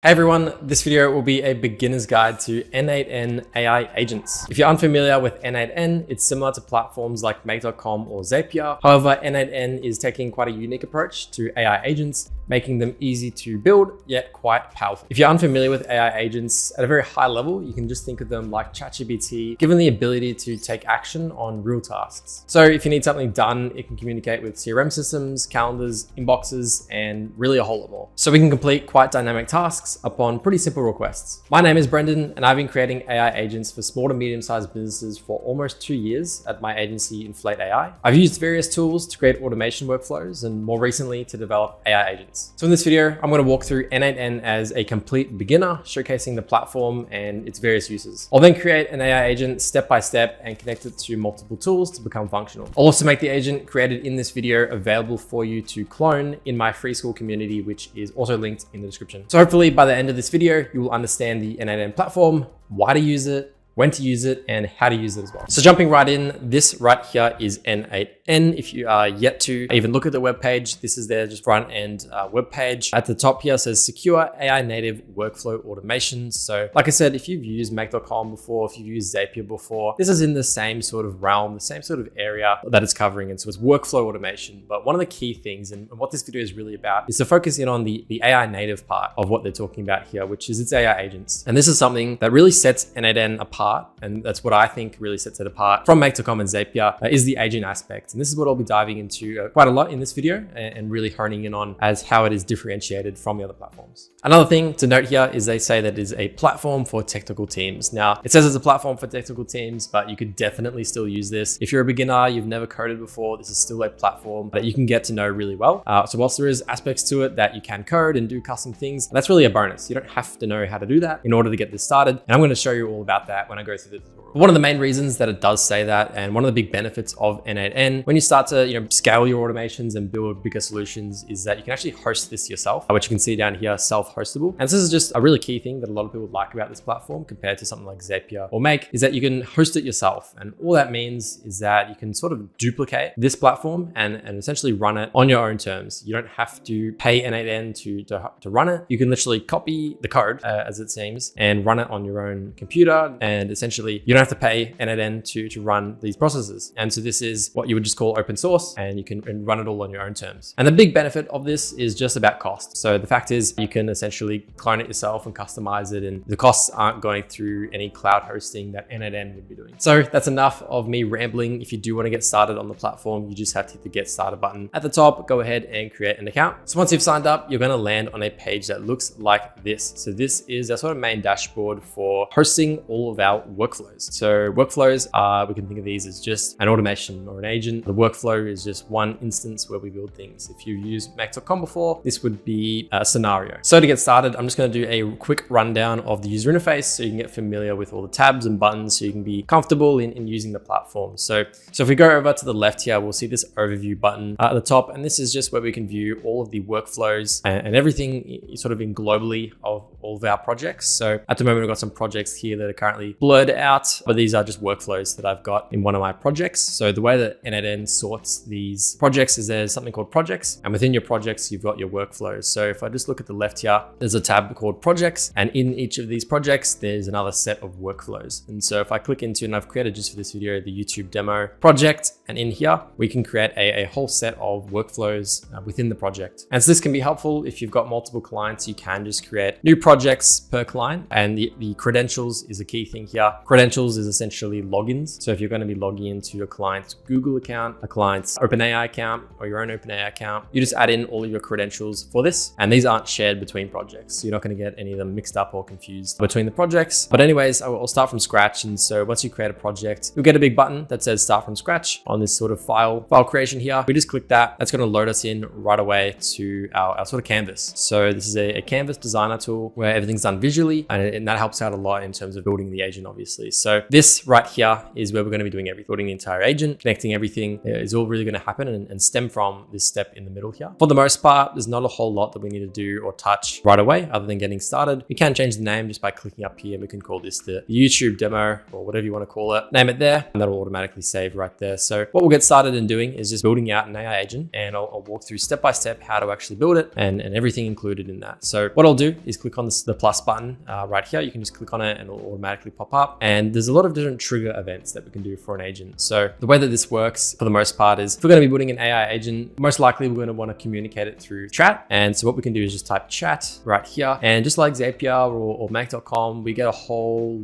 Hey everyone, this video will be a beginner's guide to n8n AI agents. If you're unfamiliar with n8n, it's similar to platforms like Make.com or Zapier. However, n8n is taking quite a unique approach to AI agents, making them easy to build, yet quite powerful. If you're unfamiliar with AI agents at a very high level, you can just think of them like ChatGPT, given the ability to take action on real tasks. So if you need something done, it can communicate with CRM systems, calendars, inboxes, and really a whole lot more. So we can complete quite dynamic tasks upon pretty simple requests. My name is Brendan, and I've been creating AI agents for small to medium-sized businesses for almost 2 years at my agency Inflate AI. I've used various tools to create automation workflows and more recently to develop AI agents. So in this video, I'm going to walk through n8n as a complete beginner, showcasing the platform and its various uses. I'll then create an AI agent step by step and connect it to multiple tools to become functional. I'll also make the agent created in this video available for you to clone in my free school community, which is also linked in the description. So hopefully by the end of this video, you will understand the n8n platform, why to use it, when to use it, and how to use it as well. So jumping right in, this right here is n8n. If you are yet to even look at the web page, this is their just front end web page. At the top here says secure AI native workflow automation. So like I said, if you've used Make.com before, if you've used Zapier before, this is in the same sort of realm, the same sort of area that it's covering. And so it's workflow automation. But one of the key things and what this video is really about is to focus in on the AI native part of what they're talking about here, which is its AI agents. And this is something that really sets n8n apart. And that's what I think really sets it apart from Make.com and Zapier is the agent aspect. And this is what I'll be diving into quite a lot in this video and really honing in on as how it is differentiated from the other platforms. Another thing to note here is they say that it is a platform for technical teams. Now, it says it's a platform for technical teams, but you could definitely still use this. If you're a beginner, you've never coded before, this is still a platform that you can get to know really well. So whilst there is aspects to it that you can code and do custom things, that's really a bonus. You don't have to know how to do that in order to get this started. And I'm going to show you all about that when I go through the tutorial. One of the main reasons that it does say that, and one of the big benefits of n8n, when you start to scale your automations and build bigger solutions, is that you can actually host this yourself, which you can see down here, self-hostable. And this is just a really key thing that a lot of people like about this platform compared to something like Zapier or Make, is that you can host it yourself. And all that means is that you can sort of duplicate this platform and essentially run it on your own terms. You don't have to pay n8n to run it. You can literally copy the code, as it seems, and run it on your own computer. And essentially, you don't have to pay n8n to run these processes. And so this is what you would just call open source, and you can run it all on your own terms. And the big benefit of this is just about cost. So the fact is you can essentially clone it yourself and customize it, and the costs aren't going through any cloud hosting that n8n would be doing. So that's enough of me rambling. If you do want to get started on the platform, you just have to hit the get started button at the top, go ahead and create an account. So once you've signed up, you're going to land on a page that looks like this. So this is our sort of main dashboard for hosting all of our workflows. So workflows are, we can think of these as just an automation or an agent. The workflow is just one instance where we build things. If you used Make.com before, this would be a scenario. So to get started, I'm just going to do a quick rundown of the user interface so you can get familiar with all the tabs and buttons so you can be comfortable in using the platform. So if we go over to the left here, we'll see this overview button at the top. And this is just where we can view all of the workflows and everything sort of in globally of all of our projects. So at the moment, we've got some projects here that are currently blurred out, but these are just workflows that I've got in one of my projects. So the way that n8n sorts these projects is there's something called projects, and within your projects, you've got your workflows. So if I just look at the left here, there's a tab called projects, and in each of these projects, there's another set of workflows. And so if I click into, and I've created just for this video, the YouTube demo project, and in here, we can create a whole set of workflows within the project. And so this can be helpful if you've got multiple clients. You can just create new projects per client, and the credentials is a key thing here. Credentials is essentially logins. So if you're going to be logging into a client's Google account, a client's OpenAI account, or your own OpenAI account, you just add in all of your credentials for this. And these aren't shared between projects. So you're not going to get any of them mixed up or confused between the projects. But anyways, I'll start from scratch. And so once you create a project, you'll get a big button that says start from scratch on this sort of file creation here. We just click that. That's going to load us in right away to our sort of canvas. So this is a canvas designer tool where everything's done visually, and that helps out a lot in terms of building the agent, obviously. So this right here is where we're going to be doing everything, building the entire agent, connecting everything is all really going to happen and stem from this step in the middle here. For the most part, there's not a whole lot that we need to do or touch right away other than getting started. We can change the name just by clicking up here. We can call this the YouTube demo or whatever you want to call it. Name it there, and that'll automatically save right there. So what we'll get started in doing is just building out an AI agent, and I'll walk through step by step how to actually build it and everything included in that. So what I'll do is click on the models, the plus button right here, you can just click on it and it'll automatically pop up. And there's a lot of different trigger events that we can do for an agent. So the way that this works for the most part is if we're going to be building an AI agent, most likely we're going to want to communicate it through chat. And so what we can do is just type chat right here. And just like Zapier or Make.com, we get a whole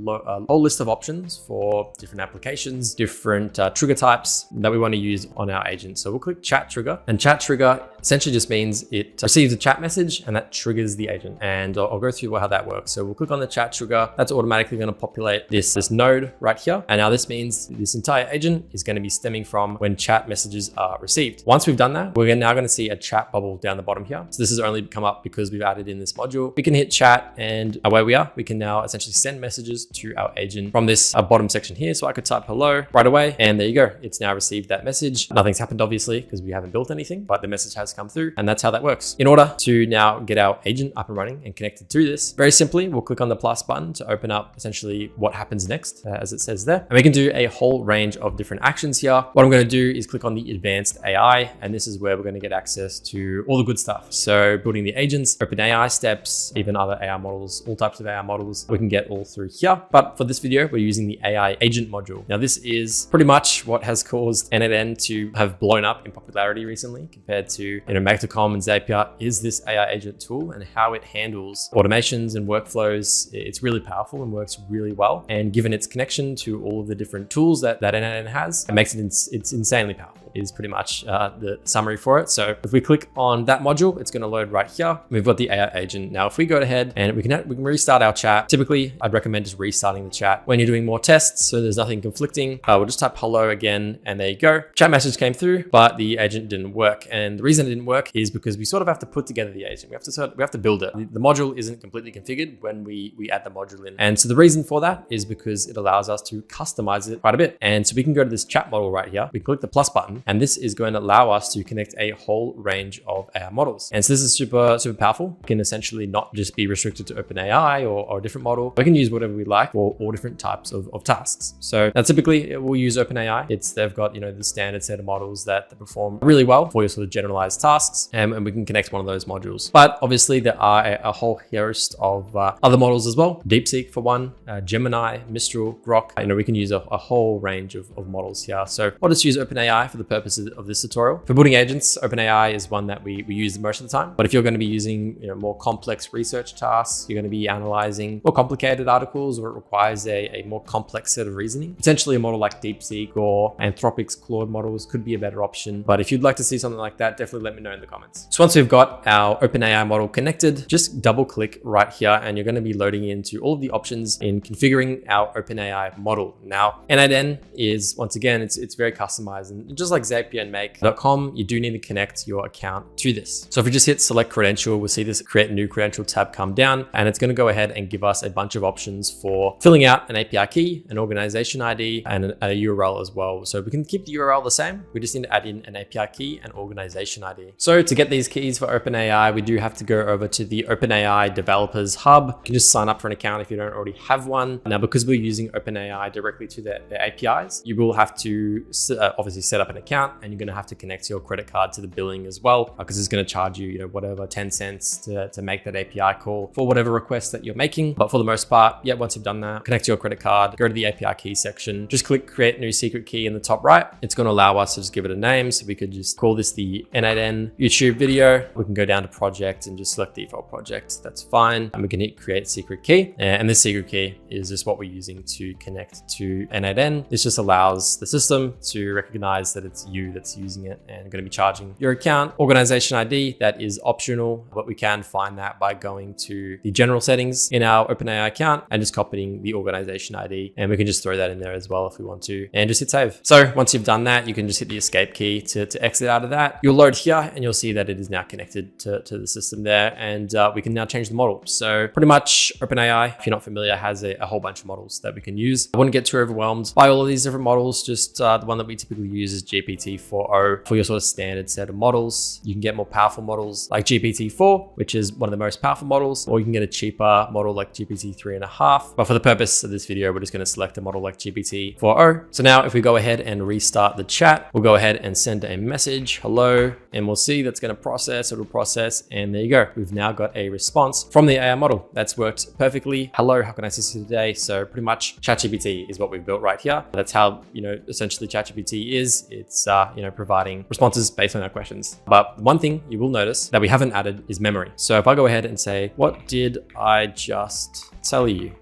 list of options for different applications, different trigger types that we want to use on our agent. So we'll click chat trigger, and chat trigger essentially just means it receives a chat message and that triggers the agent. And I'll go through how that works. So we'll click on the chat trigger. That's automatically going to populate this node right here. And now this means this entire agent is going to be stemming from when chat messages are received. Once we've done that, we're now going to see a chat bubble down the bottom here. So this has only come up because we've added in this module. We can hit chat and away we are. We can now essentially send messages to our agent from this bottom section here. So I could type hello right away and there you go. It's now received that message. Nothing's happened obviously because we haven't built anything, but the message has come through and that's how that works. In order to now get our agent up and running and connected to this, very simply, we'll click on the plus button to open up essentially what happens next as it says there. And we can do a whole range of different actions here. What I'm going to do is click on the advanced AI, and this is where we're going to get access to all the good stuff. So building the agents, open AI steps, even other AI models, all types of AI models, we can get all through here. But for this video, we're using the AI agent module. Now this is pretty much what has caused n8n to have blown up in popularity recently compared to Make.com and Zapier, is this AI agent tool and how it handles automations and workflows. It's really powerful and works really well. And given its connection to all of the different tools that n8n has, it makes it's insanely powerful. Is pretty much the summary for it. So if we click on that module, it's going to load right here. We've got the AI agent. Now, if we go ahead and we can restart our chat. Typically, I'd recommend just restarting the chat when you're doing more tests, so there's nothing conflicting. We'll just type hello again, and there you go. Chat message came through, but the agent didn't work. And the reason it didn't work is because we sort of have to put together the agent. We have to build it. The module isn't completely configured when we add the module in. And so the reason for that is because it allows us to customize it quite a bit. And so we can go to this chat model right here. We click the plus button, and this is going to allow us to connect a whole range of AI models. And so this is super powerful. It can essentially not just be restricted to OpenAI or a different model. We can use whatever we like for all different types of tasks. So now typically we'll use OpenAI. They've got, the standard set of models that perform really well for your sort of generalized tasks. And we can connect one of those modules. But obviously there are a whole host of other models as well. DeepSeek for one, Gemini, Mistral, Grok. We can use a whole range of models here. So I'll just use OpenAI for the purposes of this tutorial. For building agents, OpenAI is one that we use most of the time. But if you're going to be using more complex research tasks, you're going to be analyzing more complicated articles, or it requires a more complex set of reasoning, potentially a model like DeepSeek or Anthropic's Claude models could be a better option. But if you'd like to see something like that, definitely let me know in the comments. So once we've got our OpenAI model connected, just double click right here and you're going to be loading into all of the options in configuring our OpenAI model. Now, n8n is, once again, it's very customized, and just like Zapier and Make.com, you do need to connect your account to this. So if we just hit select credential, we'll see this create new credential tab come down, and it's going to go ahead and give us a bunch of options for filling out an API key, an organization ID, and a URL as well. So we can keep the URL the same. We just need to add in an API key and organization ID. So to get these keys for OpenAI, we do have to go over to the OpenAI Developers Hub. You can just sign up for an account if you don't already have one. Now, because we're using OpenAI directly to their APIs, you will have to obviously set up an account, and you're going to have to connect your credit card to the billing as well, because it's going to charge you, whatever, 10 cents to make that API call for whatever request that you're making. But for the most part, yeah, once you've done that, connect your credit card, go to the API key section, just click create new secret key in the top right. It's going to allow us to just give it a name. So we could just call this the n8n YouTube video. We can go down to project and just select default project. That's fine. And we can hit create secret key. And this secret key is just what we're using to connect to n8n. This just allows the system to recognize that it's you that's using it and going to be charging your account. Organization ID, that is optional, but we can find that by going to the general settings in our OpenAI account and just copying the organization ID. And we can just throw that in there as well if we want to, and just hit save. So once you've done that, you can just hit the escape key to exit out of that. You'll load here and you'll see that it is now connected to the system there, and we can now change the model. So pretty much OpenAI, if you're not familiar, has a whole bunch of models that we can use. I wouldn't get too overwhelmed by all of these different models. Just the one that we typically use is GPT-4o for your sort of standard set of models. You can get more powerful models like GPT-4, which is one of the most powerful models, or you can get a cheaper model like GPT-3.5. But for the purpose of this video, we're just going to select a model like GPT-4o. So now if we go ahead and restart the chat, we'll go ahead and send a message, hello, and we'll see that's going to process, it'll process, and there you go. We've now got a response from the AI model. That's worked perfectly. Hello, how can I assist you today? So pretty much ChatGPT is what we've built right here. That's how, essentially ChatGPT is. It's, providing responses based on our questions. But one thing you will notice that we haven't added is memory. So if I go ahead and say, what did I just tell you?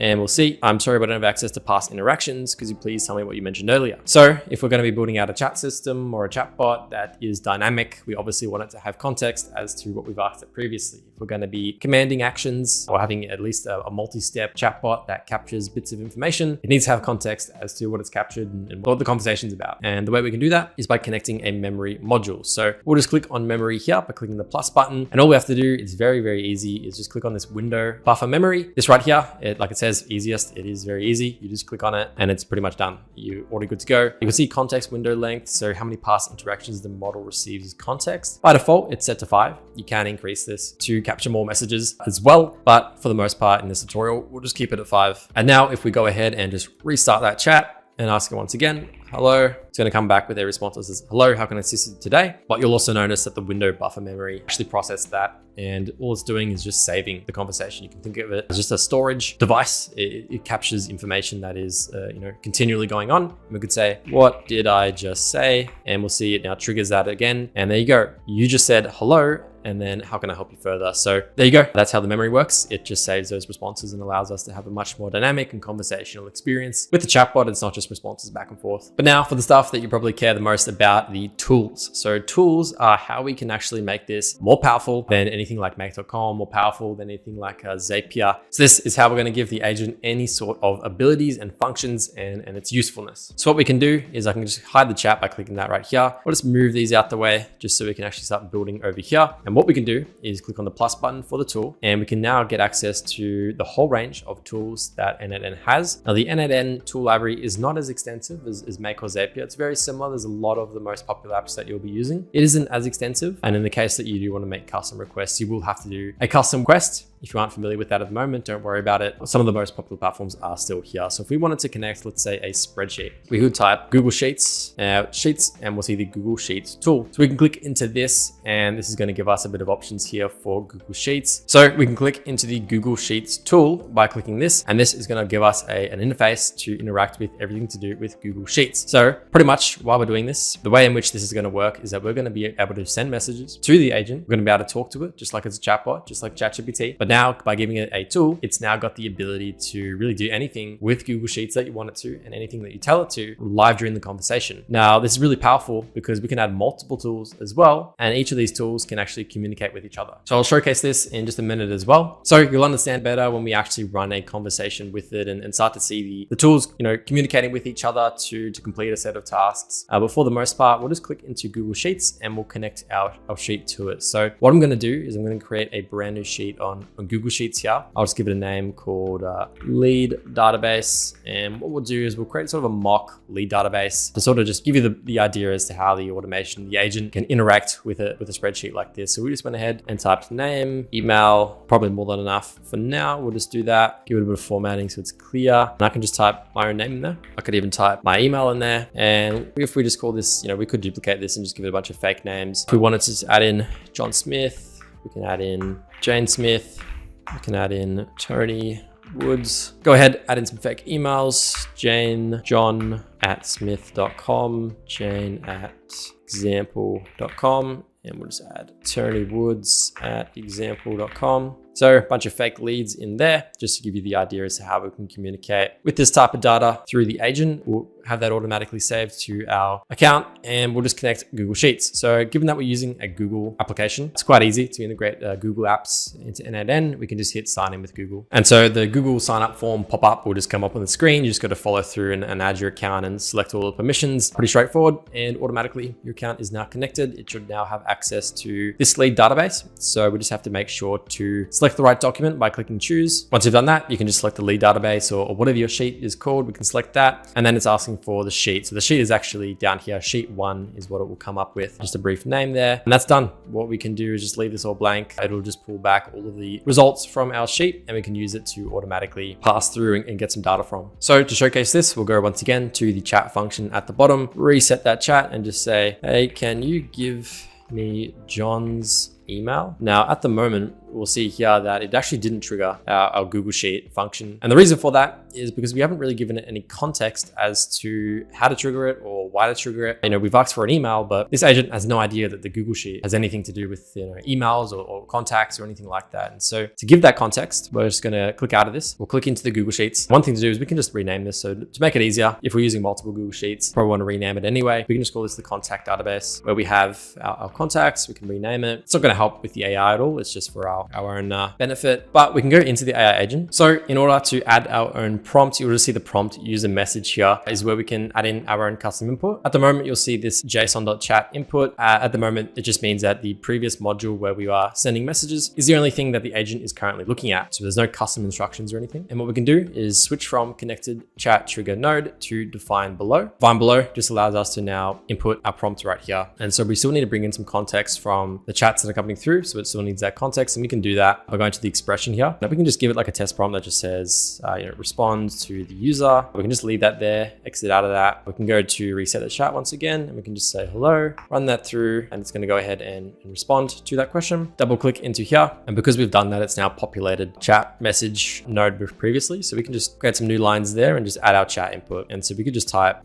And we'll see, I'm sorry, but I don't have access to past interactions. Could you please tell me what you mentioned earlier? So if we're going to be building out a chat system or a chatbot that is dynamic, we obviously want it to have context as to what we've asked it previously. If we're going to be commanding actions or having at least a multi-step chatbot that captures bits of information, it needs to have context as to what it's captured and what the conversation's about. And the way we can do that is by connecting a memory module. So we'll just click on memory here by clicking the plus button. And all we have to do is very, very easy, is just click on this window buffer memory. This right here, like it says, easiest. It is very easy. You just click on it and it's pretty much done. You're already good to go. You can see context window length. So how many past interactions the model receives as context. By default, it's set to 5. You can increase this to capture more messages as well. But for the most part in this tutorial, we'll just keep it at 5. And now if we go ahead and just restart that chat and ask it once again, hello, it's going to come back with a response that says, hello, how can I assist you today? But you'll also notice that the window buffer memory actually processed that. And all it's doing is just saving the conversation. You can think of it as just a storage device. It captures information that is, continually going on. And we could say, what did I just say? And we'll see it now triggers that again. And there you go. You just said hello. And then how can I help you further? So there you go. That's how the memory works. It just saves those responses and allows us to have a much more dynamic and conversational experience. With the chatbot, it's not just responses back and forth. But now for the stuff that you probably care the most about, the tools. So tools are how we can actually make this more powerful than anything like make.com, more powerful than anything like Zapier. So this is how we're going to give the agent any sort of abilities and functions and its usefulness. So what we can do is I can just hide the chat by clicking that right here. We'll just move these out the way just so we can actually start building over here. And what we can do is click on the plus button for the tool, and we can now get access to the whole range of tools that n8n has. Now the n8n tool library is not as extensive as Make or Zapier. It's very similar. There's a lot of the most popular apps that you'll be using. It isn't as extensive. And in the case that you do want to make custom requests, you will have to do a custom request. If you aren't familiar with that at the moment, don't worry about it. Some of the most popular platforms are still here. So if we wanted to connect, let's say a spreadsheet, we could type Google Sheets, and we'll see the Google Sheets tool. So we can click into this, and this is going to give us a bit of options here for Google Sheets. So we can click into the Google Sheets tool by clicking this, and this is going to give us an interface to interact with everything to do with Google Sheets. So pretty much while we're doing this, the way in which this is going to work is that we're going to be able to send messages to the agent. We're going to be able to talk to it just like it's a chatbot, just like ChatGPT. But now by giving it a tool, it's now got the ability to really do anything with Google Sheets that you want it to, and anything that you tell it to live during the conversation. Now, this is really powerful because we can add multiple tools as well, and each of these tools can actually communicate with each other. So I'll showcase this in just a minute as well. So you'll understand better when we actually run a conversation with it and start to see the tools, communicating with each other to complete a set of tasks. But for the most part, we'll just click into Google Sheets and we'll connect our sheet to it. So what I'm going to do is I'm going to create a brand new sheet on Google Sheets here. I'll just give it a name called lead database. And what we'll do is we'll create sort of a mock lead database to sort of just give you the idea as to how the automation, the agent can interact with a spreadsheet like this. So we just went ahead and typed name, email, probably more than enough for now. We'll just do that, give it a bit of formatting so it's clear. And I can just type my own name in there. I could even type my email in there. And if we just call this, we could duplicate this and just give it a bunch of fake names. If we wanted to just add in John Smith, we can add in Jane Smith. We can add in Tony Woods. Go ahead, add in some fake emails. John@smith.com, Jane@example.com, and we'll just add Tony Woods@example.com. So a bunch of fake leads in there, just to give you the idea as to how we can communicate with this type of data through the agent. We'll have that automatically saved to our account, and we'll just connect Google Sheets. So given that we're using a Google application, it's quite easy to integrate Google Apps into n8n. We can just hit sign in with Google. And so the Google sign up form pop-up will just come up on the screen. You just got to follow through and add your account and select all the permissions. Pretty straightforward, and automatically your account is now connected. It should now have access access to this lead database. So we just have to make sure to select the right document by clicking choose. Once you've done that, you can just select the lead database or whatever your sheet is called. We can select that. And then it's asking for the sheet. So the sheet is actually down here. Sheet 1 is what it will come up with. Just a brief name there. And that's done. What we can do is just leave this all blank. It'll just pull back all of the results from our sheet and we can use it to automatically pass through and get some data from. So to showcase this, we'll go once again to the chat function at the bottom, reset that chat and just say, hey, can you give me John's email? Now, at the moment, we'll see here that it actually didn't trigger our Google Sheet function. And the reason for that is because we haven't really given it any context as to how to trigger it or why to trigger it. We've asked for an email, but this agent has no idea that the Google Sheet has anything to do with emails or contacts or anything like that. And so to give that context, we're just gonna click out of this. We'll click into the Google Sheets. One thing to do is we can just rename this. So to make it easier, if we're using multiple Google Sheets, probably want to rename it anyway. We can just call this the contact database where we have our contacts. We can rename it. It's not gonna help with the AI at all. It's just for our own benefit, but we can go into the AI agent. So in order to add our own prompt, you'll just see the prompt user message here is where we can add in our own custom input. At the moment, you'll see this JSON.chat input. At the moment, it just means that the previous module where we are sending messages is the only thing that the agent is currently looking at. So there's no custom instructions or anything. And what we can do is switch from connected chat trigger node to define below. Define below just allows us to now input our prompt right here. And so we still need to bring in some context from the chats that are coming through. So it still needs that context and we can do that by going to the expression here. Now we can just give it like a test prompt that just says, respond to the user. We can just leave that there, exit out of that. We can go to reset the chat once again, and we can just say hello, run that through, and it's going to go ahead and respond to that question. Double click into here. And because we've done that, it's now populated chat message node previously. So we can just create some new lines there and just add our chat input. And so we could just type,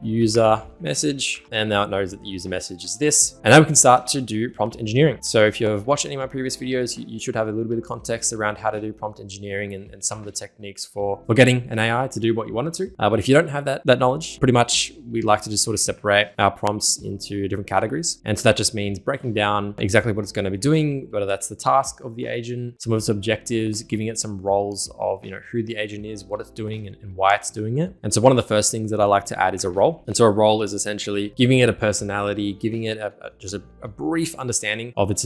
user message, and now it knows that the user message is this. And now we can start to do prompt engineering. So if you've watched any of my previous videos, you should have a little bit of context around how to do prompt engineering and some of the techniques for getting an AI to do what you want it to. But if you don't have that knowledge, pretty much we like to just sort of separate our prompts into different categories. And so that just means breaking down exactly what it's going to be doing, whether that's the task of the agent, some of its objectives, giving it some roles of who the agent is, what it's doing and why it's doing it. And so one of the first things that I like to add is a role. And so a role is essentially giving it a personality, giving it just a brief understanding of its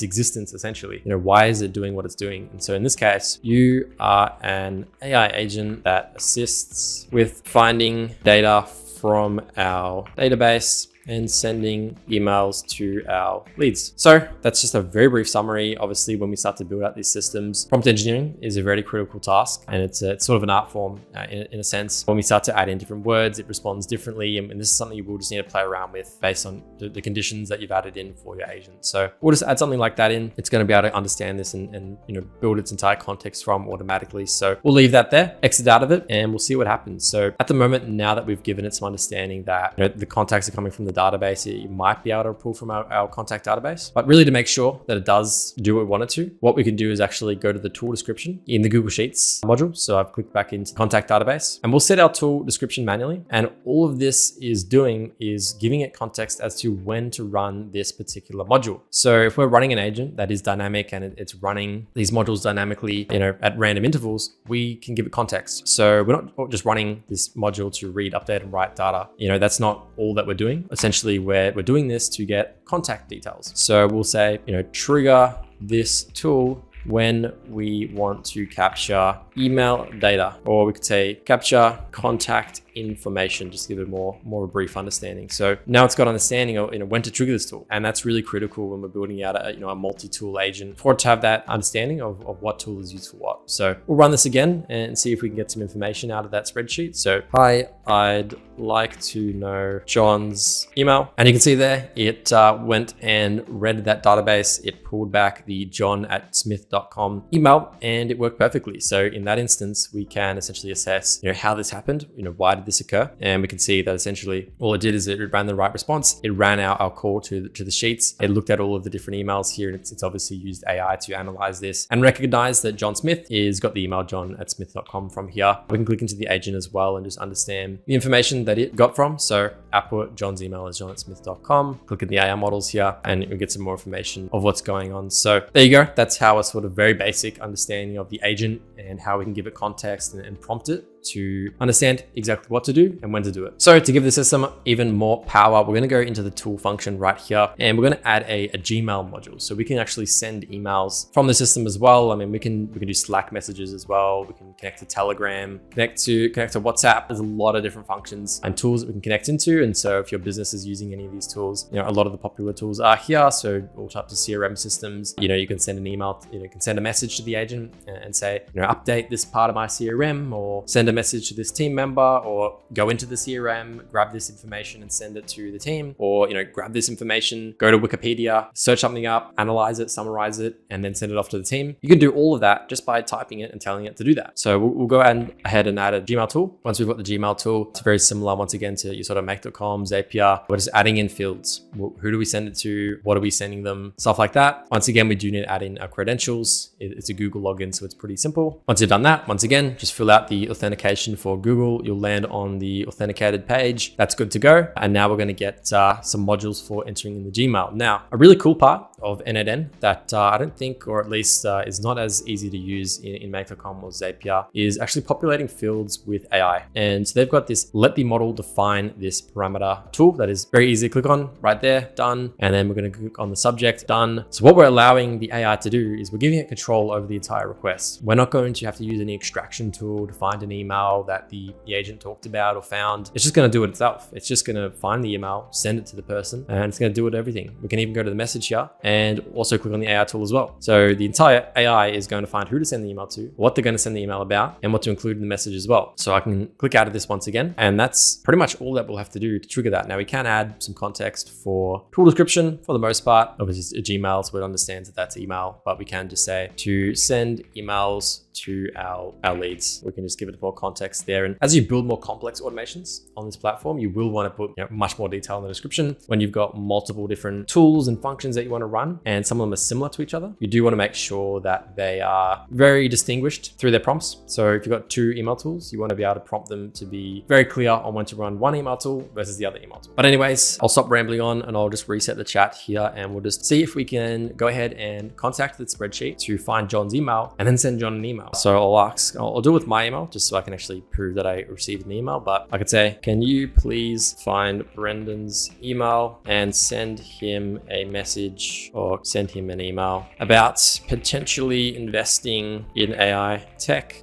existence, essentially. Why is it doing what it's doing? And so in this case, you are an AI agent that assists with finding data from our database and sending emails to our leads. So that's just a very brief summary. Obviously, when we start to build out these systems, prompt engineering is a very critical task, and it's sort of an art form in a sense. When we start to add in different words, it responds differently, and this is something you will just need to play around with based on the conditions that you've added in for your agent. So we'll just add something like that in. It's going to be able to understand this and build its entire context from automatically. So we'll leave that there, exit out of it, and we'll see what happens. So at the moment, now that we've given it some understanding that the contacts are coming from the database, you might be able to pull from our contact database. But really, to make sure that it does do what we want it to, what we can do is actually go to the tool description in the Google Sheets module. So I've clicked back into contact database, and we'll set our tool description manually. And all of this is doing is giving it context as to when to run this particular module. So if we're running an agent that is dynamic and it's running these modules dynamically, at random intervals, we can give it context. So we're not just running this module to read, update, and write data. That's not all that we're doing. Essentially, we're doing this to get contact details. So we'll say, trigger this tool when we want to capture email data, or we could say capture contact information, just to give it more a brief understanding. So now it's got understanding of when to trigger this tool, and that's really critical when we're building out a multi-tool agent, for it to have that understanding of what tool is used for what. So we'll run this again and see if we can get some information out of that spreadsheet. So hi, I'd like to know John's email, and you can see there it went and read that database. It pulled back the john@smith.com email, and it worked perfectly. So in that instance, we can essentially assess how this happened, why did this occur? And we can see that essentially all it did is it ran the right response. It ran our call to the sheets. It looked at all of the different emails here, and it's obviously used AI to analyze this and recognize that John Smith is got the email john@smith.com from here. We can click into the agent as well and just understand the information that it got from. So output, John's email is john@smith.com. Click at the AI models here, and we get some more information of what's going on. So there you go. That's how a sort of very basic understanding of the agent and how we can give it context and prompt it to understand exactly what to do and when to do it. So to give the system even more power, we're going to go into the tool function right here, and we're going to add a Gmail module. So we can actually send emails from the system as well. I mean, we can do Slack messages as well. We can connect to Telegram, connect to WhatsApp. There's a lot of different functions and tools that we can connect into. And so if your business is using any of these tools, a lot of the popular tools are here. So all types of CRM systems, you can send an email, you can send a message to the agent and say, update this part of my CRM, or send a message to this team member, or go into the CRM, grab this information and send it to the team, or, grab this information, go to Wikipedia, search something up, analyze it, summarize it, and then send it off to the team. You can do all of that just by typing it and telling it to do that. So we'll go ahead and add a Gmail tool. Once we've got the Gmail tool, it's very similar once again to your sort of Make.com, Zapier. We're just adding in fields. Who do we send it to? What are we sending them? Stuff like that. Once again, we do need to add in our credentials. It's a Google login, so it's pretty simple. Once you've done that, once again, just fill out the authentication for Google. You'll land on the authenticated page. That's good to go. And now we're going to get some modules for entering in the Gmail. Now, a really cool part of n8n that I don't think, or at least is not as easy to use in Make.com or Zapier, is actually populating fields with AI. And so they've got this let the model define this parameter tool that is very easy to click on right there, done. And then we're going to click on the subject, done. So what we're allowing the AI to do is we're giving it control over the entire request. We're not going to have to use any extraction tool to find an email that the agent talked about or found. It's just going to do it itself. It's just going to find the email, send it to the person, and it's going to do it everything. We can even go to the message here and also click on the AI tool as well. So the entire AI is going to find who to send the email to, what they're going to send the email about, and what to include in the message as well. So I can click out of this once again, and that's pretty much all that we'll have to do to trigger that. Now we can add some context for tool description for the most part. Obviously it's a Gmail, so it understands that that's email, but we can just say to send emails to our leads. We can just give it more context there. And as you build more complex automations on this platform, you will want to put much more detail in the description. When you've got multiple different tools and functions that you want to run, and some of them are similar to each other, you do want to make sure that they are very distinguished through their prompts. So if you've got two email tools, you want to be able to prompt them to be very clear on when to run one email tool versus the other email tool. But anyways, I'll stop rambling on and I'll just reset the chat here, and we'll just see if we can go ahead and contact the spreadsheet to find John's email and then send John an email. So I'll do it with my email just so I can actually prove that I received an email. But I could say, can you please find Brendan's email and send him a message or send him an email about potentially investing in AI tech ?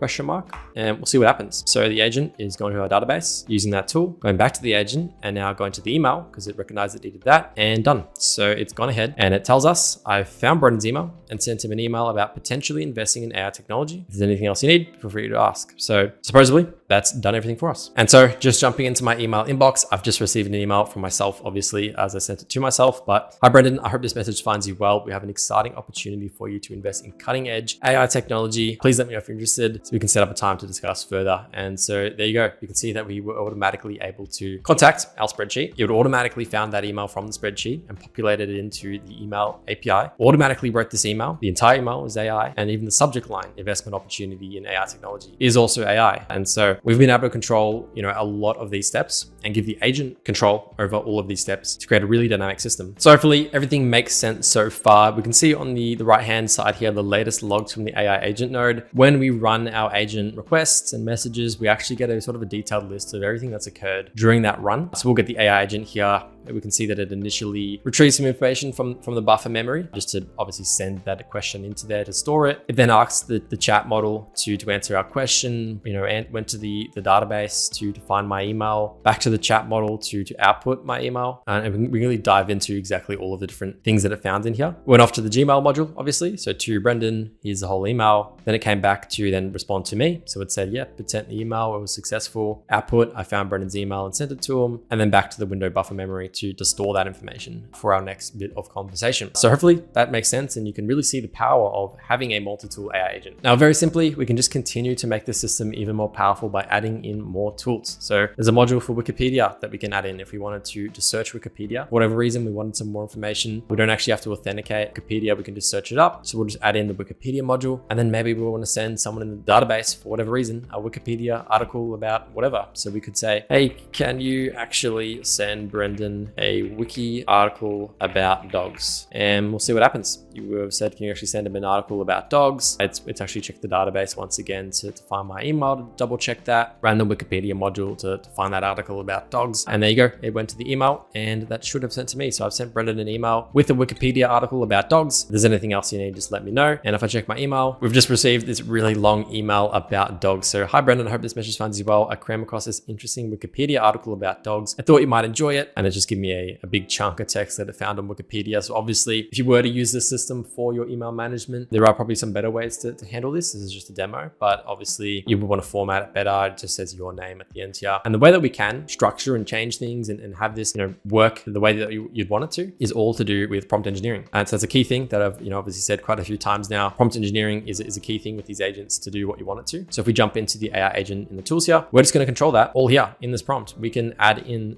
And we'll see what happens. So the agent is going to our database using that tool, going back to the agent, and now going to the email because it recognized it needed that, and done. So it's gone ahead and it tells us I've found Brendan's email and sent him an email about potentially investing in AI technology. If there's anything else you need, feel free to ask. So supposedly that's done everything for us. And so just jumping into my email inbox, I've just received an email from myself, obviously, as I sent it to myself. But hi, Brendan, I hope this message finds you well. We have an exciting opportunity for you to invest in cutting edge AI technology. Please let me know if you're interested so we can set up a time to discuss further. And so there you go. You can see that we were automatically able to contact our spreadsheet. It would automatically found that email from the spreadsheet and populated it into the email API, automatically wrote this email. The entire email is AI, and even the subject line, investment opportunity in AI technology, is also AI. And so we've been able to control, a lot of these steps and give the agent control over all of these steps to create a really dynamic system. So hopefully everything makes sense so far. We can see on the right-hand side here, the latest logs from the AI agent node. When we run our agent requests and messages, we actually get a sort of a detailed list of everything that's occurred during that run. So we'll get the AI agent here. We can see that it initially retrieves some information from the buffer memory, just to obviously send that question into there to store it. It then asks the chat model to answer our question, and went to the database to find my email, back to the chat model to output my email. And we really dive into exactly all of the different things that it found in here. Went off to the Gmail module, obviously. So to Brendan, here's the whole email. Then it came back to then respond to me. So it said, yep, it sent the email, it was successful. Output, I found Brendan's email and sent it to him. And then back to the window buffer memory to store that information for our next bit of conversation. So hopefully that makes sense, and you can really see the power of having a multi-tool AI agent. Now, very simply, we can just continue to make the system even more powerful by adding in more tools. So there's a module for Wikipedia that we can add in if we wanted to search Wikipedia. For whatever reason, we wanted some more information. We don't actually have to authenticate Wikipedia. We can just search it up. So we'll just add in the Wikipedia module, and then maybe we want to send someone in the database, for whatever reason, a Wikipedia article about whatever. So we could say, hey, can you actually send Brendan a wiki article about dogs? And we'll see what happens. You have said, can you actually send him an article about dogs? It's actually checked the database once again to find my email to double check that random Wikipedia module to find that article about dogs. And there you go. It went to the email and that should have sent to me. So I've sent Brendan an email with a Wikipedia article about dogs. If there's anything else you need, just let me know. And if I check my email, we've just received this really long email about dogs. So hi Brendan, I hope this message finds you well. I came across this interesting Wikipedia article about dogs. I thought you might enjoy it. And it just gave me a big chunk of text that it found on Wikipedia. So obviously, if you were to use this system for your email management, there are probably some better ways to handle this. This is just a demo, but obviously you would want to format it better. It just says your name at the end here. And the way that we can structure and change things and have this, work the way that you'd want it to is all to do with prompt engineering. And so that's a key thing that I've, obviously said quite a few times now. Prompt engineering is a key thing with these agents to do what you want it to. So if we jump into the AI agent in the tools here, we're just going to control that all here in this prompt. We can add in,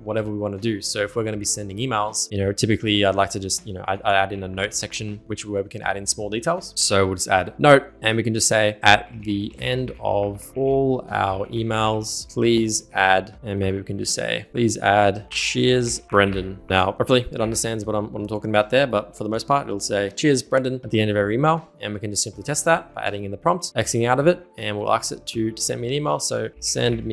whatever we want to do. So if we're going to be sending emails, typically I'd like to just, I add in a note section, where we can add in small details. So we'll just add note and we can just say at the end of all our emails, please add, and maybe we can just say, please add cheers, Brendan. Now, hopefully it understands what I'm talking about there, but for the most part, it'll say cheers, Brendan at the end of every email. And we can just simply test that by adding in the prompt, Xing out of it, and we'll ask it to send me an email. So send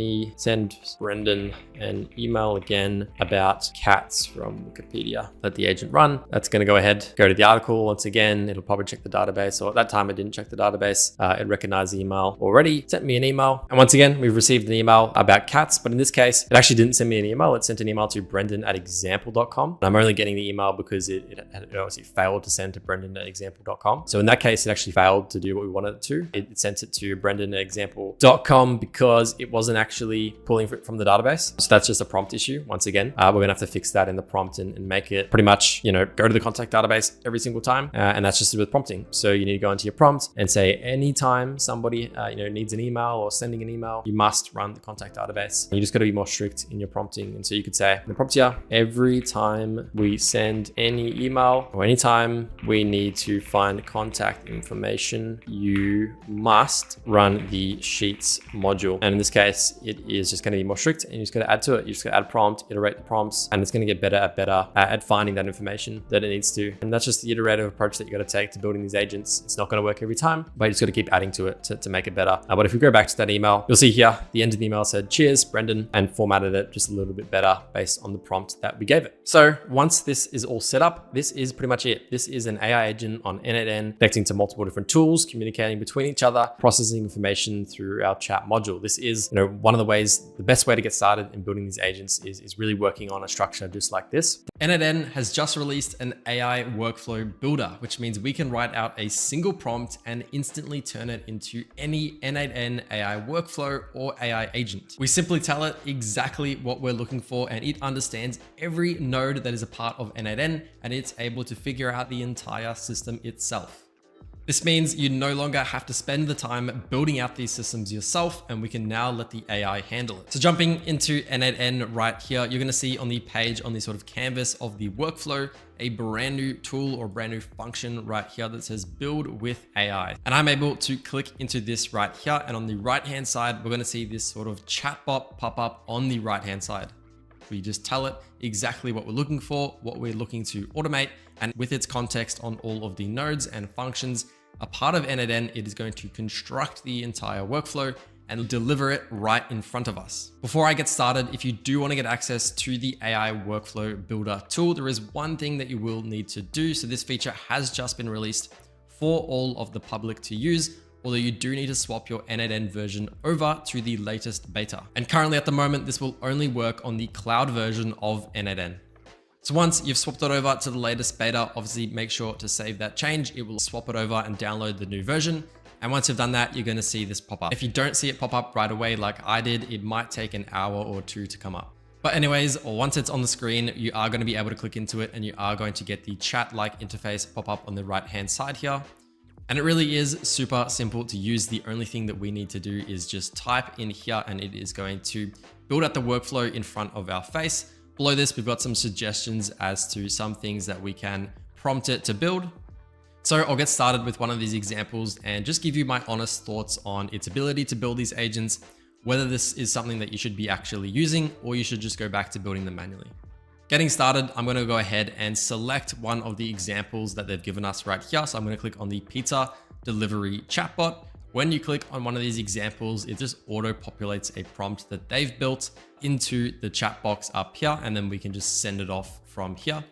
Brendan an email again about cats from Wikipedia. Let the agent run. That's going to go ahead, go to the article. Once again, it'll probably check the database, or at that time it didn't check the database. It recognized the email already, sent me an email. And once again, we've received an email about cats, but in this case, it actually didn't send me an email. It sent an email to brendan@example.com. And I'm only getting the email because it obviously failed to send to brendan@example.com. So in that case, it actually failed to do what we wanted it to. It sent it to brendan@example.com because it wasn't actually pulling it from the database. So that's just a prompt issue. Once again, we're gonna have to fix that in the prompt and make it pretty much, go to the contact database every single time. And that's just with prompting. So you need to go into your prompt and say, anytime somebody, needs an email or sending an email, you must run the contact database. You just got to be more strict in your prompting. And so you could say in the prompt here, every time we send any email or anytime we need to find contact information, you must run the sheets module. And in this case, it is just going to be more strict and you just got to add to it. You just got to add prompt, iterate the prompts, and it's going to get better at finding that information that it needs to. And that's just the iterative approach that you got to take to building these agents. It's not going to work every time, but you just got to keep adding to it to make it better. But if we go back to that email, you'll see here, the end of the email said, cheers, Brendan, and formatted it just a little bit better based on the prompt that we gave it. So once this is all set up, this is pretty much it. This is an AI agent on n8n connecting to multiple different tools, communicating between each other, processing information through our chat module. This is, one of the ways, the best way to get started in building these agents is really working on a structure just like this. n8n has just released an AI workflow builder, which means we can write out a single prompt and instantly turn it into any n8n AI workflow or AI agent. We simply tell it exactly what we're looking for and it understands every node that is a part of n8n and it's able to figure out the entire system itself. This means you no longer have to spend the time building out these systems yourself, and we can now let the AI handle it. So jumping into n8n right here, you're gonna see on the page, on the sort of canvas of the workflow, a brand new tool or brand new function right here that says build with AI. And I'm able to click into this right here. And on the right-hand side, we're gonna see this sort of chatbot pop up on the right-hand side. We just tell it exactly what we're looking for, what we're looking to automate, and with its context on all of the nodes and functions, a part of n8n, it is going to construct the entire workflow and deliver it right in front of us. Before I get started, if you do want to get access to the AI workflow builder tool, there is one thing that you will need to do. So this feature has just been released for all of the public to use, although you do need to swap your n8n version over to the latest beta. And currently at the moment, this will only work on the cloud version of n8n. So once you've swapped it over to the latest beta, obviously make sure to save that change. It will swap it over and download the new version. And once you've done that, you're gonna see this pop up. If you don't see it pop up right away like I did, it might take an hour or two to come up. But anyways, once it's on the screen, you are gonna be able to click into it and you are going to get the chat-like interface pop up on the right-hand side here. And it really is super simple to use. The only thing that we need to do is just type in here and it is going to build out the workflow in front of our face. Below this, we've got some suggestions as to some things that we can prompt it to build. So I'll get started with one of these examples and just give you my honest thoughts on its ability to build these agents, whether this is something that you should be actually using or you should just go back to building them manually. Getting started, I'm gonna go ahead and select one of the examples that they've given us right here. So I'm gonna click on the pizza delivery chatbot. When you click on one of these examples, it just auto populates a prompt that they've built into the chat box up here, and then we can just send it off from here.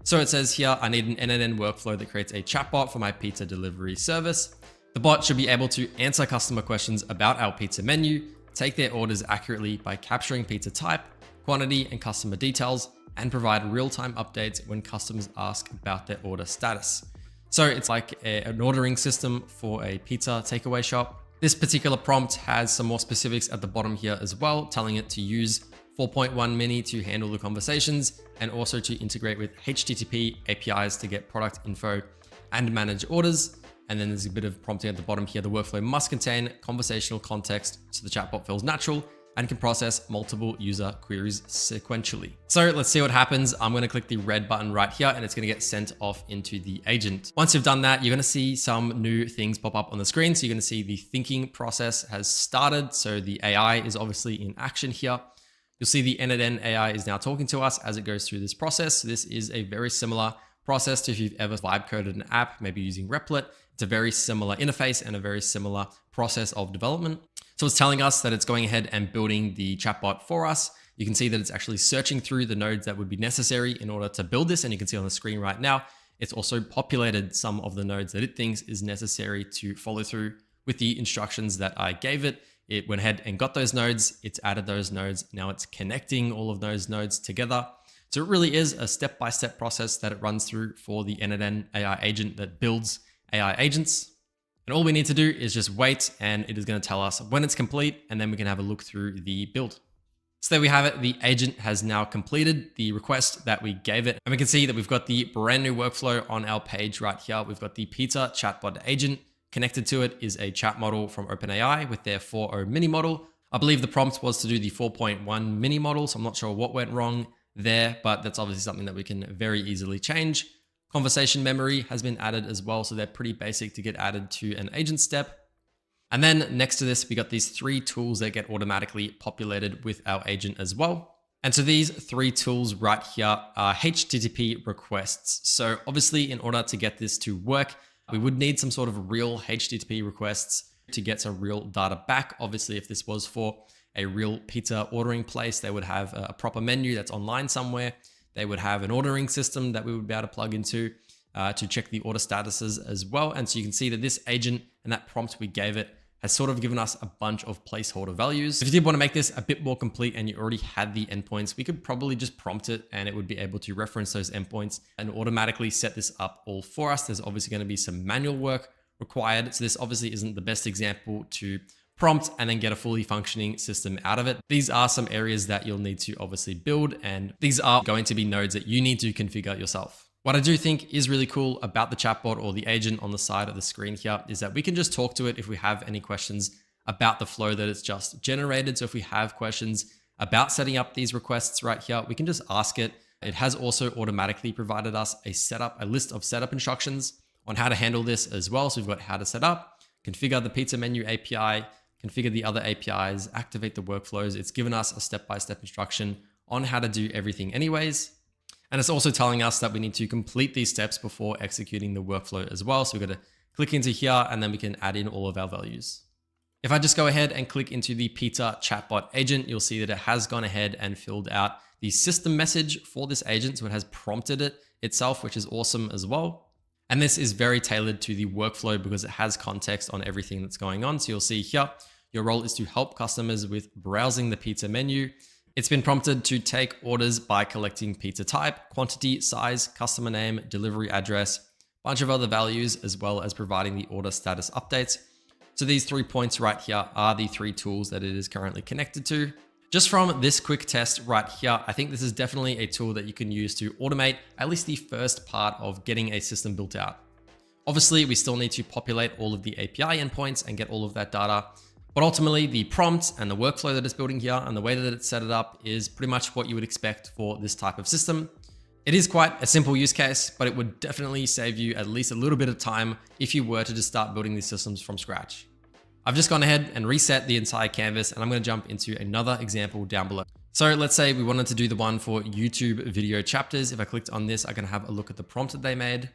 So it says here, I need an n8n workflow that creates a chatbot for my pizza delivery service. The bot should be able to answer customer questions about our pizza menu, take their orders accurately by capturing pizza type, quantity, and customer details, and provide real-time updates when customers ask about their order status. So it's like an ordering system for a pizza takeaway shop. This particular prompt has some more specifics at the bottom here as well, telling it to use 4.1 mini to handle the conversations and also to integrate with HTTP APIs to get product info and manage orders. And then there's a bit of prompting at the bottom here. The workflow must contain conversational context so the chatbot feels natural and can process multiple user queries sequentially. So let's see what happens. I'm going to click the red button right here and it's going to get sent off into the agent. Once you've done that, you're going to see some new things pop up on the screen. So you're going to see the thinking process has started. So the AI is obviously in action here. You'll see the n8n AI is now talking to us as it goes through this process. So this is a very similar process to if you've ever vibe coded an app, maybe using Replit. It's a very similar interface and a very similar process of development. So it's telling us that it's going ahead and building the chatbot for us. You can see that it's actually searching through the nodes that would be necessary in order to build this. And you can see on the screen right now, it's also populated some of the nodes that it thinks is necessary to follow through with the instructions that I gave it. It went ahead and got those nodes. It's added those nodes. Now it's connecting all of those nodes together. So it really is a step-by-step process that it runs through for the n8n AI agent that builds AI agents. And all we need to do is just wait, and it is going to tell us when it's complete, and then we can have a look through the build. So there we have it. The agent has now completed the request that we gave it. And we can see that we've got the brand new workflow on our page right here. We've got the pizza chatbot agent. Connected to it is a chat model from OpenAI with their 4.0 mini model. I believe the prompt was to do the 4.1 mini model, so I'm not sure what went wrong there, but that's obviously something that we can very easily change. Conversation memory has been added as well, so they're pretty basic to get added to an agent step. And then next to this, we got these 3 tools that get automatically populated with our agent as well. And so these 3 tools right here are HTTP requests. So obviously, in order to get this to work, we would need some sort of real HTTP requests to get some real data back. Obviously, if this was for a real pizza ordering place, they would have a proper menu that's online somewhere. They would have an ordering system that we would be able to plug into to check the order statuses as well. And so you can see that this agent and that prompt we gave it has sort of given us a bunch of placeholder values. If you did want to make this a bit more complete and you already had the endpoints, we could probably just prompt it and it would be able to reference those endpoints and automatically set this up all for us. There's obviously going to be some manual work required. So this obviously isn't the best example to prompt and then get a fully functioning system out of it. These are some areas that you'll need to obviously build, and these are going to be nodes that you need to configure yourself. What I do think is really cool about the chatbot or the agent on the side of the screen here is that we can just talk to it if we have any questions about the flow that it's just generated. So if we have questions about setting up these requests right here, we can just ask it. It has also automatically provided us a list of setup instructions on how to handle this as well. So we've got how to set up, configure the pizza menu API, configure the other APIs, activate the workflows. It's given us a step-by-step instruction on how to do everything anyways. And it's also telling us that we need to complete these steps before executing the workflow as well. So we've got to click into here and then we can add in all of our values. If I just go ahead and click into the pizza chatbot agent, you'll see that it has gone ahead and filled out the system message for this agent. So it has prompted it itself, which is awesome as well. And this is very tailored to the workflow because it has context on everything that's going on. So you'll see here, your role is to help customers with browsing the pizza menu. It's been prompted to take orders by collecting pizza type, quantity, size, customer name, delivery address, a bunch of other values, as well as providing the order status updates. So these 3 points right here are the 3 tools that it is currently connected to. Just from this quick test right here, I think this is definitely a tool that you can use to automate at least the first part of getting a system built out. Obviously, we still need to populate all of the API endpoints and get all of that data. But ultimately, the prompt and the workflow that it's building here and the way that it's set it up is pretty much what you would expect for this type of system. It is quite a simple use case, but it would definitely save you at least a little bit of time if you were to just start building these systems from scratch. I've just gone ahead and reset the entire canvas, and I'm going to jump into another example down below. So let's say we wanted to do the one for YouTube video chapters. If I clicked on this, I can have a look at the prompt that they made.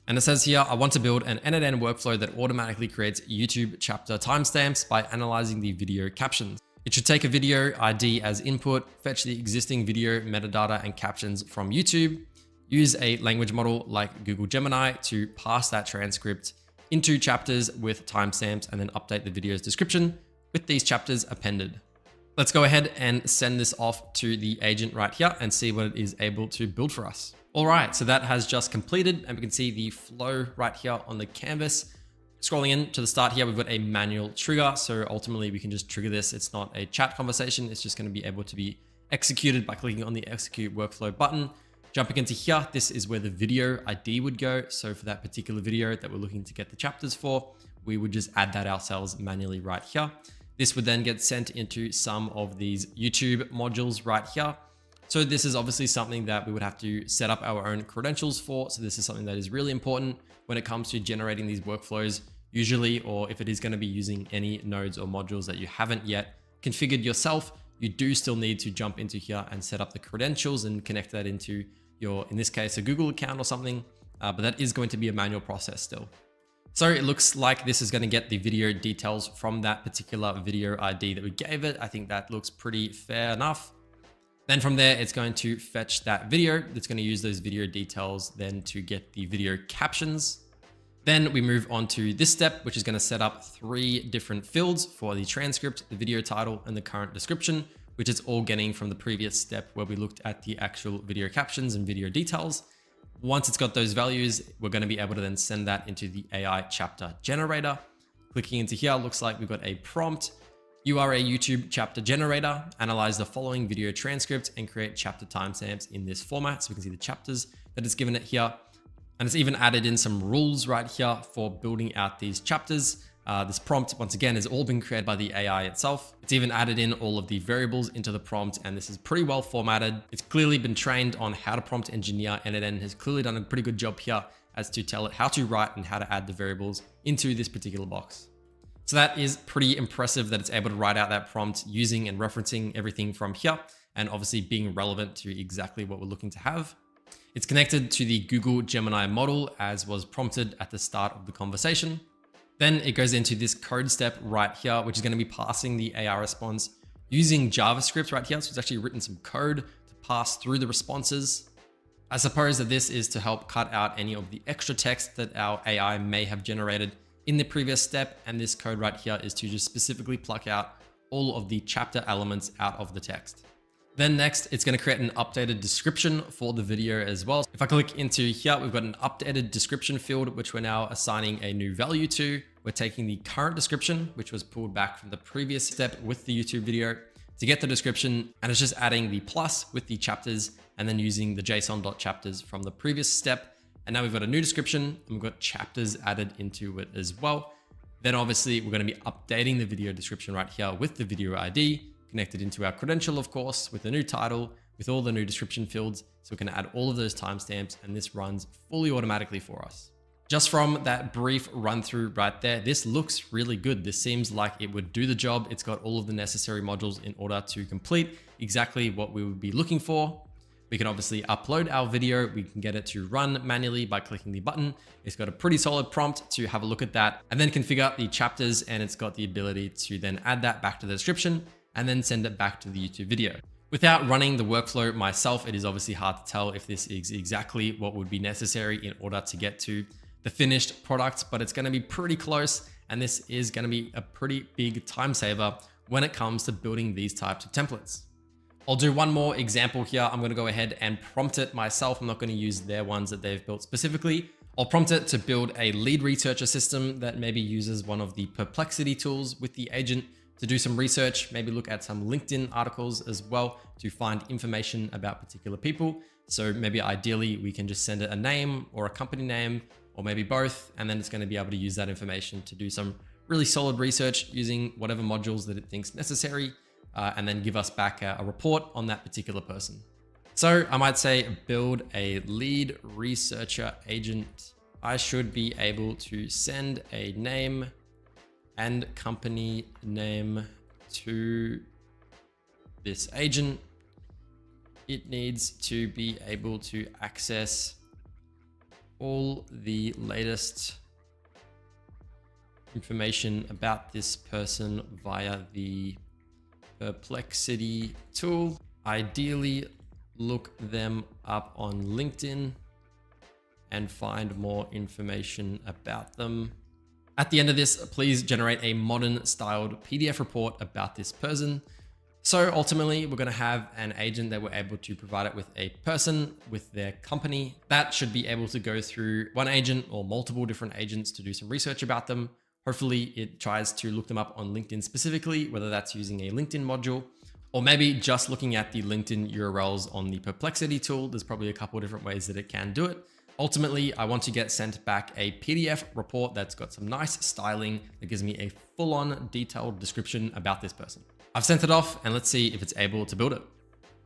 And it says here, I want to build an n8n workflow that automatically creates YouTube chapter timestamps by analyzing the video captions. It should take a video ID as input, fetch the existing video metadata and captions from YouTube, use a language model like Google Gemini to pass that transcript into chapters with timestamps, and then update the video's description with these chapters appended. Let's go ahead and send this off to the agent right here and see what it is able to build for us. All right, so that has just completed, and we can see the flow right here on the canvas. Scrolling in to the start here, we've got a manual trigger. So ultimately we can just trigger this. It's not a chat conversation. It's just going to be able to be executed by clicking on the execute workflow button. Jumping into here, this is where the video ID would go. So for that particular video that we're looking to get the chapters for, we would just add that ourselves manually right here. This would then get sent into some of these YouTube modules right here. So this is obviously something that we would have to set up our own credentials for. So this is something that is really important when it comes to generating these workflows. Usually, or if it is going to be using any nodes or modules that you haven't yet configured yourself, you do still need to jump into here and set up the credentials and connect that into your, in this case, a Google account or something. But that is going to be a manual process still. So it looks like this is going to get the video details from that particular video ID that we gave it. I think that looks pretty fair enough. Then from there, it's going to fetch that video. It's going to use those video details then to get the video captions. Then we move on to this step, which is going to set up 3 different fields for the transcript, the video title, and the current description, which is all getting from the previous step where we looked at the actual video captions and video details. Once it's got those values, we're going to be able to then send that into the AI chapter generator. Clicking into here, looks like we've got a prompt. You are a YouTube chapter generator. Analyze the following video transcript and create chapter timestamps in this format. So we can see the chapters that it's given it here. And it's even added in some rules right here for building out these chapters. This prompt, once again, has all been created by the AI itself. It's even added in all of the variables into the prompt, and this is pretty well formatted. It's clearly been trained on how to prompt engineer, and n8n has clearly done a pretty good job here as to tell it how to write and how to add the variables into this particular box. So that is pretty impressive that it's able to write out that prompt using and referencing everything from here, and obviously being relevant to exactly what we're looking to have. It's connected to the Google Gemini model as was prompted at the start of the conversation. Then it goes into this code step right here, which is going to be passing the AI response using JavaScript right here. So it's actually written some code to pass through the responses. I suppose that this is to help cut out any of the extra text that our AI may have generated in the previous step. And this code right here is to just specifically pluck out all of the chapter elements out of the text. Then next, it's going to create an updated description for the video as well. If I click into here, we've got an updated description field, which we're now assigning a new value to. We're taking the current description, which was pulled back from the previous step with the YouTube video to get the description. And it's just adding the plus with the chapters and then using the JSON.chapters from the previous step. And now we've got a new description and we've got chapters added into it as well. Then obviously we're going to be updating the video description right here with the video ID. Connected into our credential, of course, with the new title, with all the new description fields. So we can add all of those timestamps, and this runs fully automatically for us. Just from that brief run through right there, this looks really good. This seems like it would do the job. It's got all of the necessary modules in order to complete exactly what we would be looking for. We can obviously upload our video. We can get it to run manually by clicking the button. It's got a pretty solid prompt to have a look at that, and then configure the chapters, and it's got the ability to then add that back to the description and then send it back to the YouTube video. Without running the workflow myself, it is obviously hard to tell if this is exactly what would be necessary in order to get to the finished product, but it's going to be pretty close. And this is going to be a pretty big time saver when it comes to building these types of templates. I'll do one more example here. I'm going to go ahead and prompt it myself. I'm not going to use their ones that they've built specifically. I'll prompt it to build a lead researcher system that maybe uses one of the Perplexity tools with the agent to do some research, maybe look at some LinkedIn articles as well to find information about particular people. So maybe ideally we can just send it a name or a company name, or maybe both, and then it's going to be able to use that information to do some really solid research using whatever modules that it thinks necessary, and then give us back a report on that particular person. So I might say build a lead researcher agent. I should be able to send a name and company name to this agent. It needs to be able to access all the latest information about this person via the Perplexity tool. Ideally, look them up on LinkedIn and find more information about them. At the end of this, please generate a modern styled PDF report about this person. So ultimately, we're going to have an agent that we're able to provide it with a person with their company that should be able to go through one agent or multiple different agents to do some research about them. Hopefully it tries to look them up on LinkedIn specifically, whether that's using a LinkedIn module or maybe just looking at the LinkedIn URLs on the Perplexity tool. There's probably a couple of different ways that it can do it. Ultimately, I want to get sent back a PDF report that's got some nice styling that gives me a full-on detailed description about this person. I've sent it off and let's see if it's able to build it.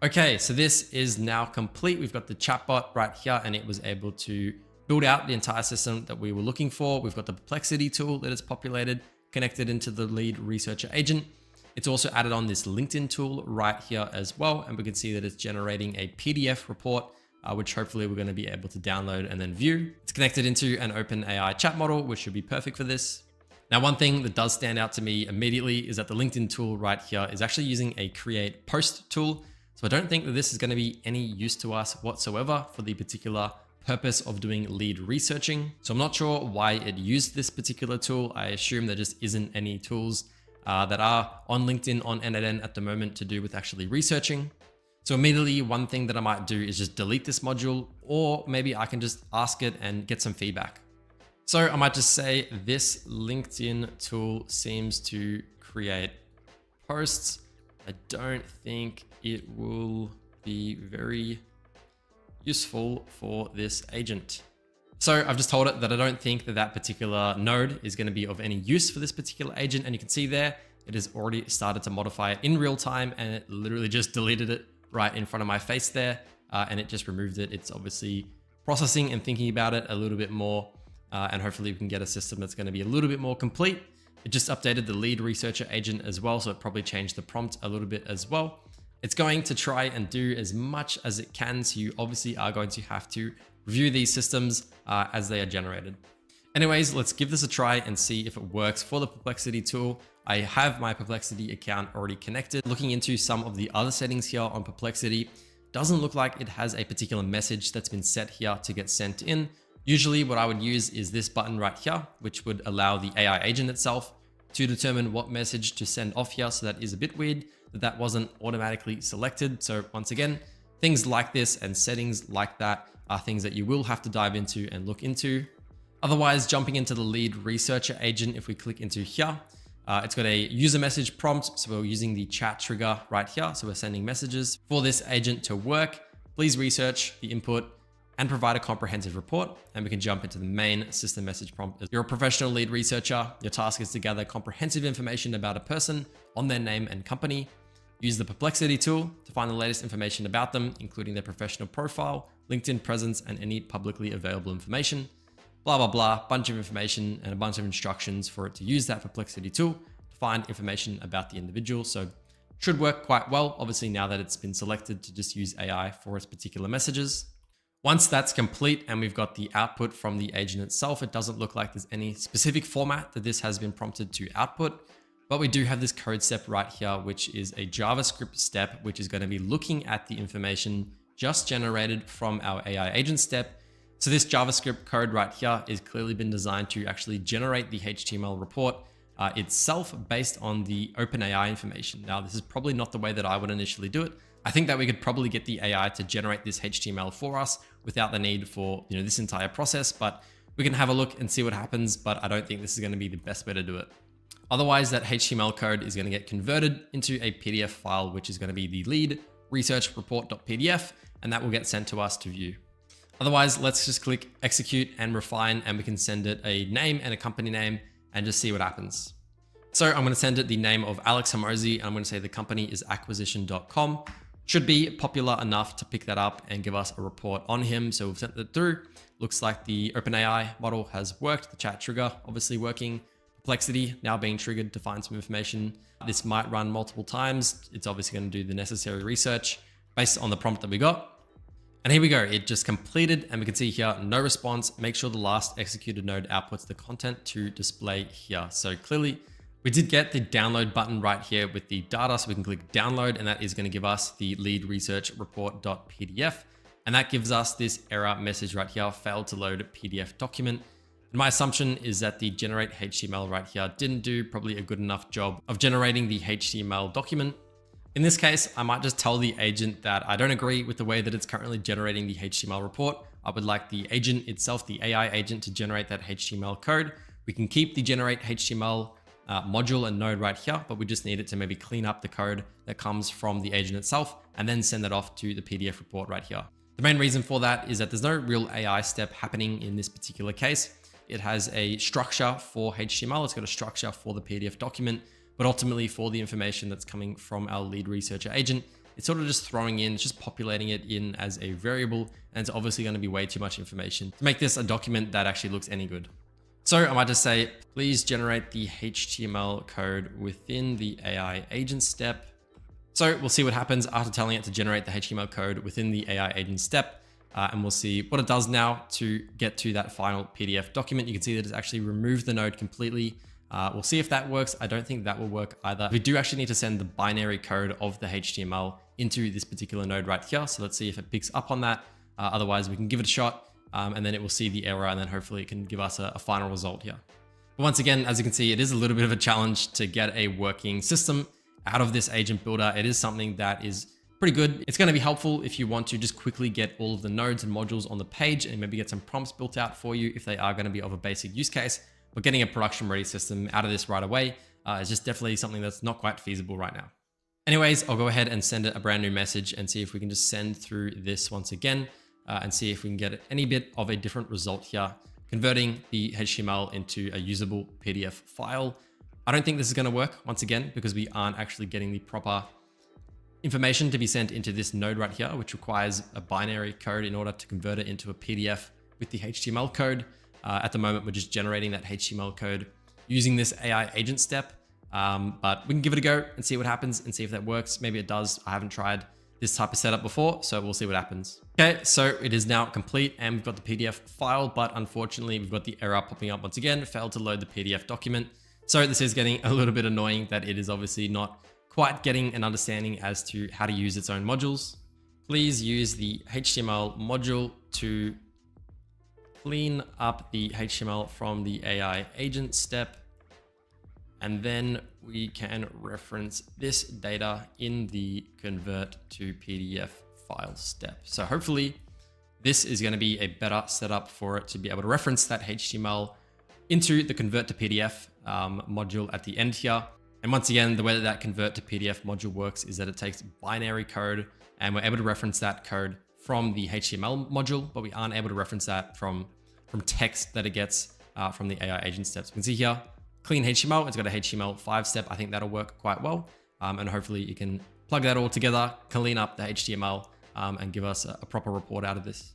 Okay, so this is now complete. We've got the chatbot right here and it was able to build out the entire system that we were looking for. We've got the Perplexity tool that is populated, connected into the lead researcher agent. It's also added on this LinkedIn tool right here as well. And we can see that it's generating a PDF report, which hopefully we're going to be able to download and then view. It's connected into an OpenAI chat model, which should be perfect for this. Now, one thing that does stand out to me immediately is that the LinkedIn tool right here is actually using a create post tool. So I don't think that this is going to be any use to us whatsoever for the particular purpose of doing lead researching. So I'm not sure why it used this particular tool. I assume there just isn't any tools that are on LinkedIn on n8n at the moment to do with actually researching. So immediately one thing that I might do is just delete this module, or maybe I can just ask it and get some feedback. So I might just say this LinkedIn tool seems to create posts. I don't think it will be very useful for this agent. So I've just told it that I don't think that that particular node is going to be of any use for this particular agent. And you can see there, it has already started to modify it in real time and it literally just deleted it right in front of my face there. And it just removed it. It's obviously processing and thinking about it a little bit more. And hopefully we can get a system that's going to be a little bit more complete. It just updated the lead researcher agent as well. So it probably changed the prompt a little bit as well. It's going to try and do as much as it can. So you obviously are going to have to review these systems as they are generated. Anyways, let's give this a try and see if it works for the Perplexity tool. I have my Perplexity account already connected. Looking into some of the other settings here on Perplexity, doesn't look like it has a particular message that's been set here to get sent in. Usually what I would use is this button right here, which would allow the AI agent itself to determine what message to send off here. So that is a bit weird that that wasn't automatically selected. So once again, things like this and settings like that are things that you will have to dive into and look into. Otherwise, jumping into the lead researcher agent, if we click into here, it's got a user message prompt. So we're using the chat trigger right here. So we're sending messages for this agent to work. Please research the input and provide a comprehensive report. And we can jump into the main system message prompt. You're a professional lead researcher. Your task is to gather comprehensive information about a person on their name and company. Use the Perplexity tool to find the latest information about them, including their professional profile, LinkedIn presence, and any publicly available information. Blah, blah, blah, bunch of information and a bunch of instructions for it to use that Perplexity tool to find information about the individual. So should work quite well, obviously now that it's been selected to just use AI for its particular messages. Once that's complete and we've got the output from the agent itself, it doesn't look like there's any specific format that this has been prompted to output, but we do have this code step right here, which is a JavaScript step, which is going to be looking at the information just generated from our AI agent step. So this JavaScript code right here is clearly been designed to actually generate the HTML report itself based on the OpenAI information. Now, this is probably not the way that I would initially do it. I think that we could probably get the AI to generate this HTML for us without the need for this entire process, but we can have a look and see what happens, but I don't think this is going to be the best way to do it. Otherwise, that HTML code is going to get converted into a PDF file, which is going to be the lead research report.pdf, and that will get sent to us to view. Otherwise, let's just click execute and refine, and we can send it a name and a company name and just see what happens. So I'm going to send it the name of Alex Hormozi, and I'm going to say the company is acquisition.com. Should be popular enough to pick that up and give us a report on him. So we've sent that through. Looks like the OpenAI model has worked. The chat trigger obviously working. Perplexity now being triggered to find some information. This might run multiple times. It's obviously going to do the necessary research based on the prompt that we got. And here we go, it just completed and we can see here, no response. Make sure the last executed node outputs the content to display here. So clearly we did get the download button right here with the data. So we can click download and that is going to give us the lead research report.pdf. And that gives us this error message right here, failed to load PDF document. And my assumption is that the generate HTML right here didn't do probably a good enough job of generating the HTML document. In this case, I might just tell the agent that I don't agree with the way that it's currently generating the HTML report. I would like the agent itself, the AI agent, to generate that HTML code. We can keep the generate HTML module and node right here, but we just need it to maybe clean up the code that comes from the agent itself and then send that off to the PDF report right here. The main reason for that is that there's no real AI step happening in this particular case. It has a structure for HTML. It's got a structure for the PDF document. But ultimately for the information that's coming from our lead researcher agent, it's sort of just throwing in, it's just populating it in as a variable. And it's obviously going to be way too much information to make this a document that actually looks any good. So I might just say, please generate the HTML code within the AI agent step. So we'll see what happens after telling it to generate the HTML code within the AI agent step. And we'll see what it does now to get to that final PDF document. You can see that it's actually removed the node completely. We'll see if that works. I don't think that will work either. We do actually need to send the binary code of the HTML into this particular node right here. So let's see if it picks up on that. Otherwise, we can give it a shot and then it will see the error and then hopefully it can give us a final result here. But once again, as you can see, it is a little bit of a challenge to get a working system out of this agent builder. It is something that is pretty good. It's going to be helpful if you want to just quickly get all of the nodes and modules on the page and maybe get some prompts built out for you if they are going to be of a basic use case. But getting a production ready system out of this right away is just definitely something that's not quite feasible right now. Anyways, I'll go ahead and send it a brand new message and see if we can just send through this once again and see if we can get any bit of a different result here, converting the HTML into a usable PDF file. I don't think this is going to work once again because we aren't actually getting the proper information to be sent into this node right here, which requires a binary code in order to convert it into a PDF with the HTML code. At the moment, we're just generating that HTML code using this AI agent step, but we can give it a go and see what happens and see if that works. Maybe it does. I haven't tried this type of setup before, so we'll see what happens. Okay, so it is now complete and we've got the PDF file, but unfortunately we've got the error popping up once again, failed to load the PDF document. So this is getting a little bit annoying that it is obviously not quite getting an understanding as to how to use its own modules. Please use the HTML module to clean up the HTML from the AI agent step, and then we can reference this data in the convert to PDF file step. So hopefully this is going to be a better setup for it to be able to reference that HTML into the convert to PDF module at the end here. And once again, the way that that convert to PDF module works is that it takes binary code and we're able to reference that code from the HTML module, but we aren't able to reference that from text that it gets from the AI agent steps. You can see here, clean HTML, it's got a HTML5 step. I think that'll work quite well. And hopefully you can plug that all together, clean up the HTML and give us a proper report out of this.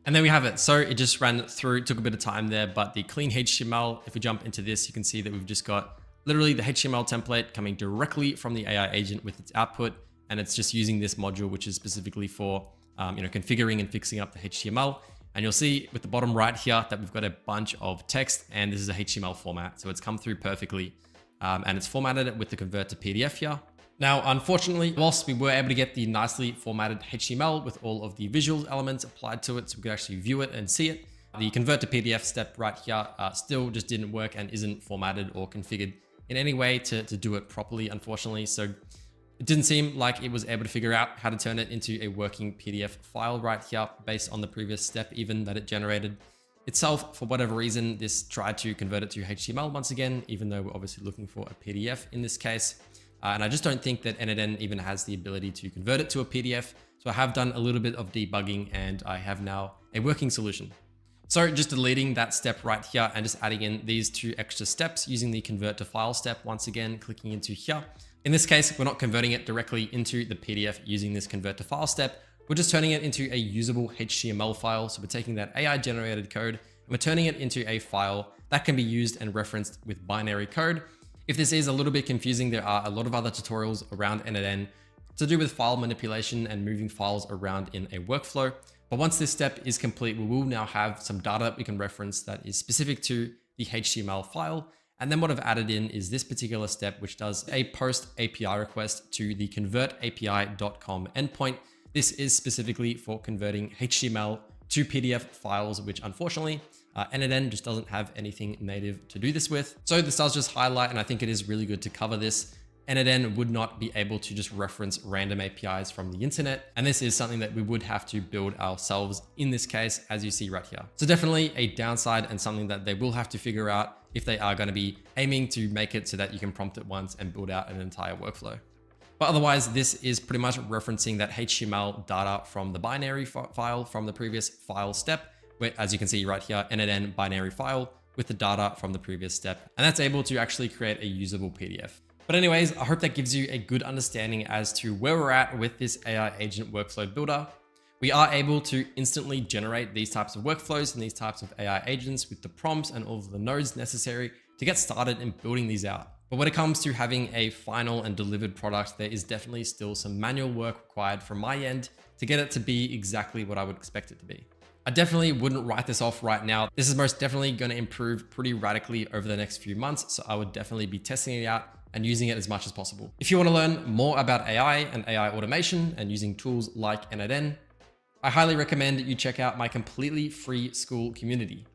And there we have it. So it just ran through, took a bit of time there, but the clean HTML, if we jump into this, you can see that we've just got literally the HTML template coming directly from the AI agent with its output. And it's just using this module, which is specifically for configuring and fixing up the HTML. And you'll see with the bottom right here that we've got a bunch of text and this is a HTML format. So it's come through perfectly and it's formatted it with the convert to PDF here. Now, unfortunately, whilst we were able to get the nicely formatted HTML with all of the visual elements applied to it so we could actually view it and see it, the convert to PDF step right here still just didn't work and isn't formatted or configured in any way to do it properly, unfortunately. So it didn't seem like it was able to figure out how to turn it into a working PDF file right here based on the previous step, even that it generated itself. For whatever reason, this tried to convert it to HTML once again, even though we're obviously looking for a PDF in this case. And I just don't think that n8n even has the ability to convert it to a PDF. So I have done a little bit of debugging and I have now a working solution. So just deleting that step right here and just adding in these two extra steps using the convert to file step. Once again, clicking into here. In this case, we're not converting it directly into the PDF using this convert to file step. We're just turning it into a usable HTML file. So we're taking that AI generated code and we're turning it into a file that can be used and referenced with binary code. If this is a little bit confusing, there are a lot of other tutorials around n8n to do with file manipulation and moving files around in a workflow. But once this step is complete, we will now have some data we can reference that is specific to the HTML file. And then what I've added in is this particular step, which does a post API request to the convertapi.com endpoint. This is specifically for converting HTML to PDF files, which unfortunately n8n just doesn't have anything native to do this with. So this does just highlight, and I think it is really good to cover this. n8n would not be able to just reference random APIs from the internet. And this is something that we would have to build ourselves in this case, as you see right here. So definitely a downside and something that they will have to figure out if they are going to be aiming to make it so that you can prompt it once and build out an entire workflow. But otherwise, this is pretty much referencing that HTML data from the binary file from the previous file step, where, as you can see right here, n8n binary file with the data from the previous step. And that's able to actually create a usable PDF. But anyways, I hope that gives you a good understanding as to where we're at with this AI agent workflow builder. We are able to instantly generate these types of workflows and these types of AI agents with the prompts and all of the nodes necessary to get started in building these out. But when it comes to having a final and delivered product, there is definitely still some manual work required from my end to get it to be exactly what I would expect it to be. I definitely wouldn't write this off right now. This is most definitely going to improve pretty radically over the next few months. So I would definitely be testing it out and using it as much as possible. If you want to learn more about AI and AI automation and using tools like n8n, I highly recommend you check out my completely free school community.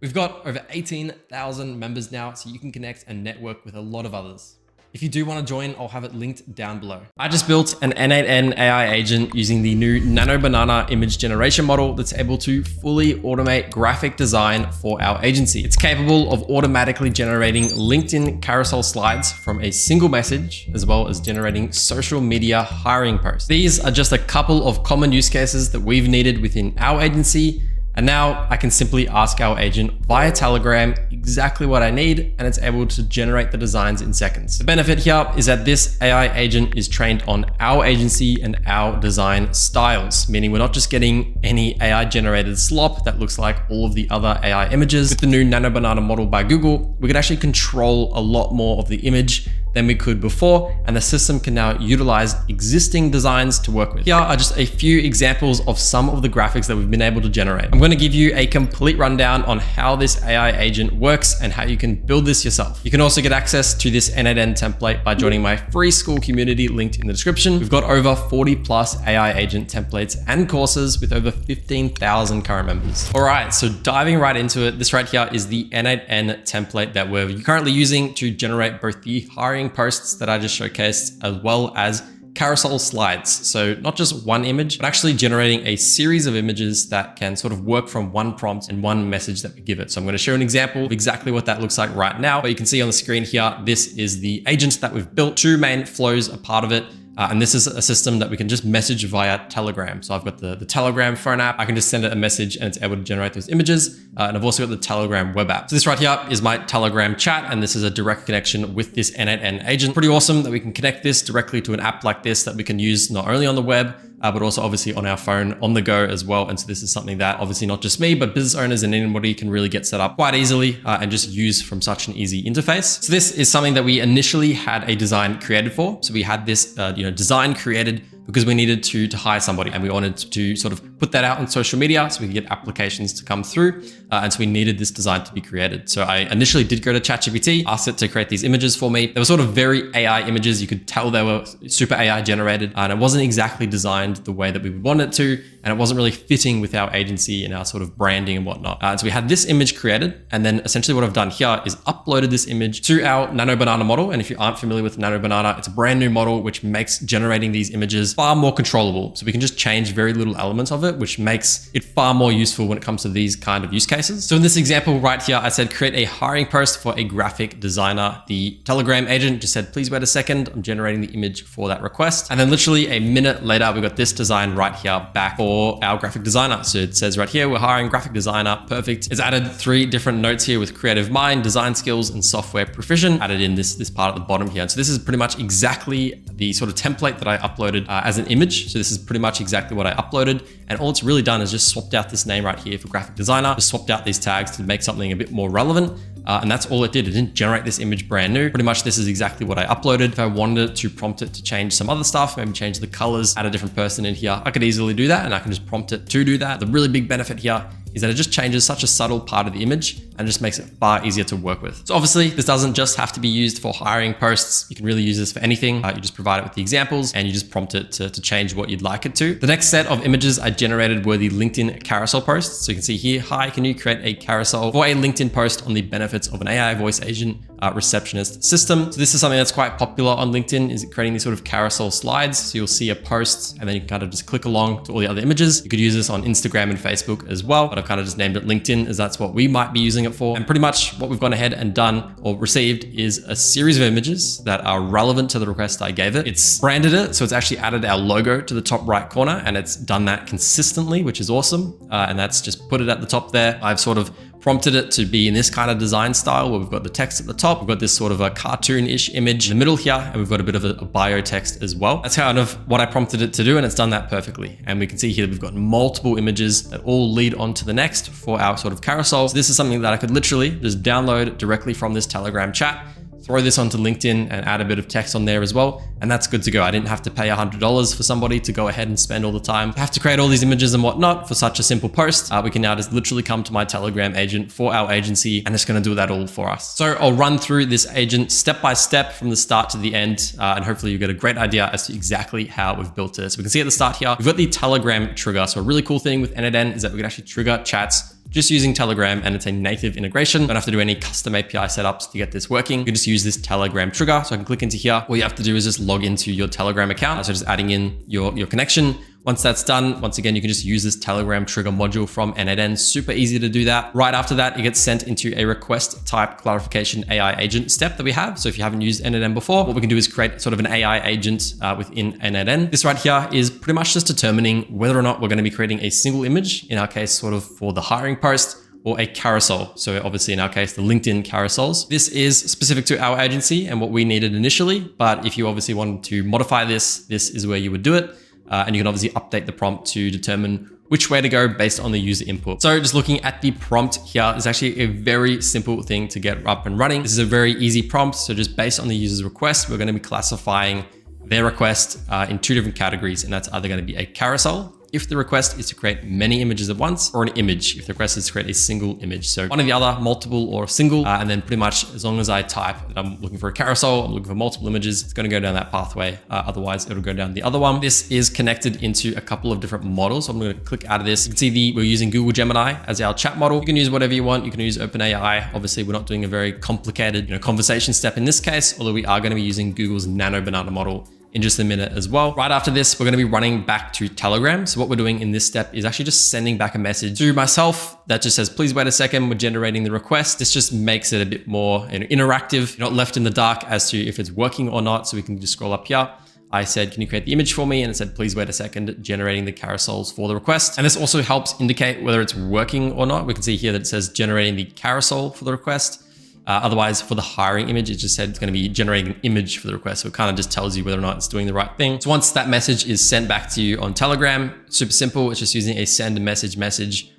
We've got over 18,000 members now, so you can connect and network with a lot of others. If you do want to join, I'll have it linked down below. I just built an n8n AI agent using the new Nano Banana image generation model that's able to fully automate graphic design for our agency. It's capable of automatically generating LinkedIn carousel slides from a single message, as well as generating social media hiring posts. These are just a couple of common use cases that we've needed within our agency. And now I can simply ask our agent via Telegram exactly what I need, and it's able to generate the designs in seconds. The benefit here is that this AI agent is trained on our agency and our design styles, meaning we're not just getting any AI generated slop that looks like all of the other AI images. With the new Nano Banana model by Google, we could actually control a lot more of the image than we could before, and the system can now utilize existing designs to work with. Here are just a few examples of some of the graphics that we've been able to generate. I'm going to give you a complete rundown on how this AI agent works and how you can build this yourself. You can also get access to this n8n template by joining my free school community linked in the description. We've got over 40 plus AI agent templates and courses with over 15,000 current members. All right, so diving right into it, this right here is the n8n template that we're currently using to generate both the hiring posts that I just showcased, as well as carousel slides. So not just one image, but actually generating a series of images that can sort of work from one prompt and one message that we give it. So I'm going to show an example of exactly what that looks like right now. But you can see on the screen here, this is the agent that we've built. Two main flows are part of it. And this is a system that we can just message via Telegram. So I've got the Telegram phone app. I can just send it a message and it's able to generate those images. And I've also got the Telegram web app. So this right here is my Telegram chat. And this is a direct connection with this n8n agent. Pretty awesome that we can connect this directly to an app like this that we can use not only on the web, but also obviously on our phone on the go as well. And so this is something that obviously not just me, but business owners and anybody can really get set up quite easily and just use from such an easy interface. So this is something that we initially had a design created for. So we had this design created because we needed to hire somebody and we wanted to sort of put that out on social media so we could get applications to come through. And so we needed this design to be created. So I initially did go to ChatGPT, asked it to create these images for me. They were sort of very AI images. You could tell they were super AI generated and it wasn't exactly designed the way that we would want it to. And it wasn't really fitting with our agency and our sort of branding and whatnot. So we had this image created. And then essentially what I've done here is uploaded this image to our Nano Banana model. And if you aren't familiar with Nano Banana, it's a brand new model, which makes generating these images far more controllable. So we can just change very little elements of it, which makes it far more useful when it comes to these kind of use cases. So in this example right here, I said, create a hiring post for a graphic designer. The Telegram agent just said, please wait a second. I'm generating the image for that request. And then literally a minute later, we got this design right here back for our graphic designer. So it says right here, we're hiring graphic designer. Perfect. It's added 3 different notes here with creative mind, design skills, and software proficient added in this part at the bottom here. And so this is pretty much exactly the sort of template that I uploaded as an image. So this is pretty much exactly what I uploaded. And all it's really done is just swapped out this name right here for graphic designer, just swapped out these tags to make something a bit more relevant. And that's all it did. It didn't generate this image brand new. Pretty much this is exactly what I uploaded. If I wanted to prompt it to change some other stuff, maybe change the colors, add a different person in here, I could easily do that, and I can just prompt it to do that. The really big benefit here is that it just changes such a subtle part of the image and just makes it far easier to work with. So obviously this doesn't just have to be used for hiring posts. You can really use this for anything. You just provide it with the examples and you just prompt it to change what you'd like it to. The next set of images I generated were the LinkedIn carousel posts. So you can see here, hi, can you create a carousel for a LinkedIn post on the benefits of an AI voice agent receptionist system? So this is something that's quite popular on LinkedIn, is creating these sort of carousel slides. So you'll see a post and then you can kind of just click along to all the other images. You could use this on Instagram and Facebook as well, but I've kind of just named it LinkedIn as that's what we might be using it for. And pretty much what we've gone ahead and done or received is a series of images that are relevant to the request I gave it. It's branded it, so it's actually added our logo to the top right corner, and it's done that consistently, which is awesome. And that's just put it at the top there. I've sort of prompted it to be in this kind of design style where we've got the text at the top, we've got this sort of a cartoon-ish image in the middle here, and we've got a bit of a bio text as well. That's kind of what I prompted it to do, and it's done that perfectly. And we can see here that we've got multiple images that all lead on to the next for our sort of carousel. So this is something that I could literally just download directly from this Telegram chat, throw this onto LinkedIn and add a bit of text on there as well. And that's good to go. I didn't have to pay $100 for somebody to go ahead and spend all the time. I have to create all these images and whatnot for such a simple post. We can now just literally come to my Telegram agent for our agency, and it's going to do that all for us. So I'll run through this agent step by step from the start to the end. And hopefully you get a great idea as to exactly how we've built it. So we can see at the start here, we've got the Telegram trigger. So a really cool thing with n8n is that we can actually trigger chats just using Telegram, and it's a native integration. Don't have to do any custom API setups to get this working. You can just use this Telegram trigger. So I can click into here. All you have to do is just log into your Telegram account. So just adding in your connection. Once that's done, once again, you can just use this Telegram trigger module from n8n. Super easy to do that. Right after that, it gets sent into a request type clarification AI agent step that we have. So if you haven't used n8n before, what we can do is create sort of an AI agent within n8n. This right here is pretty much just determining whether or not we're going to be creating a single image, in our case, sort of for the hiring post, or a carousel. So obviously in our case, the LinkedIn carousels. This is specific to our agency and what we needed initially. But if you obviously wanted to modify this, this is where you would do it. And you can obviously update the prompt to determine which way to go based on the user input. So just looking at the prompt here is actually a very simple thing to get up and running. This is a very easy prompt. So just based on the user's request, we're going to be classifying their request in two different categories. And that's either going to be a carousel if the request is to create many images at once, or an image if the request is to create a single image. So one or the other, multiple or single, and then pretty much as long as I type that I'm looking for a carousel, I'm looking for multiple images, it's going to go down that pathway. Otherwise it'll go down the other one. This is connected into a couple of different models. So I'm going to click out of this. You can see we're using Google Gemini as our chat model. You can use whatever you want. You can use OpenAI. Obviously we're not doing a very complicated conversation step in this case, although we are going to be using Google's Nano Banana model in just a minute as well. Right after this, we're going to be running back to Telegram. So what we're doing in this step is actually just sending back a message to myself that just says, please wait a second, we're generating the request. This just makes it a bit more interactive. You're not left in the dark as to if it's working or not. So we can just scroll up here. I said, can you create the image for me? And it said, please wait a second, generating the carousels for the request. And this also helps indicate whether it's working or not. We can see here that it says generating the carousel for the request. Otherwise, for the hiring image, it just said it's going to be generating an image for the request. So it kind of just tells you whether or not it's doing the right thing. So once that message is sent back to you on Telegram, super simple. It's just using a send message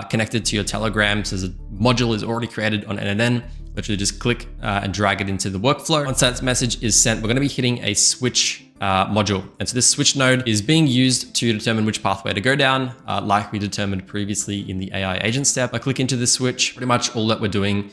connected to your Telegram. So the module is already created on n8n. Literally just click and drag it into the workflow. Once that message is sent, we're going to be hitting a switch module. And so this switch node is being used to determine which pathway to go down, like we determined previously in the AI agent step. I click into this switch. Pretty much all that we're doing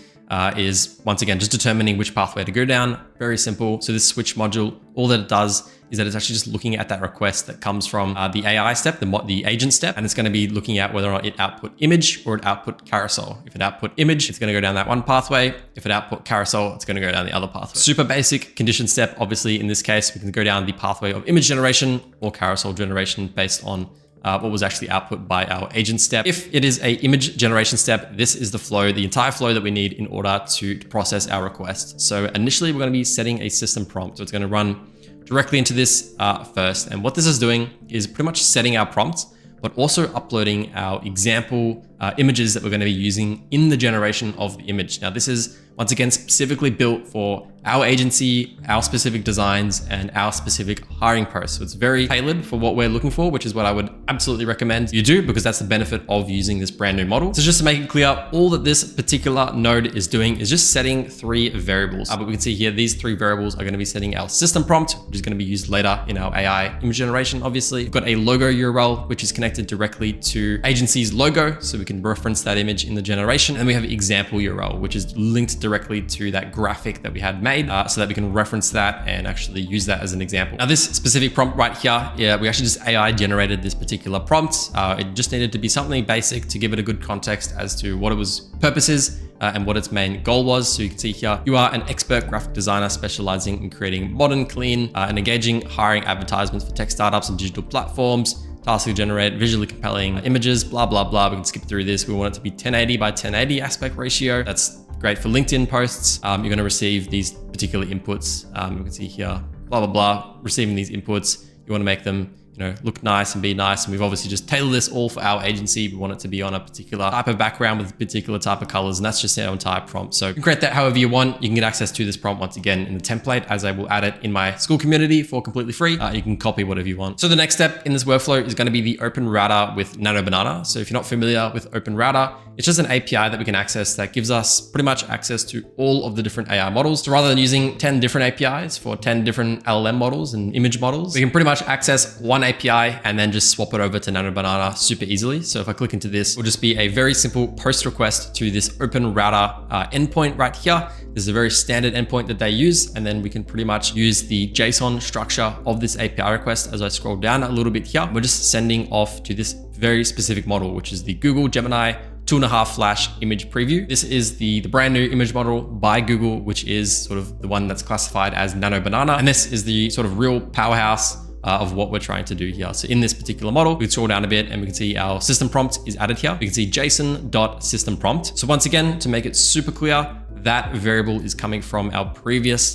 is once again, just determining which pathway to go down. Very simple. So this switch module, all that it does is that it's actually just looking at that request that comes from the AI step, the agent step, and it's going to be looking at whether or not it output image or it output carousel. If it output image, it's going to go down that one pathway. If it output carousel, it's going to go down the other pathway. Super basic condition step. Obviously, in this case, we can go down the pathway of image generation or carousel generation based on what was actually output by our agent step. If it is a image generation step, this is the flow, the entire flow that we need in order to process our request. So initially, we're going to be setting a system prompt. So it's going to run directly into this first. And what this is doing is pretty much setting our prompt, but also uploading our example images that we're going to be using in the generation of the image. Now, this is once again specifically built for our agency, our specific designs, and our specific hiring posts. So it's very tailored for what we're looking for, which is what I would absolutely recommend you do, because that's the benefit of using this brand new model. So just to make it clear, all that this particular node is doing is just setting 3 variables. But we can see here, these 3 variables are going to be setting our system prompt, which is going to be used later in our AI image generation, obviously. We've got a logo URL, which is connected directly to agency's logo, so we can reference that image in the generation. And we have example URL, which is linked directly to that graphic that we had made, so that we can reference that and actually use that as an example. Now, this specific prompt right here, we actually just AI generated this particular prompt. It just needed to be something basic to give it a good context as to what it was purpose is and what its main goal was. So you can see here, you are an expert graphic designer specializing in creating modern, clean, and engaging hiring advertisements for tech startups and digital platforms. Task to generate visually compelling images, blah, blah, blah. We can skip through this. We want it to be 1080 by 1080 aspect ratio. That's great for LinkedIn posts. You're going to receive these particular inputs. You can see here, blah, blah, blah, receiving these inputs. You want to make them, look nice and be nice. And we've obviously just tailored this all for our agency. We want it to be on a particular type of background with a particular type of colors. And that's just our entire prompt. So you can create that however you want. You can get access to this prompt once again in the template, as I will add it in my school community for completely free. You can copy whatever you want. So the next step in this workflow is going to be the Open Router with n8n. So if you're not familiar with Open Router, it's just an API that we can access that gives us pretty much access to all of the different AI models. So rather than using 10 different APIs for 10 different LLM models and image models, we can pretty much access one API and then just swap it over to n8n super easily. So if I click into this, it will just be a very simple post request to this Open Router endpoint right here. This is a very standard endpoint that they use. And then we can pretty much use the JSON structure of this API request. As I scroll down a little bit here, we're just sending off to this very specific model, which is the Google Gemini 2.5 Flash image preview. This is the brand new image model by Google, which is sort of the one that's classified as n8n. And this is the sort of real powerhouse of what we're trying to do here. So in this particular model, we can scroll down a bit and we can see our system prompt is added here. We can see JSON.systemPrompt. So once again, to make it super clear, that variable is coming from our previous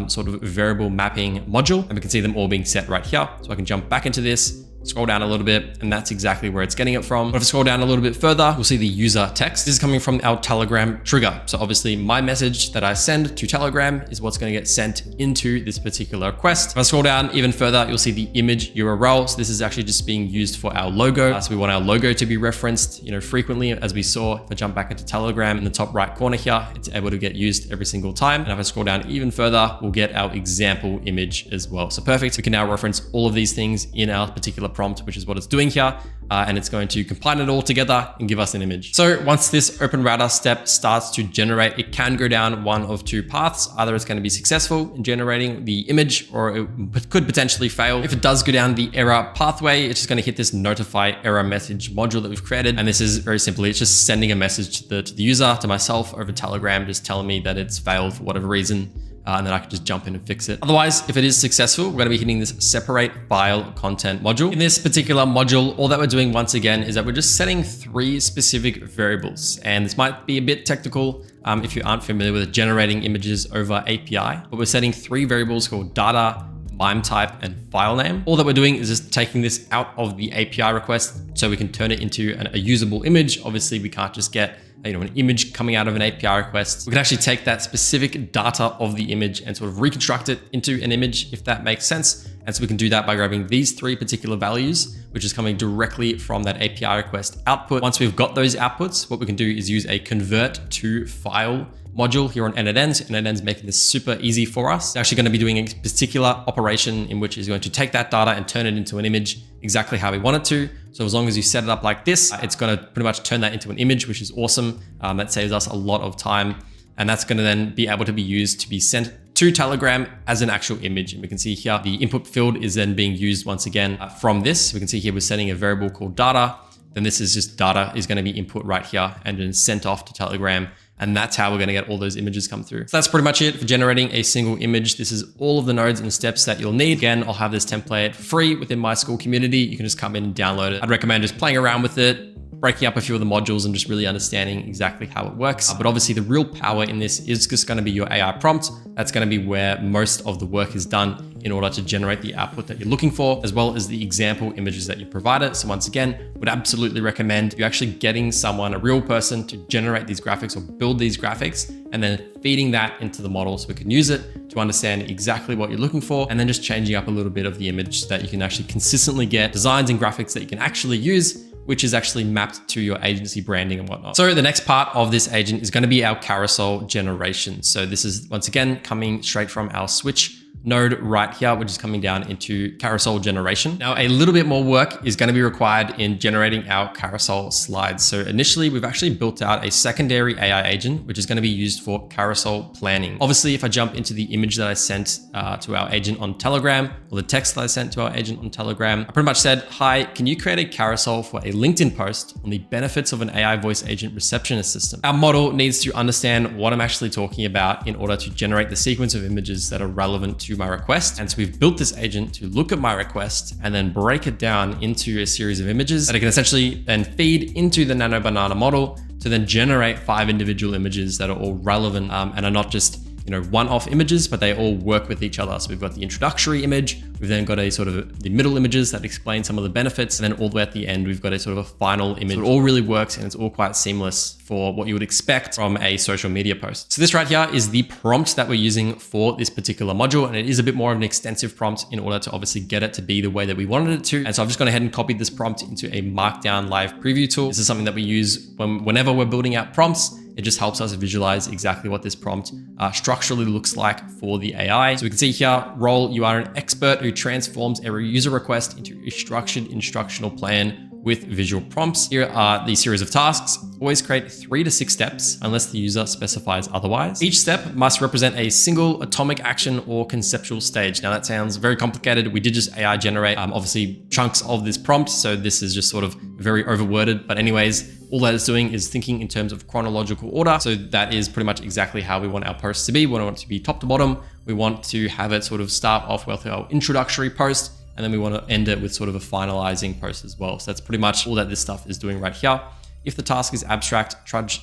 sort of variable mapping module. And we can see them all being set right here. So I can jump back into this, scroll down a little bit, and that's exactly where it's getting it from. But if I scroll down a little bit further, we'll see the user text. This is coming from our Telegram trigger. So obviously my message that I send to Telegram is what's going to get sent into this particular request. If I scroll down even further, you'll see the image URL. So this is actually just being used for our logo. So we want our logo to be referenced, frequently, as we saw. If I jump back into Telegram in the top right corner here, it's able to get used every single time. And if I scroll down even further, we'll get our example image as well. So perfect. We can now reference all of these things in our particular prompt, which is what it's doing here. And it's going to combine it all together and give us an image. So once this Open Router step starts to generate, it can go down one of 2 paths. Either it's going to be successful in generating the image, or it could potentially fail. If it does go down the error pathway, it's just going to hit this notify error message module that we've created. And this is very simply, it's just sending a message to the user, to myself over Telegram, just telling me that it's failed for whatever reason. And then I can just jump in and fix it. Otherwise, if it is successful, we're going to be hitting this separate file content module. In this particular module, all that we're doing once again is that we're just setting 3 specific variables. And this might be a bit technical if you aren't familiar with generating images over API, but we're setting 3 variables called data, MIME type, and file name. All that we're doing is just taking this out of the API request so we can turn it into a usable image. Obviously, we can't just get an image coming out of an API request. We can actually take that specific data of the image and sort of reconstruct it into an image, if that makes sense. And so we can do that by grabbing these 3 particular values, which is coming directly from that API request output. Once we've got those outputs, what we can do is use a convert to file module here on n8n. So n8n is making this super easy for us. It's actually going to be doing a particular operation in which is going to take that data and turn it into an image exactly how we want it to. So as long as you set it up like this, it's going to pretty much turn that into an image, which is awesome. That saves us a lot of time. And that's going to then be able to be used to be sent to Telegram as an actual image. And we can see here, the input field is then being used once again from this. We can see here, we're setting a variable called data. Then this is just data is going to be input right here and then sent off to Telegram. And that's how we're going to get all those images come through. So that's pretty much it for generating a single image. This is all of the nodes and steps that you'll need. Again, I'll have this template free within my school community. You can just come in and download it. I'd recommend just playing around with it, breaking up a few of the modules and just really understanding exactly how it works. But obviously the real power in this is just going to be your AI prompt. That's going to be where most of the work is done in order to generate the output that you're looking for, as well as the example images that you provided. So once again, would absolutely recommend you actually getting someone, a real person, to generate these graphics or build these graphics, and then feeding that into the model so we can use it to understand exactly what you're looking for, and then just changing up a little bit of the image so that you can actually consistently get designs and graphics that you can actually use, which is actually mapped to your agency branding and whatnot. So the next part of this agent is going to be our carousel generation. So this is once again coming straight from our switch node right here, which is coming down into carousel generation. Now, a little bit more work is going to be required in generating our carousel slides. So initially, we've actually built out a secondary AI agent, which is going to be used for carousel planning. Obviously, if I jump into the image that I sent to our agent on Telegram, or the text that I sent to our agent on Telegram, I pretty much said, hi, can you create a carousel for a LinkedIn post on the benefits of an AI voice agent receptionist system? Our model needs to understand what I'm actually talking about in order to generate the sequence of images that are relevant to my request. And so we've built this agent to look at my request and then break it down into a series of images that I can essentially then feed into the Nano Banana model to then generate 5 individual images that are all relevant and are not just one-off images, but they all work with each other. So we've got the introductory image, we've then got a sort of the middle images that explain some of the benefits, and then all the way at the end, we've got a sort of a final image. So it all really works and it's all quite seamless for what you would expect from a social media post. So this right here is the prompt that we're using for this particular module, and it is a bit more of an extensive prompt in order to obviously get it to be the way that we wanted it to. And so I've just gone ahead and copied this prompt into a Markdown live preview tool. This is something that we use whenever we're building out prompts. It just helps us visualize exactly what this prompt structurally looks like for the AI. So we can see here, role, you are an expert who transforms a user request into a structured instructional plan with visual prompts. Here are the series of tasks. Always create 3 to 6 steps unless the user specifies otherwise. Each step must represent a single atomic action or conceptual stage. Now that sounds very complicated. We did just AI generate obviously chunks of this prompt. So this is just sort of very overworded, but anyways, all that it's doing is thinking in terms of chronological order. So that is pretty much exactly how we want our posts to be. We want it to be top to bottom. We want to have it sort of start off with our introductory post, and then we want to end it with sort of a finalizing post as well. So that's pretty much all that this stuff is doing right here. If the task is abstract,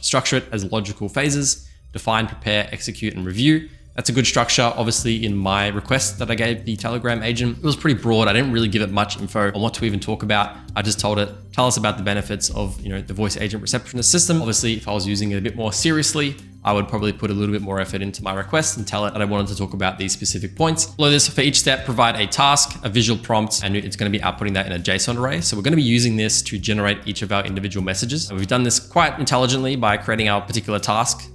structure it as logical phases: define, prepare, execute, and review. That's a good structure. Obviously, in my request that I gave the Telegram agent, it was pretty broad. I didn't really give it much info on what to even talk about. I just told it, tell us about the benefits of the voice agent receptionist system. Obviously, if I was using it a bit more seriously, I would probably put a little bit more effort into my request and tell it that I wanted to talk about these specific points. Below this, for each step, provide a task, a visual prompt, and it's going to be outputting that in a JSON array. So we're going to be using this to generate each of our individual messages. And we've done this quite intelligently by creating our particular task,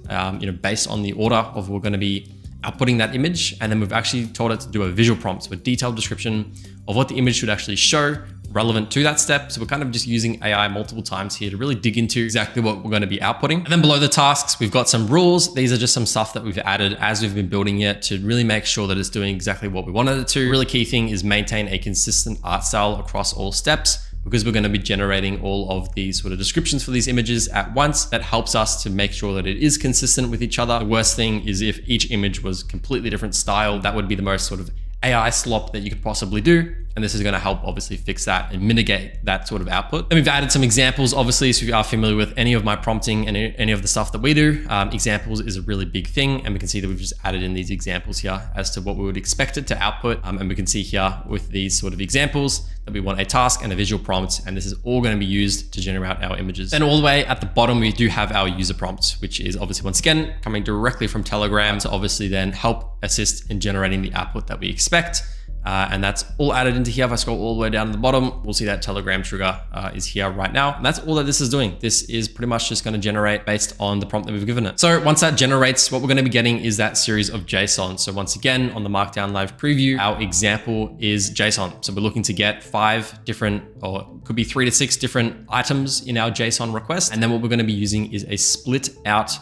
based on the order of we're going to be outputting that image. And then we've actually told it to do a visual prompt, so a detailed description of what the image should actually show relevant to that step. So we're kind of just using AI multiple times here to really dig into exactly what we're going to be outputting. And then below the tasks, we've got some rules. These are just some stuff that we've added as we've been building it to really make sure that it's doing exactly what we wanted it to. Really key thing is maintain a consistent art style across all steps, because we're going to be generating all of these sort of descriptions for these images at once. That helps us to make sure that it is consistent with each other. The worst thing is if each image was completely different style. That would be the most sort of AI slop that you could possibly do. And this is going to help obviously fix that and mitigate that sort of output. Then we've added some examples, obviously, so if you are familiar with any of my prompting and any of the stuff that we do, examples is a really big thing. And we can see that we've just added in these examples here as to what we would expect it to output. And we can see here with these sort of examples that we want a task and a visual prompt, and this is all going to be used to generate our images. Then all the way at the bottom, we do have our user prompt, which is obviously, once again, coming directly from Telegram to obviously then help assist in generating the output that we expect. And that's all added into here. If I scroll all the way down to the bottom, we'll see that Telegram trigger is here right now. And that's all that this is doing. This is pretty much just going to generate based on the prompt that we've given it. So once that generates, what we're going to be getting is that series of JSON. So once again, on the Markdown live preview, our example is JSON. So we're looking to get 5 different, or could be 3 to 6 different items in our JSON request. And then what we're going to be using is a split out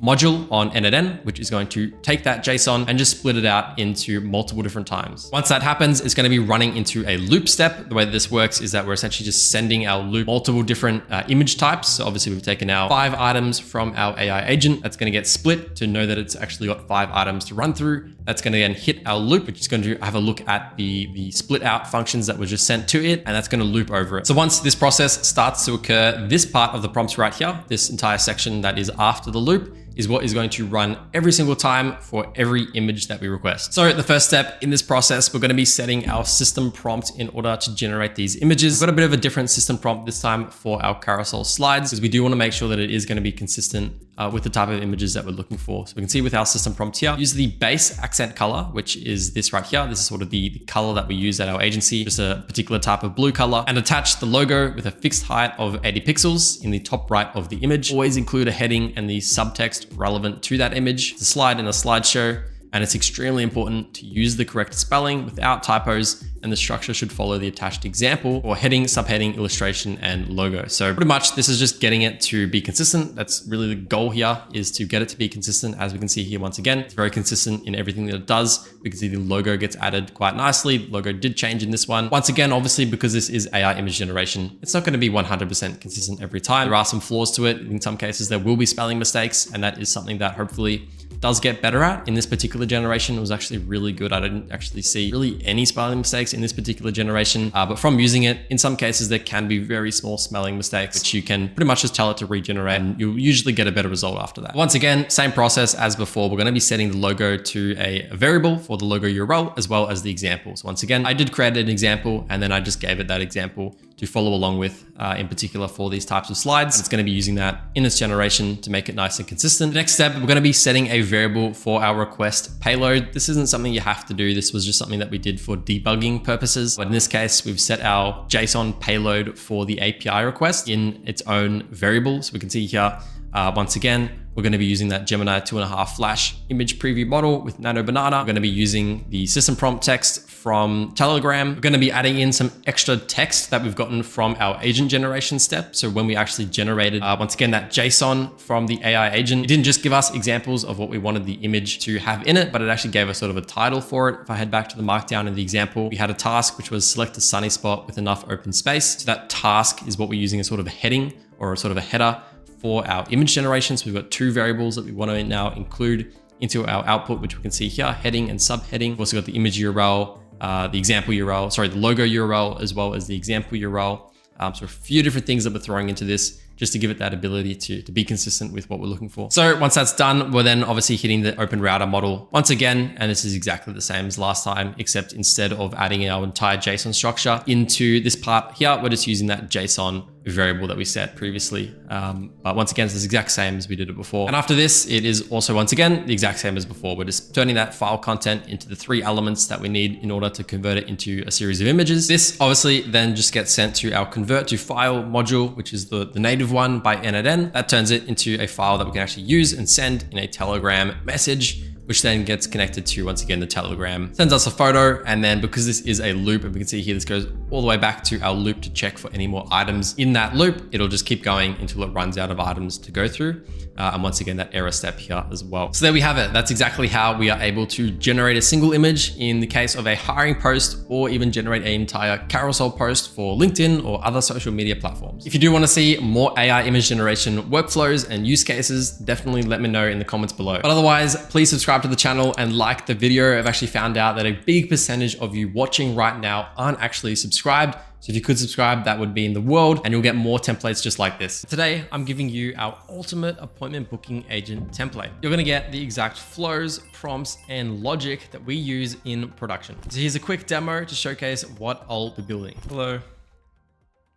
module on n8n, which is going to take that JSON and just split it out into multiple different times. Once that happens, it's going to be running into a loop step. The way that this works is that we're essentially just sending our loop multiple different image types. So obviously we've taken our 5 items from our AI agent. That's going to get split to know that it's actually got 5 items to run through. That's going to then hit our loop, which is going to have a look at the split out functions that were just sent to it, and that's going to loop over it. So once this process starts to occur, this part of the prompt right here, this entire section that is after the loop, is what is going to run every single time for every image that we request. So the first step in this process, we're going to be setting our system prompt in order to generate these images. We've got a bit of a different system prompt this time for our carousel slides, because we do want to make sure that it is going to be consistent with the type of images that we're looking for. So we can see with our system prompt here, use the base accent color, which is this right here. This is sort of the color that we use at our agency, just a particular type of blue color, and attach the logo with a fixed height of 80 pixels in the top right of the image. Always include a heading and the subtext relevant to that image. It's a slide in a slideshow, and it's extremely important to use the correct spelling without typos, and the structure should follow the attached example or heading, subheading, illustration, and logo. So pretty much this is just getting it to be consistent. That's really the goal here, is to get it to be consistent. As we can see here, once again, it's very consistent in everything that it does. We can see the logo gets added quite nicely. The logo did change in this one. Once again, obviously, because this is AI image generation, it's not going to be 100% consistent every time. There are some flaws to it. In some cases, there will be spelling mistakes, and that is something that hopefully does get better at. In this particular generation, it was actually really good. I didn't actually see really any spelling mistakes in this particular generation, but from using it, in some cases, there can be very small spelling mistakes, which you can pretty much just tell it to regenerate, and you'll usually get a better result after that. Once again, same process as before. We're going to be setting the logo to a variable for the logo URL, as well as the example. So once again, I did create an example, and then I just gave it that example to follow along with, in particular for these types of slides. And it's going to be using that in its generation to make it nice and consistent. The next step, we're going to be setting a variable for our request payload. This isn't something you have to do. This was just something that we did for debugging purposes. But in this case, we've set our JSON payload for the API request in its own variable. So we can see here, once again, we're going to be using that Gemini 2.5 Flash image preview model with Nano Banana. We're going to be using the system prompt text from Telegram. We're going to be adding in some extra text that we've gotten from our agent generation step. So when we actually generated, once again, that JSON from the AI agent, it didn't just give us examples of what we wanted the image to have in it, but it actually gave us sort of a title for it. If I head back to the markdown in the example, we had a task, which was select a sunny spot with enough open space. So that task is what we're using as sort of a heading or a sort of a header for our image generation. So we've got 2 variables that we want to now include into our output, which we can see here, heading and subheading. We've also got the image URL, the example URL, sorry, the logo URL, as well as the example URL. So a few different things that we're throwing into this just to give it that ability to be consistent with what we're looking for. So once that's done, we're then obviously hitting the open router model once again, and this is exactly the same as last time, except instead of adding our entire JSON structure into this part here, we're just using that JSON variable that we set previously. But once again, it's the exact same as we did it before. And after this, it is also, once again, the exact same as before. We're just turning that file content into the 3 elements that we need in order to convert it into a series of images. This obviously then just gets sent to our convert to file module, which is the native one by n8n. That turns it into a file that we can actually use and send in a Telegram message, which then gets connected to, once again, the Telegram, sends us a photo. And then because this is a loop, and we can see here, this goes all the way back to our loop to check for any more items in that loop. It'll just keep going until it runs out of items to go through. And once again, that error step here as well. So there we have it. That's exactly how we are able to generate a single image in the case of a hiring post, or even generate an entire carousel post for LinkedIn or other social media platforms. If you do want to see more AI image generation workflows and use cases, definitely let me know in the comments below. But otherwise, please subscribe to the channel and like the video. I've actually found out that a big percentage of you watching right now aren't actually subscribed. So if you could subscribe, that would be in the world, and you'll get more templates just like this. Today, I'm giving you our ultimate appointment booking agent template. You're gonna get the exact flows, prompts, and logic that we use in production. So here's a quick demo to showcase what I'll be building. Hello,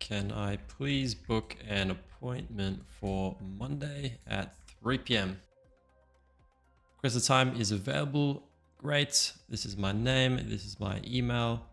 can I please book an appointment for Monday at 3 p.m? Of course, the time is available. Great. This is my name. This is my email.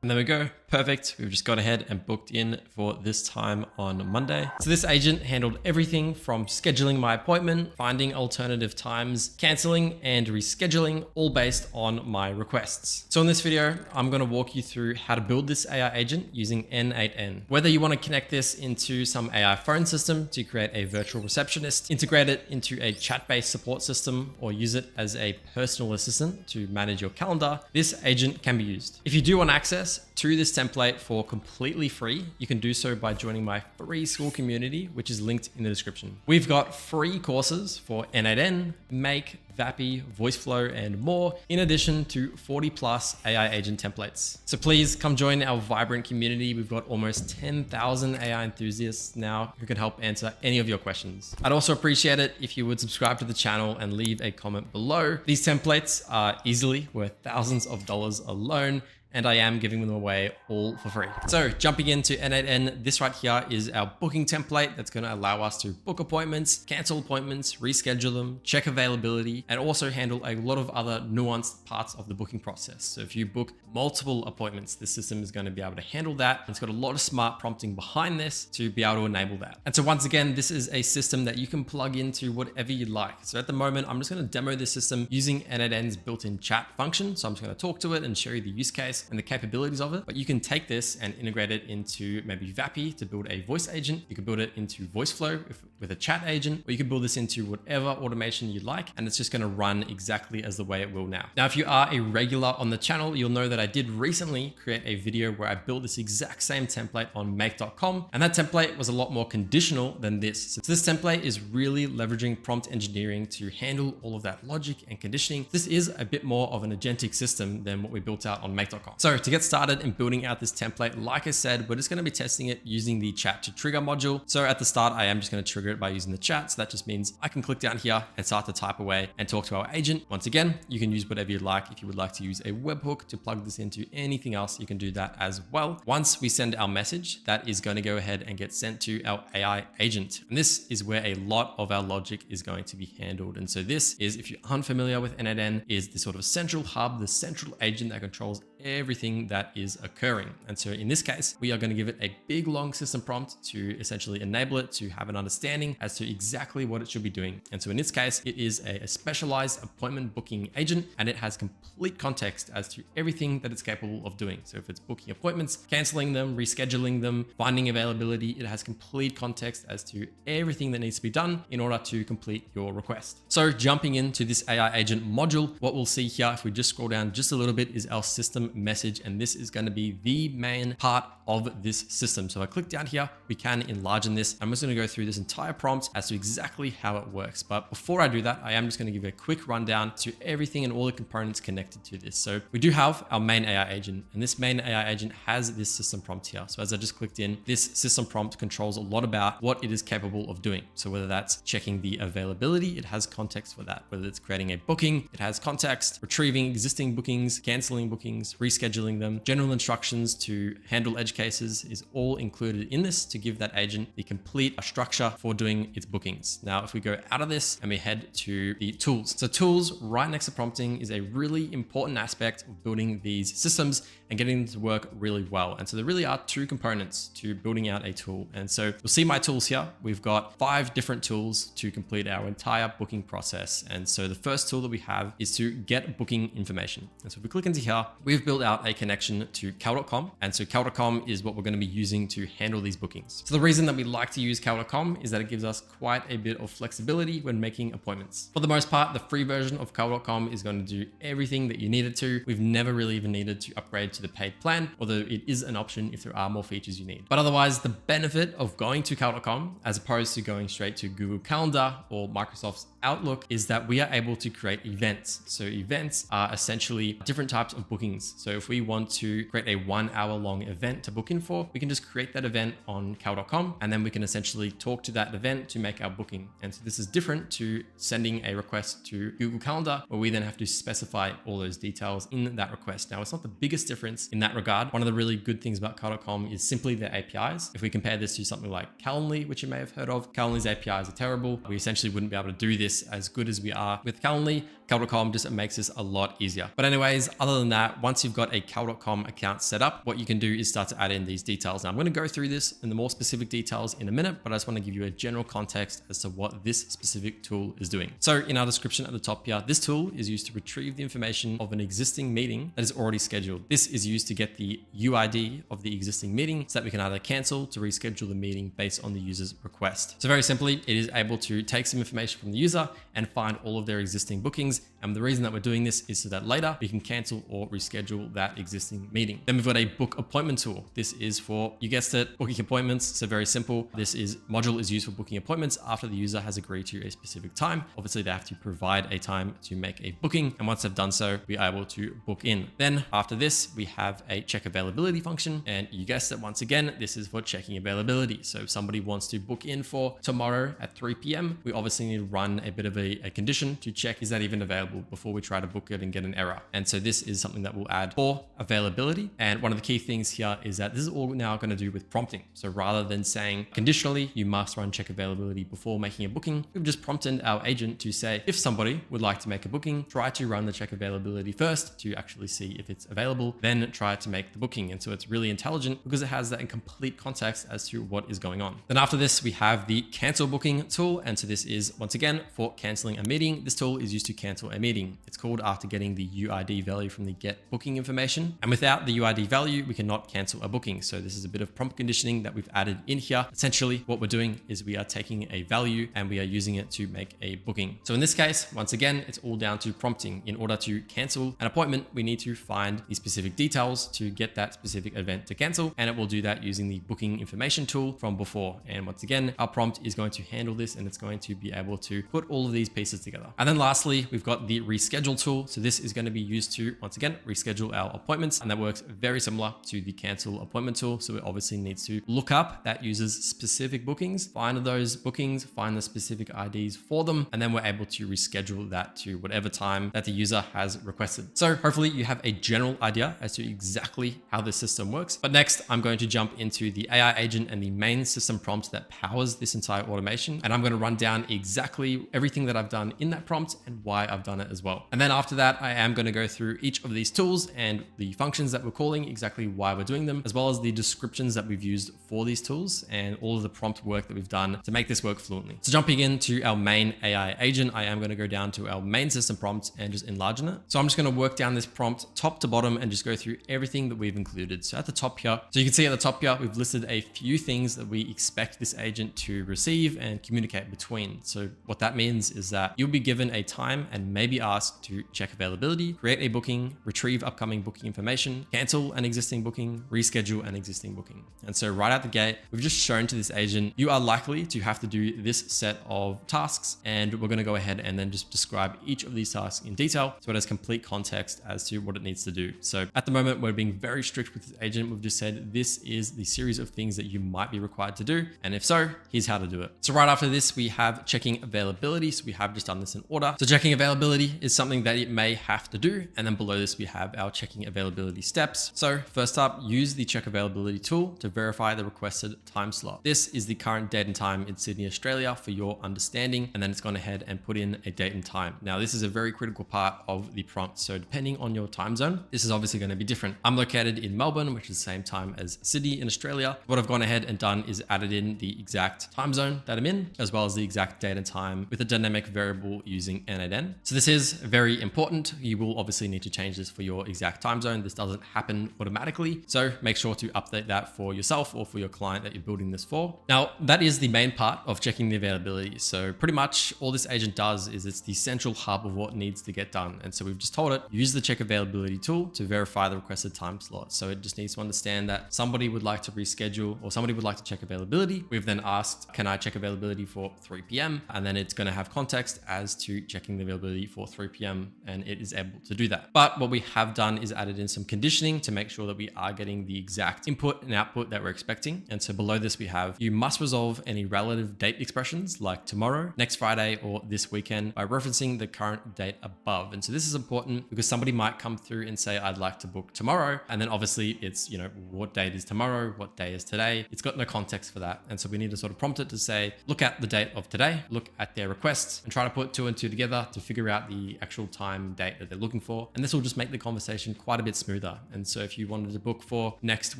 And there we go. perfect. We've just got ahead and booked in for this time on Monday. So this agent handled everything from scheduling my appointment, finding alternative times, canceling and rescheduling, all based on my requests. So in this video, I'm going to walk you through how to build this AI agent using n8n. Whether you want to connect this into some AI phone system to create a virtual receptionist, integrate it into a chat-based support system, or use it as a personal assistant to manage your calendar, this agent can be used. If you do want access to this template for completely free, you can do so by joining my free school community, which is linked in the description. We've got free courses for n8n, Make, Vappy, VoiceFlow, and more, in addition to 40 plus AI agent templates. So please come join our vibrant community. We've got almost 10,000 AI enthusiasts now who can help answer any of your questions. I'd also appreciate it if you would subscribe to the channel and leave a comment below. These templates are easily worth thousands of dollars alone, and I am giving them away all for free. So jumping into n8n, this right here is our booking template that's going to allow us to book appointments, cancel appointments, reschedule them, check availability, and also handle a lot of other nuanced parts of the booking process. So if you book multiple appointments, the system is going to be able to handle that. It's got a lot of smart prompting behind this to be able to enable that. And so once again, this is a system that you can plug into whatever you like. So at the moment, I'm just going to demo this system using n8n's built-in chat function. So I'm just going to talk to it and show you the use case and the capabilities of it, but you can take this and integrate it into maybe Vappy to build a voice agent. You could build it into VoiceFlow with a chat agent, or you could build this into whatever automation you like, and it's just going to run exactly as the way it will now. Now, if you are a regular on the channel, you'll know that I did recently create a video where I built this exact same template on make.com, and that template was a lot more conditional than this. So this template is really leveraging prompt engineering to handle all of that logic and conditioning. This is a bit more of an agentic system than what we built out on make.com. So to get started in building out this template, like I said, we're just going to be testing it using the chat to trigger module. So at the start, I am just going to trigger it by using the chat. So that just means I can click down here and start to type away and talk to our agent. Once again, you can use whatever you like. If you would like to use a webhook to plug this into anything else, you can do that as well. Once we send our message, that is going to go ahead and get sent to our AI agent. And this is where a lot of our logic is going to be handled. And so this is, if you aren't familiar with n8n, is the sort of central hub, the central agent that controls everything that is occurring. And so in this case, we are going to give it a big long system prompt to essentially enable it to have an understanding as to exactly what it should be doing. And so in this case, it is a specialized appointment booking agent, and it has complete context as to everything that it's capable of doing. So if it's booking appointments, canceling them, rescheduling them, finding availability, it has complete context as to everything that needs to be done in order to complete your request. So jumping into this AI agent module, what we'll see here, if we just scroll down just a little bit, is our system message, and this is going to be the main part of this system. So if I click down here, we can enlarge this. I'm just going to go through this entire prompt as to exactly how it works. But before I do that, I am just going to give you a quick rundown to everything and all the components connected to this. So we do have our main AI agent, and this main AI agent has this system prompt here. So as I just clicked in, this system prompt controls a lot about what it is capable of doing. So whether that's checking the availability, it has context for that. Whether it's creating a booking, it has context, retrieving existing bookings, canceling bookings, rescheduling them, general instructions to handle edge cases is all included in this to give that agent the complete structure for doing its bookings. Now, if we go out of this and we head to the tools. So tools right next to prompting is a really important aspect of building these systems and getting them to work really well. And so there really are two components to building out a tool. And so you'll see my tools here. We've got 5 different tools to complete our entire booking process. And so the first tool that we have is to get booking information. And so if we click into here, we've built out a connection to cal.com. And so cal.com is what we're going to be using to handle these bookings. So the reason that we like to use cal.com is that it gives us quite a bit of flexibility when making appointments. For the most part, the free version of cal.com is going to do everything that you need it to. We've never really even needed to upgrade to the paid plan, although it is an option if there are more features you need. But otherwise, the benefit of going to cal.com as opposed to going straight to Google Calendar or Microsoft's Outlook is that we are able to create events. So events are essentially different types of bookings. So if we want to create a 1 hour long event to book in for, we can just create that event on cal.com, and then we can essentially talk to that event to make our booking. And so this is different to sending a request to Google Calendar, where we then have to specify all those details in that request. Now, it's not the biggest difference in that regard. One of the really good things about cal.com is simply their APIs. If we compare this to something like Calendly, which you may have heard of, Calendly's APIs are terrible. We essentially wouldn't be able to do this as good as we are with Calendly. Cal.com just makes this a lot easier. But anyways, other than that, once you've got a Cal.com account set up, what you can do is start to add in these details. Now I'm going to go through this in the more specific details in a minute, but I just want to give you a general context as to what this specific tool is doing. So in our description at the top here, this tool is used to retrieve the information of an existing meeting that is already scheduled. This is used to get the UID of the existing meeting so that we can either cancel to reschedule the meeting based on the user's request. So very simply, it is able to take some information from the user and find all of their existing bookings. And the reason that we're doing this is so that later we can cancel or reschedule that existing meeting. Then we've got a book appointment tool. This is for, you guessed it, booking appointments. So very simple. This module is used for booking appointments after the user has agreed to a specific time. Obviously, they have to provide a time to make a booking. And once they've done so, we are able to book in. Then after this, we have a check availability function. And you guessed it, once again, this is for checking availability. So if somebody wants to book in for tomorrow at 3 p.m., we obviously need to run a bit of a condition to check, is that even available, before we try to book it and get an error. And so this is something that we'll add for availability. And one of the key things here is that this is all now going to do with prompting. So rather than saying conditionally, you must run check availability before making a booking, we've just prompted our agent to say, if somebody would like to make a booking, try to run the check availability first to actually see if it's available, then try to make the booking. And so it's really intelligent because it has that in complete context as to what is going on. Then after this, we have the cancel booking tool. And so this is, once again, for canceling a meeting. This tool is used to cancel a meeting. It's called after getting the UID value from the get booking information. And without the UID value, we cannot cancel a booking. So this is a bit of prompt conditioning that we've added in here. Essentially, what we're doing is we are taking a value and we are using it to make a booking. So in this case, once again, it's all down to prompting. In order to cancel an appointment, we need to find the specific details to get that specific event to cancel. And it will do that using the booking information tool from before. And once again, our prompt is going to handle this and it's going to be able to put all of these pieces together. And then lastly, we've got the reschedule tool. So this is going to be used to, once again, reschedule our appointments. And that works very similar to the cancel appointment tool. So it obviously needs to look up that user's specific bookings, find those bookings, find the specific IDs for them, and then we're able to reschedule that to whatever time that the user has requested. So hopefully you have a general idea as to exactly how this system works. But next, I'm going to jump into the AI agent and the main system prompt that powers this entire automation. And I'm going to run down exactly everything that I've done in that prompt and why I've done it as well. And then after that, I am going to go through each of these tools and the functions that we're calling, exactly why we're doing them, as well as the descriptions that we've used for these tools and all of the prompt work that we've done to make this work fluently. So jumping into our main AI agent, I am going to go down to our main system prompt and just enlarge it. So I'm just going to work down this prompt top to bottom and just go through everything that we've included. So at the top here, so you can see at the top here, we've listed a few things that we expect this agent to receive and communicate between. So what that means is that you'll be given a time and maybe asked to check availability, create a booking, retrieve upcoming booking information, cancel an existing booking, reschedule an existing booking. And so right out the gate, we've just shown to this agent, you are likely to have to do this set of tasks. And we're going to go ahead and then just describe each of these tasks in detail so it has complete context as to what it needs to do. So at the moment, we're being very strict with this agent. We've just said, this is the series of things that you might be required to do. And if so, here's how to do it. So right after this, we have checking availability. So we have just done this in order. So checking availability is something that it may have to do. And then below this, we have our checking availability steps. So first up, use the check availability tool to verify the requested time slot. This is the current date and time in Sydney, Australia for your understanding. And then it's gone ahead and put in a date and time. Now, this is a very critical part of the prompt. So depending on your time zone, this is obviously going to be different. I'm located in Melbourne, which is the same time as Sydney in Australia. What I've gone ahead and done is added in the exact time zone that I'm in, as well as the exact date and time with a dynamic variable using n8n. So this is very important. You will obviously need to change this for your exact time zone. This doesn't happen automatically. So make sure to update that for yourself or for your client that you're building this for. Now, that is the main part of checking the availability. So pretty much all this agent does is it's the central hub of what needs to get done. And so we've just told it, use the check availability tool to verify the requested time slot. So it just needs to understand that somebody would like to reschedule or somebody would like to check availability. We've then asked, can I check availability for 3 p.m.? And then it's going to have context as to checking the availability for 3 p.m. and it is able to do that. But what we have done is added in some conditioning to make sure that we are getting the exact input and output that we're expecting. And so below this, we have, you must resolve any relative date expressions like tomorrow, next Friday, or this weekend by referencing the current date above. And so this is important because somebody might come through and say, I'd like to book tomorrow. And then obviously it's, what date is tomorrow? What day is today? It's got no context for that. And so we need to sort of prompt it to say, look at the date of today, look at their requests and try to put 2 and 2 together to figure figure out the actual time date that they're looking for. And this will just make the conversation quite a bit smoother. And so if you wanted to book for next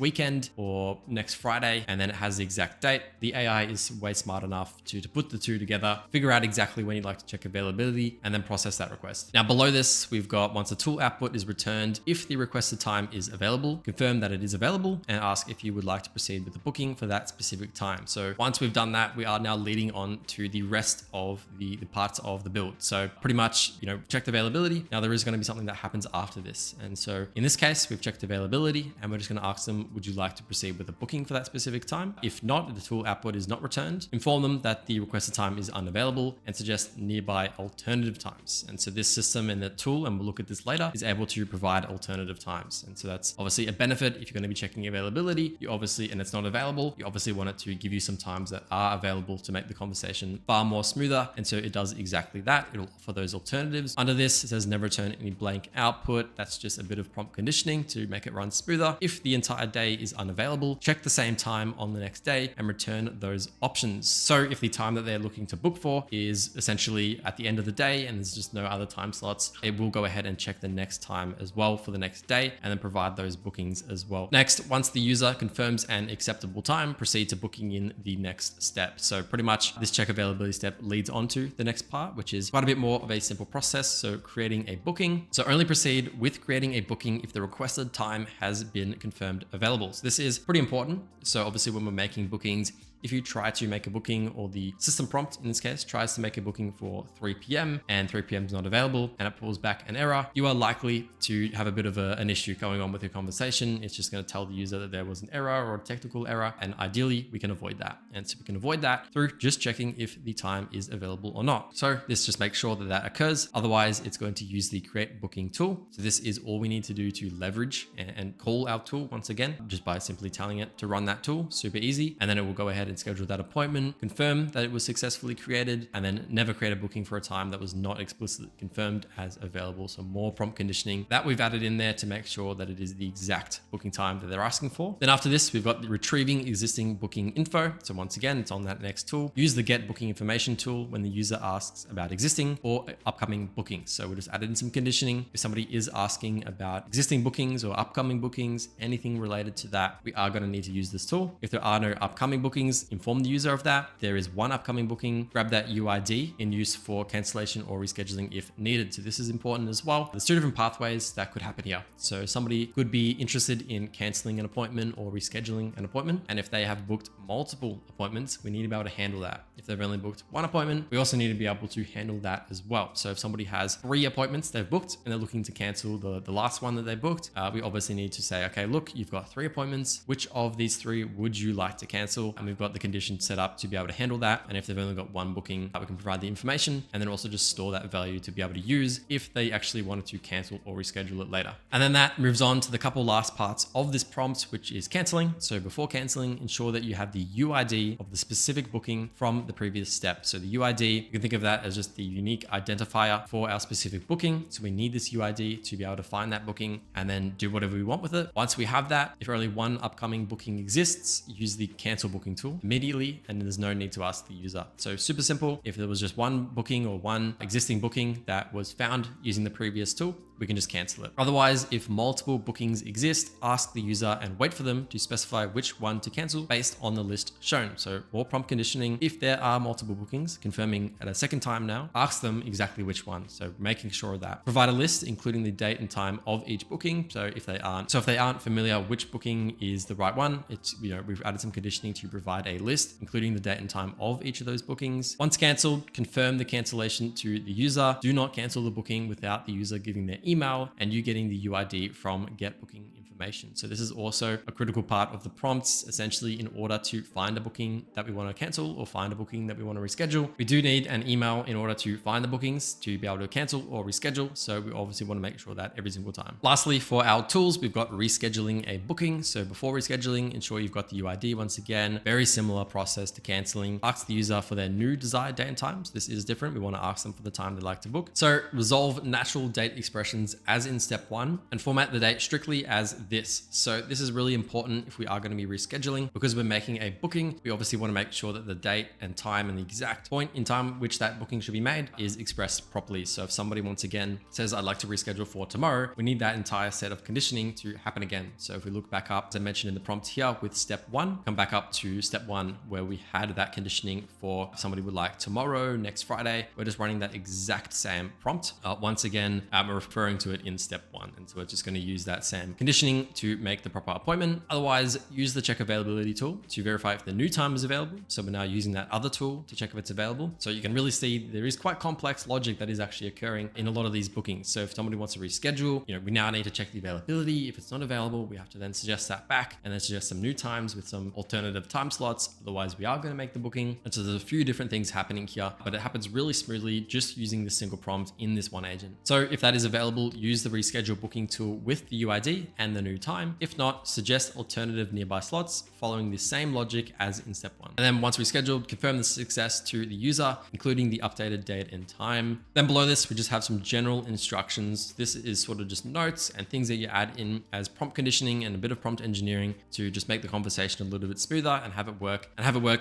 weekend or next Friday, and then it has the exact date, the AI is way smart enough to put the two together, figure out exactly when you'd like to check availability, and then process that request. Now below this, we've got once the tool output is returned, if the requested time is available, confirm that it is available and ask if you would like to proceed with the booking for that specific time. So once we've done that, we are now leading on to the rest of the parts of the build. So pretty much, checked availability. Now there is going to be something that happens after this. And so in this case, we've checked availability and we're just going to ask them, would you like to proceed with a booking for that specific time? If not, the tool output is not returned. Inform them that the requested time is unavailable and suggest nearby alternative times. And so this system and the tool, and we'll look at this later, is able to provide alternative times. And so that's obviously a benefit. If you're going to be checking availability, and it's not available, you obviously want it to give you some times that are available to make the conversation far more smoother. And so it does exactly that. It'll offer those alternatives. Under this, it says never return any blank output. That's just a bit of prompt conditioning to make it run smoother. If the entire day is unavailable, check the same time on the next day and return those options. So if the time that they're looking to book for is essentially at the end of the day and there's just no other time slots, it will go ahead and check the next time as well for the next day and then provide those bookings as well. Next, once the user confirms an acceptable time, proceed to booking in the next step. So pretty much this check availability step leads on to the next part, which is quite a bit more of a simple process. So creating a booking. So only proceed with creating a booking if the requested time has been confirmed available. So this is pretty important. So obviously when we're making bookings, if you try to make a booking, or the system prompt in this case tries to make a booking for 3 p.m. and 3 p.m. is not available and it pulls back an error, you are likely to have a bit of an issue going on with your conversation. It's just going to tell the user that there was an error or a technical error, and ideally we can avoid that. And so we can avoid that through just checking if the time is available or not. So this just makes sure that that occurs. Otherwise, it's going to use the create booking tool. So this is all we need to do to leverage and call our tool once again, just by simply telling it to run that tool. Super easy. And then it will go ahead and schedule that appointment, confirm that it was successfully created, and then never create a booking for a time that was not explicitly confirmed as available. So more prompt conditioning that we've added in there to make sure that it is the exact booking time that they're asking for. Then after this, we've got the retrieving existing booking info. So once again, it's on that next tool. Use the get booking information tool when the user asks about existing or upcoming bookings. So we just added in some conditioning. If somebody is asking about existing bookings or upcoming bookings, anything related to that, we are going to need to use this tool. If there are no upcoming bookings, inform the user of that. There is one upcoming booking, grab that UID in use for cancellation or rescheduling if needed. So this is important as well. There's two different pathways that could happen here. So somebody could be interested in canceling an appointment or rescheduling an appointment. And if they have booked multiple appointments, we need to be able to handle that. If they've only booked one appointment, we also need to be able to handle that as well. So if somebody has 3 appointments they've booked and they're looking to cancel the last one that they booked, we obviously need to say, okay, look, you've got 3 appointments. Which of these 3 would you like to cancel? And we've got the condition set up to be able to handle that. And if they've only got 1 booking, we can provide the information and then also just store that value to be able to use if they actually wanted to cancel or reschedule it later. And then that moves on to the couple last parts of this prompt, which is canceling. So before canceling, ensure that you have the UID of the specific booking from the previous step. So the UID, you can think of that as just the unique identifier for our specific booking. So we need this UID to be able to find that booking and then do whatever we want with it. Once we have that, if only 1 upcoming booking exists, use the cancel booking tool immediately, and there's no need to ask the user. So super simple. If there was just 1 booking or 1 existing booking that was found using the previous tool, we can just cancel it. Otherwise, if multiple bookings exist, ask the user and wait for them to specify which one to cancel based on the list shown. So more prompt conditioning. If there are multiple bookings, confirming at a second time now, ask them exactly which one. So making sure of that. Provide a list, including the date and time of each booking. So if they aren't familiar which booking is the right one, we've added some conditioning to provide a list, including the date and time of each of those bookings. Once canceled, confirm the cancellation to the user. Do not cancel the booking without the user giving their email and you getting the UID from get booking information. So this is also a critical part of the prompts. Essentially, in order to find a booking that we want to cancel or find a booking that we want to reschedule, we do need an email in order to find the bookings to be able to cancel or reschedule. So we obviously want to make sure that every single time. Lastly, for our tools, we've got rescheduling a booking. So before rescheduling, ensure you've got the UID. Once again, very similar process to canceling. Ask the user for their new desired date and times. This is different. We want to ask them for the time they'd like to book. So resolve natural date expressions as in step 1 and format the date strictly as this. So this is really important if we are going to be rescheduling, because we're making a booking. We obviously want to make sure that the date and time and the exact point in time which that booking should be made is expressed properly. So if somebody once again says, I'd like to reschedule for tomorrow, we need that entire set of conditioning to happen again. So if we look back up, as I mentioned in the prompt here with step 1, come back up to step 1 where we had that conditioning for if somebody would like tomorrow, next Friday. We're just running that exact same prompt. Once again, we're referring to it in step 1. And so we're just going to use that same conditioning to make the proper appointment. Otherwise, use the check availability tool to verify if the new time is available. So we're now using that other tool to check if it's available. So you can really see there is quite complex logic that is actually occurring in a lot of these bookings. So if somebody wants to reschedule, we now need to check the availability. If it's not available, we have to then suggest that back and then suggest some new times with some alternative time slots. Otherwise, we are going to make the booking. And so there's a few different things happening here, but it happens really smoothly just using this single prompt in this one agent. So if that is available, use the reschedule booking tool with the UID and the new time. If not, suggest alternative nearby slots following the same logic as in step 1. And then once rescheduled, confirm the success to the user, including the updated date and time. Then below this, we just have some general instructions. This is sort of just notes and things that you add in as prompt conditioning and a bit of prompt engineering to just make the conversation a little bit smoother and have it work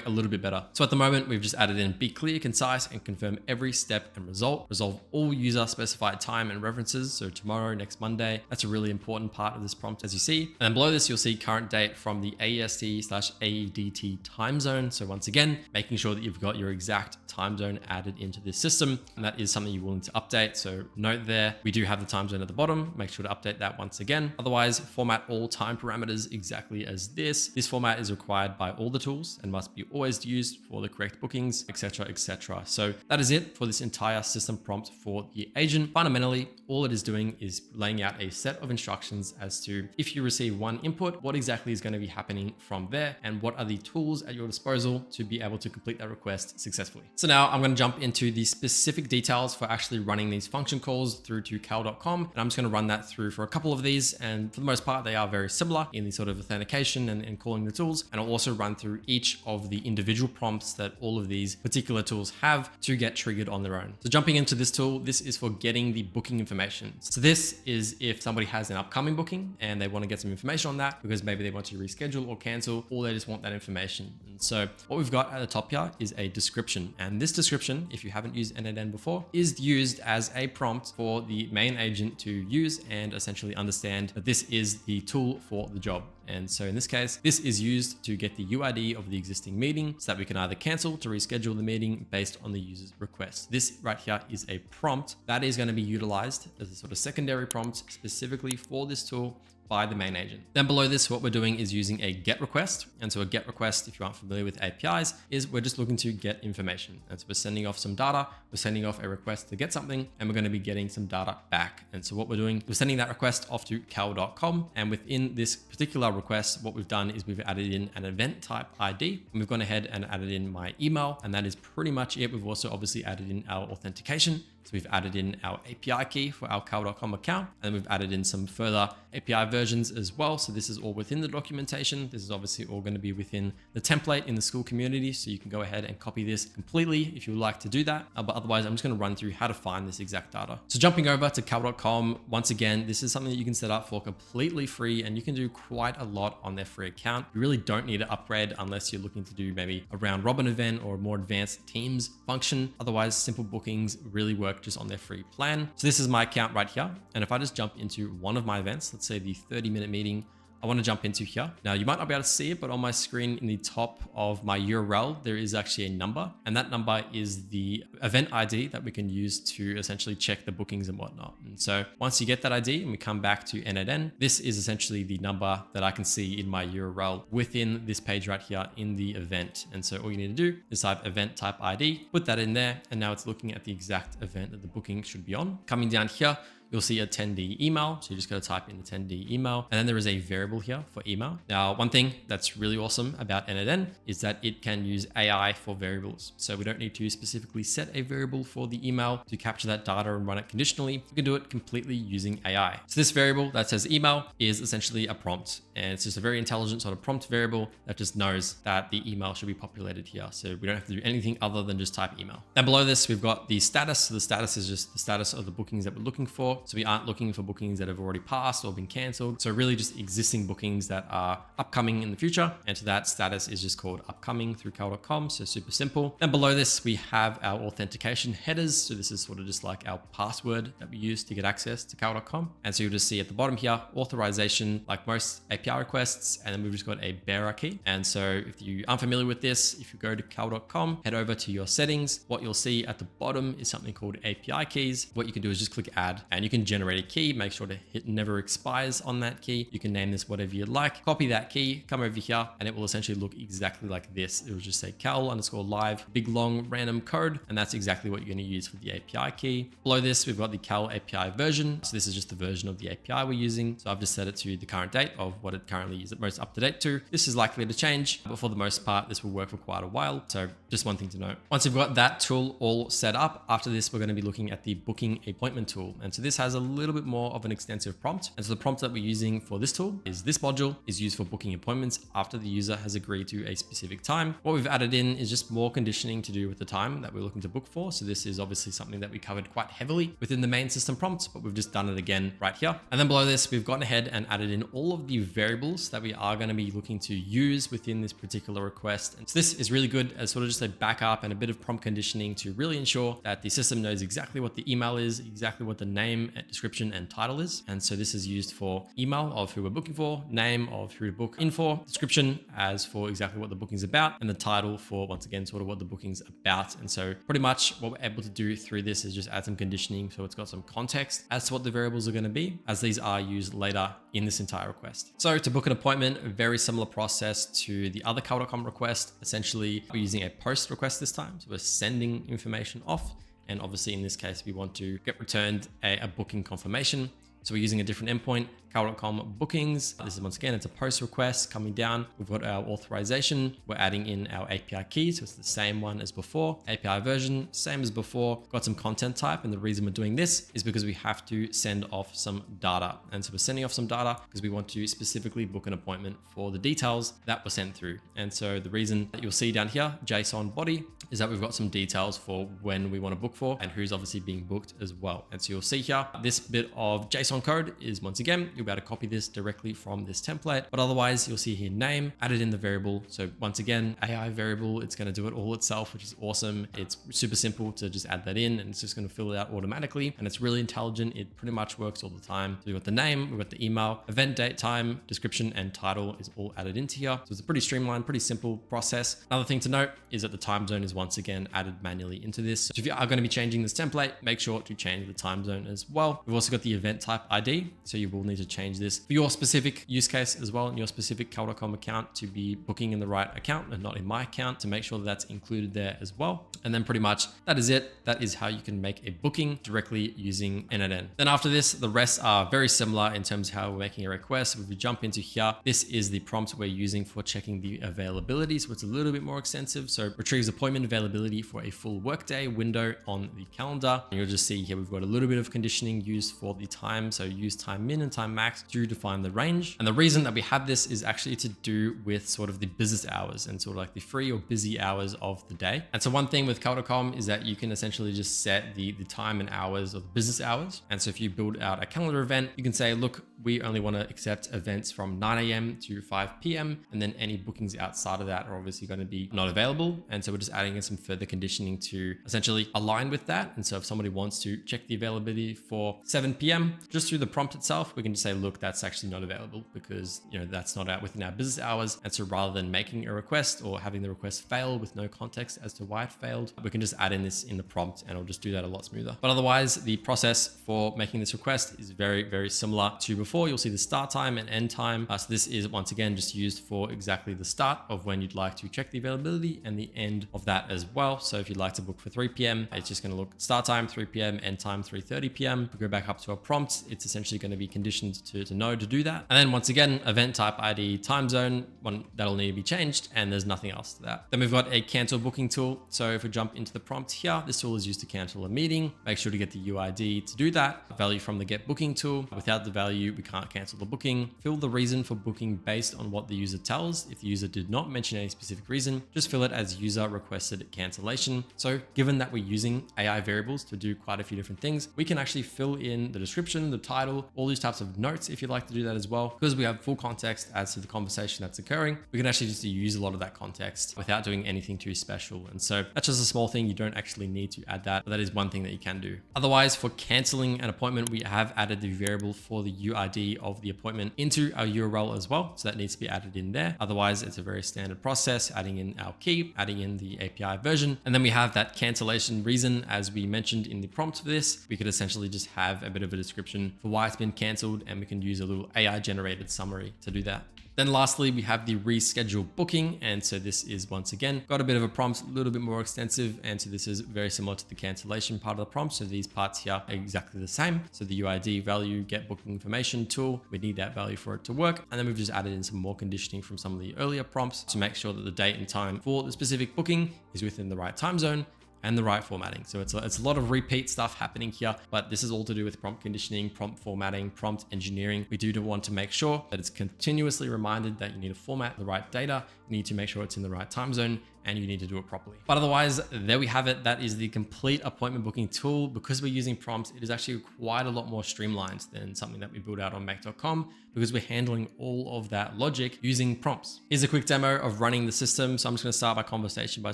a little bit better. So at the moment, we've just added in be clear, concise, and confirm every step and result. Resolve all user specified time and references. So tomorrow, next Monday, that's a really important part of this prompt as you see. And then below this, you'll see current date from the AEST/AEDT time zone. So once again, making sure that you've got your exact time zone added into this system. And that is something you're willing to update. So note there, we do have the time zone at the bottom. Make sure to update that once again. Otherwise, format all time parameters exactly as this. This format is required by all the tools and must be always used for the correct bookings, etc., etc. So that is it for this entire system prompt for the agent. Fundamentally, all it is doing is laying out a set of instructions as to if you receive one input, what exactly is going to be happening from there, and what are the tools at your disposal to be able to complete that request successfully. So now I'm going to jump into the specific details for actually running these function calls through to cal.com. And I'm just going to run that through for a couple of these. And for the most part, they are very similar in the sort of authentication and calling the tools. And I'll also run through each of the individual prompts that all of these particular tools have to get triggered on their own. So jumping into this tool, this is for getting the booking information. So this is if somebody has an upcoming booking and they want to get some information on that because maybe they want to reschedule or cancel, or they just want that information. And so what we've got at the top here is a description. And this description, if you haven't used n8n before, is used as a prompt for the main agent to use and essentially understand that this is the tool for the job. And so in this case, this is used to get the UID of the existing meeting so that we can either cancel to reschedule the meeting based on the user's request. This right here is a prompt that is going to be utilized as a sort of secondary prompt specifically for this tool by the main agent. Then below this, what we're doing is using a GET request. And so a GET request, if you aren't familiar with APIs, is we're just looking to get information. And so we're sending off some data, we're sending off a request to get something, and we're going to be getting some data back. And so what we're doing, we're sending that request off to cal.com. And within this particular request, what we've done is we've added in an event type ID, and we've gone ahead and added in my email. And that is pretty much it. We've also obviously added in our authentication. So we've added in our API key for our cal.com account, and we've added in some further API versions as well. So this is all within the documentation. This is obviously all going to be within the template in the school community. So you can go ahead and copy this completely if you would like to do that. But otherwise, I'm just going to run through how to find this exact data. So jumping over to cal.com, once again, this is something that you can set up for completely free, and you can do quite a lot on their free account. You really don't need to upgrade unless you're looking to do maybe a round robin event or a more advanced Teams function. Otherwise, simple bookings really work just on their free plan. So this is my account right here. And if I just jump into one of my events, let's say the 30-minute meeting I want to jump into here. Now you might not be able to see it, but on my screen in the top of my URL, there is actually a number, and that number is the event ID that we can use to essentially check the bookings and whatnot. And so once you get that ID and we come back to n8n, this is essentially the number that I can see in my URL within this page right here in the event. And so all you need to do is type event type ID, put that in there, and now it's looking at the exact event that the booking should be on. Coming down here, you'll see a attendee email. So you just got to type in attendee email. And then there is a variable here for email. Now, one thing that's really awesome about n8n is that it can use AI for variables. So we don't need to specifically set a variable for the email to capture that data and run it conditionally. We can do it completely using AI. So this variable that says email is essentially a prompt. And it's just a very intelligent sort of prompt variable that just knows that the email should be populated here. So we don't have to do anything other than just type email. Now below this, we've got the status. So the status is just the status of the bookings that we're looking for. short. So we aren't looking for bookings that have already passed or been canceled. So really just existing bookings that are upcoming in the future. And so that status is just called upcoming through cal.com. So super simple. Then below this, we have our authentication headers. So this is sort of just like our password that we use to get access to cal.com. And so you'll just see at the bottom here, authorization, like most API requests. And then we've just got a bearer key. And so if you aren't familiar with this, if you go to cal.com, head over to your settings, what you'll see at the bottom is something called API keys. What you can do is just click add and you can generate a key, make sure to hit never expires on that key. You can name this whatever you'd like, copy that key, come over here, and it will essentially look exactly like this. It will just say cal_live, big long random code. And that's exactly what you're going to use for the API key. Below this, we've got the cal API version. So this is just the version of the API we're using. So I've just set it to the current date of what it currently is most up to date to. This is likely to change, but for the most part, this will work for quite a while. So just one thing to note. Once you've got that tool all set up, after this, we're going to be looking at the booking appointment tool. And so this has a little bit more of an extensive prompt. And so the prompt that we're using for this tool is this module is used for booking appointments after the user has agreed to a specific time. What we've added in is just more conditioning to do with the time that we're looking to book for. So this is obviously something that we covered quite heavily within the main system prompt, but we've just done it again right here. And then below this, we've gone ahead and added in all of the variables that we are going to be looking to use within this particular request. And so this is really good as sort of just a backup and a bit of prompt conditioning to really ensure that the system knows exactly what the email is, exactly what the name, description, and title is. And so this is used for email of who we're booking for, name of who to book in for, description as for exactly what the booking's about, and the title for, once again, sort of what the booking's about. And so pretty much what we're able to do through this is just add some conditioning so it's got some context as to what the variables are going to be, as these are used later in this entire request. So to book an appointment, a very similar process to the other cal.com request. Essentially, we're using a post request this time. So we're sending information off. And obviously in this case, we want to get returned a booking confirmation. So we're using a different endpoint, cal.com bookings. This is once again, it's a post request coming down. We've got our authorization. We're adding in our API key. So it's the same one as before. API version, same as before. Got some content type. And the reason we're doing this is because we have to send off some data. And so we're sending off some data because we want to specifically book an appointment for the details that were sent through. And so the reason that you'll see down here, JSON body, is that we've got some details for when we want to book for and who's obviously being booked as well. And so you'll see here, this bit of JSON code is, once again, you'll be able to copy this directly from this template, but otherwise you'll see here name added in the variable. So once again, AI variable, it's going to do it all itself, which is awesome. It's super simple to just add that in and it's just going to fill it out automatically. And it's really intelligent. It pretty much works all the time. So we've got the name, we've got the email, event, date, time, description, and title is all added into here. So it's a pretty streamlined, pretty simple process. Another thing to note is that the time zone is once again added manually into this. So if you are going to be changing this template, make sure to change the time zone as well. We've also got the event type ID. So you will need to change this for your specific use case as well in your specific cal.com account to be booking in the right account and not in my account, to make sure that that's included there as well. And then pretty much that is it. That is how you can make a booking directly using n8n. Then after this, the rest are very similar in terms of how we're making a request. If we jump into here, this is the prompt we're using for checking the availability. So it's a little bit more extensive. So retrieves appointment availability for a full workday window on the calendar. And you'll just see here, we've got a little bit of conditioning used for the time. So use time min and time max to define the range. And the reason that we have this is actually to do with sort of the business hours and sort of like the free or busy hours of the day. And so one thing with cal.com is that you can essentially just set the time and hours of the business hours. And so if you build out a calendar event, you can say, look, we only want to accept events from 9 a.m. to 5 p.m. And then any bookings outside of that are obviously going to be not available. And so we're just adding in some further conditioning to essentially align with that. And so if somebody wants to check the availability for 7 p.m., just through the prompt itself, we can just say, look, that's actually not available because, you know, that's not out within our business hours. And so rather than making a request or having the request fail with no context as to why it failed, we can just add in this in the prompt and it'll just do that a lot smoother. But otherwise, the process for making this request is very, very similar to before. You'll see the start time and end time. So this is once again just used for exactly the start of when you'd like to check the availability and the end of that as well. So if you'd like to book for 3 p.m., it's just going to look start time 3 p.m, end time 3:30 p.m. If we go back up to our prompts, it's essentially going to be conditioned to know to do that. And then once again, event type ID, time zone, one that'll need to be changed, and there's nothing else to that. Then we've got a cancel booking tool. So if we jump into the prompt here, this tool is used to cancel a meeting. Make sure to get the UID to do that. Value from the get booking tool. Without the value, we can't cancel the booking. Fill the reason for booking based on what the user tells. If the user did not mention any specific reason, just fill it as user requested cancellation. So given that we're using AI variables to do quite a few different things, we can actually fill in the description, the title, all these types of notes if you'd like to do that as well. Because we have full context as to the conversation that's occurring, we can actually just use a lot of that context without doing anything too special. And so that's just a small thing. You don't actually need to add that, but that is one thing that you can do. Otherwise, for canceling an appointment, we have added the variable for the UID of the appointment into our URL as well. So that needs to be added in there. Otherwise, it's a very standard process, adding in our key, adding in the API version. And then we have that cancellation reason, as we mentioned in the prompt for this. We could essentially just have a bit of a description for why it's been canceled, and we can use a little AI generated summary to do that. Then lastly, we have the reschedule booking. And so this is once again, got a bit of a prompt, a little bit more extensive. And so this is very similar to the cancellation part of the prompt. So these parts here are exactly the same. So the UID value, get booking information tool, we need that value for it to work. And then we've just added in some more conditioning from some of the earlier prompts to make sure that the date and time for the specific booking is within the right time zone and the right formatting. So it's a lot of repeat stuff happening here, but this is all to do with prompt conditioning, prompt formatting, prompt engineering. We do want to make sure that it's continuously reminded that you need to format the right data, you need to make sure it's in the right time zone, and you need to do it properly. But otherwise, there we have it. That is the complete appointment booking tool. Because we're using prompts, it is actually quite a lot more streamlined than something that we built out on make.com, because we're handling all of that logic using prompts. Here's a quick demo of running the system. So I'm just gonna start my conversation by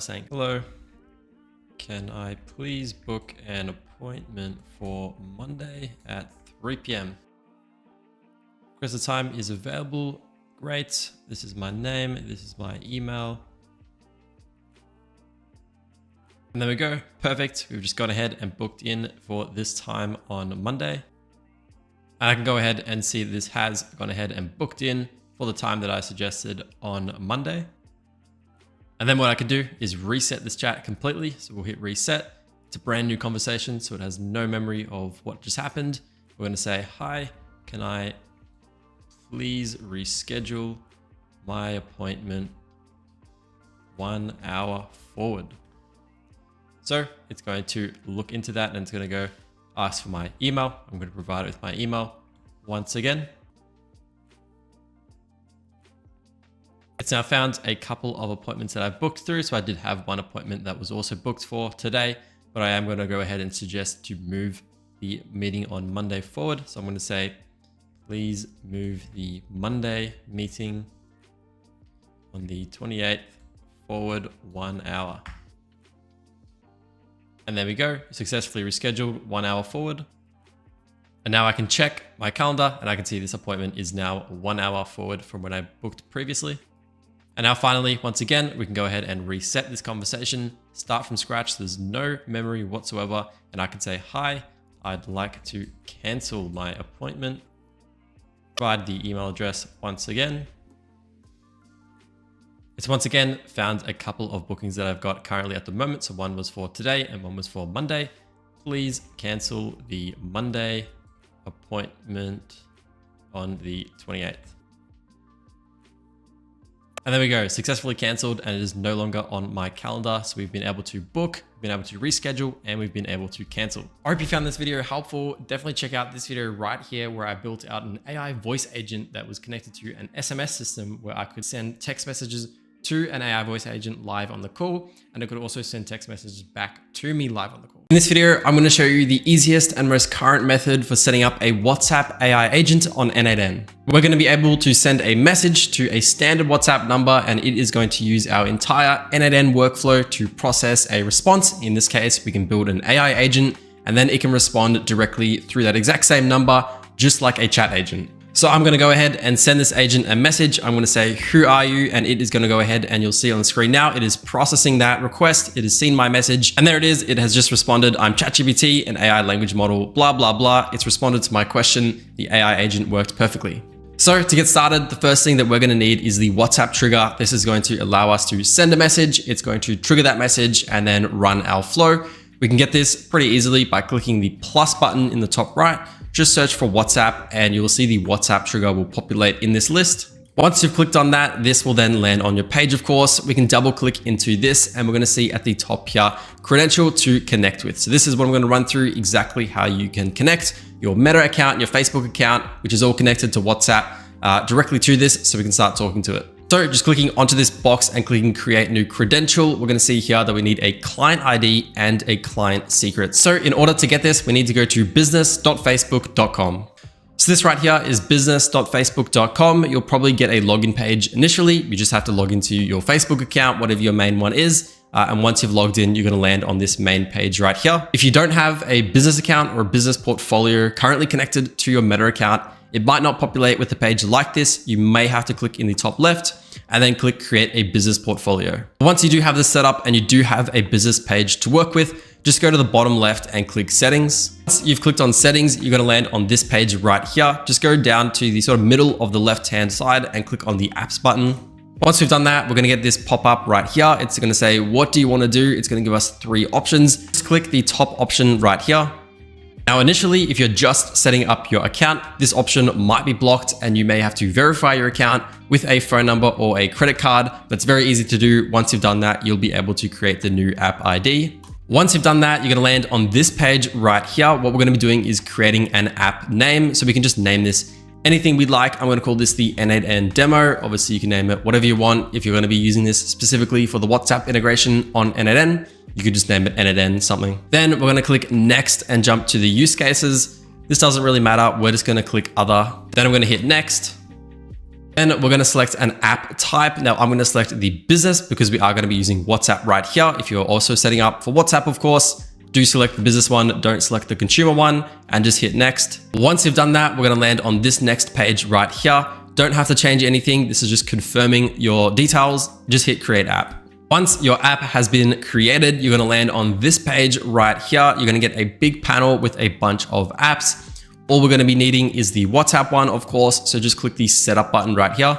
saying, hello. Can I please book an appointment for Monday at 3 p.m? Because the time is available. Great. This is my name. This is my email. And there we go. Perfect. We've just gone ahead and booked in for this time on Monday. And I can go ahead and see this has gone ahead and booked in for the time that I suggested on Monday. And then what I could do is reset this chat completely. So we'll hit reset. It's a brand new conversation, so it has no memory of what just happened. We're going to say, hi, can I please reschedule my appointment 1 hour forward? So it's going to look into that, and it's going to go ask for my email. I'm going to provide it with my email once again. It's now found a couple of appointments that I've booked through. So I did have one appointment that was also booked for today, but I am going to go ahead and suggest to move the meeting on Monday forward. So I'm going to say, please move the Monday meeting on the 28th forward 1 hour. And there we go. Successfully rescheduled 1 hour forward. And now I can check my calendar and I can see this appointment is now 1 hour forward from when I booked previously. And now finally, once again, we can go ahead and reset this conversation, start from scratch. There's no memory whatsoever. And I can say, hi, I'd like to cancel my appointment. Provide the email address once again. It's once again found a couple of bookings that I've got currently at the moment. So one was for today and one was for Monday. Please cancel the Monday appointment on the 28th. And there we go, successfully canceled, and it is no longer on my calendar. So we've been able to book, been able to reschedule, and we've been able to cancel. I hope you found this video helpful. Definitely check out this video right here where I built out an AI voice agent that was connected to an SMS system where I could send text messages to an AI voice agent live on the call, and it could also send text messages back to me live on the call. In this video, I'm going to show you the easiest and most current method for setting up a WhatsApp AI agent on n8n. We're going to be able to send a message to a standard WhatsApp number, and it is going to use our entire n8n workflow to process a response. In this case, we can build an AI agent, and then it can respond directly through that exact same number, just like a chat agent. So I'm going to go ahead and send this agent a message. I'm going to say, who are you? And it is going to go ahead, and you'll see on the screen now, it is processing that request. It has seen my message, and there it is. It has just responded. I'm ChatGPT, an AI language model, blah, blah, blah. It's responded to my question. The AI agent worked perfectly. So to get started, the first thing that we're going to need is the WhatsApp trigger. This is going to allow us to send a message. It's going to trigger that message and then run our flow. We can get this pretty easily by clicking the plus button in the top right. just search for WhatsApp and you'll see the WhatsApp trigger will populate in this list. Once you've clicked on that, this will then land on your page, of course. We can double click into this and we're gonna see at the top here, credential to connect with. So this is what I'm gonna run through exactly how you can connect your Meta account, your Facebook account, which is all connected to WhatsApp directly to this so we can start talking to it. So just clicking onto this box and clicking create new credential, we're gonna see here that we need a client ID and a client secret. So in order to get this, we need to go to business.facebook.com. So this right here is business.facebook.com. You'll probably get a login page initially. You just have to log into your Facebook account, whatever your main one is. And once you've logged in, you're gonna land on this main page right here. If you don't have a business account or a business portfolio currently connected to your Meta account, it might not populate with a page like this. You may have to click in the top left and then click create a business portfolio. Once you do have this set up and you do have a business page to work with, just go to the bottom left and click settings. Once you've clicked on settings, you're gonna land on this page right here. Just go down to the sort of middle of the left-hand side and click on the apps button. Once we've done that, we're gonna get this pop up right here. It's gonna say, what do you wanna do? It's gonna give us 3 options. Just click the top option right here. Now, initially, if you're just setting up your account, this option might be blocked and you may have to verify your account with a phone number or a credit card. That's very easy to do. Once you've done that, you'll be able to create the new app ID. Once you've done that, you're gonna land on this page right here. What we're gonna be doing is creating an app name. So we can just name this anything we'd like. I'm gonna call this the n8n demo. Obviously, you can name it whatever you want. If you're gonna be using this specifically for the WhatsApp integration on n8n, you could just name it n8n something. Then we're gonna click next and jump to the use cases. This doesn't really matter. We're just gonna click other. Then I'm gonna hit next. Then we're gonna select an app type. Now I'm gonna select the business because we are gonna be using WhatsApp right here. If you're also setting up for WhatsApp, of course, do select the business one, don't select the consumer one, and just hit next. Once you've done that, we're gonna land on this next page right here. Don't have to change anything. This is just confirming your details. Just hit create app. Once your app has been created, you're gonna land on this page right here. You're gonna get a big panel with a bunch of apps. All we're gonna be needing is the WhatsApp one, of course. So just click the setup button right here.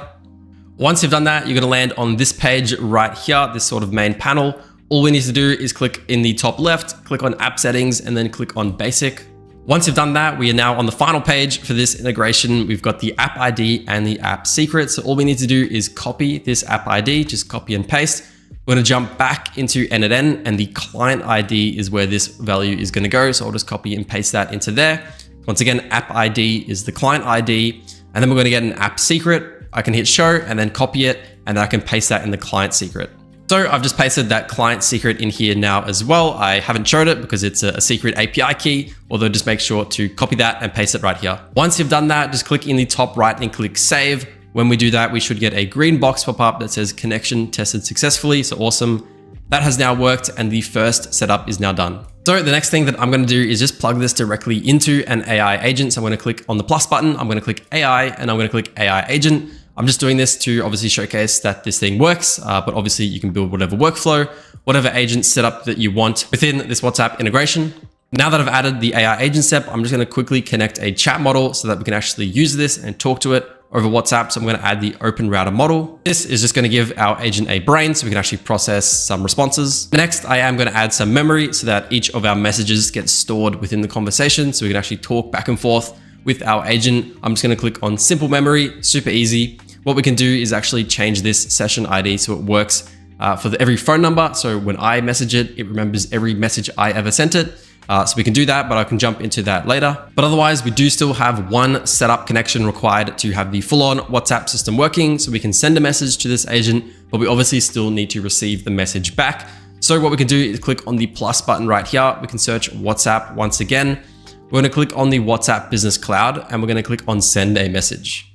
Once you've done that, you're gonna land on this page right here, this sort of main panel. All we need to do is click in the top left, click on app settings, and then click on basic. Once you've done that, we are now on the final page for this integration. We've got the app ID and the app secret. So all we need to do is copy this app ID, just copy and paste. We're gonna jump back into n8n and the client ID is where this value is gonna go. So I'll just copy and paste that into there. Once again, app ID is the client ID, and then we're gonna get an app secret. I can hit show and then copy it, and I can paste that in the client secret. So I've just pasted that client secret in here now as well. I haven't showed it because it's a secret API key, although just make sure to copy that and paste it right here. Once you've done that, just click in the top right and click save. When we do that, we should get a green box pop up that says connection tested successfully. So awesome. That has now worked and the first setup is now done. So the next thing that I'm going to do is just plug this directly into an AI agent. So I'm going to click on the plus button. I'm going to click AI and I'm going to click AI agent. I'm just doing this to obviously showcase that this thing works, but obviously you can build whatever workflow, whatever agent setup that you want within this WhatsApp integration. Now that I've added the AI agent step, I'm just going to quickly connect a chat model so that we can actually use this and talk to it over WhatsApp. So I'm going to add the open router model. This is just going to give our agent a brain so we can actually process some responses. Next, I am going to add some memory so that each of our messages gets stored within the conversation so we can actually talk back and forth with our agent. I'm just going to click on simple memory, super easy. What we can do is actually change this session ID so it works for every phone number. So when I message it, it remembers every message I ever sent it. So we can do that, but I can jump into that later. But otherwise, we do still have one setup connection required to have the full-on WhatsApp system working. So we can send a message to this agent, but we obviously still need to receive the message back. So what we can do is click on the plus button right here. We can search WhatsApp once again. We're going to click on the WhatsApp Business Cloud and we're going to click on send a message.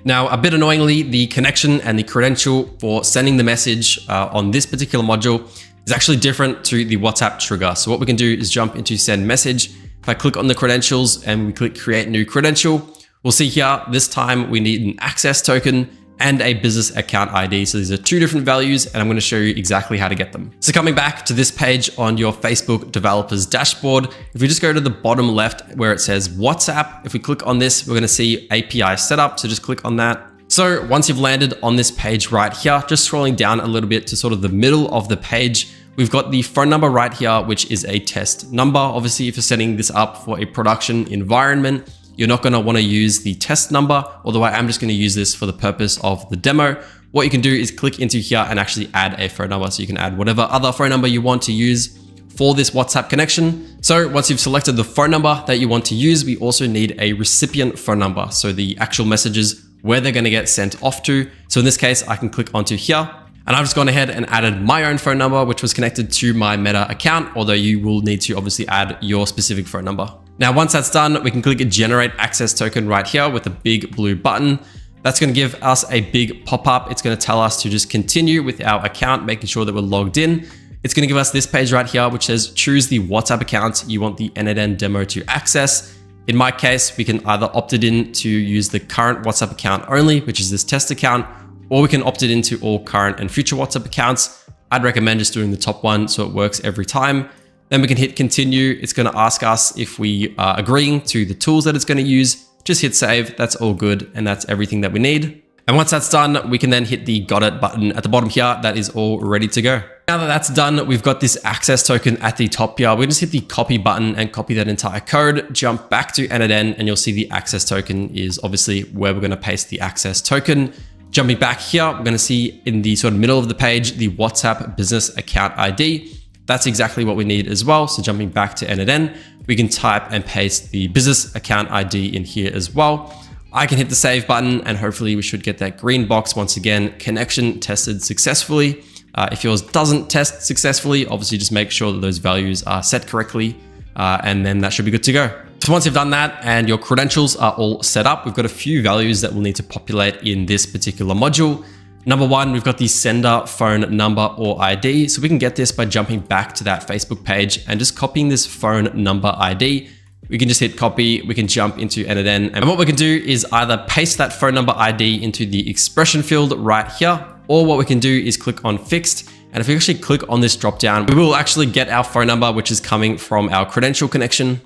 Now, a bit annoyingly, the connection and the credential for sending the message on this particular module is actually different to the WhatsApp trigger. So what we can do is jump into send message. If I click on the credentials and we click create new credential, we'll see here, this time we need an access token and a business account ID. So these are 2 different values and I'm going to show you exactly how to get them. So coming back to this page on your Facebook developers dashboard, if we just go to the bottom left where it says WhatsApp, if we click on this, we're going to see API setup. So just click on that. So once you've landed on this page right here, just scrolling down a little bit to sort of the middle of the page, we've got the phone number right here, which is a test number. Obviously, if you're setting this up for a production environment, you're not going to want to use the test number, although I am just going to use this for the purpose of the demo. What you can do is click into here and actually add a phone number. So you can add whatever other phone number you want to use for this WhatsApp connection. So once you've selected the phone number that you want to use, we also need a recipient phone number. So the actual messages where they're going to get sent off to. So in this case, I can click onto here. And I've just gone ahead and added my own phone number, which was connected to my Meta account, although you will need to obviously add your specific phone number. Now, once that's done, we can click Generate Access Token right here with a big blue button. That's going to give us a big pop-up. It's going to tell us to just continue with our account, making sure that we're logged in. It's going to give us this page right here, which says choose the WhatsApp account you want the n8n demo to access. In my case, we can either opt it in to use the current WhatsApp account only, which is this test account, or we can opt it into all current and future WhatsApp accounts. I'd recommend just doing the top one so it works every time. Then we can hit continue. It's going to ask us if we are agreeing to the tools that it's going to use. Just hit save. That's all good. And that's everything that we need. And once that's done, we can then hit the got it button at the bottom here. That is all ready to go. Now that that's done, we've got this access token at the top here. We just hit the copy button and copy that entire code, jump back to n8n, and you'll see the access token is obviously where we're going to paste the access token. Jumping back here, we're going to see in the sort of middle of the page, the WhatsApp business account ID. That's exactly what we need as well. So jumping back to n8n, we can type and paste the business account ID in here as well. I can hit the save button and hopefully we should get that green box once again, connection tested successfully. If yours doesn't test successfully, obviously just make sure that those values are set correctly and then that should be good to go. So once you've done that and your credentials are all set up, we've got a few values that we'll need to populate in this particular module. Number one, we've got the sender phone number or ID. So we can get this by jumping back to that Facebook page and just copying this phone number ID. We can just hit copy, we can jump into n8n. And what we can do is either paste that phone number ID into the expression field right here, or what we can do is click on fixed. And if we actually click on this drop down, we will actually get our phone number, which is coming from our credential connection.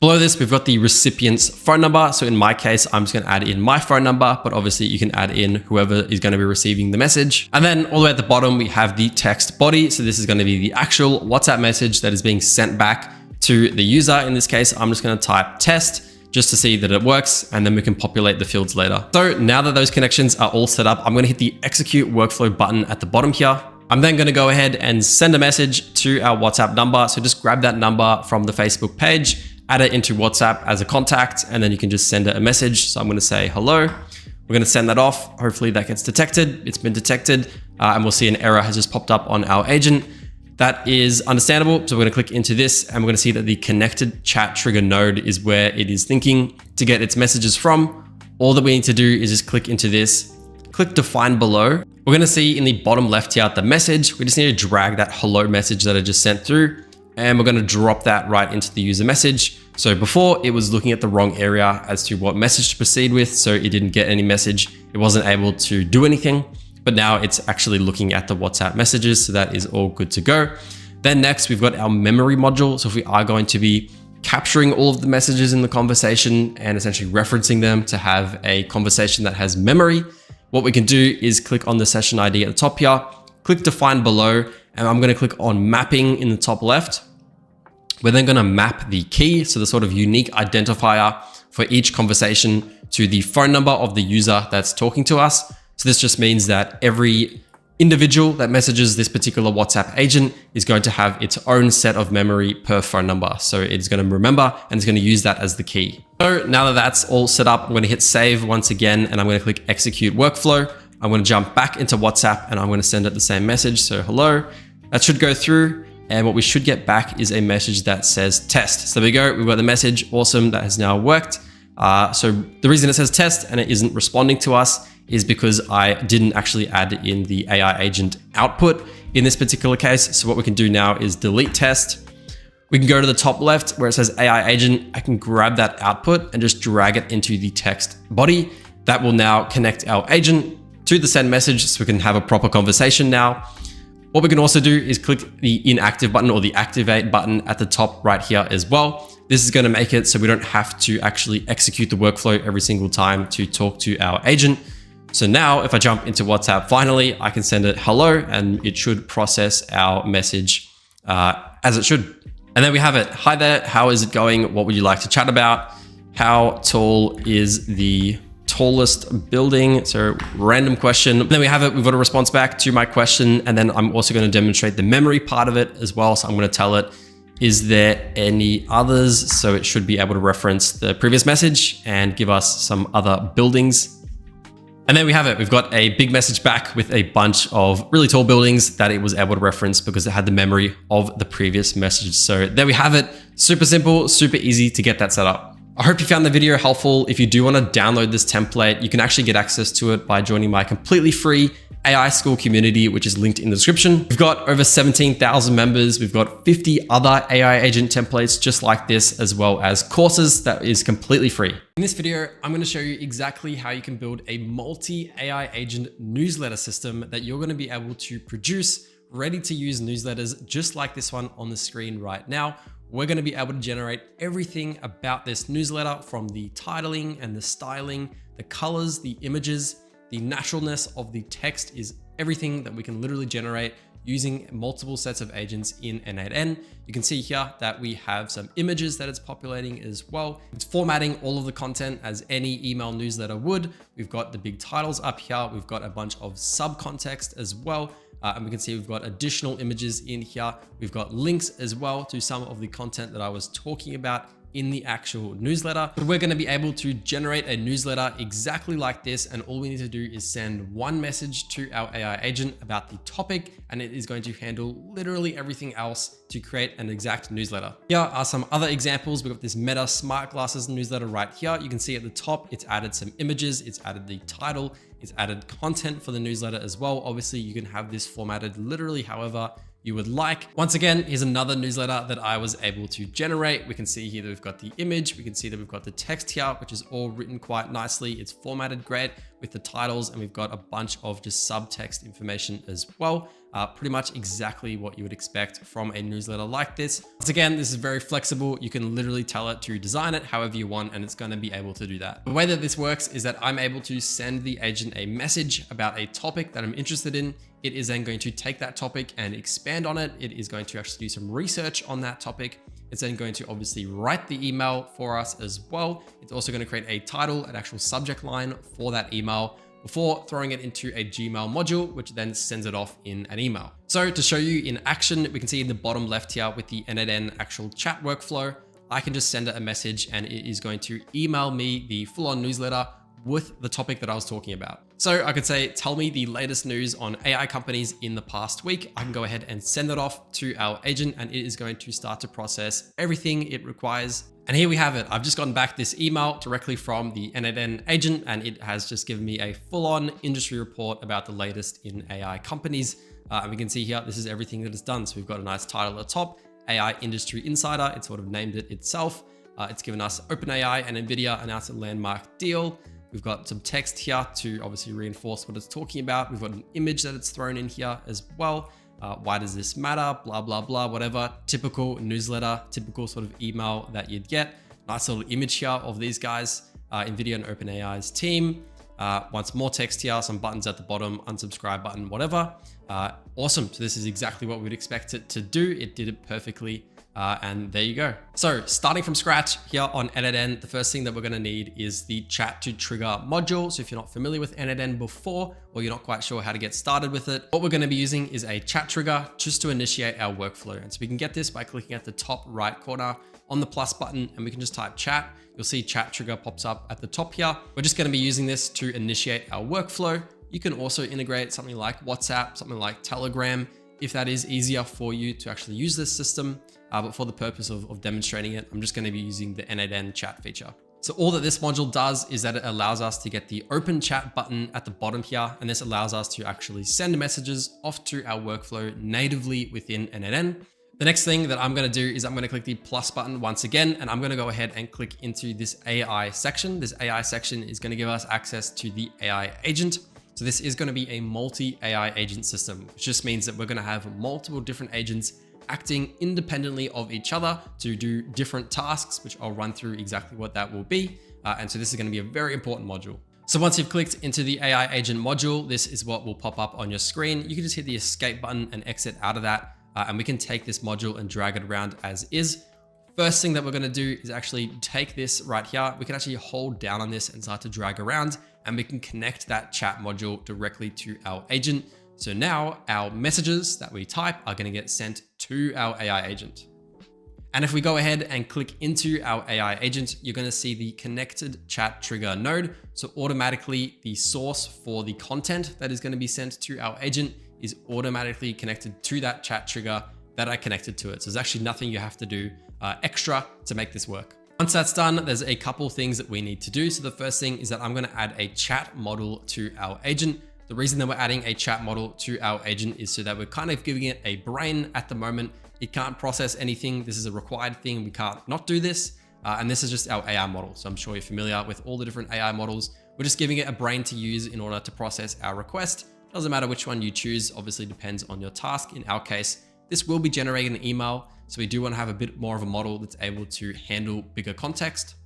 Below this, we've got the recipient's phone number. So in my case, I'm just going to add in my phone number, but obviously you can add in whoever is going to be receiving the message. And then all the way at the bottom, we have the text body. So this is going to be the actual WhatsApp message that is being sent back to the user. In this case, I'm just going to type test just to see that it works, and then we can populate the fields later. So now that those connections are all set up, I'm going to hit the execute workflow button at the bottom here. I'm then going to go ahead and send a message to our WhatsApp number. So just grab that number from the Facebook page, add it into WhatsApp as a contact, and then you can just send it a message. So I'm going to say hello. We're going to send that off. Hopefully that gets detected. It's been detected, and we'll see an error has just popped up on our agent. That is understandable. So we're going to click into this and we're going to see that the connected chat trigger node is where it is thinking to get its messages from. All that we need to do is just click into this, click define below. We're going to see in the bottom left here, the message. We just need to drag that hello message that I just sent through, and we're going to drop that right into the user message. So before it was looking at the wrong area as to what message to proceed with. So it didn't get any message. It wasn't able to do anything. But now it's actually looking at the WhatsApp messages. So that is all good to go. Then next, we've got our memory module. So if we are going to be capturing all of the messages in the conversation and essentially referencing them to have a conversation that has memory, what we can do is click on the session ID at the top here, click define below, and I'm going to click on mapping in the top left. We're then going to map the key. So the sort of unique identifier for each conversation to the phone number of the user that's talking to us. So this just means that every individual that messages this particular WhatsApp agent is going to have its own set of memory per phone number. So it's going to remember and it's going to use that as the key. So now that that's all set up, I'm going to hit save once again, and I'm going to click execute workflow. I'm going to jump back into WhatsApp and I'm going to send it the same message. So hello, that should go through. And what we should get back is a message that says test. So there we go. We've got the message. Awesome. That has now worked. So the reason it says test and it isn't responding to us is because I didn't actually add in the AI agent output in this particular case. So what we can do now is delete test. We can go to the top left where it says AI agent. I can grab that output and just drag it into the text body. That will now connect our agent to the send message so we can have a proper conversation now. What we can also do is click the inactive button or the activate button at the top right here as well. This is going to make it so we don't have to actually execute the workflow every single time to talk to our agent. So now if I jump into WhatsApp, finally, I can send it hello and it should process our message as it should. And there we have it. Hi there, how is it going? What would you like to chat about? How tall is the tallest building? So random question. And then we have it, we've got a response back to my question. And then I'm also going to demonstrate the memory part of it as well. So I'm going to tell it, is there any others? So it should be able to reference the previous message and give us some other buildings. And then we have it. We've got a big message back with a bunch of really tall buildings that it was able to reference because it had the memory of the previous message. So there we have it. Super simple, super easy to get that set up. I hope you found the video helpful. If you do want to download this template, you can actually get access to it by joining my completely free AI School community, which is linked in the description. We've got over 17,000 members. We've got 50 other AI agent templates just like this, as well as courses that is completely free. In this video, I'm going to show you exactly how you can build a multi-AI agent newsletter system that you're going to be able to produce ready to use newsletters just like this one on the screen right now. We're going to be able to generate everything about this newsletter, from the titling and the styling, the colors, the images. The naturalness of the text is everything that we can literally generate using multiple sets of agents in n8n. You can see here that we have some images that it's populating as well. It's formatting all of the content as any email newsletter would. We've got the big titles up here. We've got a bunch of subcontext as well. And we can see we've got additional images in here. We've got links as well to some of the content that I was talking about in the actual newsletter. But we're going to be able to generate a newsletter exactly like this. And all we need to do is send one message to our AI agent about the topic, and it is going to handle literally everything else to create an exact newsletter. Here are some other examples. We've got this Meta Smart Glasses newsletter right here. You can see at the top, it's added some images, it's added the title, it's added content for the newsletter as well. Obviously, you can have this formatted literally however you would like. Once again, here's another newsletter that I was able to generate. We can see here that we've got the image. We can see that we've got the text here, which is all written quite nicely. It's formatted great with the titles, and we've got a bunch of just subtext information as well. Pretty much exactly what you would expect from a newsletter like this. Once again, this is very flexible. You can literally tell it to design it however you want, and it's going to be able to do that. The way that this works is that I'm able to send the agent a message about a topic that I'm interested in. It is then going to take that topic and expand on it. It is going to actually do some research on that topic. It's then going to obviously write the email for us as well. It's also going to create a title, an actual subject line for that email, before throwing it into a Gmail module, which then sends it off in an email. So to show you in action, we can see in the bottom left here with the n8n actual chat workflow, I can just send it a message and it is going to email me the full-on newsletter with the topic that I was talking about. So I could say, tell me the latest news on AI companies in the past week. I can go ahead and send it off to our agent, and it is going to start to process everything it requires. And here we have it. I've just gotten back this email directly from the n8n agent, and it has just given me a full-on industry report about the latest in AI companies. And we can see here, this is everything that it's done. So we've got a nice title at the top, AI Industry Insider. It sort of named it itself. It's given us OpenAI and NVIDIA announced a landmark deal. We've got some text here to obviously reinforce what it's talking about. We've got an image that it's thrown in here as well. Why does this matter? Blah, blah, blah, whatever. Typical newsletter, typical sort of email that you'd get. Nice little image here of these guys, NVIDIA and OpenAI's team. Once more text here, some buttons at the bottom, unsubscribe button, whatever. Awesome. So this is exactly what we'd expect it to do. It did it perfectly. And there you go. So starting from scratch here on n8n, the first thing that we're going to need is the chat to trigger module. So if you're not familiar with n8n before, or you're not quite sure how to get started with it, what we're going to be using is a chat trigger just to initiate our workflow. And so we can get this by clicking at the top right corner on the plus button, and we can just type chat. You'll see chat trigger pops up at the top here. We're just going to be using this to initiate our workflow. You can also integrate something like WhatsApp, something like Telegram, if that is easier for you to actually use this system. But for the purpose of demonstrating it, I'm just going to be using the n8n chat feature. So all that this module does is that it allows us to get the open chat button at the bottom here. And this allows us to actually send messages off to our workflow natively within n8n. The next thing that I'm going to do is I'm going to click the plus button once again, and I'm going to go ahead and click into this AI section. This AI section is going to give us access to the AI agent. So this is going to be a multi-AI agent system, which just means that we're going to have multiple different agents acting independently of each other to do different tasks, which I'll run through exactly what that will be. And so this is going to be a very important module. So once you've clicked into the AI agent module, this is what will pop up on your screen. You can just hit the escape button and exit out of that. and we can take this module and drag it around as is. First thing that we're gonna do is actually take this right here. We can actually hold down on this and start to drag around, and we can connect that chat module directly to our agent. So now our messages that we type are gonna get sent to our AI agent. And if we go ahead and click into our AI agent, you're gonna see the connected chat trigger node. So automatically the source for the content that is gonna be sent to our agent is automatically connected to that chat trigger that I connected to it. So there's actually nothing you have to do extra to make this work. Once that's done, there's a couple things that we need to do. So the first thing is that I'm gonna add a chat model to our agent. The reason that we're adding a chat model to our agent is so that we're kind of giving it a brain at the moment. It can't process anything. This is a required thing. We can't not do this. And this is just our AI model. So I'm sure you're familiar with all the different AI models. We're just giving it a brain to use in order to process our request. Doesn't matter which one you choose, obviously depends on your task. In our case, this will be generating an email. So we do want to have a bit more of a model that's able to handle bigger context.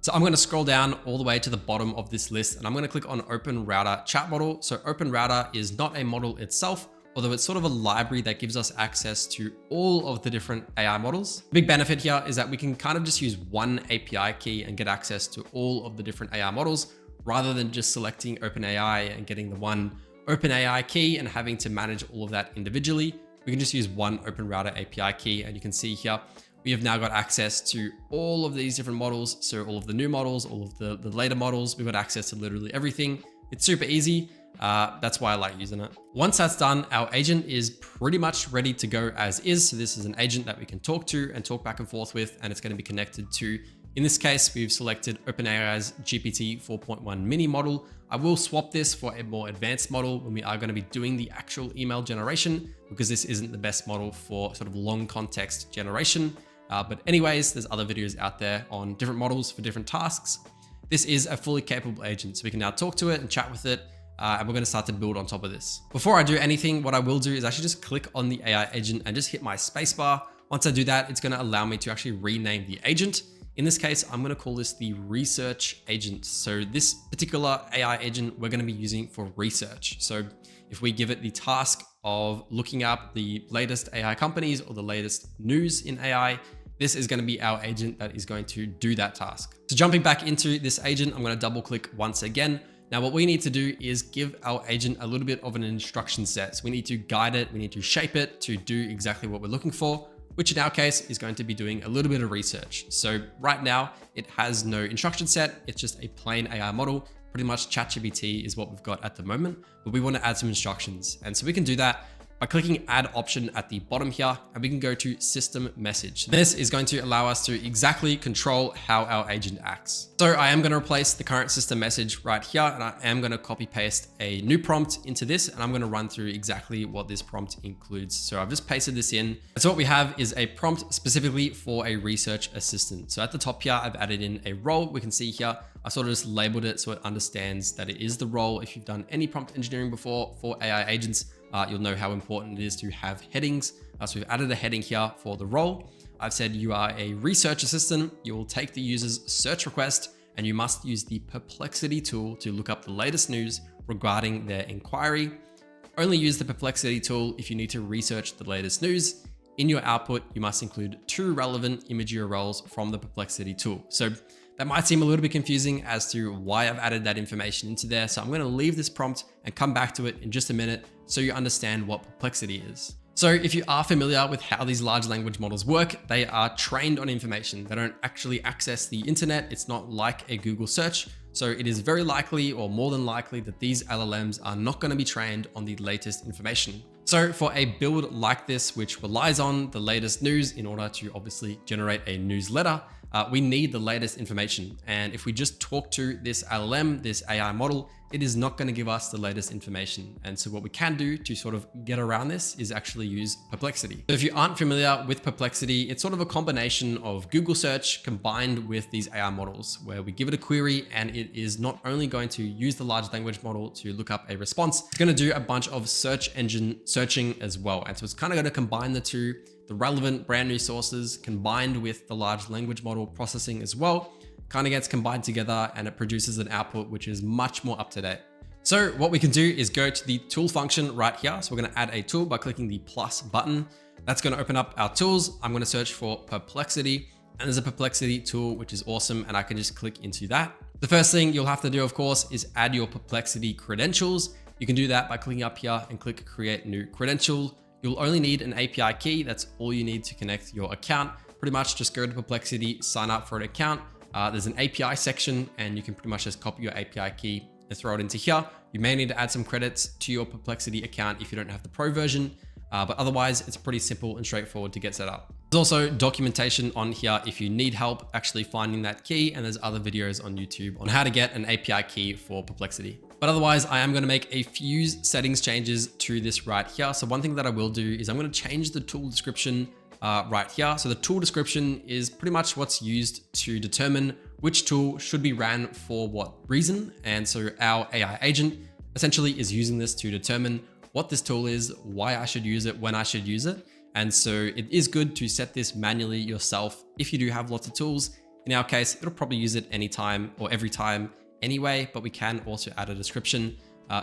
So I'm going to scroll down all the way to the bottom of this list, and I'm going to click on Open Router Chat Model. So Open Router is not a model itself, although it's sort of a library that gives us access to all of the different AI models. The big benefit here is that we can kind of just use one API key and get access to all of the different AI models, rather than just selecting OpenAI and getting the one OpenAI key and having to manage all of that individually. We can just use one Open Router API key, and you can see here, we have now got access to all of these different models. So all of the new models, all of the later models, we've got access to literally everything. It's super easy. That's why I like using it. Once that's done, our agent is pretty much ready to go as is. So this is an agent that we can talk to and talk back and forth with, and it's going to be connected to, in this case, we've selected OpenAI's GPT 4.1 mini model. I will swap this for a more advanced model when we are going to be doing the actual email generation, because this isn't the best model for sort of long context generation. But anyways, there's other videos out there on different models for different tasks. This is a fully capable agent, so we can now talk to it and chat with it, and we're going to start to build on top of this. Before I do anything, what I will do is actually just click on the AI agent and just hit my spacebar. Once I do that, it's going to allow me to actually rename the agent. In this case, I'm going to call this the research agent. So this particular AI agent, we're going to be using for research. So if we give it the task of looking up the latest AI companies or the latest news in AI, this is going to be our agent that is going to do that task. So jumping back into this agent, I'm going to double click once again. Now what we need to do is give our agent a little bit of an instruction set. So we need to guide it, we need to shape it to do exactly what we're looking for, which in our case is going to be doing a little bit of research. So right now it has no instruction set. It's just a plain AI model. Pretty much ChatGPT is what we've got at the moment, but we want to add some instructions. And so we can do that by clicking add option at the bottom here, and we can go to system message. This is going to allow us to exactly control how our agent acts. So I am going to replace the current system message right here, and I am going to copy paste a new prompt into this, and I'm going to run through exactly what this prompt includes. So I've just pasted this in. So what we have is a prompt specifically for a research assistant. So at the top here, I've added in a role. We can see here, I sort of just labeled it so it understands that it is the role. If you've done any prompt engineering before for AI agents, you'll know how important it is to have headings. So we've added a heading here for the role. I've said you are a research assistant. You will take the user's search request and you must use the Perplexity tool to look up the latest news regarding their inquiry. Only use the Perplexity tool if you need to research the latest news. In your output, you must include 2 relevant image URLs from the Perplexity tool. So that might seem a little bit confusing as to why I've added that information into there. So I'm going to leave this prompt and come back to it in just a minute so you understand what Perplexity is. So if you are familiar with how these large language models work, they are trained on information. They don't actually access the internet. It's not like a Google search. So it is very likely, or more than likely, that these LLMs are not going to be trained on the latest information. So for a build like this, which relies on the latest news in order to obviously generate a newsletter, we need the latest information. And if we just talk to this LLM, this AI model, it is not going to give us the latest information. And so what we can do to sort of get around this is actually use Perplexity. So if you aren't familiar with Perplexity, it's sort of a combination of Google search combined with these AI models, where we give it a query and it is not only going to use the large language model to look up a response, it's going to do a bunch of search engine searching as well. And so it's kind of going to combine the two, the relevant brand new sources combined with the large language model processing as well, kind of gets combined together and it produces an output which is much more up to date. So what we can do is go to the tool function right here. So we're going to add a tool by clicking the plus button. That's going to open up our tools. I'm going to search for Perplexity, and there's a Perplexity tool, which is awesome. And I can just click into that. The first thing you'll have to do, of course, is add your Perplexity credentials. You can do that by clicking up here and click create new credential. You'll only need an API key. That's all you need to connect your account. Pretty much just go to Perplexity, sign up for an account. There's an API section and you can pretty much just copy your API key and throw it into here. You may need to add some credits to your Perplexity account if you don't have the pro version, but otherwise it's pretty simple and straightforward to get set up. There's also documentation on here if you need help actually finding that key, and there's other videos on YouTube on how to get an API key for Perplexity. But otherwise, I am going to make a few settings changes to this right here. So one thing that I will do is I'm going to change the tool description right here. So the tool description is pretty much what's used to determine which tool should be ran for what reason. And so our AI agent essentially is using this to determine what this tool is, why I should use it, when I should use it. And so it is good to set this manually yourself if you do have lots of tools. In our case, it'll probably use it anytime or every time anyway, but we can also add a description,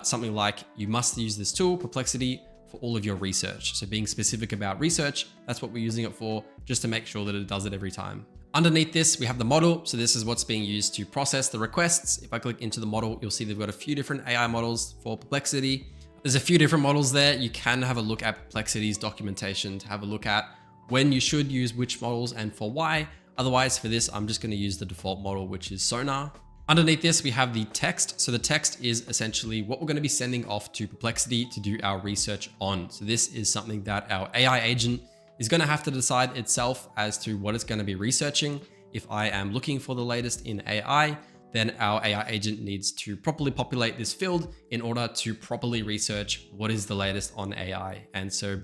something like you must use this tool, Perplexity, for all of your research. So being specific about research, that's what we're using it for, just to make sure that it does it every time. Underneath this, we have the model. So this is what's being used to process the requests. If I click into the model, you'll see they've got a few different AI models for Perplexity. There's a few different models there. You can have a look at Perplexity's documentation to have a look at when you should use which models and for why. Otherwise, for this, I'm just going to use the default model, which is Sonar. Underneath this, we have the text. So the text is essentially what we're going to be sending off to Perplexity to do our research on. So this is something that our AI agent is going to have to decide itself as to what it's going to be researching. If I am looking for the latest in AI, then our AI agent needs to properly populate this field in order to properly research what is the latest on AI. And so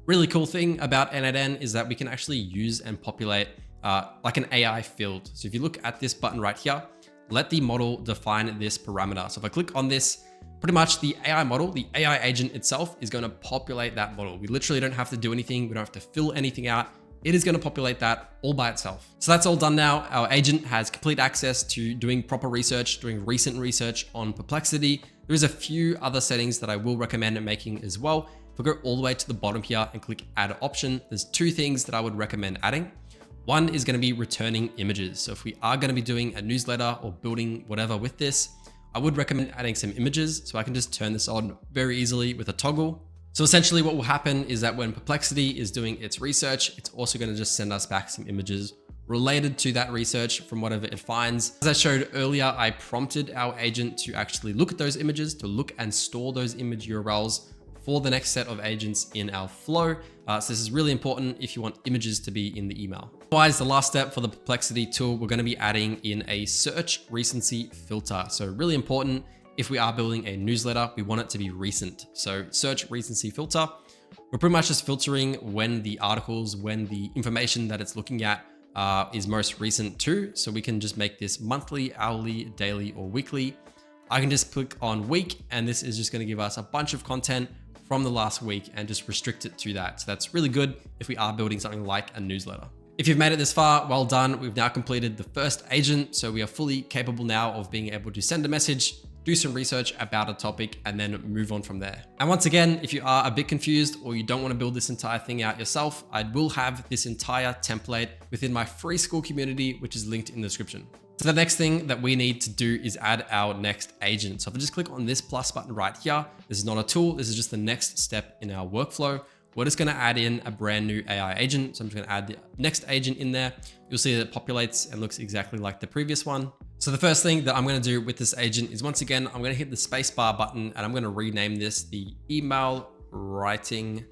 really cool thing about n8n is that we can actually use and populate like an AI field. So if you look at this button right here, let the model define this parameter. So if I click on this, pretty much the AI model, the AI agent itself is going to populate that model. We literally don't have to do anything. We don't have to fill anything out. It is going to populate that all by itself. So that's all done now. Our agent has complete access to doing proper research, doing recent research on Perplexity. There is a few other settings that I will recommend making as well. If we go all the way to the bottom here and click add option, there's two things that I would recommend adding. One is going to be returning images. So if we are going to be doing a newsletter or building whatever with this, I would recommend adding some images. So I can just turn this on very easily with a toggle. So essentially what will happen is that when Perplexity is doing its research, it's also going to just send us back some images related to that research from whatever it finds. As I showed earlier, I prompted our agent to actually look at those images, to look and store those image URLs for the next set of agents in our flow. So this is really important if you want images to be in the email. Otherwise, the last step for the Perplexity tool, we're going to be adding in a search recency filter. So really important. If we are building a newsletter, we want it to be recent. So search recency filter, we're pretty much just filtering when the articles, when the information that it's looking at is most recent too. So we can just make this monthly, hourly, daily, or weekly. I can just click on week, and this is just going to give us a bunch of content from the last week and just restrict it to that. So that's really good if we are building something like a newsletter. If you've made it this far, well done. We've now completed the first agent. So we are fully capable now of being able to send a message, do some research about a topic, and then move on from there. And once again, if you are a bit confused or you don't want to build this entire thing out yourself, I will have this entire template within my free school community, which is linked in the description. So the next thing that we need to do is add our next agent. So if I just click on this plus button right here, this is not a tool. This is just the next step in our workflow. We're just going to add in a brand new AI agent. So I'm just going to add the next agent in there. You'll see that it populates and looks exactly like the previous one. So the first thing that I'm going to do with this agent is, once again, I'm going to hit the spacebar button and I'm going to rename this the email writing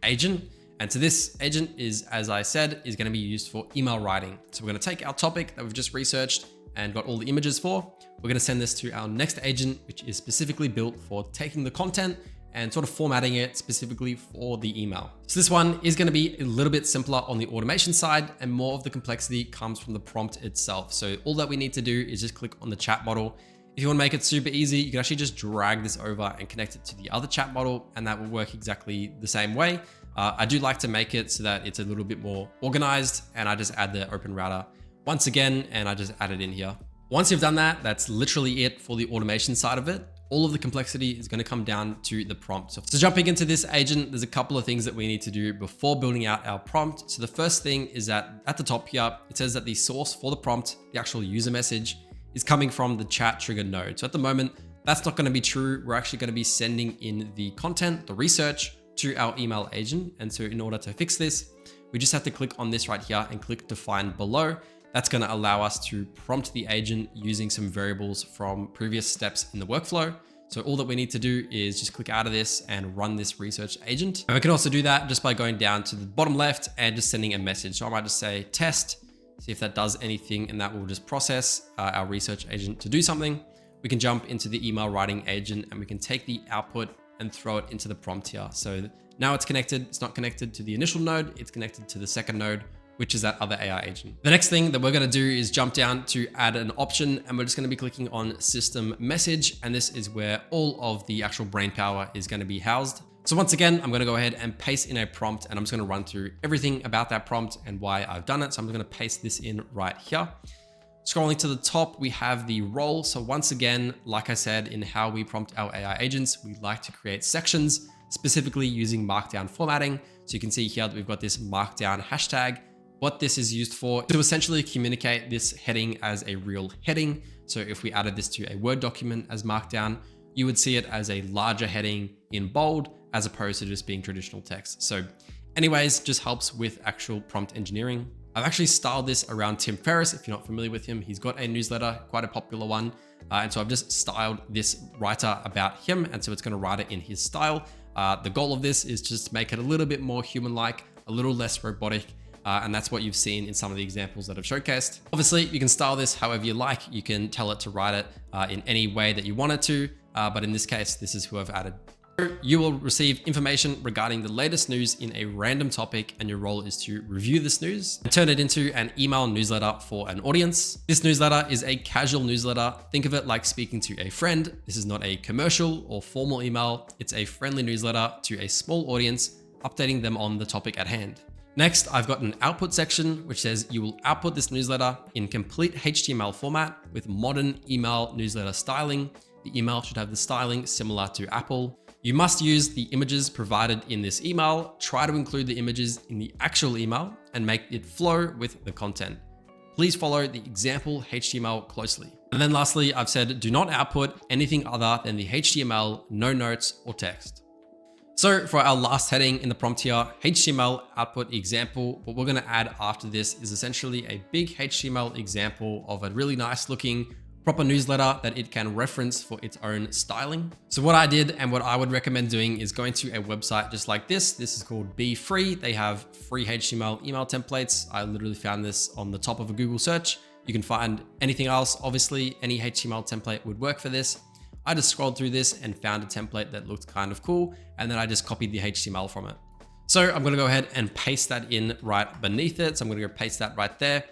agent. And so this agent is, as I said, is going to be used for email writing. So we're going to take our topic that we've just researched and got all the images for. We're going to send this to our next agent, which is specifically built for taking the content and sort of formatting it specifically for the email. So this one is going to be a little bit simpler on the automation side, and more of the complexity comes from the prompt itself. So all that we need to do is just click on the chat model. If you want to make it super easy, you can actually just drag this over and connect it to the other chat model, and that will work exactly the same way. I do like to make it so that it's a little bit more organized, and I just add the open router once again, and I just add it in here. Once you've done that, that's literally it for the automation side of it. all of the complexity is going to come down to the prompt. So jumping into this agent, there's a couple of things that we need to do before building out our prompt. So the first thing is that at the top here, it says that the source for the prompt, the actual user message, is coming from the chat trigger node. So at the moment, that's not going to be true. We're actually going to be sending in the content, the research, to our email agent. And so in order to fix this, we just have to click on this right here and click define below. That's going to allow us to prompt the agent using some variables from previous steps in the workflow. So all that we need to do is just click out of this and run this research agent. And we can also do that just by going down to the bottom left and just sending a message. So I might just say test, see if that does anything, and that will just process our research agent to do something. We can jump into the email writing agent and we can take the output and throw it into the prompt here. So now it's connected. It's not connected to the initial node. It's connected to the second node, which is that other AI agent. The next thing that we're going to do is jump down to add an option, and we're just going to be clicking on system message. And this is where all of the actual brain power is going to be housed. So once again, I'm going to go ahead and paste in a prompt, and I'm just going to run through everything about that prompt and why I've done it. So I'm going to paste this in right here. Scrolling to the top, we have the role. So once again, like I said, in how we prompt our AI agents, we like to create sections, specifically using Markdown formatting. So you can see here that we've got this Markdown hashtag. What this is used for to essentially communicate this heading as a real heading. So if we added this to a Word document as Markdown, you would see it as a larger heading in bold, as opposed to just being traditional text. So anyways, just helps with actual prompt engineering. I've actually styled this around Tim Ferriss. If you're not familiar with him, he's got a newsletter, quite a popular one. And so I've just styled this writer about him. And so it's going to write it in his style. The goal of this is just to make it a little bit more human-like, a little less robotic. And that's what you've seen in some of the examples that I've showcased. Obviously, you can style this however you like. You can tell it to write it in any way that you want it to. But in this case, this is who I've added. You will receive information regarding the latest news in a random topic, and your role is to review this news and turn it into an email newsletter for an audience. This newsletter is a casual newsletter. Think of it like speaking to a friend. This is not a commercial or formal email. It's a friendly newsletter to a small audience, updating them on the topic at hand. Next, I've got an output section, which says you will output this newsletter in complete HTML format with modern email newsletter styling. The email should have the styling similar to Apple. You must use the images provided in this email. Try to include the images in the actual email and make it flow with the content. Please follow the example HTML closely. And then lastly, I've said do not output anything other than the HTML, no notes or text. So for our last heading in the prompt here, HTML output example, what we're going to add after this is essentially a big HTML example of a really nice looking proper newsletter that it can reference for its own styling. So what I did and what I would recommend doing is going to a website just like this. This is called Be Free. They have free HTML email templates. I literally found this on the top of a Google search. You can find anything else. Obviously, any HTML template would work for this. I just scrolled through this and found a template that looked kind of cool. And then I just copied the HTML from it. So I'm going to go ahead and paste that in right beneath it. So I'm going to go paste that right there.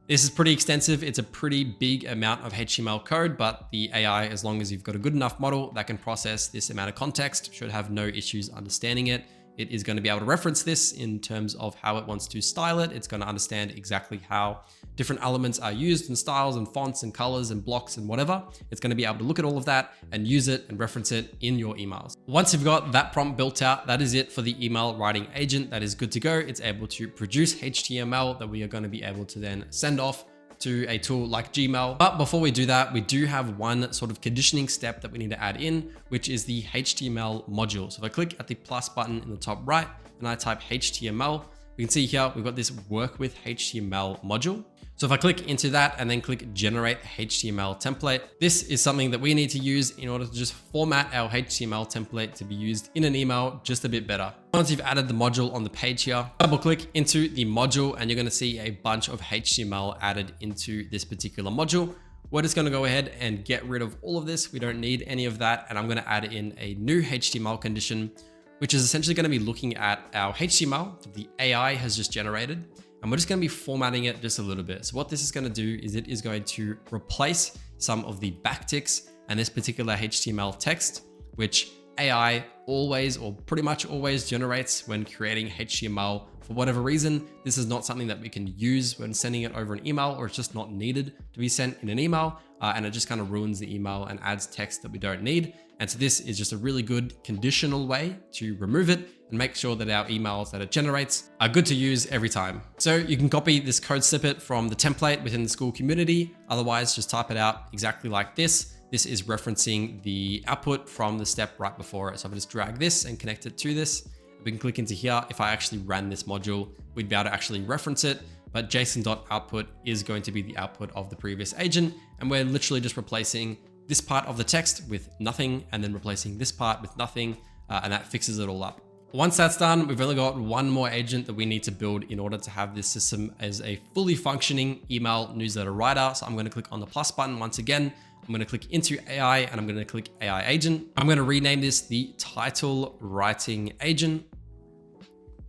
This is pretty extensive. It's a pretty big amount of HTML code, but the AI, as long as you've got a good enough model that can process this amount of context, should have no issues understanding it. It is going to be able to reference this in terms of how it wants to style it. It's going to understand exactly how different elements are used and styles and fonts and colors and blocks and whatever. It's going to be able to look at all of that and use it and reference it in your emails. Once you've got that prompt built out, that is it for the email writing agent. That is good to go. It's able to produce HTML that we are going to be able to then send off to a tool like Gmail. But before we do that, we do have one sort of conditioning step that we need to add in, which is the HTML module. So if I click at the plus button in the top right and I type HTML, we can see here, we've got this work with HTML module. So if I click into that and then click generate HTML template, this is something that we need to use in order to just format our HTML template to be used in an email just a bit better. Once you've added the module on the page here, double click into the module and you're going to see a bunch of HTML added into this particular module. We're just going to go ahead and get rid of all of this. We don't need any of that. And I'm going to add in a new HTML condition, which is essentially going to be looking at our HTML that the AI has just generated. And we're just going to be formatting it just a little bit. So what this is going to do is it is going to replace some of the backticks and this particular HTML text, which AI always or pretty much always generates when creating HTML. For whatever reason, this is not something that we can use when sending it over an email, or it's just not needed to be sent in an email. And it just kind of ruins the email and adds text that we don't need. And so this is just a really good conditional way to remove it and make sure that our emails that it generates are good to use every time. So you can copy this code snippet from the template within the school community. Otherwise, just type it out exactly like this. This is referencing the output from the step right before it. So if I just drag this and connect it to this, we can click into here. If I actually ran this module, we'd be able to actually reference it, but JSON.output is going to be the output of the previous agent. And we're literally just replacing this part of the text with nothing and then replacing this part with nothing. And that fixes it all up. Once that's done, we've only got one more agent that we need to build in order to have this system as a fully functioning email newsletter writer. So I'm going to click on the plus button once again. I'm going to click into AI and I'm going to click AI agent. I'm going to rename this the title writing agent.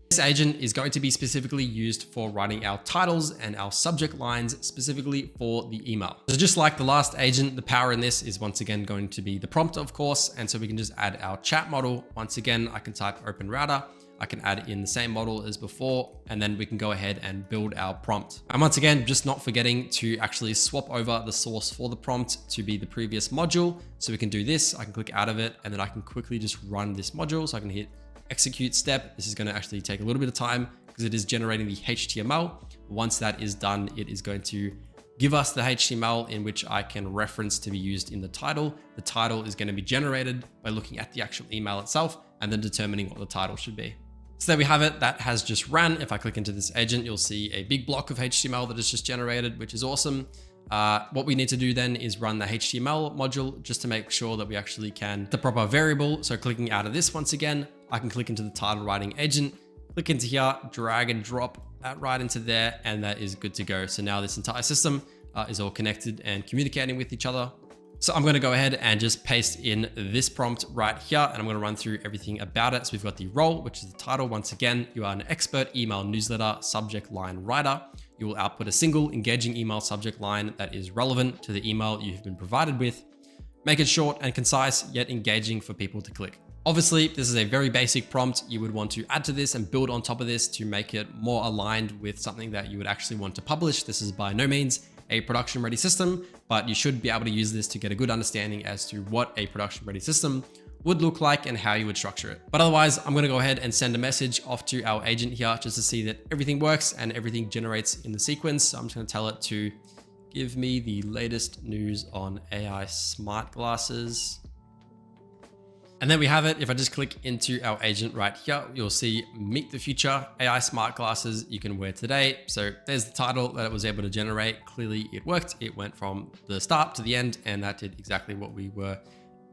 This agent is going to be specifically used for writing our titles and our subject lines specifically for the email. So just like the last agent, the power in this is once again going to be the prompt, of course. And so we can just add our chat model. Once again, I can type open router. I can add in the same model as before, and then we can go ahead and build our prompt. And once again, just not forgetting to actually swap over the source for the prompt to be the previous module. So we can do this, I can click out of it, and then I can quickly just run this module. So I can hit execute step. This is going to actually take a little bit of time because it is generating the HTML. Once that is done, it is going to give us the HTML in which I can reference to be used in the title. The title is going to be generated by looking at the actual email itself and then determining what the title should be. So there we have it. That has just ran. If I click into this agent, you'll see a big block of HTML that is just generated, which is awesome. What we need to do then is run the HTML module just to make sure that we actually can the proper variable. So clicking out of this once again, I can click into the title writing agent, click into here, drag and drop that right into there, and that is good to go. So now this entire system is all connected and communicating with each other. So I'm going to go ahead and just paste in this prompt right here, and I'm going to run through everything about it. So we've got the role, which is the title. Once again, you are an expert email newsletter subject line writer. You will output a single engaging email subject line that is relevant to the email you've been provided with. Make it short and concise, yet engaging for people to click. Obviously, this is a very basic prompt. You would want to add to this and build on top of this to make it more aligned with something that you would actually want to publish. This is by no means a production ready system, but you should be able to use this to get a good understanding as to what a production ready system would look like and how you would structure it. But otherwise, I'm going to go ahead and send a message off to our agent here just to see that everything works and everything generates in the sequence. So I'm just going to tell it to give me the latest news on AI smart glasses. And then we have it. If I just click into our agent right here, you'll see meet the future AI smart glasses you can wear today. So there's the title that it was able to generate. Clearly it worked. It went from the start to the end, and that did exactly what we were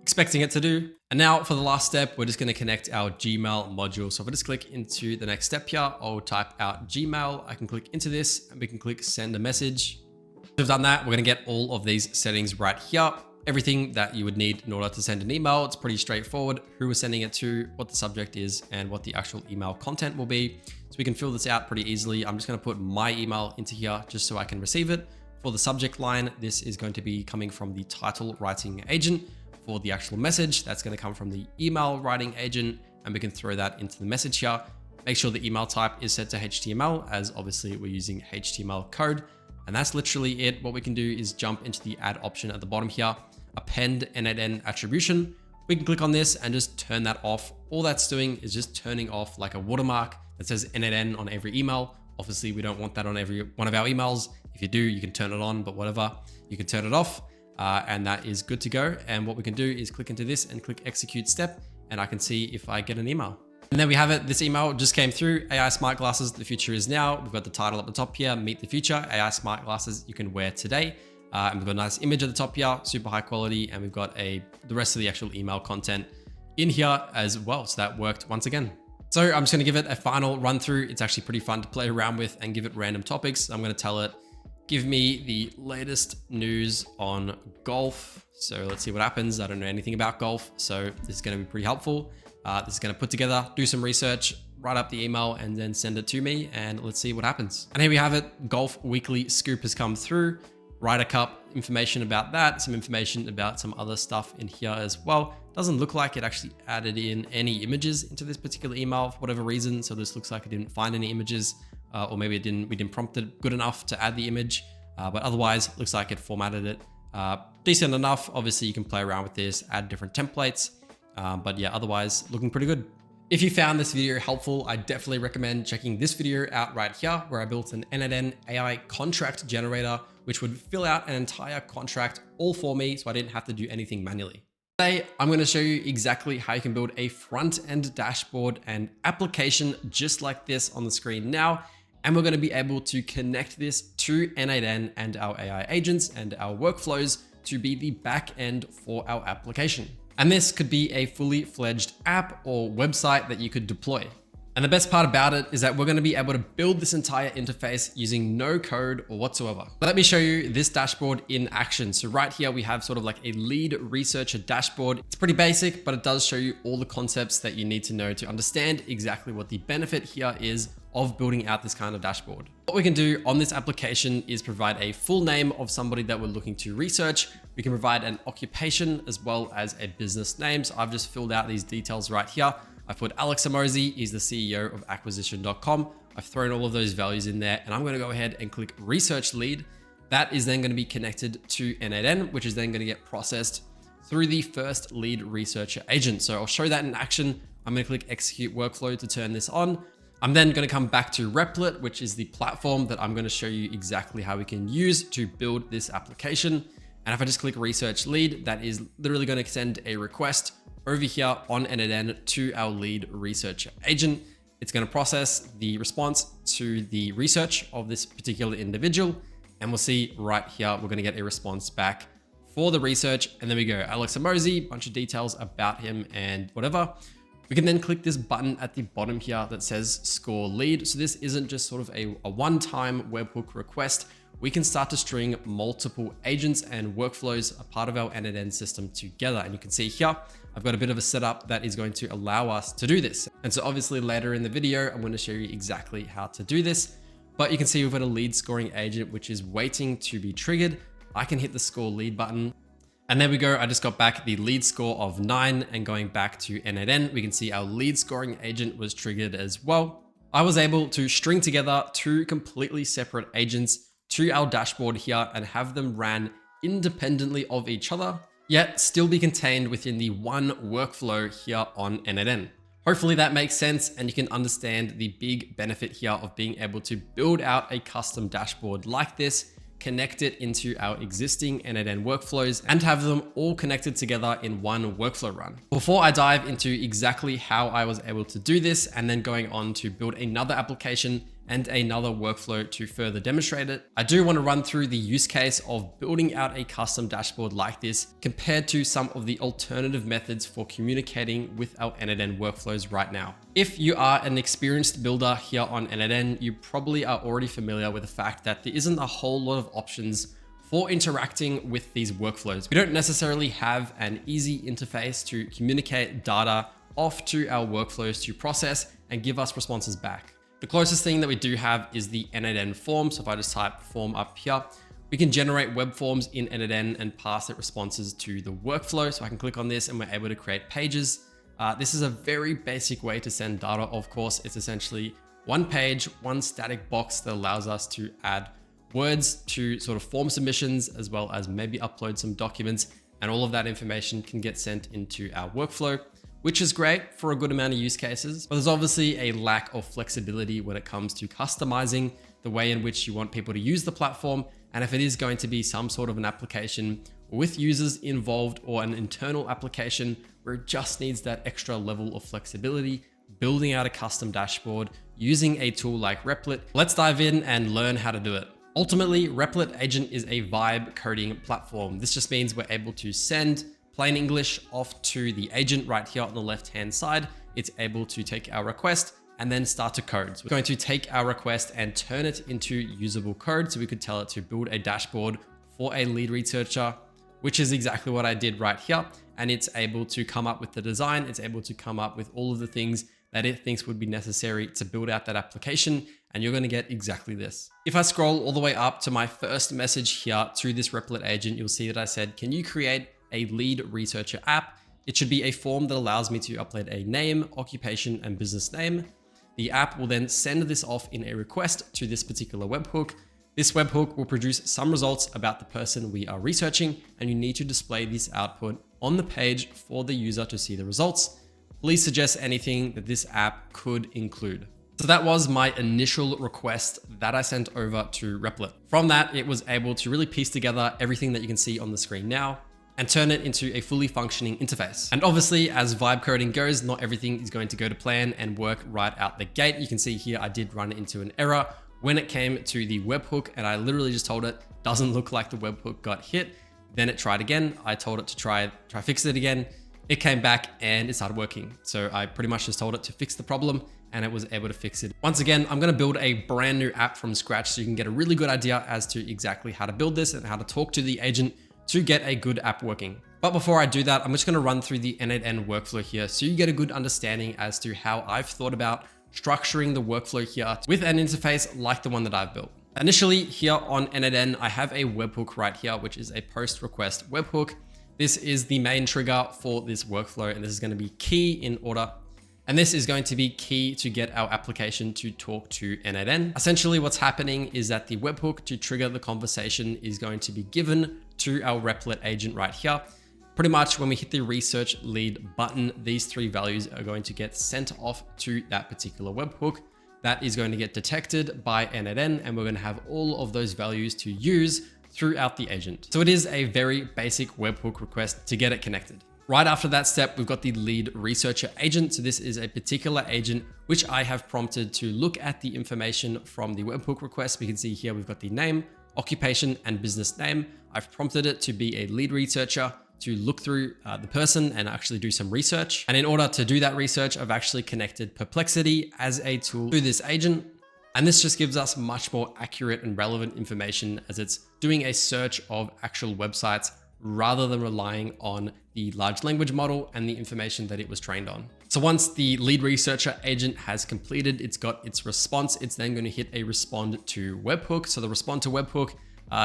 expecting it to do. And now for the last step, we're just going to connect our Gmail module. So if I just click into the next step here, I'll type out Gmail. I can click into this and we can click send a message. So we've done that. We're going to get all of these settings right here. Everything that you would need in order to send an email. It's pretty straightforward. Who we're sending it to, what the subject is, and what the actual email content will be. So we can fill this out pretty easily. I'm just going to put my email into here just so I can receive it. For the subject line, this is going to be coming from the title writing agent. For the actual message, that's going to come from the email writing agent, and we can throw that into the message here. Make sure the email type is set to HTML, as obviously we're using HTML code. And that's literally it. What we can do is jump into the add option at the bottom here, append n8n attribution. We can click on this and just turn that off. All that's doing is just turning off like a watermark that says n8n on every email. Obviously, we don't want that on every one of our emails. If you do, you can turn it on, but whatever, you can turn it off. And that is good to go. And what we can do is click into this and click execute step, and I can see if I get an email. And there we have it. This email just came through. AI smart glasses, the future is now. We've got the title at the top here, meet the future, AI smart glasses you can wear today. And we've got a nice image at the top here, super high quality. And we've got the rest of the actual email content in here as well. So that worked once again. So I'm just going to give it a final run through. It's actually pretty fun to play around with and give it random topics. I'm going to tell it, give me the latest news on golf. So let's see what happens. I don't know anything about golf, so this is going to be pretty helpful. This is going to put together, do some research, write up the email, and then send it to me, and let's see what happens. And here we have it. Golf Weekly Scoop has come through. Ryder Cup information about that, some information about some other stuff in here as well. Doesn't look like it actually added in any images into this particular email for whatever reason. So this looks like it didn't find any images, or maybe we didn't prompt it good enough to add the image. But otherwise, looks like it formatted it decent enough. Obviously you can play around with this, add different templates. But yeah, otherwise looking pretty good. If you found this video helpful, I definitely recommend checking this video out right here, where I built an n8n AI contract generator, which would fill out an entire contract all for me, so I didn't have to do anything manually. Today, I'm going to show you exactly how you can build a front-end dashboard and application just like this on the screen now. And we're going to be able to connect this to n8n and our AI agents and our workflows to be the back end for our application. And this could be a fully fledged app or website that you could deploy. And the best part about it is that we're going to be able to build this entire interface using no code or whatsoever. But let me show you this dashboard in action. So right here, we have sort of like a lead researcher dashboard. It's pretty basic, but it does show you all the concepts that you need to know to understand exactly what the benefit here is of building out this kind of dashboard. What we can do on this application is provide a full name of somebody that we're looking to research. We can provide an occupation as well as a business name. So I've just filled out these details right here. I put Alex Amosi, he's the CEO of acquisition.com. I've thrown all of those values in there, and I'm going to go ahead and click research lead. That is then going to be connected to n8n, which is then going to get processed through the first lead researcher agent. So I'll show that in action. I'm going to click execute workflow to turn this on. I'm then going to come back to Replit, which is the platform that I'm going to show you exactly how we can use to build this application. And if I just click research lead, that is literally going to send a request over here on n8n to our lead researcher agent. It's going to process the response to the research of this particular individual. And we'll see right here, we're going to get a response back for the research. And there we go, Alex Amosi, bunch of details about him and whatever. We can then click this button at the bottom here that says score lead. So this isn't just sort of a one-time webhook request. We can start to string multiple agents and workflows, a part of our n8n system together. And you can see here, I've got a bit of a setup that is going to allow us to do this. And so obviously later in the video, I'm going to show you exactly how to do this. But you can see we've got a lead scoring agent, which is waiting to be triggered. I can hit the score lead button. And there we go. I just got back the lead score of 9, and going back to n8n, we can see our lead scoring agent was triggered as well. I was able to string together 2 completely separate agents to our dashboard here and have them ran independently of each other, yet still be contained within the one workflow here on n8n. Hopefully that makes sense and you can understand the big benefit here of being able to build out a custom dashboard like this, connect it into our existing n8n workflows, and have them all connected together in one workflow run. Before I dive into exactly how I was able to do this and then going on to build another application and another workflow to further demonstrate it, I do want to run through the use case of building out a custom dashboard like this compared to some of the alternative methods for communicating with our n8n workflows right now. If you are an experienced builder here on n8n, you probably are already familiar with the fact that there isn't a whole lot of options for interacting with these workflows. We don't necessarily have an easy interface to communicate data off to our workflows to process and give us responses back. The closest thing that we do have is the n8n form. So if I just type form up here, we can generate web forms in n8n and pass it responses to the workflow. So I can click on this and we're able to create pages. This is a very basic way to send data. Of course, it's essentially one page, one static box that allows us to add words to sort of form submissions, as well as maybe upload some documents, and all of that information can get sent into our workflow, which is great for a good amount of use cases. But there's obviously a lack of flexibility when it comes to customizing the way in which you want people to use the platform. And if it is going to be some sort of an application with users involved or an internal application where it just needs that extra level of flexibility, building out a custom dashboard using a tool like Replit, let's dive in and learn how to do it. Ultimately, Replit Agent is a vibe coding platform. This just means we're able to send plain English off to the agent right here on the left-hand side. It's able to take our request and then start to code. So we're going to take our request and turn it into usable code. So we could tell it to build a dashboard for a lead researcher, which is exactly what I did right here. And it's able to come up with the design. It's able to come up with all of the things that it thinks would be necessary to build out that application. And you're going to get exactly this. If I scroll all the way up to my first message here to this Replit agent, you'll see that I said, can you create a lead researcher app? It should be a form that allows me to upload a name, occupation, and business name. The app will then send this off in a request to this particular webhook. This webhook will produce some results about the person we are researching, and you need to display this output on the page for the user to see the results. Please suggest anything that this app could include. So that was my initial request that I sent over to Replit. From that, it was able to really piece together everything that you can see on the screen now and turn it into a fully functioning interface. And obviously, as vibe coding goes, not everything is going to go to plan and work right out the gate. You can see here, I did run into an error when it came to the webhook, and I literally just told it, doesn't look like the webhook got hit. Then it tried again. I told it to try fix it again. It came back and it started working. So I pretty much just told it to fix the problem and it was able to fix it. Once again, I'm gonna build a brand new app from scratch so you can get a really good idea as to exactly how to build this and how to talk to the agent to get a good app working. But before I do that, I'm just gonna run through the n8n workflow here so you get a good understanding as to how I've thought about structuring the workflow here with an interface like the one that I've built. Initially here on n8n, I have a webhook right here, which is a post request webhook. This is the main trigger for this workflow, and this is going to be key in order. And this is going to be key to get our application to talk to n8n. Essentially what's happening is that the webhook to trigger the conversation is going to be given to our Replit agent right here. Pretty much when we hit the research lead button, these three values are going to get sent off to that particular webhook. That is going to get detected by n8n, and we're going to have all of those values to use throughout the agent. So it is a very basic webhook request to get it connected. Right after that step, we've got the lead researcher agent. So this is a particular agent which I have prompted to look at the information from the webhook request. We can see here we've got the name, occupation, and business name. I've prompted it to be a lead researcher to look through the person and actually do some research. And in order to do that research, I've actually connected Perplexity as a tool to this agent. And this just gives us much more accurate and relevant information as it's doing a search of actual websites rather than relying on the large language model and the information that it was trained on. So once the lead researcher agent has completed, it's got its response, it's then going to hit a respond to webhook. So the respond to webhook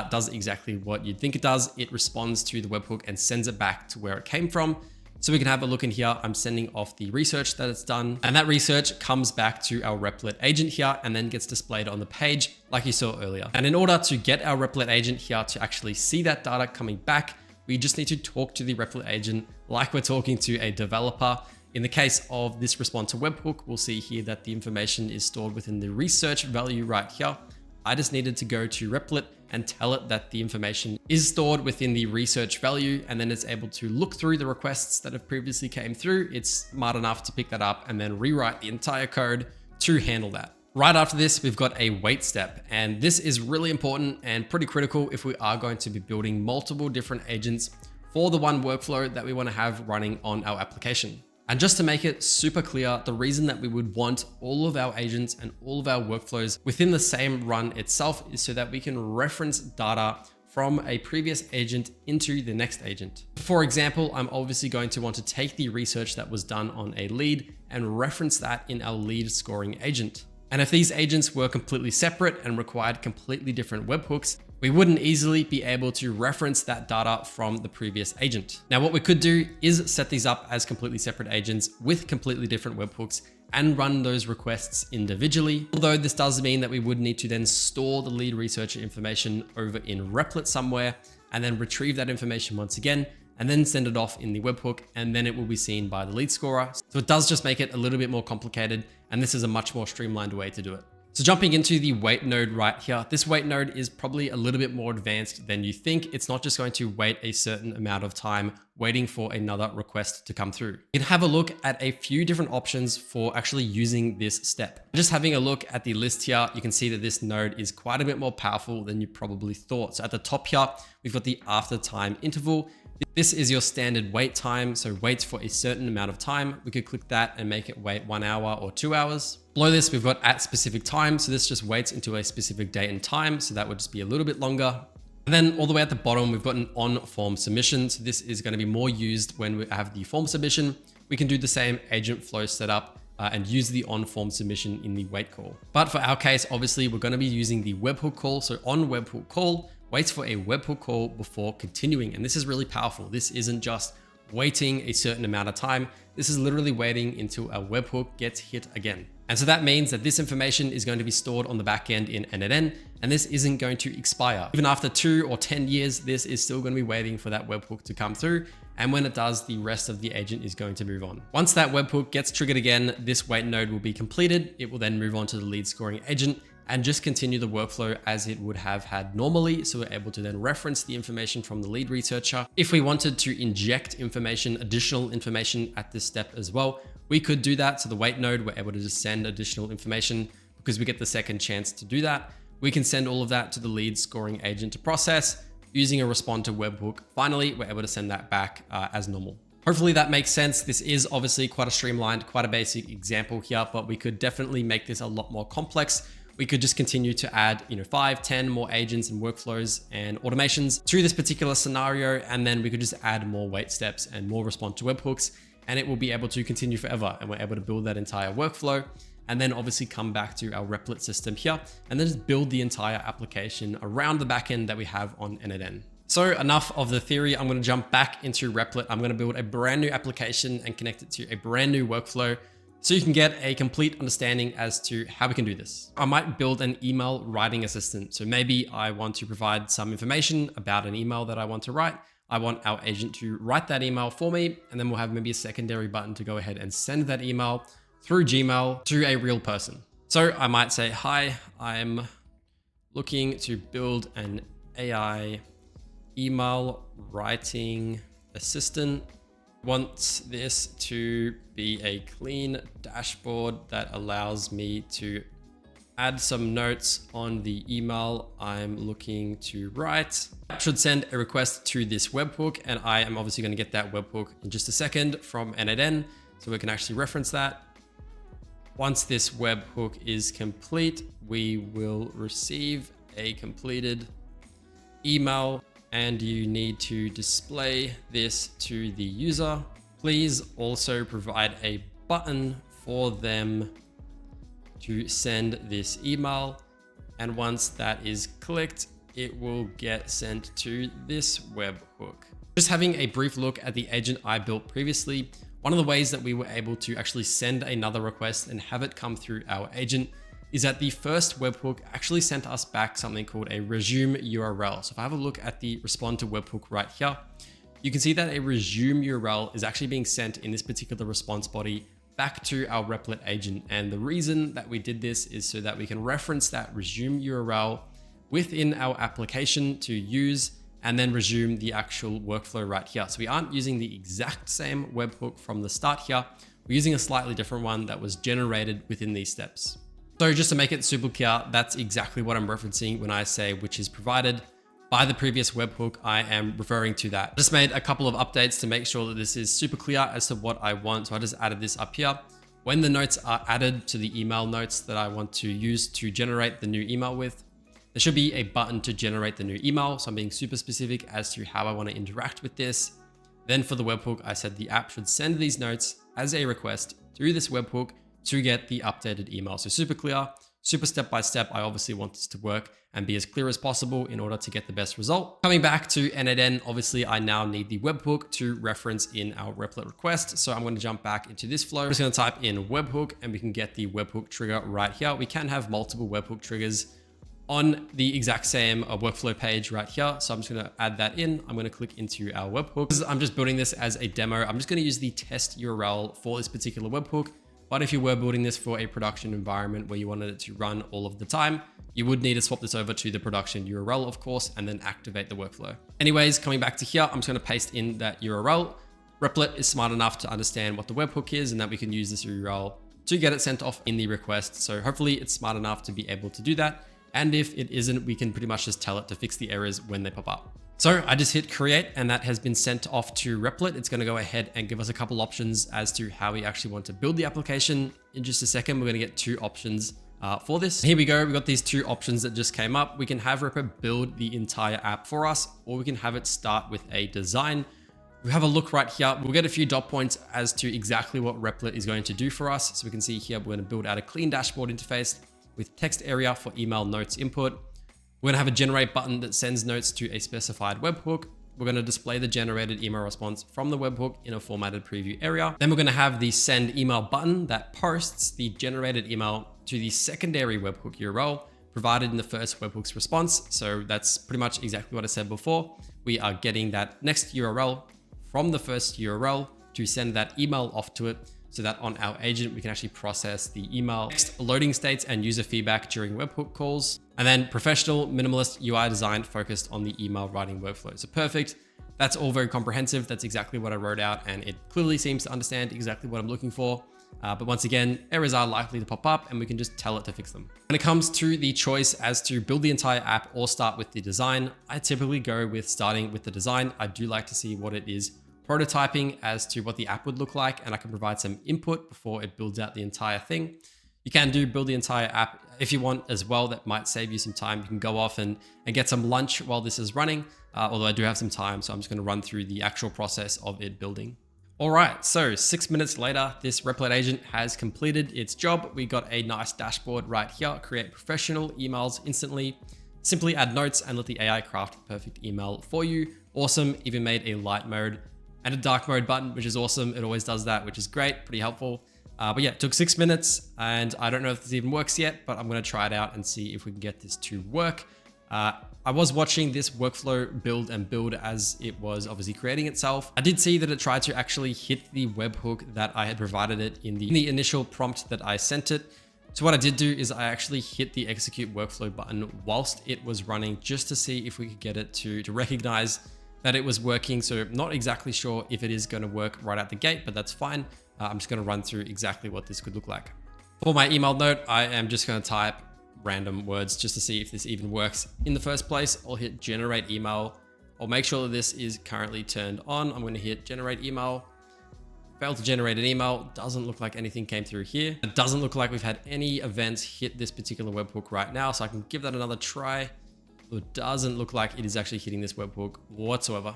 does exactly what you'd think it does. It responds to the webhook and sends it back to where it came from. So we can have a look in here. I'm sending off the research that it's done, and that research comes back to our Replit agent here and then gets displayed on the page like you saw earlier. And in order to get our Replit agent here to actually see that data coming back, we just need to talk to the Replit agent like we're talking to a developer. In the case of this response to webhook, we'll see here that the information is stored within the research value right here. I just needed to go to Replit and tell it that the information is stored within the research value, and then it's able to look through the requests that have previously came through. It's smart enough to pick that up and then rewrite the entire code to handle that. Right after this, we've got a wait step, and this is really important and pretty critical if we are going to be building multiple different agents for the one workflow that we want to have running on our application. And just to make it super clear, the reason that we would want all of our agents and all of our workflows within the same run itself is so that we can reference data from a previous agent into the next agent. For example, I'm obviously going to want to take the research that was done on a lead and reference that in our lead scoring agent. And if these agents were completely separate and required completely different webhooks, we wouldn't easily be able to reference that data from the previous agent. Now, what we could do is set these up as completely separate agents with completely different webhooks and run those requests individually. Although this does mean that we would need to then store the lead researcher information over in Replit somewhere and then retrieve that information once again and then send it off in the webhook, and then it will be seen by the lead scorer. So it does just make it a little bit more complicated, and this is a much more streamlined way to do it. So jumping into the wait node right here, this wait node is probably a little bit more advanced than you think. It's not just going to wait a certain amount of time waiting for another request to come through. You can have a look at a few different options for actually using this step. Just having a look at the list here, you can see that this node is quite a bit more powerful than you probably thought. So at the top here, we've got the after time interval. This is your standard wait time, so waits for a certain amount of time. We could click that and make it wait 1 hour or 2 hours. Below this, we've got at specific time. So this just waits into a specific date and time. So that would just be a little bit longer. And then all the way at the bottom, we've got an on form submission. So this is going to be more used when we have the form submission. We can do the same agent flow setup and use the on form submission in the wait call. But for our case, obviously, we're going to be using the webhook call. So on webhook call, waits for a webhook call before continuing. And this is really powerful. This isn't just waiting a certain amount of time. This is literally waiting until a webhook gets hit again. And so that means that this information is going to be stored on the backend in n8n, and this isn't going to expire. Even after 2 or 10 years, this is still going to be waiting for that webhook to come through. And when it does, the rest of the agent is going to move on. Once that webhook gets triggered again, this wait node will be completed. It will then move on to the lead scoring agent and just continue the workflow as it would have had normally. So we're able to then reference the information from the lead researcher. If we wanted to inject information, additional information at this step as well, we could do that. So the wait node, we're able to just send additional information because we get the second chance to do that. We can send all of that to the lead scoring agent to process using a respond to webhook. Finally, we're able to send that back as normal. Hopefully that makes sense. This is obviously quite a streamlined, quite a basic example here, but we could definitely make this a lot more complex. We could just continue to add, 5, 10 more agents and workflows and automations to this particular scenario. And then we could just add more wait steps and more respond to webhooks, and it will be able to continue forever. And we're able to build that entire workflow and then obviously come back to our Replit system here and then just build the entire application around the backend that we have on n8n. So enough of the theory. I'm going to jump back into Replit. I'm going to build a brand new application and connect it to a brand new workflow, so you can get a complete understanding as to how we can do this. I might build an email writing assistant. So maybe I want to provide some information about an email that I want to write. I want our agent to write that email for me, and then we'll have maybe a secondary button to go ahead and send that email through Gmail to a real person. So I might say, hi, I'm looking to build an AI email writing assistant. Want this to be a clean dashboard that allows me to add some notes on the email I'm looking to write. I should send a request to this webhook, and I am obviously going to get that webhook in just a second from n8n, so we can actually reference that. Once this webhook is complete, we will receive a completed email, and you need to display this to the user. Please also provide a button for them to send this email. And once that is clicked, it will get sent to this webhook. Just having a brief look at the agent I built previously, one of the ways that we were able to actually send another request and have it come through our agent is that the first webhook actually sent us back something called a resume URL. So if I have a look at the respond to webhook right here, you can see that a resume URL is actually being sent in this particular response body back to our Replit agent. And the reason that we did this is so that we can reference that resume URL within our application to use and then resume the actual workflow right here. So we aren't using the exact same webhook from the start here. We're using a slightly different one that was generated within these steps. So just to make it super clear, that's exactly what I'm referencing when I say which is provided by the previous webhook. I am referring to that. Just made a couple of updates to make sure that this is super clear as to what I want. So I just added this up here. When the notes are added to the email notes that I want to use to generate the new email with, there should be a button to generate the new email. So I'm being super specific as to how I want to interact with this. Then for the webhook, I said the app should send these notes as a request through this webhook to get the updated email. So super clear, super step-by-step. I obviously want this to work and be as clear as possible in order to get the best result. Coming back to n8n, obviously I now need the webhook to reference in our Replit request. So I'm going to jump back into this flow. I'm just going to type in webhook and we can get the webhook trigger right here. We can have multiple webhook triggers on the exact same workflow page right here. So I'm just going to add that in. I'm going to click into our webhook. I'm just building this as a demo. I'm just going to use the test URL for this particular webhook. But if you were building this for a production environment where you wanted it to run all of the time, you would need to swap this over to the production URL, of course, and then activate the workflow. Anyways, coming back to here, I'm just going to paste in that URL. Replit is smart enough to understand what the webhook is and that we can use this URL to get it sent off in the request. So hopefully it's smart enough to be able to do that. And if it isn't, we can pretty much just tell it to fix the errors when they pop up. So I just hit create and that has been sent off to Replit. It's going to go ahead and give us a couple options as to how we actually want to build the application. In just a second, we're going to get 2 options for this. Here we go. We've got these 2 options that just came up. We can have Replit build the entire app for us, or we can have it start with a design. We have a look right here. We'll get a few dot points as to exactly what Replit is going to do for us. So we can see here, we're going to build out a clean dashboard interface with text area for email notes input. We're going to have a generate button that sends notes to a specified webhook. We're we're going to display the generated email response from the webhook in a formatted preview area. Then we're going to have the send email button that posts the generated email to the secondary webhook URL provided in the first webhook's response. So that's pretty much exactly what I said before. We are getting that next URL from the first URL to send that email off to it, so that on our agent, we can actually process the email. Next, loading states and user feedback during webhook calls. And then professional minimalist UI design focused on the email writing workflow. So perfect. That's all very comprehensive. That's exactly what I wrote out, and it clearly seems to understand exactly what I'm looking for. But once again, errors are likely to pop up and we can just tell it to fix them. When it comes to the choice as to build the entire app or start with the design, I typically go with starting with the design. I do like to see what it is prototyping as to what the app would look like, and I can provide some input before it builds out the entire thing. You can build the entire app if you want as well. That might save you some time. You can go off and get some lunch while this is running, although I do have some time, so I'm just going to run through the actual process of it building. All right, so 6 minutes later, this Replit agent has completed its job. We got a nice dashboard right here. Create professional emails instantly. Simply add notes and let the AI craft the perfect email for you. Awesome. Even made a light mode and a dark mode button, which is awesome. It always does that, which is great, pretty helpful. But yeah, it took 6 minutes, and I don't know if this even works yet, but I'm gonna try it out and see if we can get this to work. I was watching this workflow build as it was obviously creating itself. I did see that it tried to actually hit the webhook that I had provided it in the initial prompt that I sent it. So what I did do is I actually hit the execute workflow button whilst it was running, just to see if we could get it to recognize that it was working. So I'm not exactly sure if it is going to work right out the gate, but that's fine. I'm just going to run through exactly what this could look like. For my email note, I am just going to type random words just to see if this even works in the first place. I'll hit generate email. I'll make sure that this is currently turned on. I'm going to hit generate email. Failed to generate an email. Doesn't look like anything came through here. It doesn't look like we've had any events hit this particular webhook right now, so I can give that another try. It doesn't look like it is actually hitting this webhook whatsoever.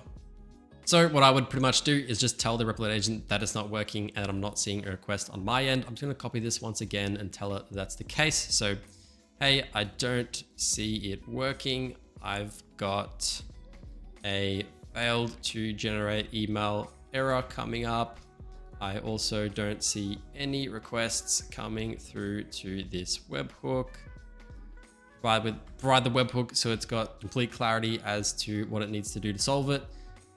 So what I would pretty much do is just tell the Replit agent that it's not working and I'm not seeing a request on my end. I'm just going to copy this once again and tell it that's the case. So, hey, I don't see it working. I've got a failed to generate email error coming up. I also don't see any requests coming through to this webhook. Provide the webhook so it's got complete clarity as to what it needs to do to solve it.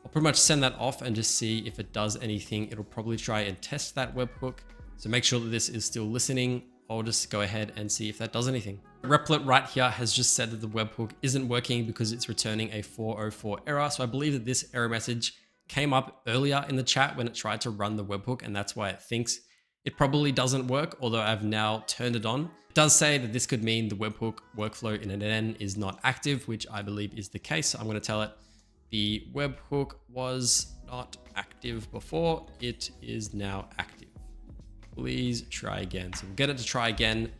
I'll pretty much send that off and just see if it does anything. It'll probably try and test that webhook. So make sure that this is still listening. I'll just go ahead and see if that does anything. Replit right here has just said that the webhook isn't working because it's returning a 404 error. So I believe that this error message came up earlier in the chat when it tried to run the webhook, and that's why it thinks it probably doesn't work, although I've now turned it on. It does say that this could mean the webhook workflow in n8n is not active, which I believe is the case. So I'm going to tell it the webhook was not active before. It is now active. Please try again. So we'll get it to try again.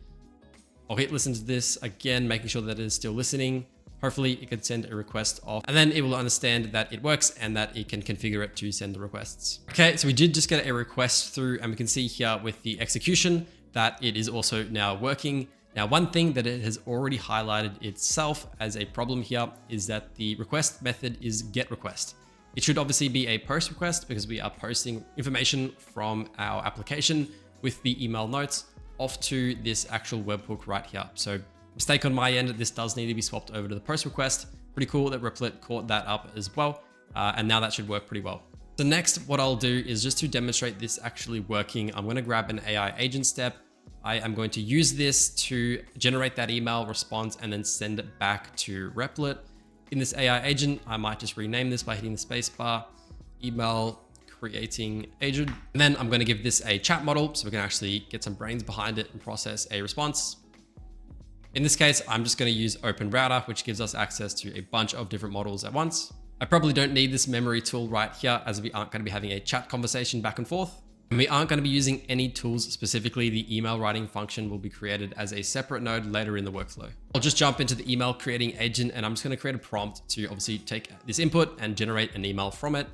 I'll hit listen to this again, making sure that it is still listening. Hopefully it can send a request off, and then it will understand that it works and that it can configure it to send the requests. Okay, so we did just get a request through, and we can see here with the execution that it is also now working. Now, one thing that it has already highlighted itself as a problem here is that the request method is get request. It should obviously be a post request because we are posting information from our application with the email notes off to this actual webhook right here. So mistake on my end, this does need to be swapped over to the post request. Pretty cool that Replit caught that up as well. And now that should work pretty well. So next, what I'll do is just to demonstrate this actually working, I'm going to grab an AI agent step. I am going to use this to generate that email response and then send it back to Replit. In this AI agent, I might just rename this by hitting the space bar, email creating agent. And then I'm going to give this a chat model so we can actually get some brains behind it and process a response. In this case, I'm just going to use Open Router, which gives us access to a bunch of different models at once. I probably don't need this memory tool right here as we aren't going to be having a chat conversation back and forth. And we aren't going to be using any tools specifically. The email writing function will be created as a separate node later in the workflow. I'll just jump into the email creating agent, and I'm just going to create a prompt to obviously take this input and generate an email from it.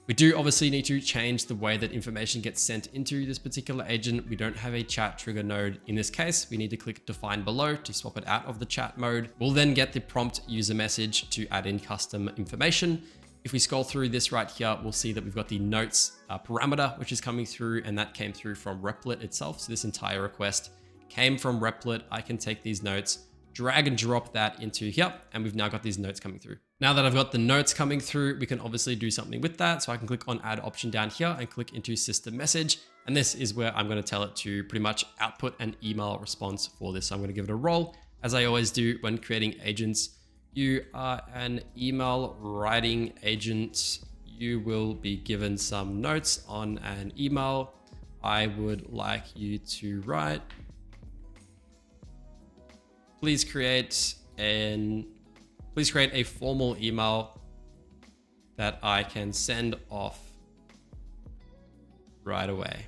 We do obviously need to change the way that information gets sent into this particular agent. We don't have a chat trigger node in this case. We need to click define below to swap it out of the chat mode. We'll then get the prompt user message to add in custom information. If we scroll through this right here, we'll see that we've got the notes parameter, which is coming through, and that came through from Replit itself. So this entire request came from Replit. I can take these notes, drag and drop that into here, and we've now got these notes coming through. Now that I've got the notes coming through, we can obviously do something with that. So I can click on add option down here and click into system message. And this is where I'm going to tell it to pretty much output an email response for this. So I'm going to give it a role, as I always do when creating agents. You are an email writing agent. You will be given some notes on an email. I would like you to write. Please create a formal email that I can send off right away.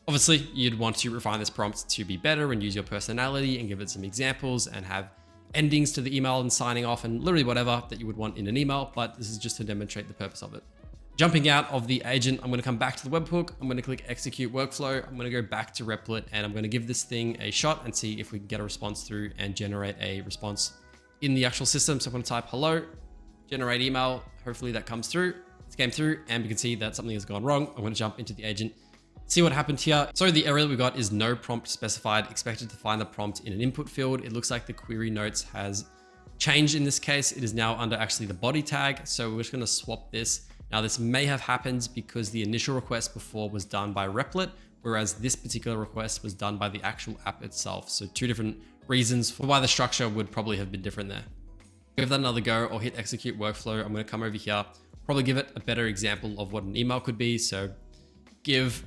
Obviously, you'd want to refine this prompt to be better and use your personality and give it some examples and have endings to the email and signing off and literally whatever that you would want in an email, but this is just to demonstrate the purpose of it. Jumping out of the agent, I'm going to come back to the webhook. I'm going to click execute workflow. I'm going to go back to Replit and I'm going to give this thing a shot and see if we can get a response through and generate a response in the actual system. So I'm going to type hello, generate email. Hopefully that comes through. It came through and we can see that something has gone wrong. I'm going to jump into the agent, see what happened here. So the error that we got is no prompt specified, expected to find the prompt in an input field. It looks like the query notes has changed in this case. It is now under actually the body tag. So we're just going to swap this. Now this may have happened because the initial request before was done by Replit, whereas this particular request was done by the actual app itself. So two different reasons for why the structure would probably have been different there. Give that another go or hit execute workflow. I'm going to come over here, probably give it a better example of what an email could be. So give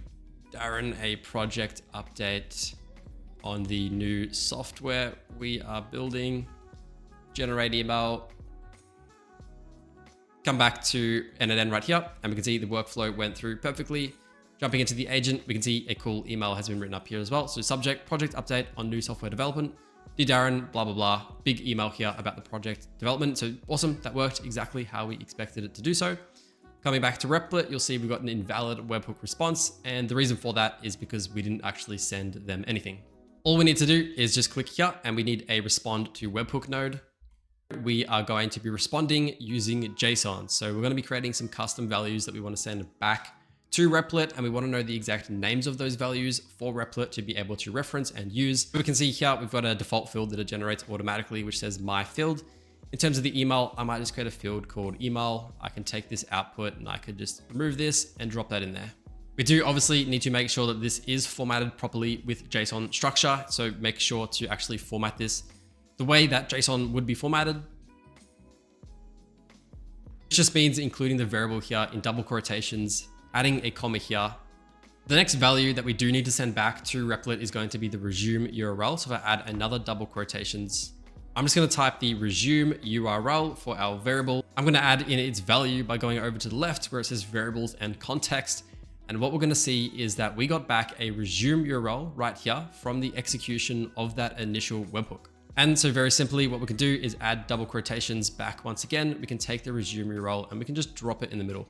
Darren a project update on the new software we are building, generate email, come back to n8n right here, and we can see the workflow went through perfectly. Jumping into the agent, we can see a cool email has been written up here as well. So subject, project update on new software development. Dear Darren, blah, blah, blah. Big email here about the project development. So awesome, that worked exactly how we expected it to do so. Coming back to Replit, you'll see we've got an invalid webhook response. And the reason for that is because we didn't actually send them anything. All we need to do is just click here and we need a respond to webhook node. We are going to be responding using JSON. So we're going to be creating some custom values that we want to send back to Replit, and we want to know the exact names of those values for Replit to be able to reference and use. We can see here, we've got a default field that it generates automatically, which says my field. In terms of the email, I might just create a field called email. I can take this output and I could just remove this and drop that in there. We do obviously need to make sure that this is formatted properly with JSON structure. So make sure to actually format this the way that JSON would be formatted. Which just means including the variable here in double quotations, adding a comma here. The next value that we do need to send back to Replit is going to be the resume URL. So if I add another double quotations, I'm just going to type the resume URL for our variable. I'm going to add in its value by going over to the left where it says variables and context. And what we're going to see is that we got back a resume URL right here from the execution of that initial webhook. And so very simply, what we can do is add double quotations back once again. We can take the resume URL and we can just drop it in the middle.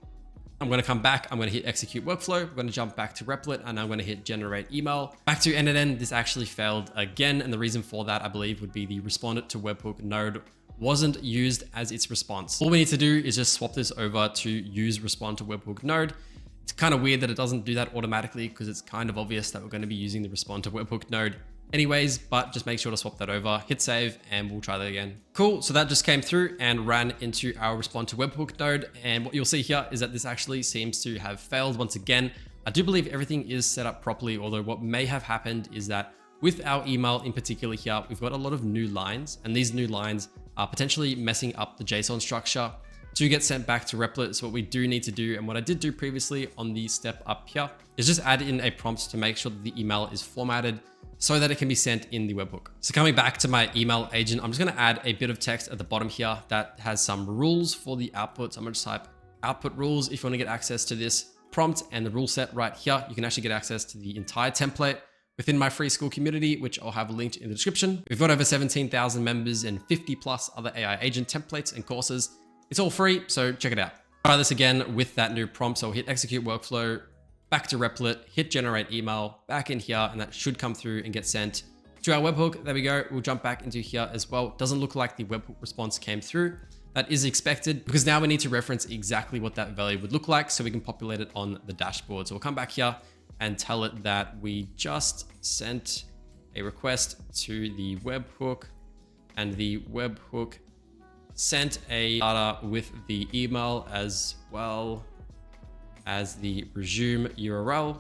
I'm going to come back. I'm going to hit execute workflow. We're going to jump back to Replit and I'm going to hit generate email. Back to n8n, this actually failed again. And the reason for that, I believe, would be the respond to webhook node wasn't used as its response. All we need to do is just swap this over to use respond to webhook node. It's kind of weird that it doesn't do that automatically because it's kind of obvious that we're going to be using the respond to webhook node anyways, but just make sure to swap that over, hit save, and we'll try that again. Cool, so that just came through and ran into our respond to webhook node. And what you'll see here is that this actually seems to have failed once again. I do believe everything is set up properly, although what may have happened is that with our email in particular here, we've got a lot of new lines, and these new lines are potentially messing up the JSON structure to get sent back to Replit. So what we do need to do, and what I did do previously on the step up here, is just add in a prompt to make sure that the email is formatted so that it can be sent in the webhook. So coming back to my email agent, I'm just going to add a bit of text at the bottom here that has some rules for the output. So I'm going to type output rules. If you want to get access to this prompt and the rule set right here, you can actually get access to the entire template within my free school community, which I'll have linked in the description. We've got over 17,000 members and 50 plus other AI agent templates and courses. It's all free, so check it out. Try this again with that new prompt. So I'll hit execute workflow, back to Replit, hit generate email, back in here, and that should come through and get sent to our webhook. There we go. We'll jump back into here as well. Doesn't look like the webhook response came through, That is expected because now we need to reference exactly what that value would look like so we can populate it on the dashboard. So we'll come back here and tell it that we just sent a request to the webhook, and the webhook sent a data with the email as well as the resume URL,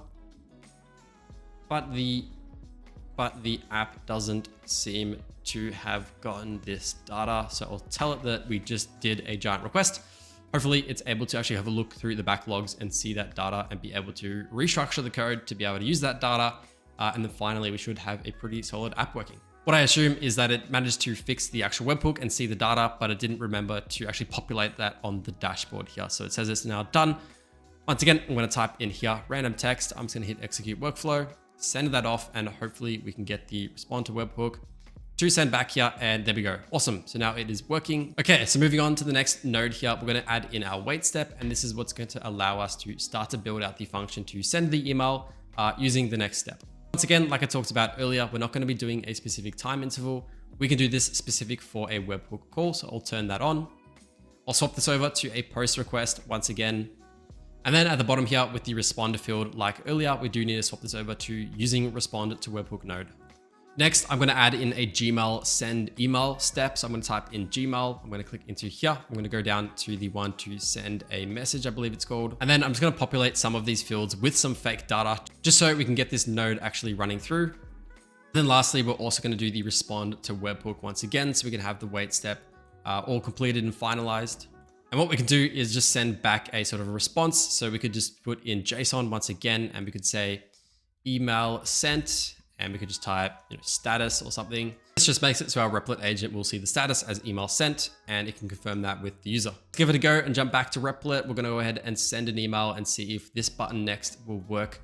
but the app doesn't seem to have gotten this data. So I'll tell it that we just did a giant request. Hopefully it's able to actually have a look through the backlogs and see that data and be able to restructure the code to be able to use that data. And then finally, we should have a pretty solid app working. What I assume is that it managed to fix the actual webhook and see the data, but it didn't remember to actually populate that on the dashboard here. So it says it's now done. Once again, I'm going to type in here, random text. I'm just going to hit execute workflow, send that off, and hopefully we can get the respond to webhook to send back here, and there we go. Awesome. So now it is working. Okay, so moving on to the next node here, we're going to add in our wait step, and this is what's going to allow us to start to build out the function to send the email using the next step. Once again, like I talked about earlier, we're not going to be doing a specific time interval. We can do this specific for a webhook call, so I'll turn that on. I'll swap this over to a post request once again. And then at the bottom here with the responder field, like earlier, we do need to swap this over to using respond to webhook node. Next, I'm going to add in a Gmail send email step. So I'm going to type in Gmail. I'm going to click into here. I'm going to go down to the one to send a message, I believe it's called. And then I'm just going to populate some of these fields with some fake data just so we can get this node actually running through. Then lastly, we're also going to do the respond to webhook once again, so we can have the wait step all completed and finalized. And what we can do is just send back a sort of a response. So we could just put in JSON once again, and we could say email sent, and we could just type status or something. This just makes it so our Replit agent will see the status as email sent, and it can confirm that with the user. Let's give it a go and jump back to Replit. We're going to go ahead and send an email and see if this button next will work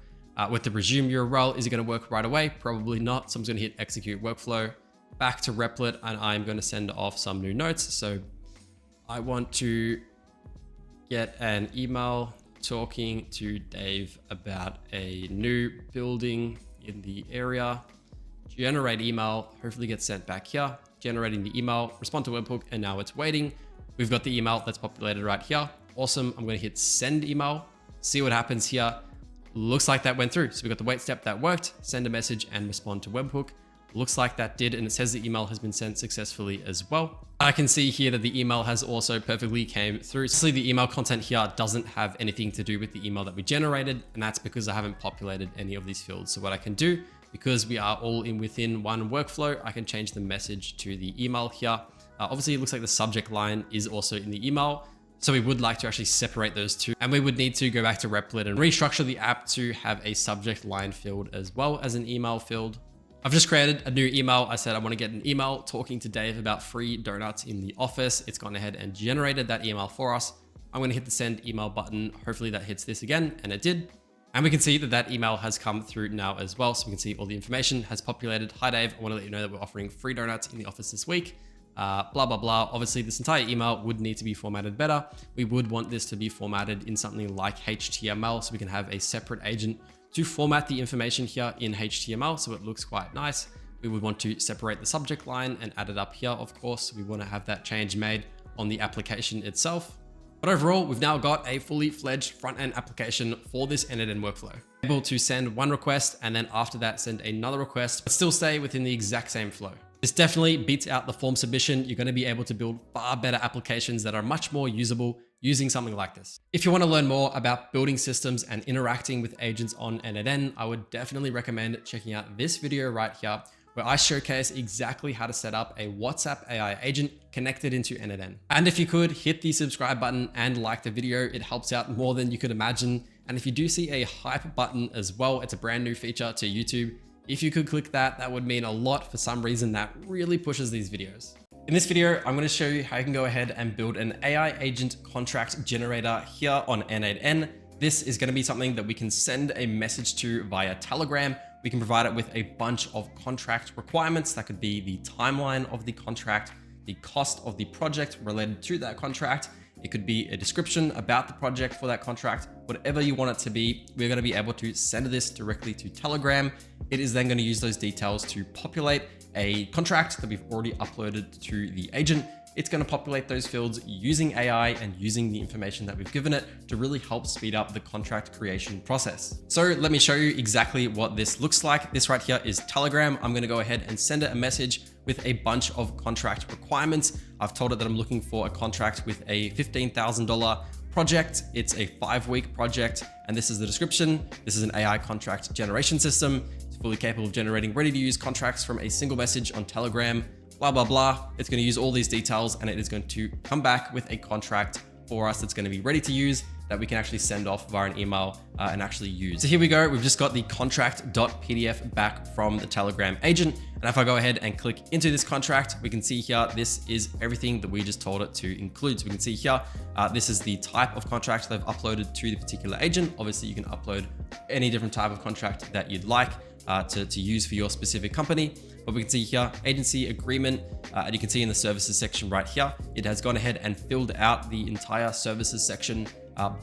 with the resume URL. Is it going to work right away? Probably not. So I'm just going to hit execute workflow, back to Replit, and I'm going to send off some new notes. So I want to get an email talking to Dave about a new building in the area. Generate email, hopefully gets sent back here. Generating the email, respond to webhook, and now it's waiting. We've got the email that's populated right here. Awesome. I'm going to hit send email, see what happens here. Looks like that went through. So we got the wait step that worked, send a message and respond to webhook. Looks like that did, and it says the email has been sent successfully as well. I can see here that the email has also perfectly came through. So the email content here doesn't have anything to do with the email that we generated, and that's because I haven't populated any of these fields. So what I can do, because we are all within one workflow, I can change the message to the email here. Obviously, it looks like the subject line is also in the email. So we would like to actually separate those two, and we would need to go back to Replit and restructure the app to have a subject line field as well as an email field. I've just created a new email. I said I want to get an email talking to Dave about free donuts in the office. It's gone ahead and generated that email for us. I'm going to hit the send email button. Hopefully that hits this again, and it did. And we can see that that email has come through now as well. So we can see all the information has populated. Hi Dave, I want to let you know that we're offering free donuts in the office this week. Blah, blah, blah. Obviously this entire email would need to be formatted better. We would want this to be formatted in something like HTML so we can have a separate agent to format the information here in HTML so it looks quite nice. We would want to separate the subject line and add it up here, of course. We want to have that change made on the application itself. But overall, we've now got a fully fledged front-end application for this n8n workflow. Able to send one request and then after that send another request, but still stay within the exact same flow. This definitely beats out the form submission. You're going to be able to build far better applications that are much more usable using something like this. If you want to learn more about building systems and interacting with agents on n8n, I would definitely recommend checking out this video right here, where I showcase exactly how to set up a WhatsApp AI agent connected into n8n. And if you could hit the subscribe button and like the video, it helps out more than you could imagine. And if you do see a hype button as well, it's a brand new feature to YouTube. If you could click that, that would mean a lot. For some reason, that really pushes these videos. In this video, I'm going to show you how you can go ahead and build an AI agent contract generator here on n8n. This is going to be something that we can send a message to via Telegram. We can provide it with a bunch of contract requirements. That could be the timeline of the contract, the cost of the project related to that contract. It could be a description about the project for that contract, whatever you want it to be. We're going to be able to send this directly to Telegram. It is then going to use those details to populate a contract that we've already uploaded to the agent. it's going to populate those fields using AI and using the information that we've given it to really help speed up the contract creation process. So let me show you exactly what this looks like. This right here is Telegram. I'm going to go ahead and send it a message with a bunch of contract requirements. I've told it that I'm looking for a contract with a $15,000 project. It's a 5-week project, and this is the description. This is an AI contract generation system. It's fully capable of generating ready-to-use contracts from a single message on Telegram, blah, blah, blah. It's going to use all these details, and it is going to come back with a contract for us that's going to be ready to use that we can actually send off via an email and actually use. So here we go. We've just got the contract.pdf back from the Telegram agent. And if I go ahead and click into this contract, we can see here, this is everything that we just told it to include. So we can see here, this is the type of contract they've uploaded to the particular agent. Obviously, you can upload any different type of contract that you'd like to use for your specific company. But we can see here, agency agreement, and you can see in the services section right here, it has gone ahead and filled out the entire services section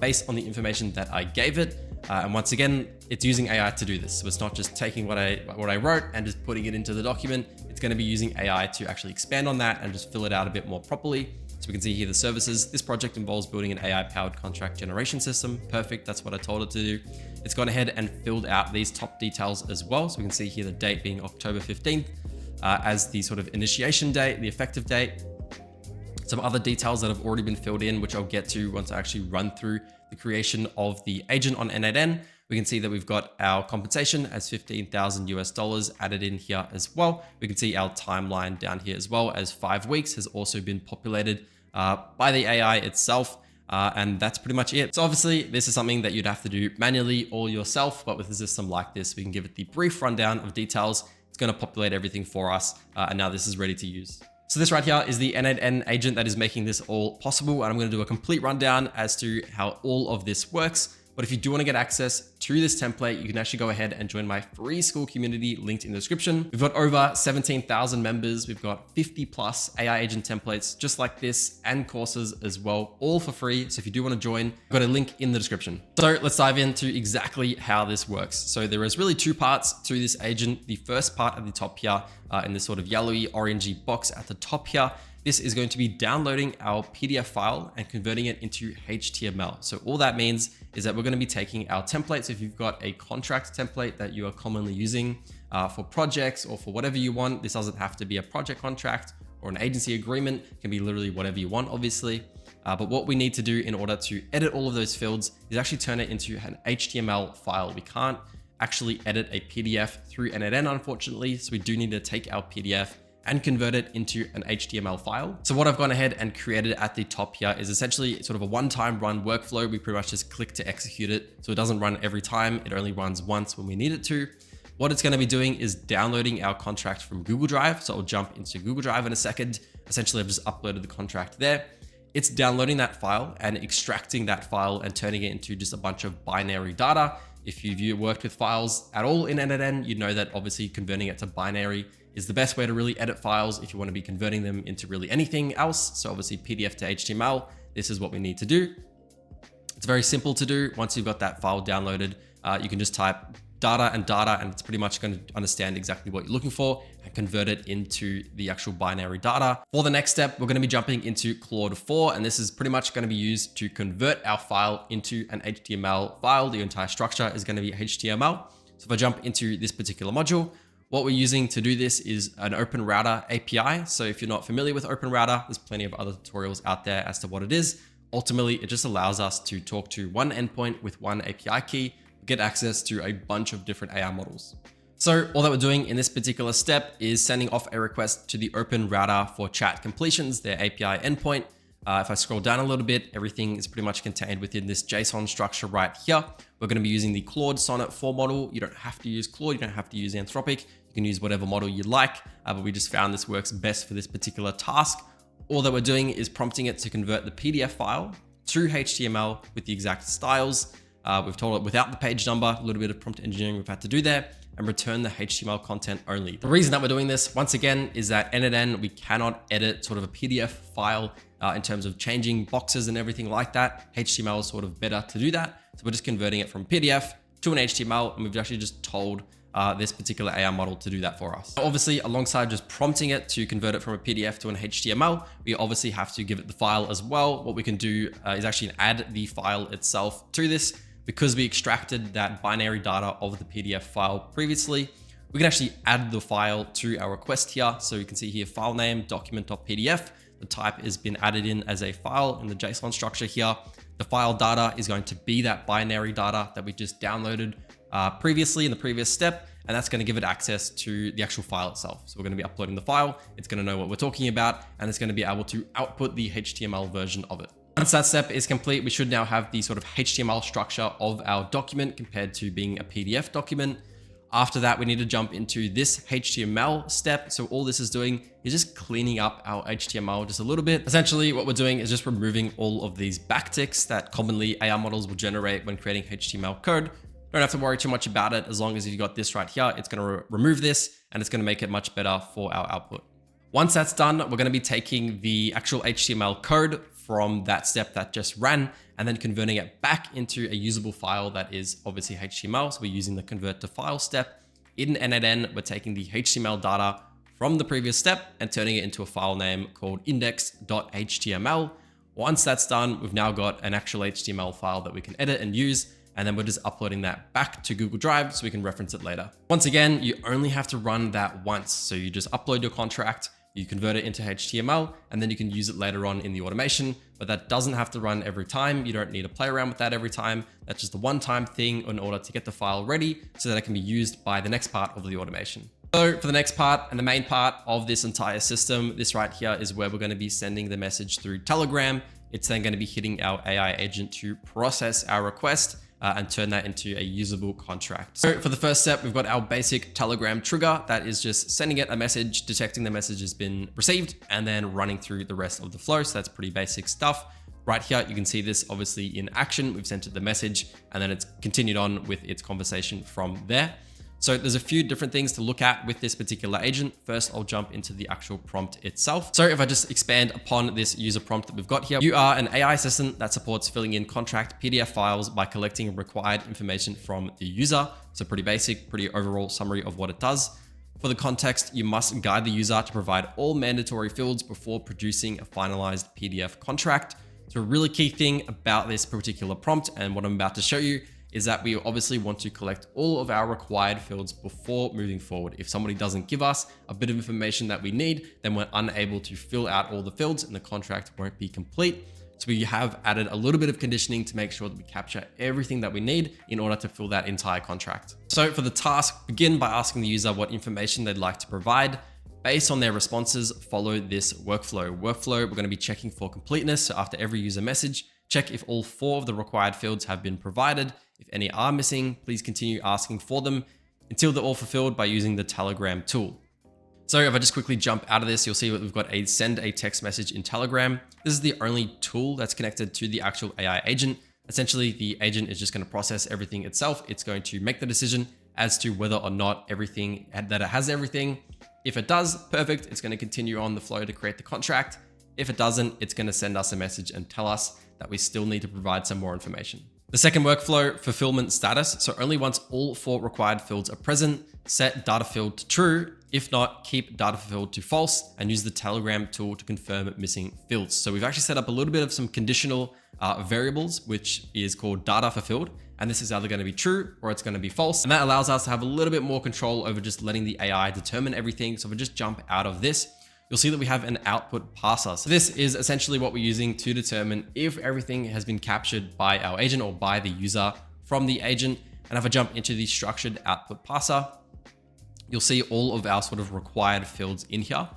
based on the information that I gave it. And once again, it's using AI to do this. So it's not just taking what I wrote and just putting it into the document. It's going to be using AI to actually expand on that and just fill it out a bit more properly. So we can see here the services. This project involves building an AI-powered contract generation system. Perfect, that's what I told it to do. It's gone ahead and filled out these top details as well. So we can see here the date being October 15th as the sort of initiation date, the effective date. Some other details that have already been filled in, which I'll get to once I actually run through the creation of the agent on n8n. We can see that we've got our compensation as $15,000 added in here as well. We can see our timeline down here as well as 5 weeks has also been populated by the AI itself. And that's pretty much it. So obviously this is something that you'd have to do manually or yourself, but with a system like this, we can give it the brief rundown of details. It's going to populate everything for us. And now this is ready to use. So this right here is the n8n agent that is making this all possible. And I'm going to do a complete rundown as to how all of this works. But if you do want to get access to this template, you can actually go ahead and join my free school community linked in the description. We've got over 17,000 members. We've got 50 plus AI agent templates just like this and courses as well, all for free. So if you do want to join, I've got a link in the description. So let's dive into exactly how this works. So there is really 2 parts to this agent. The first part at the top here in this sort of yellowy orangey box at the top here, this is going to be downloading our PDF file and converting it into HTML. So all that means is that we're going to be taking our templates. If you've got a contract template that you are commonly using for projects or for whatever you want, this doesn't have to be a project contract or an agency agreement. It can be literally whatever you want, obviously. But what we need to do in order to edit all of those fields is actually turn it into an HTML file. We can't actually edit a PDF through n8n, unfortunately. So we do need to take our PDF and convert it into an HTML file. So what I've gone ahead and created at the top here is essentially sort of a one-time run workflow. We pretty much just click to execute it. So it doesn't run every time. It only runs once when we need it to. What it's going to be doing is downloading our contract from Google Drive. So I'll jump into Google Drive in a second. Essentially, I've just uploaded the contract there. It's downloading that file and extracting that file and turning it into just a bunch of binary data. If you've worked with files at all in n8n, you know that obviously converting it to binary is the best way to really edit files if you want to be converting them into really anything else. So obviously PDF to HTML, this is what we need to do. It's very simple to do. Once you've got that file downloaded, you can just type data, and it's pretty much going to understand exactly what you're looking for and convert it into the actual binary data. For the next step, we're going to be jumping into Claude 4, and this is pretty much going to be used to convert our file into an HTML file. The entire structure is going to be HTML. So if I jump into this particular module, what we're using to do this is an Open Router API. So if you're not familiar with Open Router, there's plenty of other tutorials out there as to what it is. Ultimately, it just allows us to talk to one endpoint with one API key, get access to a bunch of different AI models. So all that we're doing in this particular step is sending off a request to the Open Router for chat completions, their API endpoint. If I scroll down a little bit, everything is pretty much contained within this JSON structure right here. We're going to be using the Claude Sonnet 4 model. You don't have to use Claude, you don't have to use Anthropic. You can use whatever model you like, but we just found this works best for this particular task. All that we're doing is prompting it to convert the PDF file to HTML with the exact styles. We've told it without the page number, a little bit of prompt engineering we've had to do there, and return the HTML content only. The reason that we're doing this, once again, is that n8n, we cannot edit sort of a PDF file in terms of changing boxes and everything like that. HTML is sort of better to do that. So we're just converting it from PDF to an HTML, and we've actually just told this particular AI model to do that for us. Obviously, alongside just prompting it to convert it from a PDF to an HTML, we obviously have to give it the file as well. What we can do is actually add the file itself to this. Because we extracted that binary data of the PDF file previously, we can actually add the file to our request here. So you can see here, file name, document.pdf. The type has been added in as a file in the JSON structure here. The file data is going to be that binary data that we just downloaded previously in the previous step. And that's going to give it access to the actual file itself. So we're going to be uploading the file. It's going to know what we're talking about, and it's going to be able to output the HTML version of it. Once that step is complete, we should now have the sort of HTML structure of our document compared to being a PDF document. After that, we need to jump into this HTML step. So all this is doing is just cleaning up our HTML just a little bit. Essentially, what we're doing is just removing all of these backticks that commonly AI models will generate when creating HTML code. Don't have to worry too much about it. As long as you've got this right here, it's going to remove this and it's going to make it much better for our output. Once that's done, we're going to be taking the actual HTML code from that step that just ran and then converting it back into a usable file that is obviously HTML. So we're using the convert to file step. In n8n, we're taking the HTML data from the previous step and turning it into a file name called index.html. Once that's done, we've now got an actual HTML file that we can edit and use. And then we're just uploading that back to Google Drive so we can reference it later. Once again, you only have to run that once. So you just upload your contract, you convert it into HTML, and then you can use it later on in the automation, but that doesn't have to run every time. You don't need to play around with that every time. That's just a one-time thing in order to get the file ready so that it can be used by the next part of the automation. So for the next part and the main part of this entire system, this right here is where we're going to be sending the message through Telegram. It's then going to be hitting our AI agent to process our request and turn that into a usable contract. So for the first step, we've got our basic Telegram trigger that is just sending it a message, detecting the message has been received, and then running through the rest of the flow. So that's pretty basic stuff. Right here, you can see this obviously in action. We've sent it the message and then it's continued on with its conversation from there. So there's a few different things to look at with this particular agent. First, I'll jump into the actual prompt itself. So if I just expand upon this user prompt that we've got here, you are an AI assistant that supports filling in contract PDF files by collecting required information from the user. So pretty basic, pretty overall summary of what it does. For the context, you must guide the user to provide all mandatory fields before producing a finalized PDF contract. So a really key thing about this particular prompt and what I'm about to show you is that we obviously want to collect all of our required fields before moving forward. If somebody doesn't give us a bit of information that we need, then we're unable to fill out all the fields and the contract won't be complete. So we have added a little bit of conditioning to make sure that we capture everything that we need in order to fill that entire contract. So for the task, begin by asking the user what information they'd like to provide. Based on their responses, follow this workflow. We're going to be checking for completeness. So after every user message, check if all 4 of the required fields have been provided. If any are missing, please continue asking for them until they're all fulfilled by using the Telegram tool. So if I just quickly jump out of this, you'll see that we've got a send a text message in Telegram. This is the only tool that's connected to the actual AI agent. Essentially, the agent is just going to process everything itself. It's going to make the decision as to whether or not everything that it has everything. If it does, perfect. It's going to continue on the flow to create the contract. If it doesn't, it's going to send us a message and tell us that we still need to provide some more information. The second workflow, fulfillment status. So only once all 4 required fields are present, set data field to true. If not, keep data field to false and use the Telegram tool to confirm missing fields. So we've actually set up a little bit of some conditional variables, which is called data fulfilled. And this is either going to be true or it's going to be false. And that allows us to have a little bit more control over just letting the AI determine everything. So if we just jump out of this, you'll see that we have an output parser. So this is essentially what we're using to determine if everything has been captured by our agent or by the user from the agent. And if I jump into the structured output parser, you'll see all of our sort of required fields in here.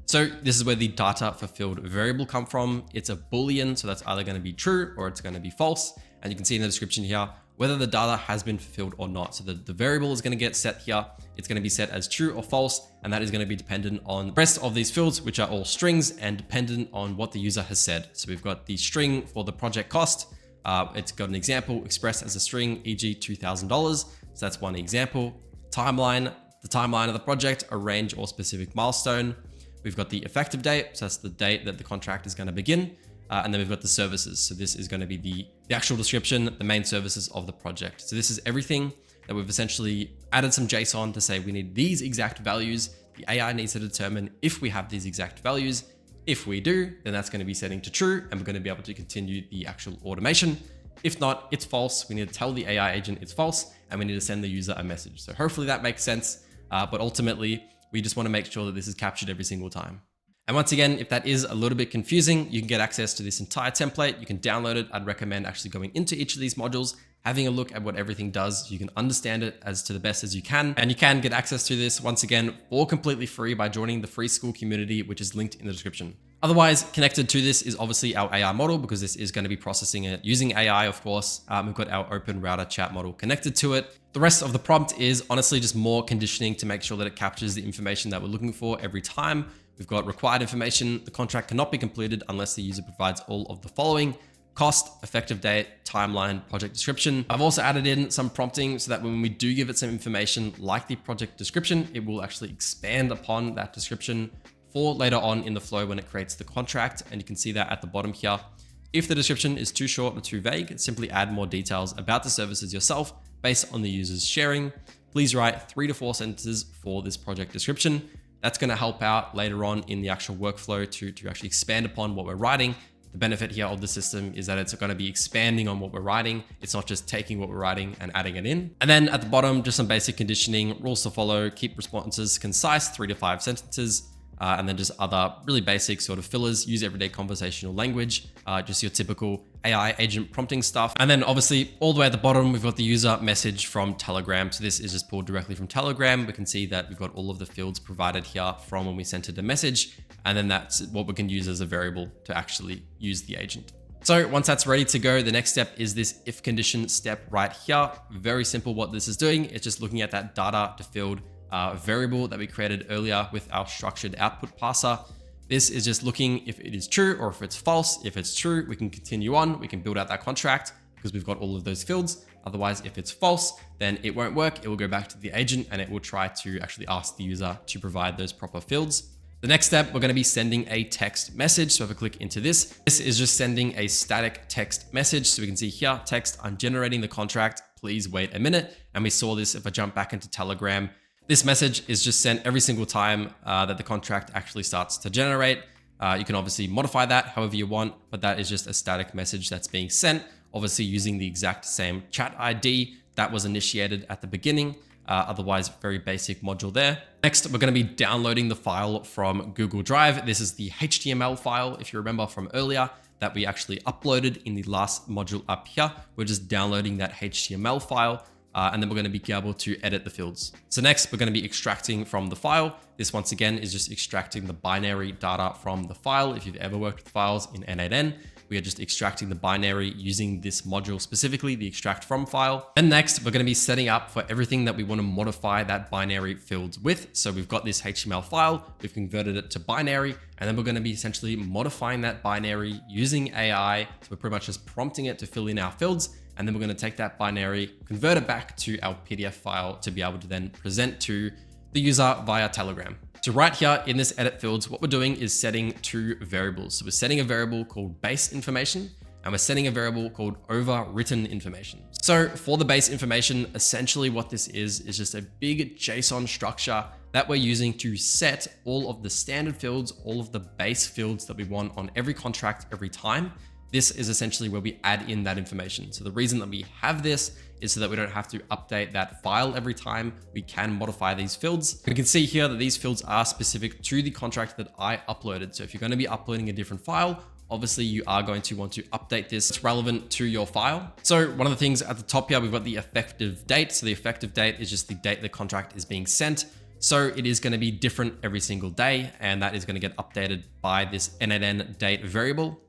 So this is where the data fulfilled variable come from. It's a Boolean, so that's either going to be true or it's going to be false. And you can see in the description here whether the data has been fulfilled or not. So the variable is going to get set here. It's going to be set as true or false, and that is going to be dependent on the rest of these fields, which are all strings and dependent on what the user has said. So we've got the string for the project cost. It's got an example expressed as a string, e.g. $2,000. So that's one example. Timeline, the timeline of the project, a range or specific milestone. We've got the effective date. So that's the date that the contract is going to begin. And then we've got the services. So this is going to be the actual description, the main services of the project. So this is everything that we've essentially added some JSON to say we need these exact values. The AI needs to determine if we have these exact values. If we do, then that's going to be setting to true, and we're going to be able to continue the actual automation. If not, it's false. We need to tell the AI agent it's false, and we need to send the user a message. So hopefully that makes sense. But ultimately, we just want to make sure that this is captured every single time. And once again, if that is a little bit confusing, you can get access to this entire template. You can download it. I'd recommend actually going into each of these modules, having a look at what everything does. You can understand it as to the best as you can. And you can get access to this once again for completely free by joining the free school community, which is linked in the description. Otherwise, connected to this is obviously our AI model, because this is going to be processing it using AI, of course. We've got our open router chat model connected to it. The rest of the prompt is honestly just more conditioning to make sure that it captures the information that we're looking for every time. We've got required information. The contract cannot be completed unless the user provides all of the following: cost, effective date, timeline, project description. I've also added in some prompting so that when we do give it some information like the project description, it will actually expand upon that description for later on in the flow when it creates the contract. And you can see that at the bottom here. If the description is too short or too vague, simply add more details about the services yourself based on the user's sharing. Please write 3 to 4 sentences for this project description. That's going to help out later on in the actual workflow to actually expand upon what we're writing. The benefit here of the system is that it's going to be expanding on what we're writing. It's not just taking what we're writing and adding it in. And then at the bottom, just some basic conditioning, rules to follow, keep responses concise, 3 to 5 sentences. And then just other really basic sort of fillers, use everyday conversational language, just your typical AI agent prompting stuff. And then obviously all the way at the bottom, we've got the user message from Telegram. So this is just pulled directly from Telegram. We can see that we've got all of the fields provided here from when we sent it a message. And then that's what we can use as a variable to actually use the agent. So once that's ready to go, the next step is this if condition step right here. Very simple what this is doing. It's just looking at that data to field variable that we created earlier with our structured output parser. This is just looking if it is true or if it's false. If it's true, we can continue on. We can build out that contract because we've got all of those fields. Otherwise, if it's false, then it won't work. It will go back to the agent and it will try to actually ask the user to provide those proper fields. The next step, we're going to be sending a text message. So if I click into this, this is just sending a static text message. So we can see here, text, I'm generating the contract. Please wait a minute. And we saw this if I jump back into Telegram. This message is just sent every single time that the contract actually starts to generate. You can obviously modify that however you want, but that is just a static message that's being sent, obviously using the exact same chat ID that was initiated at the beginning. Otherwise, very basic module there. Next, we're going to be downloading the file from Google Drive. This is the HTML file, if you remember from earlier, that we actually uploaded in the last module up here. We're just downloading that HTML file. And then we're going to be able to edit the fields. So next, we're going to be extracting from the file. This once again is just extracting the binary data from the file. If you've ever worked with files in n8n, we are just extracting the binary using this module, specifically the extract from file. And next, we're going to be setting up for everything that we want to modify that binary fields with. So we've got this HTML file, we've converted it to binary, and then we're going to be essentially modifying that binary using AI. So we're pretty much just prompting it to fill in our fields. And then we're going to take that binary, convert it back to our PDF file to be able to then present to the user via Telegram. So right here in this edit fields, what we're doing is setting 2 variables. So we're setting a variable called base information, and we're setting a variable called overwritten information. So for the base information, essentially what this is just a big JSON structure that we're using to set all of the standard fields, all of the base fields that we want on every contract every time. This is essentially where we add in that information. So the reason that we have this is so that we don't have to update that file every time. We can modify these fields. We can see here that these fields are specific to the contract that I uploaded. So if you're going to be uploading a different file, obviously you are going to want to update this. It's relevant to your file. So one of the things at the top here, we've got the effective date. So the effective date is just the date the contract is being sent. So it is going to be different every single day, and that is going to get updated by this n8n date variable.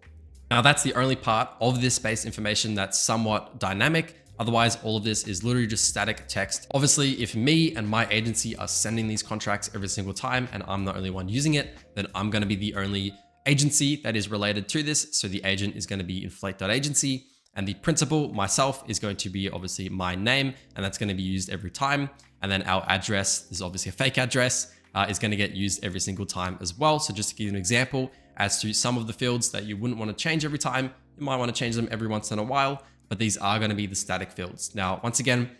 Now that's the only part of this base information that's somewhat dynamic. Otherwise, all of this is literally just static text. Obviously, if me and my agency are sending these contracts every single time and I'm the only one using it, then I'm going to be the only agency that is related to this. So the agent is going to be inflate.agency, and the principal, myself, is going to be obviously my name, and that's going to be used every time. And then our address, this is obviously a fake address, is going to get used every single time as well. So just to give you an example, as to some of the fields that you wouldn't want to change every time, you might want to change them every once in a while, but these are going to be the static fields. Now, once again,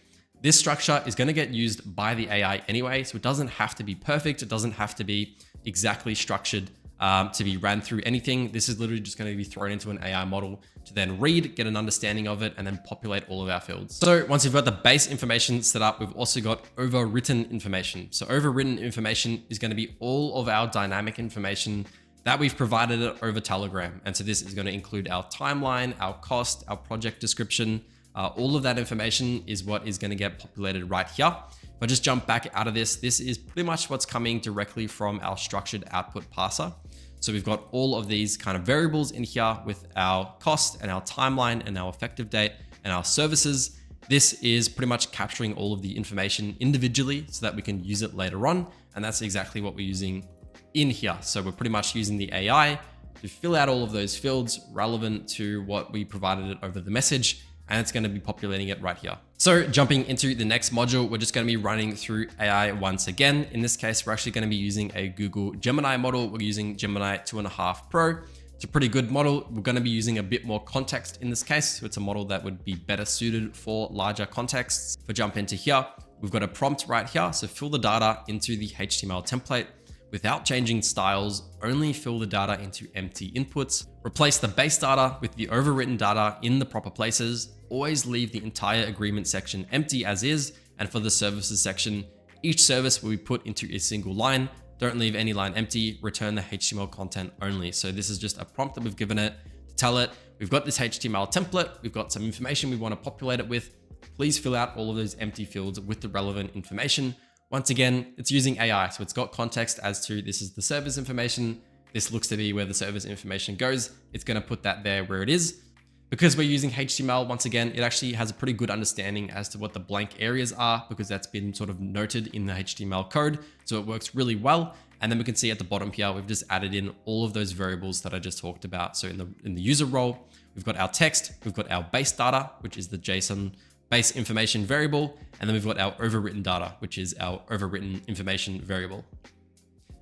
This structure is going to get used by the AI anyway, so it doesn't have to be perfect. It doesn't have to be exactly structured to be ran through anything. This is literally just going to be thrown into an AI model to then read, get an understanding of it, and then populate all of our fields. So once we've got the base information set up, we've also got overwritten information. So overwritten information is going to be all of our dynamic information that we've provided it over Telegram. And so this is going to include our timeline, our cost, our project description. All of that information is what is going to get populated right here. If I just jump back out of this, this is pretty much what's coming directly from our structured output parser. So we've got all of these kind of variables in here with our cost and our timeline and our effective date and our services. This is pretty much capturing all of the information individually so that we can use it later on. And that's exactly what we're using in here. So we're pretty much using the AI to fill out all of those fields relevant to what we provided it over the message, and it's going to be populating it right here. So jumping into the next module, we're just going to be running through AI once again. In this case, we're actually going to be using a Google Gemini model. We're using Gemini 2.5 Pro. It's a pretty good model. We're going to be using a bit more context in this case. So it's a model that would be better suited for larger contexts. If we jump into here, we've got a prompt right here. So fill the data into the HTML template without changing styles, only fill the data into empty inputs, replace the base data with the overwritten data in the proper places, always leave the entire agreement section empty as is, and for the services section, each service will be put into a single line. Don't leave any line empty, return the HTML content only. So this is just a prompt that we've given it to tell it, we've got this HTML template, we've got some information we want to populate it with. Please fill out all of those empty fields with the relevant information. Once again, it's using AI, so it's got context as to this is the service information. This looks to be where the service information goes. It's going to put that there where it is. Because we're using HTML, once again, it actually has a pretty good understanding as to what the blank areas are because that's been sort of noted in the HTML code. So it works really well. And then we can see at the bottom here, we've just added in all of those variables that I just talked about. So in the user role, we've got our text, we've got our base data, which is the JSON base information variable, and then we've got our overwritten data, which is our overwritten information variable.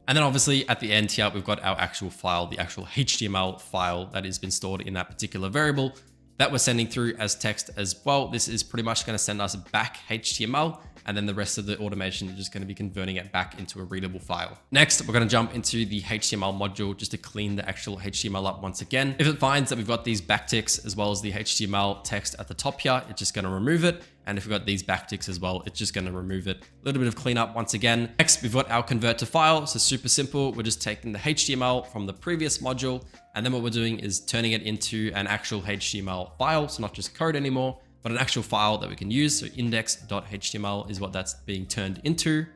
And then obviously at the end here, we've got our actual file, the actual HTML file that has been stored in that particular variable that we're sending through as text as well. This is pretty much going to send us back HTML, and then the rest of the automation is just going to be converting it back into a readable file. Next, we're going to jump into the HTML module just to clean the actual HTML up once again. If it finds that we've got these backticks as well as the HTML text at the top here, it's just going to remove it. And if we've got these backticks as well, it's just going to remove it. A little bit of cleanup once again. Next, we've got our convert to file. So super simple. We're just taking the HTML from the previous module. And then what we're doing is turning it into an actual HTML file. So not just code anymore, but an actual file that we can use. So index.html is what that's being turned into.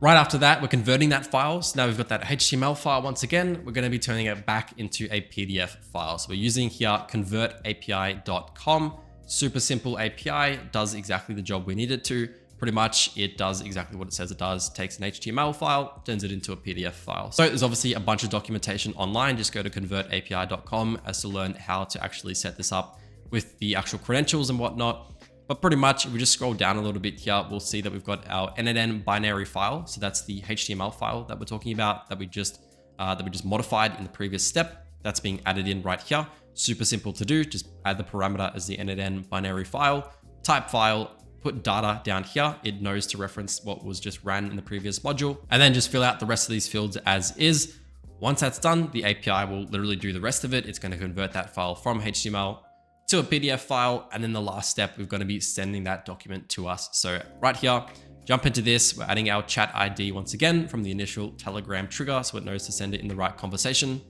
Right after that, we're converting that file. So now we've got that HTML file once again. We're going to be turning it back into a PDF file. So we're using here convertapi.com. Super simple API, does exactly the job we need it to. Pretty much it does exactly what it says it does. Takes an HTML file, turns it into a PDF file. So there's obviously a bunch of documentation online. Just go to convertapi.com as to learn how to actually set this up with the actual credentials and whatnot. But pretty much if we just scroll down a little bit here, we'll see that we've got our n8n binary file. So that's the HTML file that we're talking about that we just modified in the previous step. That's being added in right here. Super simple to do. Just add the parameter as the n8n binary file, type file, put data down here. It knows to reference what was just ran in the previous module, and then just fill out the rest of these fields as is. Once that's done, the API will literally do the rest of it. It's going to convert that file from HTML to a PDF file. And then the last step, we're going to be sending that document to us. So right here, jump into this. We're adding our chat ID once again from the initial Telegram trigger, so it knows to send it in the right conversation.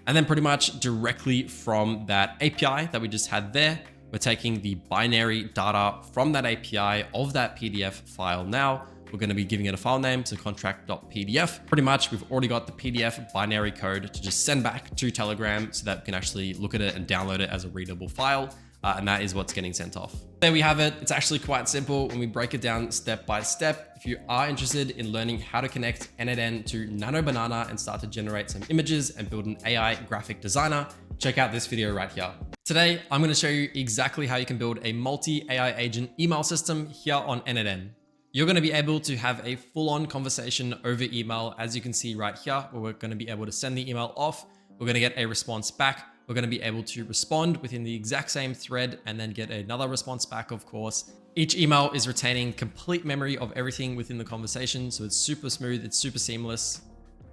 And then pretty much directly from that API that we just had there, we're taking the binary data from that API of that PDF file. Now we're going to be giving it a file name, so contract.pdf. Pretty much we've already got the PDF binary code to just send back to Telegram so that we can actually look at it and download it as a readable file. And that is what's getting sent off. There we have it. It's actually quite simple when we break it down step by step. If you are interested in learning how to connect n8n to Nano Banana and start to generate some images and build an AI graphic designer, check out this video right here. Today, I'm going to show you exactly how you can build a multi-AI agent email system here on n8n. You're going to be able to have a full-on conversation over email, as you can see right here, where we're going to be able to send the email off. We're going to get a response back. We're going to be able to respond within the exact same thread and then get another response back, of course. Each email is retaining complete memory of everything within the conversation, so it's super smooth, it's super seamless.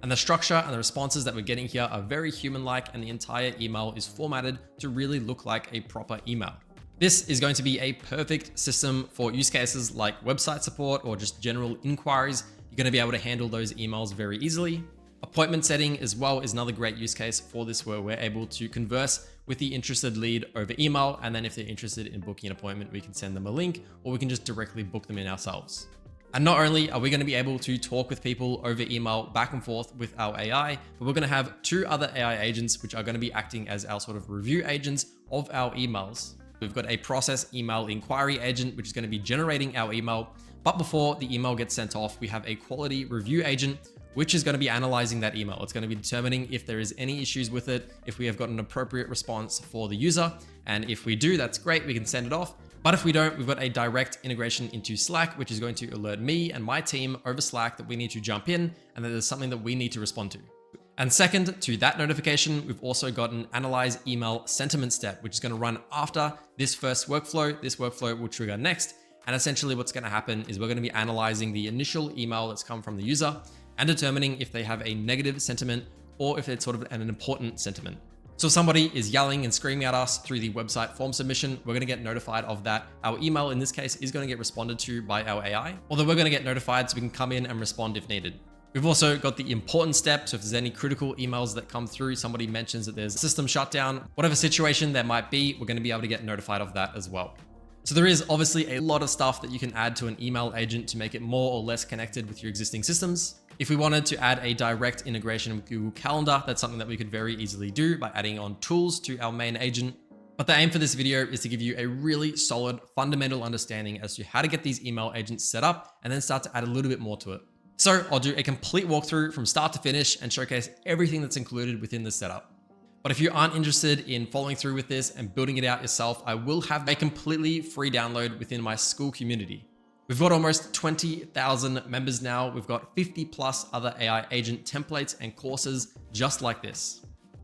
And the structure and the responses that we're getting here are very human-like, and the entire email is formatted to really look like a proper email. This is going to be a perfect system for use cases like website support or just general inquiries. You're going to be able to handle those emails very easily. Appointment setting as well is another great use case for this, where we're able to converse with the interested lead over email. And then if they're interested in booking an appointment, we can send them a link, or we can just directly book them in ourselves. And not only are we going to be able to talk with people over email back and forth with our AI, but we're going to have two other AI agents, which are going to be acting as our sort of review agents of our emails. We've got a process email inquiry agent, which is going to be generating our email. But before the email gets sent off, we have a quality review agent, which is going to be analyzing that email. It's going to be determining if there is any issues with it, if we have got an appropriate response for the user. And if we do, that's great, we can send it off. But if we don't, we've got a direct integration into Slack, which is going to alert me and my team over Slack that we need to jump in and that there's something that we need to respond to. And second to that notification, we've also got an analyze email sentiment step, which is going to run after this first workflow. This workflow will trigger next. And essentially what's going to happen is we're going to be analyzing the initial email that's come from the user and determining if they have a negative sentiment or if it's sort of an important sentiment. So if somebody is yelling and screaming at us through the website form submission, we're going to get notified of that. Our email in this case is going to get responded to by our AI, although we're going to get notified so we can come in and respond if needed. We've also got the important step. So if there's any critical emails that come through, somebody mentions that there's a system shutdown, whatever situation there might be, we're going to be able to get notified of that as well. So there is obviously a lot of stuff that you can add to an email agent to make it more or less connected with your existing systems. If we wanted to add a direct integration with Google Calendar, that's something that we could very easily do by adding on tools to our main agent. But the aim for this video is to give you a really solid fundamental understanding as to how to get these email agents set up and then start to add a little bit more to it. So I'll do a complete walkthrough from start to finish and showcase everything that's included within the setup. But if you aren't interested in following through with this and building it out yourself, I will have a completely free download within my school community. We've got almost 20,000 members now. We've got 50 plus other AI agent templates and courses just like this.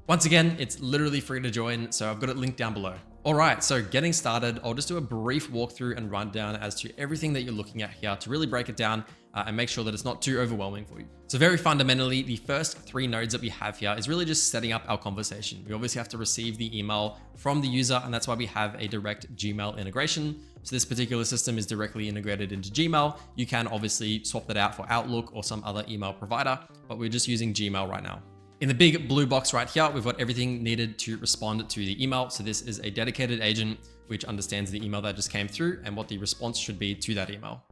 Once again, it's literally free to join, so I've got it linked down below. All right, so getting started, I'll just do a brief walkthrough and rundown as to everything that you're looking at here to really break it down and make sure that it's not too overwhelming for you. So very fundamentally, the first three nodes that we have here is really just setting up our conversation. We obviously have to receive the email from the user, and that's why we have a direct Gmail integration. So this particular system is directly integrated into Gmail. You can obviously swap that out for Outlook or some other email provider, but we're just using Gmail right now. In the big blue box right here, we've got everything needed to respond to the email. So this is a dedicated agent which understands the email that just came through and what the response should be to that email.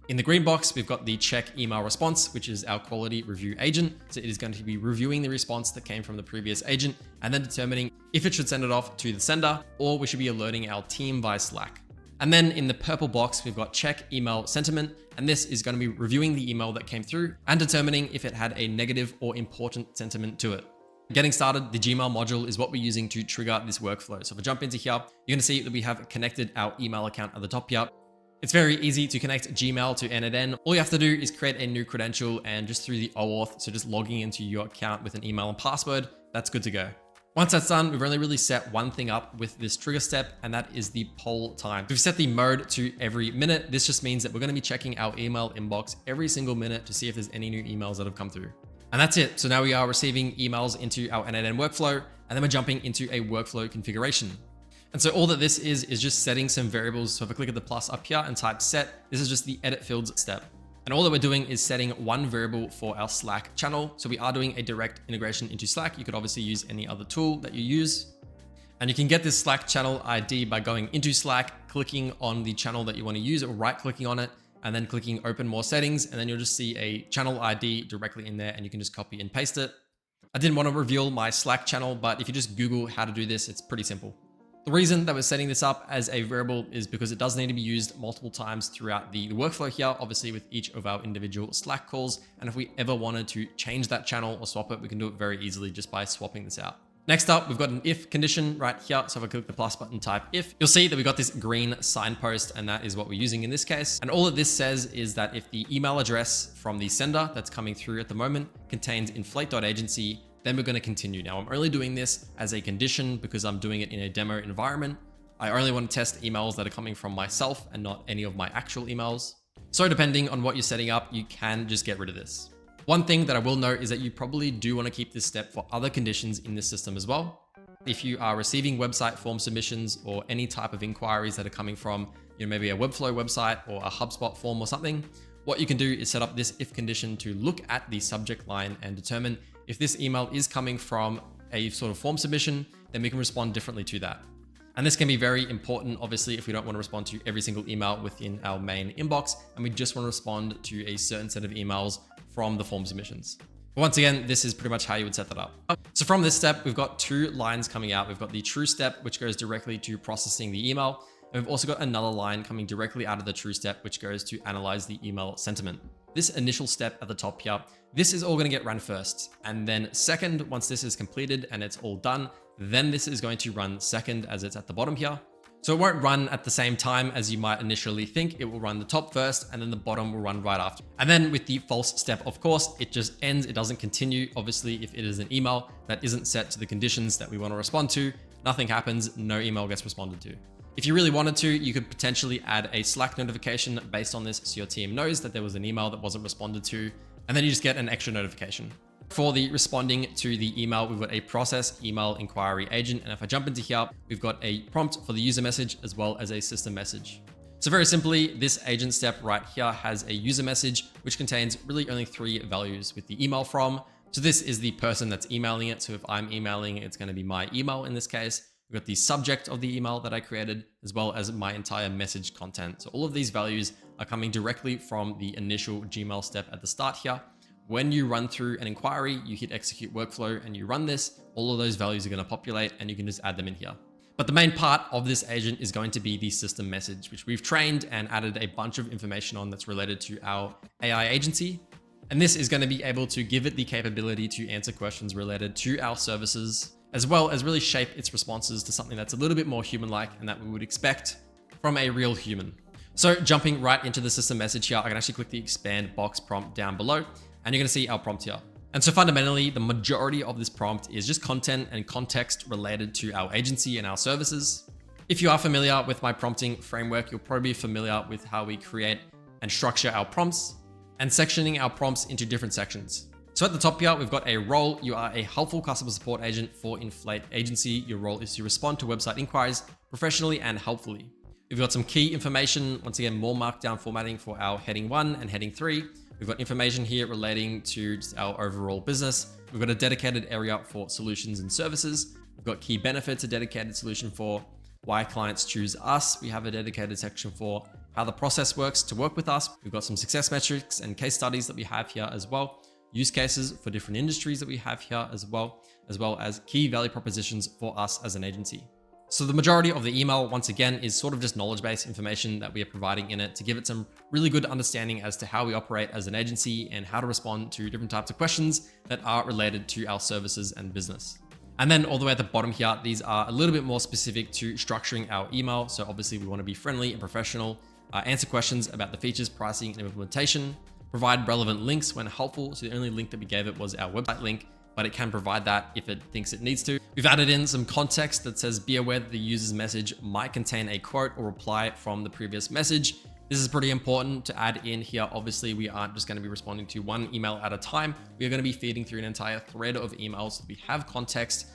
In the green box, we've got the check email response, which is our quality review agent. So it is going to be reviewing the response that came from the previous agent and then determining if it should send it off to the sender or we should be alerting our team via Slack. And then in the purple box, we've got check email sentiment. And this is going to be reviewing the email that came through and determining if it had a negative or important sentiment to it. Getting started, the Gmail module is what we're using to trigger this workflow. So if I jump into here, you're going to see that we have connected our email account at the top here. It's very easy to connect Gmail to n8n. All you have to do is create a new credential and just through the OAuth, so just logging into your account with an email and password, that's good to go. Once that's done, we've only really set one thing up with this trigger step, and that is the poll time. We've set the mode to every minute. This just means that we're going to be checking our email inbox every single minute to see if there's any new emails that have come through. And that's it. So now we are receiving emails into our n8n workflow, and then we're jumping into a workflow configuration. And so all that this is just setting some variables. So if I click at the plus up here and type set, this is just the edit fields step. And all that we're doing is setting one variable for our Slack channel. So we are doing a direct integration into Slack. You could obviously use any other tool that you use. And you can get this Slack channel ID by going into Slack, clicking on the channel that you want to use or right clicking on it, and then clicking open more settings. And then you'll just see a channel ID directly in there and you can just copy and paste it. I didn't want to reveal my Slack channel, but if you just Google how to do this, it's pretty simple. The reason that we're setting this up as a variable is because it does need to be used multiple times throughout the workflow here, obviously with each of our individual Slack calls. And if we ever wanted to change that channel or swap it, we can do it very easily just by swapping this out. Next up, we've got an if condition right here. So if I click the plus button, type if, you'll see that we've got this green signpost, and that is what we're using in this case. And all that this says is that if the email address from the sender that's coming through at the moment contains inflate.agency, then we're going to continue. Now, I'm only doing this as a condition because I'm doing it in a demo environment. I only want to test emails that are coming from myself and not any of my actual emails. So depending on what you're setting up, you can just get rid of this. One thing that I will note is that you probably do want to keep this step for other conditions in this system as well. If you are receiving website form submissions or any type of inquiries that are coming from, maybe a Webflow website or a HubSpot form or something, what you can do is set up this if condition to look at the subject line and determine if this email is coming from a sort of form submission, then we can respond differently to that. And this can be very important, obviously, if we don't want to respond to every single email within our main inbox, and we just want to respond to a certain set of emails from the form submissions. But once again, this is pretty much how you would set that up. So from this step, we've got 2 lines coming out. We've got the true step, which goes directly to processing the email. And we've also got another line coming directly out of the true step, which goes to analyze the email sentiment. This initial step at the top here, this is all going to get run first. And then second, once this is completed and it's all done, then this is going to run second as it's at the bottom here. So it won't run at the same time as you might initially think. It will run the top first and then the bottom will run right after. And then with the false step, of course, it just ends. It doesn't continue. Obviously, if it is an email that isn't set to the conditions that we want to respond to, nothing happens. No email gets responded to. If you really wanted to, you could potentially add a Slack notification based on this so your team knows that there was an email that wasn't responded to, and then you just get an extra notification. For the responding to the email, we've got a process email inquiry agent. And if I jump into here, we've got a prompt for the user message as well as a system message. So very simply, this agent step right here has a user message, which contains really only 3 values with the email from. So this is the person that's emailing it. So if I'm emailing, it's going to be my email in this case. We've got the subject of the email that I created, as well as my entire message content. So all of these values are coming directly from the initial Gmail step at the start here. When you run through an inquiry, you hit execute workflow and you run this, all of those values are going to populate and you can just add them in here. But the main part of this agent is going to be the system message, which we've trained and added a bunch of information on that's related to our AI agency. And this is going to be able to give it the capability to answer questions related to our services, as well as really shape its responses to something that's a little bit more human-like and that we would expect from a real human. So jumping right into the system message here, I can actually click the expand box prompt down below, and you're gonna see our prompt here. And so fundamentally, the majority of this prompt is just content and context related to our agency and our services. If you are familiar with my prompting framework, you'll probably be familiar with how we create and structure our prompts and sectioning our prompts into different sections. So at the top here, we've got a role. You are a helpful customer support agent for Inflate Agency. Your role is to respond to website inquiries professionally and helpfully. We've got some key information, once again, more markdown formatting for our heading 1 and heading 3. We've got information here relating to just our overall business. We've got a dedicated area for solutions and services. We've got key benefits, a dedicated solution for why clients choose us. We have a dedicated section for how the process works to work with us. We've got some success metrics and case studies that we have here as well. Use cases for different industries that we have here as well as key value propositions for us as an agency. So the majority of the email, once again, is sort of just knowledge-based information that we are providing in it to give it some really good understanding as to how we operate as an agency and how to respond to different types of questions that are related to our services and business. And then all the way at the bottom here, these are a little bit more specific to structuring our email. So obviously we want to be friendly and professional, answer questions about the features, pricing, and implementation, provide relevant links when helpful. So the only link that we gave it was our website link, but it can provide that if it thinks it needs to. We've added in some context that says, be aware that the user's message might contain a quote or reply from the previous message. This is pretty important to add in here. Obviously, we aren't just going to be responding to one email at a time. We are going to be feeding through an entire thread of emails so that we have context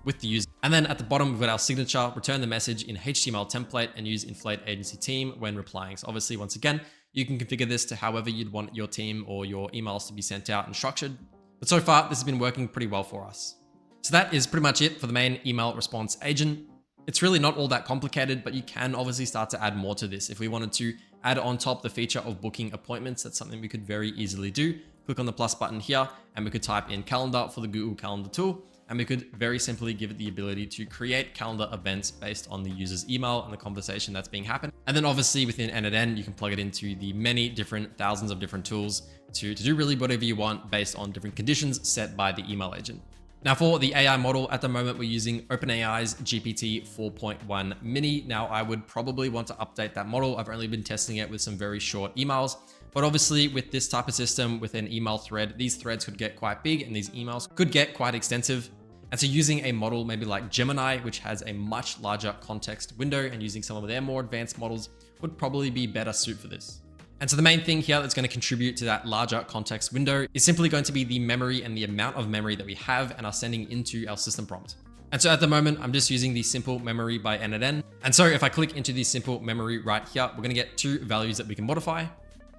with the user. And then at the bottom, we've got our signature, return the message in HTML template and use Inflate Agency Team when replying. So obviously, once again, you can configure this to however you'd want your team or your emails to be sent out and structured. But so far, this has been working pretty well for us. So that is pretty much it for the main email response agent. It's really not all that complicated, but you can obviously start to add more to this. If we wanted to add on top the feature of booking appointments, that's something we could very easily do. Click on the plus button here, and we could type in calendar for the Google Calendar tool. And we could very simply give it the ability to create calendar events based on the user's email and the conversation that's being happened. And then obviously within n8n, you can plug it into the many different thousands of different tools to do really whatever you want based on different conditions set by the email agent. Now for the AI model, at the moment, we're using OpenAI's GPT 4.1 mini. Now I would probably want to update that model. I've only been testing it with some very short emails, but obviously with this type of system, with an email thread, these threads could get quite big and these emails could get quite extensive. And so using a model maybe like Gemini, which has a much larger context window, and using some of their more advanced models would probably be better suit for this. And so the main thing here that's going to contribute to that larger context window is simply going to be the memory and the amount of memory that we have and are sending into our system prompt. And so at the moment, I'm just using the simple memory by n8n. And so if I click into the simple memory right here, we're going to get two values that we can modify.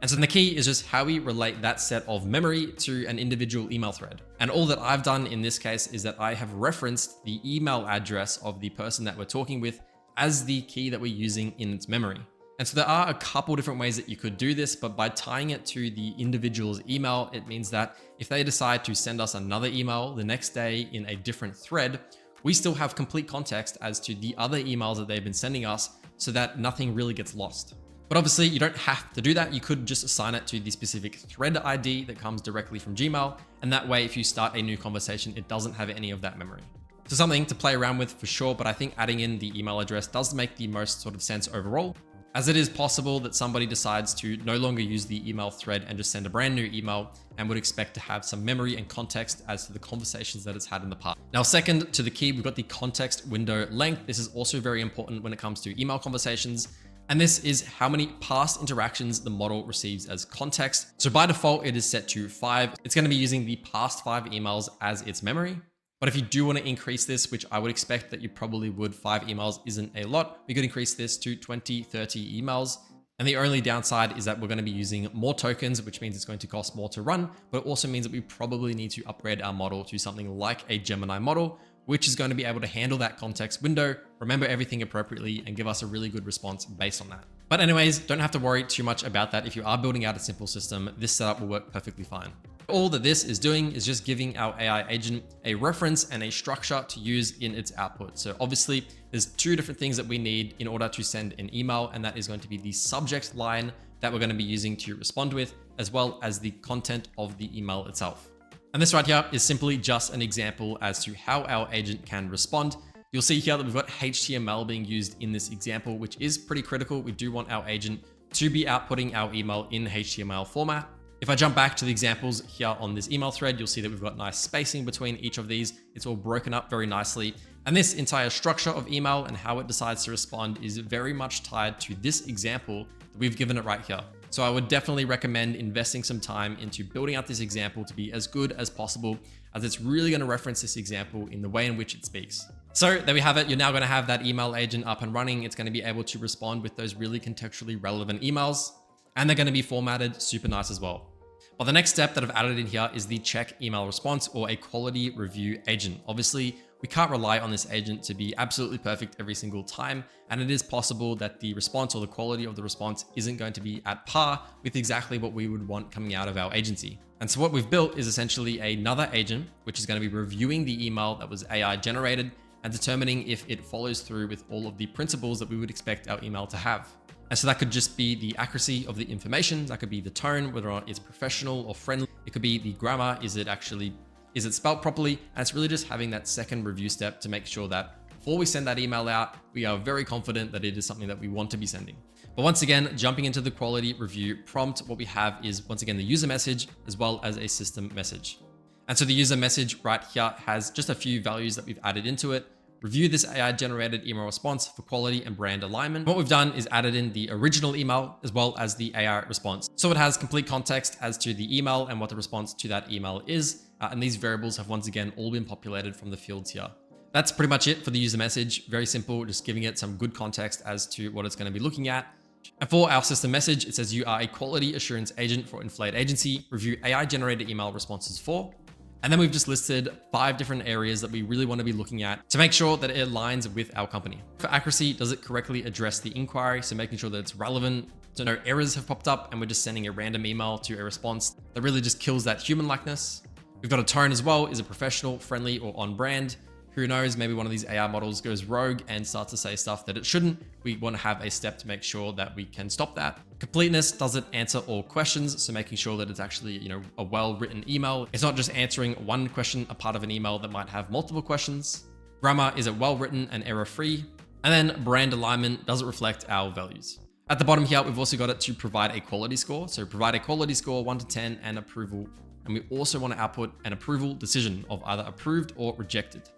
And so the key is just how we relate that set of memory to an individual email thread. And all that I've done in this case is that I have referenced the email address of the person that we're talking with as the key that we're using in its memory. And so there are a couple different ways that you could do this, but by tying it to the individual's email, it means that if they decide to send us another email the next day in a different thread, we still have complete context as to the other emails that they've been sending us so that nothing really gets lost. But obviously you don't have to do that. You could just assign it to the specific thread ID that comes directly from Gmail. And that way, if you start a new conversation, it doesn't have any of that memory. So something to play around with for sure, but I think adding in the email address does make the most sort of sense overall, as it is possible that somebody decides to no longer use the email thread and just send a brand new email and would expect to have some memory and context as to the conversations that it's had in the past. Now, second to the key, we've got the context window length. This is also very important when it comes to email conversations. And this is how many past interactions the model receives as context. So by default, it is set to 5. It's going to be using the past 5 emails as its memory. But if you do want to increase this, which I would expect that you probably would, 5 emails isn't a lot. We could increase this to 20, 30 emails. And the only downside is that we're going to be using more tokens, which means it's going to cost more to run, but it also means that we probably need to upgrade our model to something like a Gemini model, which is going to be able to handle that context window, remember everything appropriately, and give us a really good response based on that. But anyways, don't have to worry too much about that. If you are building out a simple system, this setup will work perfectly fine. All that this is doing is just giving our AI agent a reference and a structure to use in its output. So obviously there's 2 different things that we need in order to send an email, and that is going to be the subject line that we're going to be using to respond with, as well as the content of the email itself. And this right here is simply just an example as to how our agent can respond. You'll see here that we've got HTML being used in this example, which is pretty critical. We do want our agent to be outputting our email in HTML format. If I jump back to the examples here on this email thread, you'll see that we've got nice spacing between each of these. It's all broken up very nicely. And this entire structure of email and how it decides to respond is very much tied to this example that we've given it right here. So I would definitely recommend investing some time into building out this example to be as good as possible, as it's really going to reference this example in the way in which it speaks. So there we have it. You're now going to have that email agent up and running. It's going to be able to respond with those really contextually relevant emails, and they're going to be formatted super nice as well. But the next step that I've added in here is the check email response, or a quality review agent. Obviously, we can't rely on this agent to be absolutely perfect every single time, and it is possible that the response or the quality of the response isn't going to be at par with exactly what we would want coming out of our agency. And so what we've built is essentially another agent, which is going to be reviewing the email that was AI generated and determining if it follows through with all of the principles that we would expect our email to have. And so that could just be the accuracy of the information. That could be the tone, whether or not it's professional or friendly. It could be the grammar. Is it spelled properly? And it's really just having that second review step to make sure that before we send that email out, we are very confident that it is something that we want to be sending. But once again, jumping into the quality review prompt, what we have is once again the user message as well as a system message. And so the user message right here has just a few values that we've added into it. Review this AI generated email response for quality and brand alignment. What we've done is added in the original email as well as the AI response. So it has complete context as to the email and what the response to that email is. And these variables have once again all been populated from the fields here. That's pretty much it for the user message. Very simple, just giving it some good context as to what it's going to be looking at. And for our system message, it says you are a quality assurance agent for Inflate Agency. Review AI generated email responses for. And then we've just listed 5 different areas that we really want to be looking at to make sure that it aligns with our company. For accuracy, does it correctly address the inquiry? So making sure that it's relevant, so no errors have popped up and we're just sending a random email to a response that really just kills that human likeness. We've got a tone as well. Is it professional, friendly, or on brand? Who knows, maybe one of these AI models goes rogue and starts to say stuff that it shouldn't. We want to have a step to make sure that we can stop that. Completeness, does it answer all questions? So making sure that it's actually, a well-written email. It's not just answering one question, a part of an email that might have multiple questions. Grammar, is it well-written and error-free? And then brand alignment, does it reflect our values? At the bottom here, we've also got it to provide a quality score. So provide a quality score 1 to 10 and approval. And we also want to output an approval decision of either approved or rejected.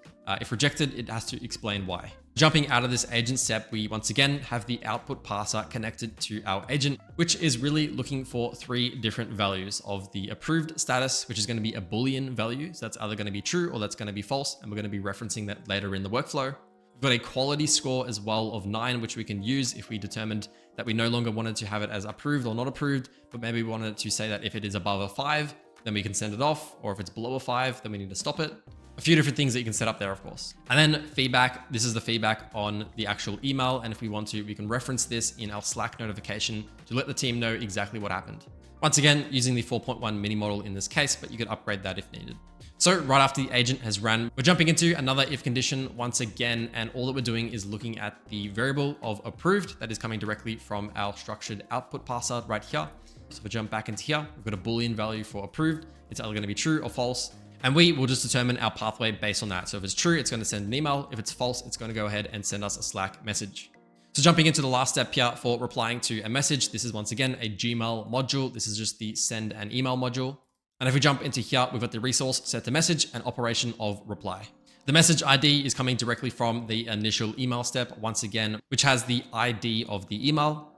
If rejected, it has to explain why. Jumping out of this agent step, we once again have the output parser connected to our agent, which is really looking for 3 different values of the approved status, which is going to be a Boolean value. So that's either going to be true or that's going to be false. And we're going to be referencing that later in the workflow. We've got a quality score as well of 9, which we can use if we determined that we no longer wanted to have it as approved or not approved, but maybe we wanted to say that if it is above a 5, then we can send it off, or if it's below a 5, then we need to stop it. A few different things that you can set up there, of course. And then feedback, this is the feedback on the actual email. And if we want to, we can reference this in our Slack notification to let the team know exactly what happened. Once again, using the 4.1 mini model in this case, but you could upgrade that if needed. So right after the agent has run, we're jumping into another if condition once again. And all that we're doing is looking at the variable of approved that is coming directly from our structured output parser right here. So if we jump back into here, we've got a Boolean value for approved. It's either going to be true or false. And we will just determine our pathway based on that. So if it's true, it's going to send an email. If it's false, it's going to go ahead and send us a Slack message. So jumping into the last step here for replying to a message, this is once again a Gmail module. This is just the send an email module. And if we jump into here, we've got the resource set to message and operation of reply. The message ID is coming directly from the initial email step once again, which has the ID of the email.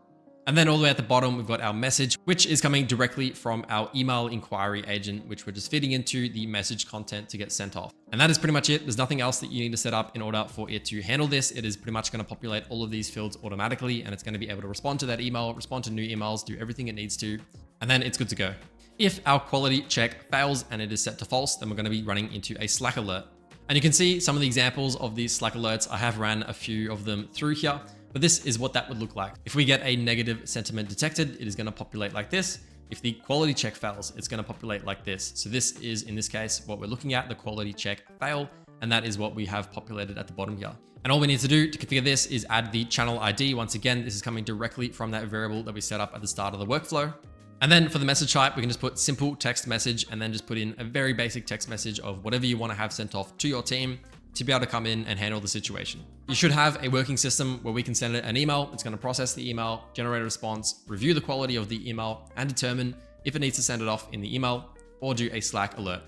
And then all the way at the bottom, we've got our message, which is coming directly from our email inquiry agent, which we're just feeding into the message content to get sent off. And that is pretty much it. There's nothing else that you need to set up in order for it to handle this. It is pretty much going to populate all of these fields automatically, and it's going to be able to respond to that email, respond to new emails, do everything it needs to, and then it's good to go. If our quality check fails and it is set to false, then we're going to be running into a Slack alert. And you can see some of the examples of these Slack alerts. I have ran a few of them through here. But this is what that would look like. If we get a negative sentiment detected, it is going to populate like this. If the quality check fails, it's going to populate like this. So this is, in this case, what we're looking at, the quality check fail. And that is what we have populated at the bottom here. And all we need to do to configure this is add the channel ID. Once again, this is coming directly from that variable that we set up at the start of the workflow. And then for the message type, we can just put simple text message and then just put in a very basic text message of whatever you want to have sent off to your team to be able to come in and handle the situation. You should have a working system where we can send it an email. It's going to process the email, generate a response, review the quality of the email, and determine if it needs to send it off in the email or do a Slack alert.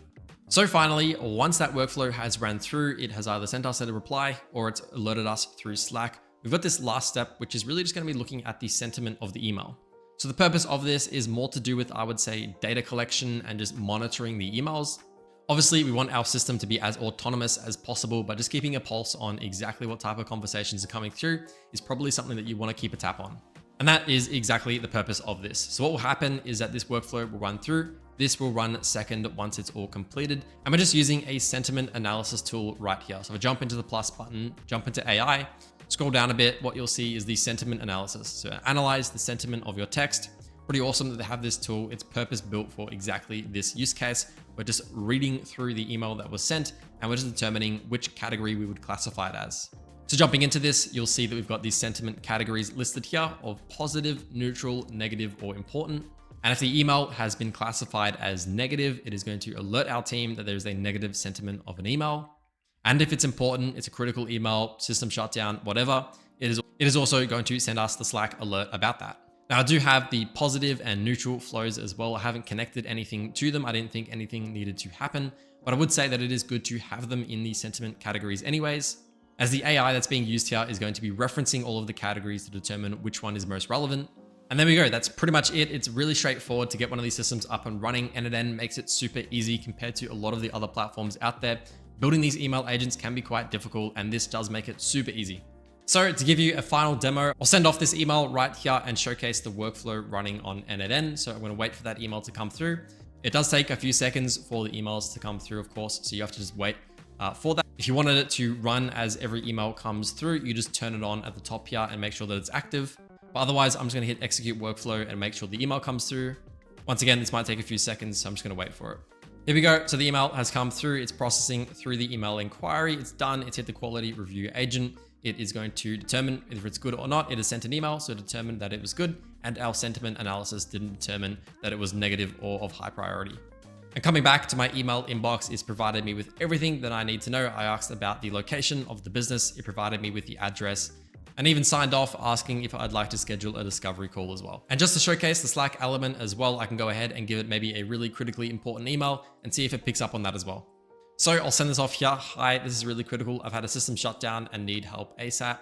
So finally, once that workflow has ran through, it has either sent us a reply or it's alerted us through Slack. We've got this last step, which is really just going to be looking at the sentiment of the email. So the purpose of this is more to do with, I would say, data collection and just monitoring the emails. Obviously, we want our system to be as autonomous as possible, but just keeping a pulse on exactly what type of conversations are coming through is probably something that you want to keep a tap on. And that is exactly the purpose of this. So what will happen is that this workflow will run through. This will run second once it's all completed. And we're just using a sentiment analysis tool right here. So if I jump into the plus button, jump into AI, scroll down a bit, what you'll see is the sentiment analysis. So analyze the sentiment of your text. Pretty awesome that they have this tool. It's purpose built for exactly this use case. We're just reading through the email that was sent and we're just determining which category we would classify it as. So jumping into this, you'll see that we've got these sentiment categories listed here of positive, neutral, negative, or important. And if the email has been classified as negative, it is going to alert our team that there's a negative sentiment of an email. And if it's important, it's a critical email, system shutdown, whatever, it is also going to send us the Slack alert about that. Now I do have the positive and neutral flows as well. I haven't connected anything to them. I didn't think anything needed to happen, but I would say that it is good to have them in the sentiment categories anyways, as the AI that's being used here is going to be referencing all of the categories to determine which one is most relevant. And there we go. That's pretty much it. It's really straightforward to get one of these systems up and running. n8n makes it super easy compared to a lot of the other platforms out there. Building these email agents can be quite difficult, and this does make it super easy. So to give you a final demo, I'll send off this email right here and showcase the workflow running on n8n. So I'm going to wait for that email to come through. It does take a few seconds for the emails to come through, of course. So you have to just wait for that. If you wanted it to run as every email comes through, you just turn it on at the top here and make sure that it's active. But otherwise, I'm just going to hit execute workflow and make sure the email comes through. Once again, this might take a few seconds, so I'm just going to wait for it. Here we go. So the email has come through. It's processing through the email inquiry. It's done. It's hit the quality review agent. It is going to determine if it's good or not. It has sent an email, so determined that it was good. And our sentiment analysis didn't determine that it was negative or of high priority. And coming back to my email inbox, it's provided me with everything that I need to know. I asked about the location of the business. It provided me with the address and even signed off asking if I'd like to schedule a discovery call as well. And just to showcase the Slack element as well, I can go ahead and give it maybe a really critically important email and see if it picks up on that as well. So I'll send this off here. Hi, this is really critical. I've had a system shut down and need help ASAP.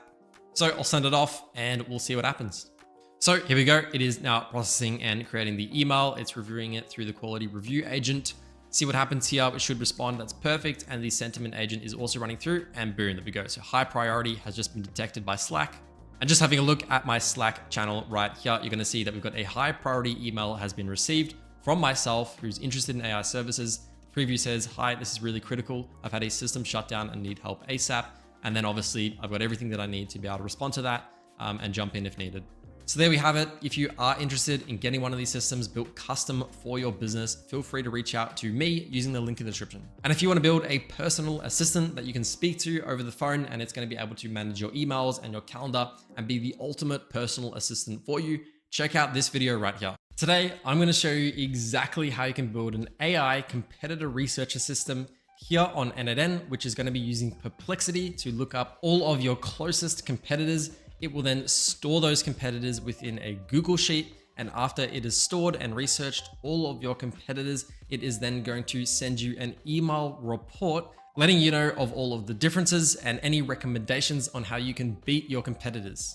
So I'll send it off and we'll see what happens. So here we go. It is now processing and creating the email. It's reviewing it through the quality review agent. See what happens here. It should respond. That's perfect. And the sentiment agent is also running through, and boom, there we go. So high priority has just been detected by Slack. And just having a look at my Slack channel right here, you're going to see that we've got a high priority email has been received from myself who's interested in AI services. The preview says, hi, this is really critical. I've had a system shut down and need help ASAP. And then obviously I've got everything that I need to be able to respond to that and jump in if needed. So there we have it. If you are interested in getting one of these systems built custom for your business, feel free to reach out to me using the link in the description. And if you want to build a personal assistant that you can speak to over the phone, and it's going to be able to manage your emails and your calendar and be the ultimate personal assistant for you, check out this video right here. Today, I'm going to show you exactly how you can build an AI competitor researcher system here on n8n, which is going to be using Perplexity to look up all of your closest competitors. It will then store those competitors within a Google Sheet. And after it is stored and researched all of your competitors, it is then going to send you an email report letting you know of all of the differences and any recommendations on how you can beat your competitors.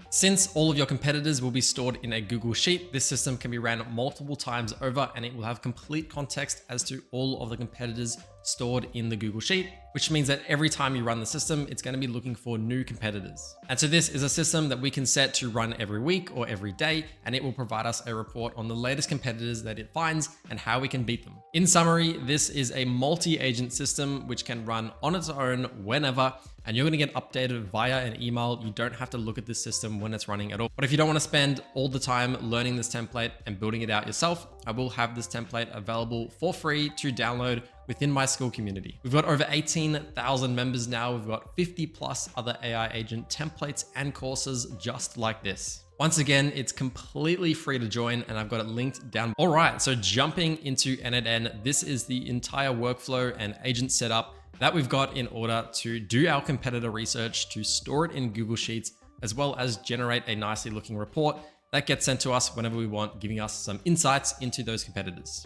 Since all of your competitors will be stored in a Google Sheet, this system can be ran multiple times over and it will have complete context as to all of the competitors stored in the Google Sheet, which means that every time you run the system, it's going to be looking for new competitors. And so this is a system that we can set to run every week or every day, and it will provide us a report on the latest competitors that it finds and how we can beat them. In summary, this is a multi-agent system which can run on its own whenever, and you're going to get updated via an email. You don't have to look at this system when it's running at all. But if you don't want to spend all the time learning this template and building it out yourself, I will have this template available for free to download within my school community. We've got over 18,000 members now. We've got 50 plus other AI agent templates and courses just like this. Once again, it's completely free to join and I've got it linked down. All right, so jumping into n8n, this is the entire workflow and agent setup that we've got in order to do our competitor research, to store it in Google Sheets, as well as generate a nicely looking report that gets sent to us whenever we want, giving us some insights into those competitors.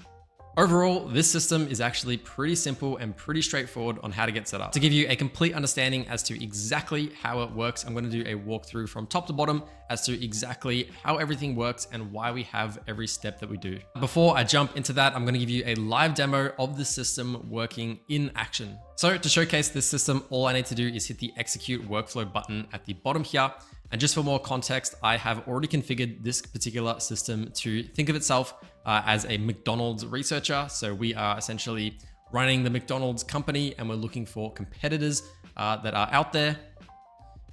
Overall, this system is actually pretty simple and pretty straightforward on how to get set up. To give you a complete understanding as to exactly how it works, I'm going to do a walkthrough from top to bottom as to exactly how everything works and why we have every step that we do. Before I jump into that, I'm going to give you a live demo of the system working in action. So to showcase this system, all I need to do is hit the execute workflow button at the bottom here. And just for more context, I have already configured this particular system to think of itself as a McDonald's researcher. So we are essentially running the McDonald's company and we're looking for competitors that are out there.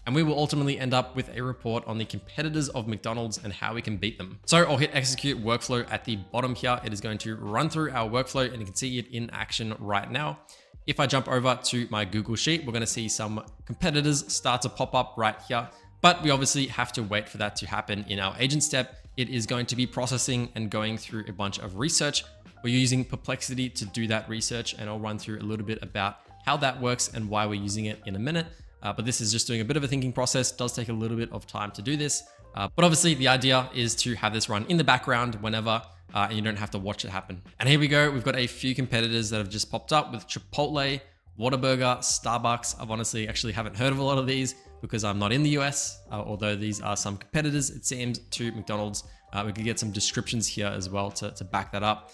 And we will ultimately end up with a report on the competitors of McDonald's and how we can beat them. So I'll hit execute workflow at the bottom here. It is going to run through our workflow and you can see it in action right now. If I jump over to my Google Sheet, we're going to see some competitors start to pop up right here. But we obviously have to wait for that to happen in our agent step. It is going to be processing and going through a bunch of research. We're using Perplexity to do that research, and I'll run through a little bit about how that works and why we're using it in a minute. But this is just doing a bit of a thinking process. It does take a little bit of time to do this. But obviously the idea is to have this run in the background whenever, and you don't have to watch it happen. And here we go. We've got a few competitors that have just popped up with Chipotle, Whataburger, Starbucks. I've honestly actually haven't heard of a lot of these because I'm not in the US, although these are some competitors, it seems, to McDonald's. We could get some descriptions here as well to back that up.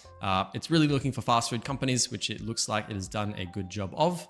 It's really looking for fast food companies, which it looks like it has done a good job of.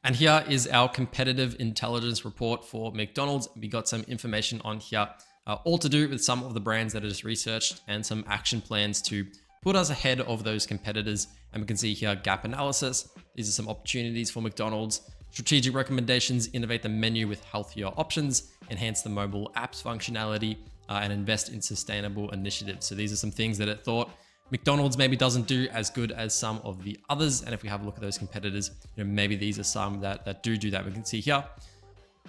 And here is our competitive intelligence report for McDonald's. We got some information on here, all to do with some of the brands that are just researched and some action plans to put us ahead of those competitors. And we can see here gap analysis. These are some opportunities for McDonald's. Strategic recommendations: innovate the menu with healthier options, enhance the mobile apps functionality, and invest in sustainable initiatives. So these are some things that it thought McDonald's maybe doesn't do as good as some of the others. And if we have a look at those competitors, maybe these are some that do that. We can see here,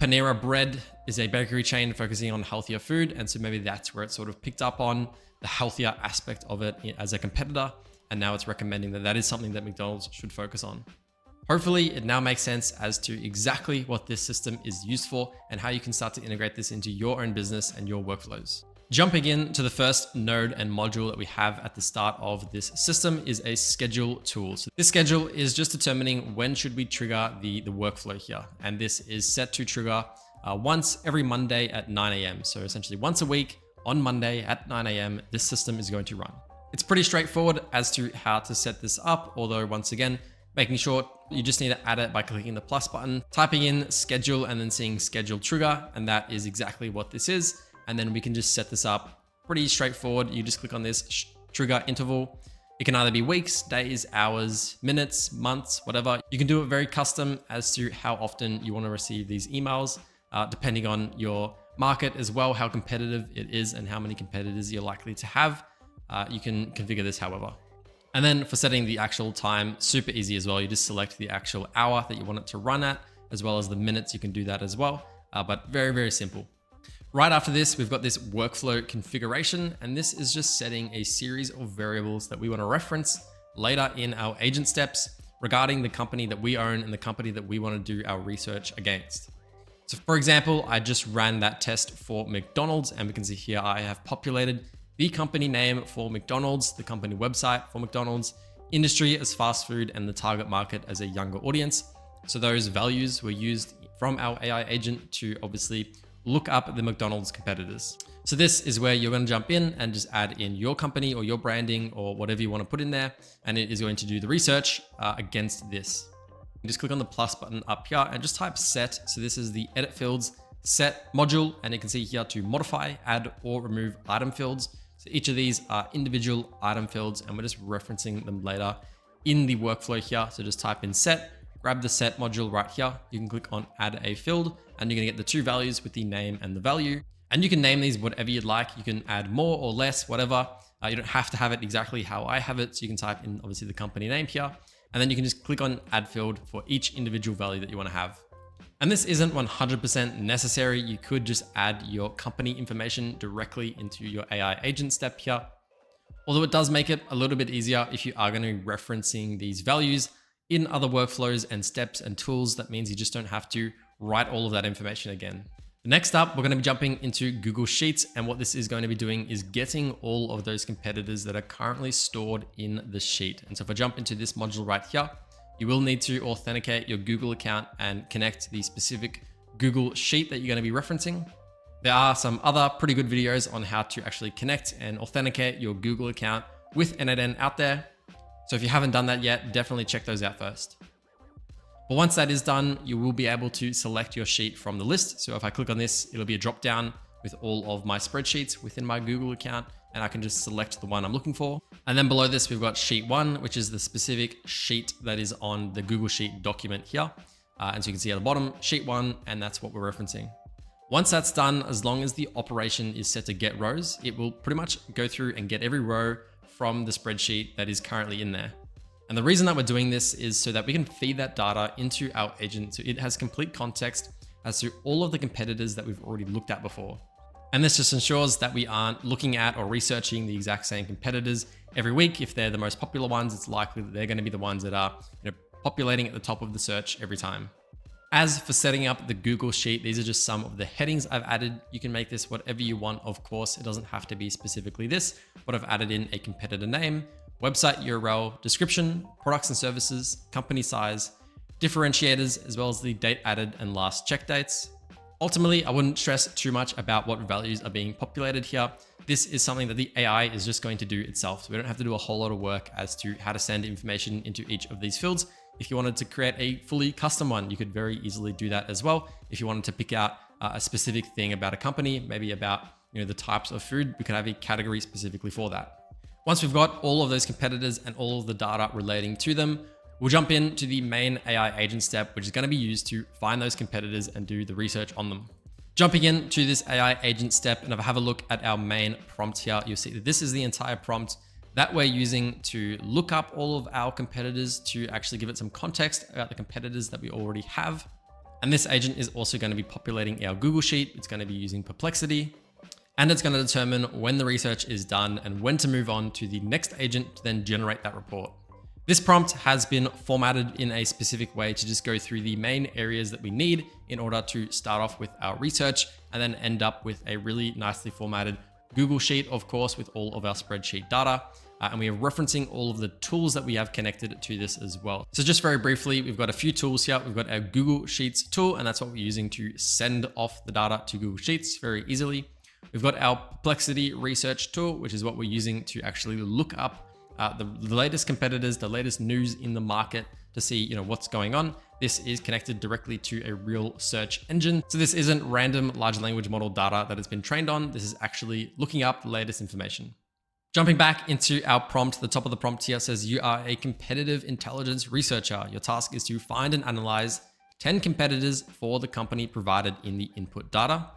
Panera Bread is a bakery chain focusing on healthier food. And so maybe that's where it sort of picked up on the healthier aspect of it as a competitor. And now it's recommending that is something that McDonald's should focus on. Hopefully it now makes sense as to exactly what this system is used for and how you can start to integrate this into your own business and your workflows. Jumping in to the first node and module that we have at the start of this system is a schedule tool. So this schedule is just determining when should we trigger the workflow here. And this is set to trigger once every Monday at 9 a.m. So essentially once a week on Monday at 9 a.m., this system is going to run. It's pretty straightforward as to how to set this up, although once again, making sure you just need to add it by clicking the plus button, typing in schedule and then seeing schedule trigger. And that is exactly what this is. And then we can just set this up pretty straightforward. You just click on this trigger interval. It can either be weeks, days, hours, minutes, months, whatever. You can do it very custom as to how often you want to receive these emails, depending on your market as well, how competitive it is and how many competitors you're likely to have. You can configure this however. And then for setting the actual time, super easy as well. You just select the actual hour that you want it to run at, as well as the minutes. You can do that as well, but very, very simple. Right after this, we've got this workflow configuration, and this is just setting a series of variables that we want to reference later in our agent steps regarding the company that we own and the company that we want to do our research against. So for example, I just ran that test for McDonald's, and we can see here I have populated the company name for McDonald's, the company website for McDonald's, industry as fast food, and the target market as a younger audience. So those values were used from our AI agent to obviously look up the McDonald's competitors. So this is where you're going to jump in and just add in your company or your branding or whatever you want to put in there. And it is going to do the research against this. You just click on the plus button up here and just type set. So this is the edit fields set module. And you can see here to modify, add or remove item fields. So each of these are individual item fields and we're just referencing them later in the workflow here. So just type in set, grab the set module right here. You can click on add a field and you're gonna get the two values with the name and the value. And you can name these whatever you'd like. You can add more or less, whatever. You don't have to have it exactly how I have it. So you can type in obviously the company name here, and then you can just click on add field for each individual value that you wanna have. And this isn't 100% necessary. You could just add your company information directly into your AI agent step here. Although it does make it a little bit easier if you are gonna be referencing these values in other workflows and steps and tools. That means you just don't have to write all of that information again. Next up, we're going to be jumping into Google Sheets. And what this is going to be doing is getting all of those competitors that are currently stored in the sheet. And so if I jump into this module right here, you will need to authenticate your Google account and connect the specific Google Sheet that you're going to be referencing. There are some other pretty good videos on how to actually connect and authenticate your Google account with n8n out there. So if you haven't done that yet, definitely check those out first. But once that is done, you will be able to select your sheet from the list. So if I click on this, it'll be a drop down with all of my spreadsheets within my Google account, and I can just select the one I'm looking for. And then below this, we've got sheet 1, which is the specific sheet that is on the Google Sheet document here. And so you can see at the bottom, sheet 1, and that's what we're referencing. Once that's done, as long as the operation is set to get rows, it will pretty much go through and get every row from the spreadsheet that is currently in there. And the reason that we're doing this is so that we can feed that data into our agent so it has complete context as to all of the competitors that we've already looked at before. And this just ensures that we aren't looking at or researching the exact same competitors every week. If they're the most popular ones, it's likely that they're going to be the ones that are populating at the top of the search every time. As for setting up the Google Sheet, these are just some of the headings I've added. You can make this whatever you want, of course. It doesn't have to be specifically this, but I've added in a competitor name, website URL, description, products and services, company size, differentiators, as well as the date added and last check dates. Ultimately, I wouldn't stress too much about what values are being populated here. This is something that the AI is just going to do itself. So we don't have to do a whole lot of work as to how to send information into each of these fields. If you wanted to create a fully custom one, you could very easily do that as well. If you wanted to pick out a specific thing about a company, maybe about the types of food, we could have a category specifically for that. Once we've got all of those competitors and all of the data relating to them, we'll jump into the main AI agent step, which is going to be used to find those competitors and do the research on them. Jumping into this AI agent step, and if I have a look at our main prompt here, you'll see that this is the entire prompt that we're using to look up all of our competitors to actually give it some context about the competitors that we already have. And this agent is also going to be populating our Google Sheet. It's going to be using Perplexity, and it's going to determine when the research is done and when to move on to the next agent to then generate that report. This prompt has been formatted in a specific way to just go through the main areas that we need in order to start off with our research and then end up with a really nicely formatted Google Sheet, of course, with all of our spreadsheet data. And we are referencing all of the tools that we have connected to this as well. So just very briefly, we've got a few tools here. We've got our Google Sheets tool, and that's what we're using to send off the data to Google Sheets very easily. We've got our Perplexity research tool, which is what we're using to actually look up the latest competitors, the latest news in the market to see, what's going on. This is connected directly to a real search engine. So this isn't random large language model data that it's been trained on. This is actually looking up the latest information. Jumping back into our prompt, the top of the prompt here says you are a competitive intelligence researcher. Your task is to find and analyze 10 competitors for the company provided in the input data.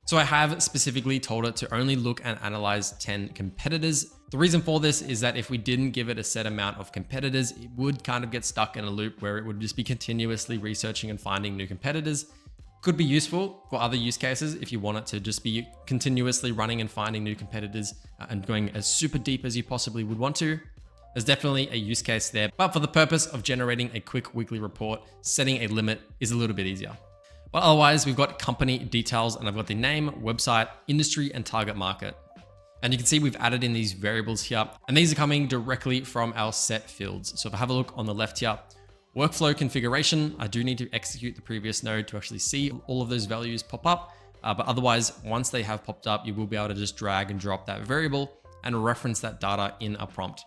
So I have specifically told it to only look and analyze 10 competitors. The reason for this is that if we didn't give it a set amount of competitors, it would kind of get stuck in a loop where it would just be continuously researching and finding new competitors. Could be useful for other use cases if you want it to just be continuously running and finding new competitors and going as super deep as you possibly would want to. There's definitely a use case there, but for the purpose of generating a quick weekly report, setting a limit is a little bit easier. But otherwise, we've got company details and I've got the name, website, industry, and target market. And you can see we've added in these variables here, and these are coming directly from our set fields. So if I have a look on the left here, workflow configuration, I do need to execute the previous node to actually see all of those values pop up. But otherwise, once they have popped up, you will be able to just drag and drop that variable and reference that data in a prompt.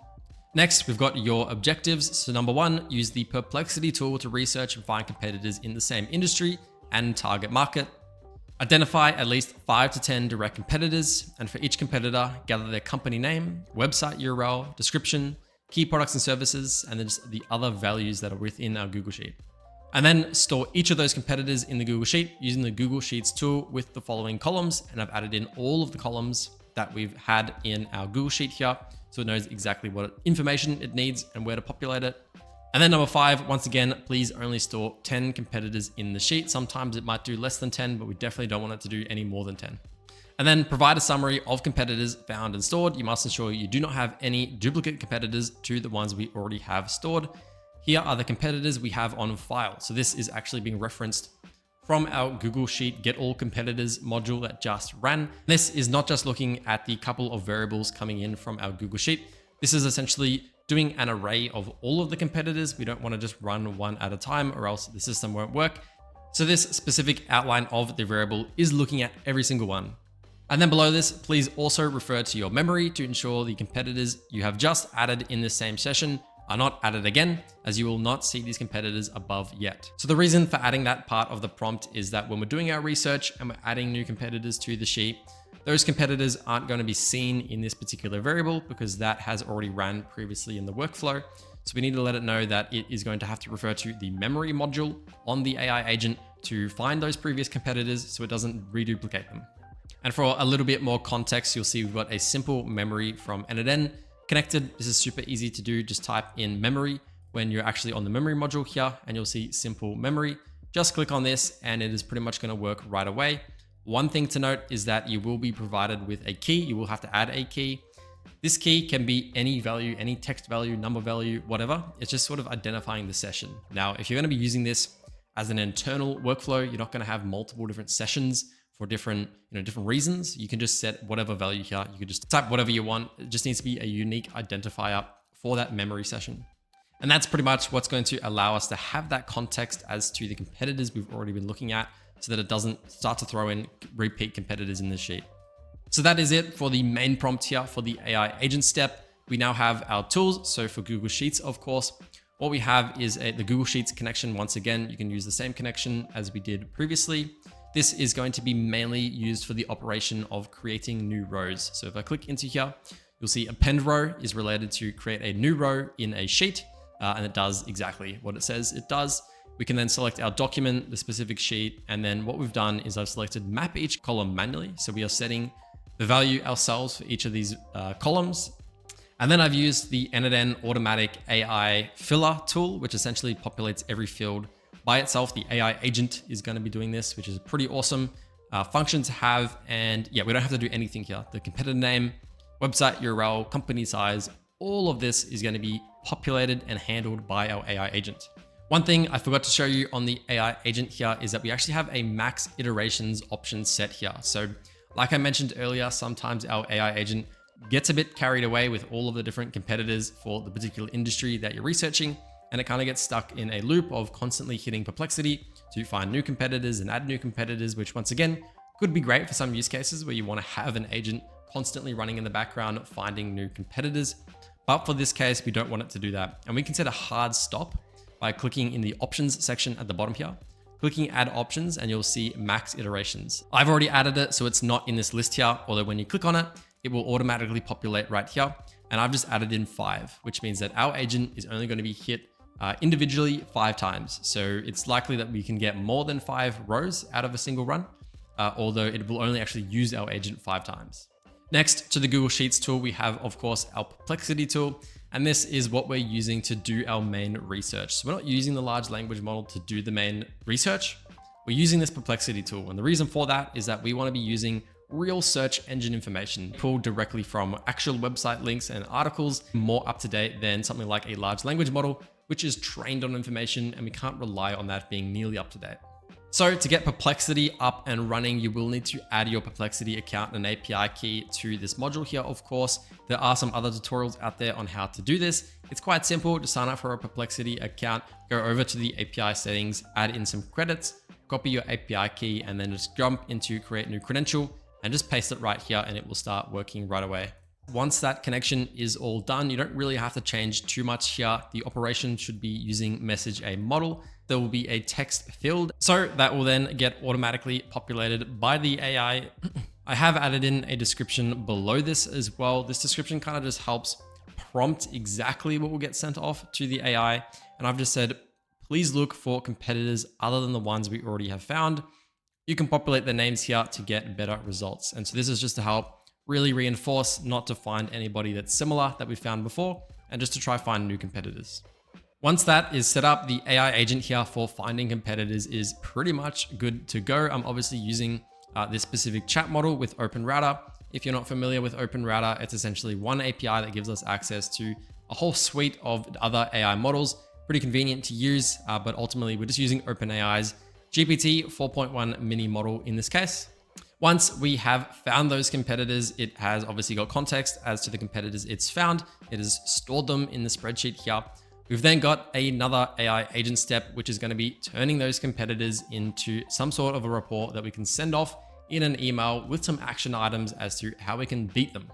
Next, we've got your objectives. So number one, use the Perplexity tool to research and find competitors in the same industry and target market. Identify at least 5 to 10 direct competitors, and for each competitor, gather their company name, website URL, description, key products and services, and then just the other values that are within our Google Sheet. And then store each of those competitors in the Google Sheet using the Google Sheets tool with the following columns. And I've added in all of the columns that we've had in our Google Sheet here, so it knows exactly what information it needs and where to populate it. And then number 5, once again, please only store 10 competitors in the sheet. Sometimes it might do less than 10, but we definitely don't want it to do any more than 10. And then provide a summary of competitors found and stored. You must ensure you do not have any duplicate competitors to the ones we already have stored. Here are the competitors we have on file. So this is actually being referenced from our Google Sheet Get All Competitors module that just ran. This is not just looking at the couple of variables coming in from our Google Sheet. This is essentially doing an array of all of the competitors. We don't want to just run one at a time or else the system won't work. So this specific outline of the variable is looking at every single one. And then below this, please also refer to your memory to ensure the competitors you have just added in the same session are not added again, as you will not see these competitors above yet. So the reason for adding that part of the prompt is that when we're doing our research and we're adding new competitors to the sheet, those competitors aren't going to be seen in this particular variable because that has already ran previously in the workflow. So we need to let it know that it is going to have to refer to the memory module on the AI agent to find those previous competitors so it doesn't reduplicate them. And for a little bit more context, you'll see we've got a simple memory from n8n connected. This is super easy to do. Just type in memory when you're actually on the memory module here, and you'll see simple memory. Just click on this and it is pretty much going to work right away. One thing to note is that you will be provided with a key. You will have to add a key. This key can be any value, any text value, number value, whatever. It's just sort of identifying the session. Now, if you're going to be using this as an internal workflow, you're not going to have multiple different sessions for different reasons. You can just set whatever value here. You can just type whatever you want. It just needs to be a unique identifier for that memory session. And that's pretty much what's going to allow us to have that context as to the competitors we've already been looking at so that it doesn't start to throw in repeat competitors in the sheet. So that is it for the main prompt here for the AI agent step. We now have our tools. So for Google Sheets, of course, what we have is the Google Sheets connection. Once again, you can use the same connection as we did previously. This is going to be mainly used for the operation of creating new rows. So if I click into here, you'll see append row is related to create a new row in a sheet, and it does exactly what it says it does. We can then select our document, the specific sheet, and then what we've done is I've selected map each column manually. So we are setting the value ourselves for each of these columns. And then I've used the n8n automatic AI filler tool, which essentially populates every field by itself. The AI agent is going to be doing this, which is pretty awesome function to have. And yeah, we don't have to do anything here. The competitor name, website URL, company size, all of this is going to be populated and handled by our AI agent. One thing I forgot to show you on the AI agent here is that we actually have a max iterations option set here. So Like I mentioned earlier, sometimes our AI agent gets a bit carried away with all of the different competitors for the particular industry that you're researching, and it kind of gets stuck in a loop of constantly hitting Perplexity to find new competitors and add new competitors, which once again could be great for some use cases where you want to have an agent constantly running in the background finding new competitors. But for this case, we don't want it to do that. And we can set a hard stop by clicking in the options section at the bottom here, clicking add options, and you'll see max iterations. I've already added it, so it's not in this list here, although when you click on it, it will automatically populate right here. And I've just added in 5, which means that our agent is only going to be hit individually 5 times. So it's likely that we can get more than 5 rows out of a single run, although it will only actually use our agent 5 times. Next to the Google Sheets tool, we have, of course, our Perplexity tool. And this is what we're using to do our main research. So we're not using the large language model to do the main research. We're using this Perplexity tool. And the reason for that is that we want to be using real search engine information pulled directly from actual website links and articles, more up to date than something like a large language model, which is trained on information, and we can't rely on that being nearly up to date. So to get Perplexity up and running, you will need to add your Perplexity account and API key to this module here, of course. There are some other tutorials out there on how to do this. It's quite simple to sign up for a Perplexity account, go over to the API settings, add in some credits, copy your API key, and then just jump into create new credential and just paste it right here and it will start working right away. Once that connection is all done, you don't really have to change too much here. The operation should be using message a model. There will be a text field. So that will then get automatically populated by the AI. I have added in a description below this as well. This description kind of just helps prompt exactly what will get sent off to the AI. And I've just said, please look for competitors other than the ones we already have found. You can populate the names here to get better results. And so this is just to help really reinforce not to find anybody that's similar that we found before, and just to try find new competitors. Once that is set up, the AI agent here for finding competitors is pretty much good to go. I'm obviously using this specific chat model with OpenRouter. If you're not familiar with OpenRouter, it's essentially one API that gives us access to a whole suite of other AI models. Pretty convenient to use, but ultimately we're just using OpenAI's GPT 4.1 mini model in this case. Once we have found those competitors, it has obviously got context as to the competitors it's found. It has stored them in the spreadsheet here. We've then got another AI agent step, which is going to be turning those competitors into some sort of a report that we can send off in an email with some action items as to how we can beat them.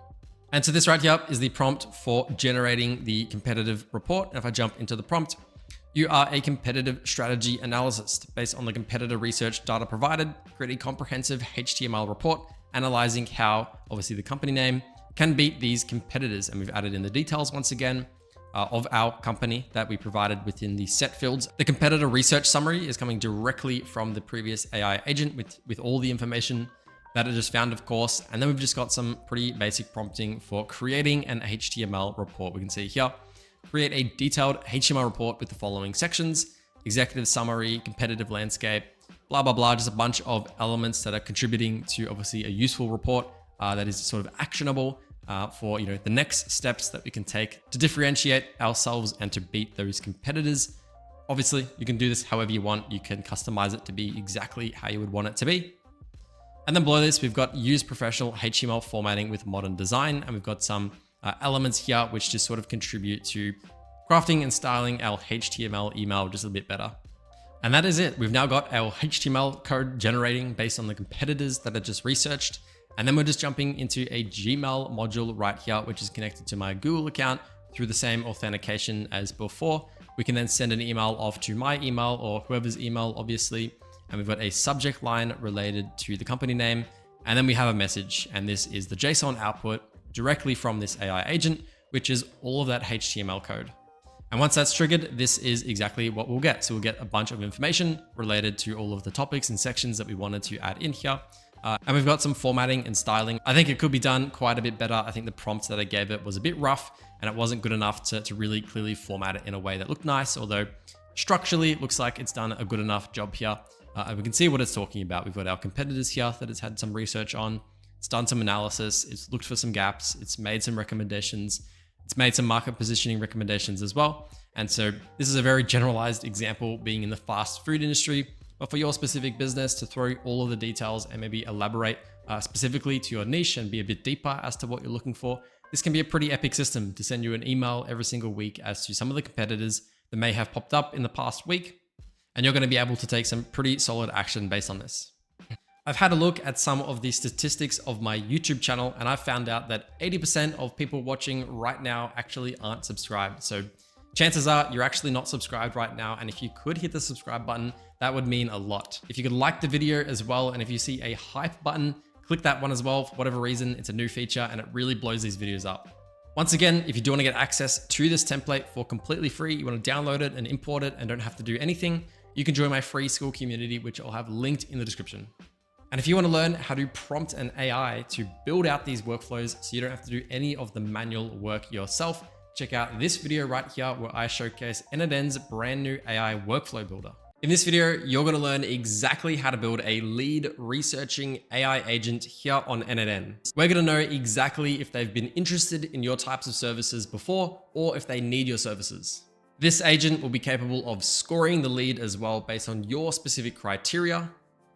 And so this right here is the prompt for generating the competitive report. And if I jump into the prompt, you are a competitive strategy analyst. Based on the competitor research data provided, create a comprehensive HTML report analyzing how, obviously the company name, can beat these competitors. And we've added in the details once again of our company that we provided within the set fields. The competitor research summary is coming directly from the previous AI agent with all the information that it just found, of course. And then we've just got some pretty basic prompting for creating an HTML report. We can see here, create a detailed HTML report with the following sections: executive summary, competitive landscape, blah, blah, blah. Just a bunch of elements that are contributing to obviously a useful report that is sort of actionable for the next steps that we can take to differentiate ourselves and to beat those competitors. Obviously, you can do this however you want. You can customize it to be exactly how you would want it to be. And then below this, we've got use professional HTML formatting with modern design. And we've got some elements here which just sort of contribute to crafting and styling our HTML email just a bit better. And that is it. We've now got our HTML code generating based on the competitors that I just researched. And then we're just jumping into a Gmail module right here, which is connected to my Google account through the same authentication as before. We can then send an email off to my email or whoever's email, obviously. And we've got a subject line related to the company name. And then we have a message, and this is the JSON output directly from this AI agent, which is all of that HTML code. And once that's triggered, this is exactly what we'll get. So we'll get a bunch of information related to all of the topics and sections that we wanted to add in here. And we've got some formatting and styling. I think it could be done quite a bit better. I think the prompt that I gave it was a bit rough and it wasn't good enough to really clearly format it in a way that looked nice, although structurally it looks like it's done a good enough job here. And we can see what it's talking about. We've got our competitors here that it's had some research on. It's done some analysis. It's looked for some gaps. It's made some recommendations. It's made some market positioning recommendations as well. And so this is a very generalized example being in the fast food industry, but for your specific business to throw all of the details and maybe elaborate specifically to your niche and be a bit deeper as to what you're looking for, this can be a pretty epic system to send you an email every single week as to some of the competitors that may have popped up in the past week. And you're going to be able to take some pretty solid action based on this. I've had a look at some of the statistics of my YouTube channel, and I've found out that 80% of people watching right now actually aren't subscribed. So chances are you're actually not subscribed right now. And if you could hit the subscribe button, that would mean a lot. If you could like the video as well, and if you see a hype button, click that one as well. For whatever reason, it's a new feature and it really blows these videos up. Once again, if you do want to get access to this template for completely free, you want to download it and import it and don't have to do anything, you can join my free school community, which I'll have linked in the description. And if you want to learn how to prompt an AI to build out these workflows so you don't have to do any of the manual work yourself, check out this video right here where I showcase n8n's brand new AI workflow builder. In this video, you're going to learn exactly how to build a lead researching AI agent here on n8n. We're going to know exactly if they've been interested in your types of services before or if they need your services. This agent will be capable of scoring the lead as well based on your specific criteria.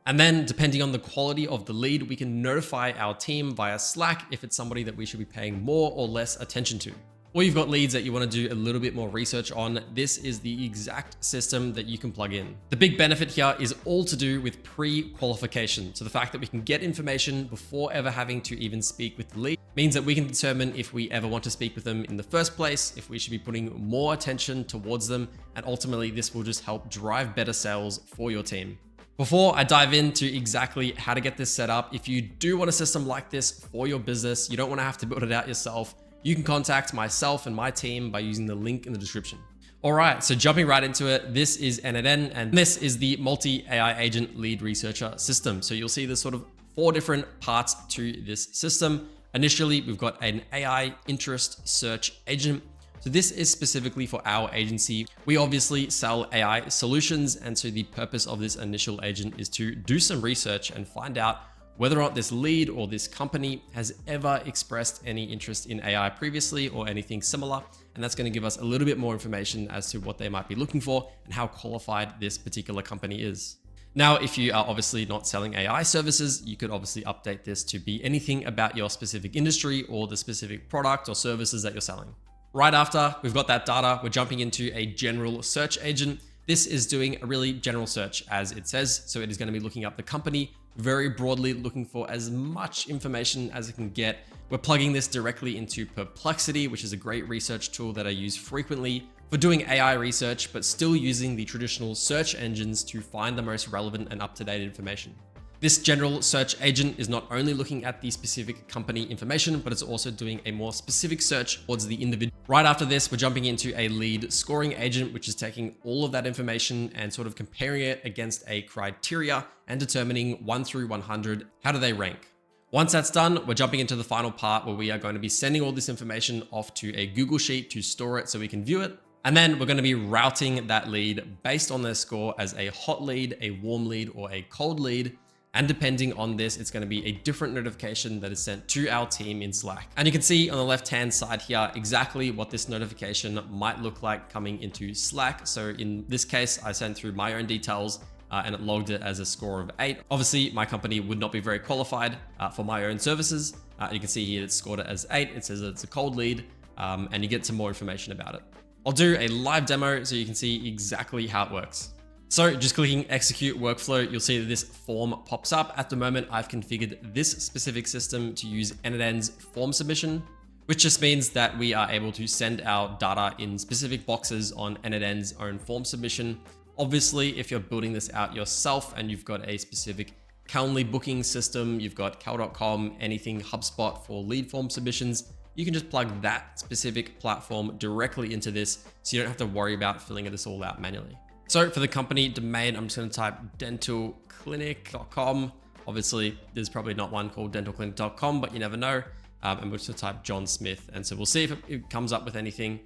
And then depending on the quality of the lead, we can notify our team via Slack if it's somebody that we should be paying more or less attention to. Or you've got leads that you want to do a little bit more research on, this is the exact system that you can plug in. The big benefit here is all to do with pre-qualification. So the fact that we can get information before ever having to even speak with the lead means that we can determine if we ever want to speak with them in the first place, if we should be putting more attention towards them, and ultimately this will just help drive better sales for your team. Before I dive into exactly how to get this set up, if you do want a system like this for your business, you don't want to have to build it out yourself, you can contact myself and my team by using the link in the description. All right, so jumping right into it, this is n8n, and this is the multi-AI agent lead researcher system. So you'll see there's sort of 4 different parts to this system. Initially, we've got an AI interest search agent. So this is specifically for our agency. We obviously sell AI solutions, and so the purpose of this initial agent is to do some research and find out whether or not this lead or this company has ever expressed any interest in AI previously or anything similar. And that's going to give us a little bit more information as to what they might be looking for and how qualified this particular company is. Now, if you are obviously not selling AI services, you could obviously update this to be anything about your specific industry or the specific product or services that you're selling. Right after we've got that data, we're jumping into a general search agent. This is doing a really general search as it says. So it is going to be looking up the company, very broadly looking for as much information as it can get. We're plugging this directly into Perplexity, which is a great research tool that I use frequently for doing AI research, but still using the traditional search engines to find the most relevant and up-to-date information. This general search agent is not only looking at the specific company information, but it's also doing a more specific search towards the individual. Right after this, we're jumping into a lead scoring agent, which is taking all of that information and sort of comparing it against a criteria and determining 1 through 100, how do they rank? Once that's done, we're jumping into the final part where we are going to be sending all this information off to a Google Sheet to store it so we can view it. And then we're going to be routing that lead based on their score as a hot lead, a warm lead, or a cold lead. And depending on this, it's going to be a different notification that is sent to our team in Slack. And you can see on the left-hand side here exactly what this notification might look like coming into Slack. So in this case, I sent through my own details and it logged it as a score of 8. Obviously, my company would not be very qualified for my own services. You can see here it's scored it as 8. It says it's a cold lead and you get some more information about it. I'll do a live demo so you can see exactly how it works. So just clicking execute workflow, you'll see that this form pops up. At the moment, I've configured this specific system to use n8n's form submission, which just means that we are able to send our data in specific boxes on n8n's own form submission. Obviously, if you're building this out yourself and you've got a specific Calendly booking system, you've got cal.com, anything HubSpot for lead form submissions, you can just plug that specific platform directly into this so you don't have to worry about filling this all out manually. So for the company domain, I'm just going to type dentalclinic.com. Obviously, there's probably not one called dentalclinic.com, but you never know. And we're just going to type John Smith. And so we'll see if it comes up with anything.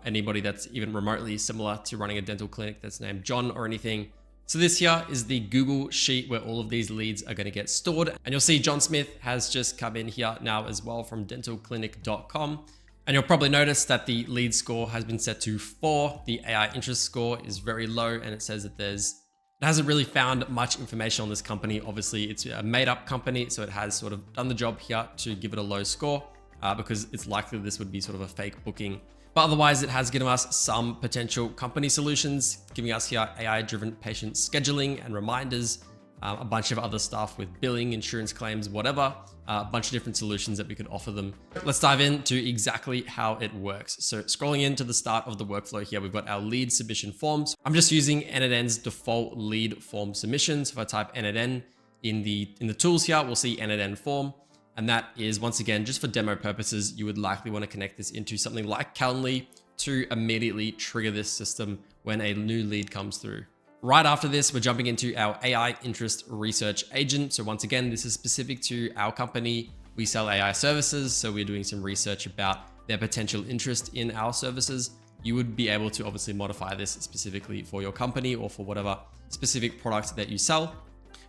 Anybody that's even remotely similar to running a dental clinic that's named John or anything. So this here is the Google Sheet where all of these leads are going to get stored. And you'll see John Smith has just come in here now as well from dentalclinic.com. And you'll probably notice that the lead score has been set to 4. The AI interest score is very low and it says that there's It hasn't really found much information on this company. Obviously, it's a made up company, so it has sort of done the job here to give it a low score because it's likely this would be sort of a fake booking. But otherwise, it has given us some potential company solutions, giving us here AI-driven patient scheduling and reminders, a bunch of other stuff with billing, insurance claims, whatever, a bunch of different solutions that we could offer them. Let's dive into exactly how it works. So scrolling into the start of the workflow here, we've got our lead submission forms. I'm just using n8n's default lead form submissions. If I type n8n in the tools here, we'll see n8n form. And that is, once again, just for demo purposes, you would likely want to connect this into something like Calendly to immediately trigger this system when a new lead comes through. Right after this, we're jumping into our AI interest research agent. So once again, this is specific to our company. We sell AI services, so we're doing some research about their potential interest in our services. You would be able to obviously modify this specifically for your company or for whatever specific product that you sell.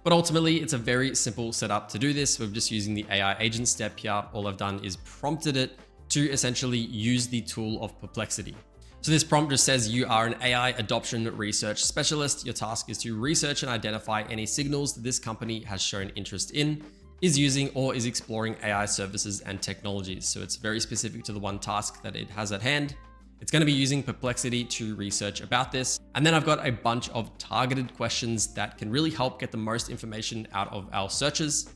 But ultimately, it's a very simple setup to do this. We're just using the AI agent step here. All I've done is prompted it to essentially use the tool of Perplexity. So this prompt just says you are an AI adoption research specialist. Your task is to research and identify any signals that this company has shown interest in, is using, or is exploring AI services and technologies. So it's very specific to the one task that it has at hand. It's going to be using Perplexity to research about this. And then I've got a bunch of targeted questions that can really help get the most information out of our searches.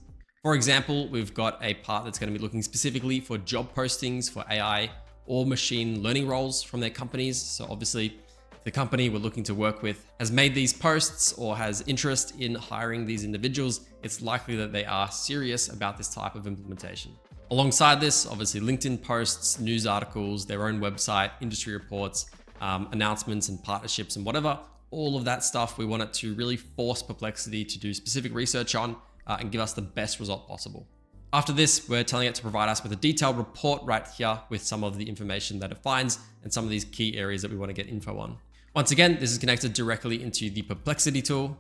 For example, we've got a part that's going to be looking specifically for job postings for AI or machine learning roles from their companies. So obviously, if the company we're looking to work with has made these posts or has interest in hiring these individuals, it's likely that they are serious about this type of implementation. Alongside this, obviously LinkedIn posts, news articles, their own website, industry reports, announcements and partnerships and whatever, all of that stuff, we want it to really force Perplexity to do specific research on and give us the best result possible. After this, we're telling it to provide us with a detailed report right here with some of the information that it finds and some of these key areas that we want to get info on. Once again, this is connected directly into the Perplexity tool.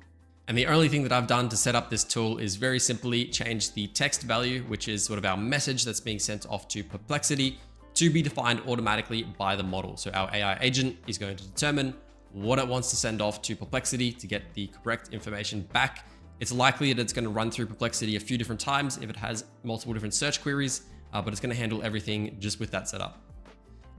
And the only thing that I've done to set up this tool is very simply change the text value, which is sort of our message that's being sent off to Perplexity, to be defined automatically by the model. So our AI agent is going to determine what it wants to send off to Perplexity to get the correct information back. It's likely that it's going to run through Perplexity a few different times if it has multiple different search queries, but it's going to handle everything just with that setup.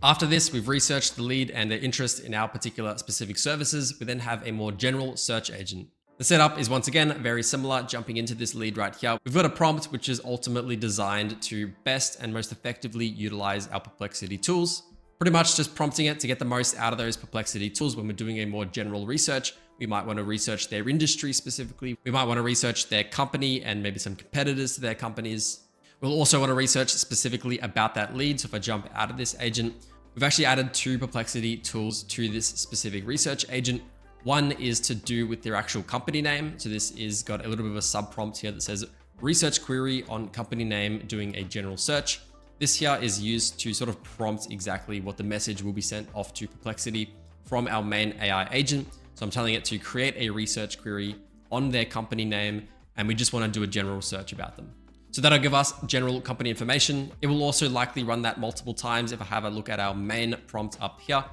After this, we've researched the lead and their interest in our particular specific services. We then have a more general search agent. The setup is once again very similar, jumping into this lead right here. We've got a prompt which is ultimately designed to best and most effectively utilize our Perplexity tools. Pretty much just prompting it to get the most out of those Perplexity tools. When we're doing a more general research, we might want to research their industry specifically. We might want to research their company and maybe some competitors to their companies. We'll also want to research specifically about that lead. So if I jump out of this agent, we've actually added 2 Perplexity tools to this specific research agent. One is to do with their actual company name. So this is got a little bit of a sub prompt here that says research query on company name doing a general search. This here is used to sort of prompt exactly what the message will be sent off to Perplexity from our main AI agent. So I'm telling it to create a research query on their company name, and we just want to do a general search about them. So that'll give us general company information. It will also likely run that multiple times. If I have a look at our main prompt up here,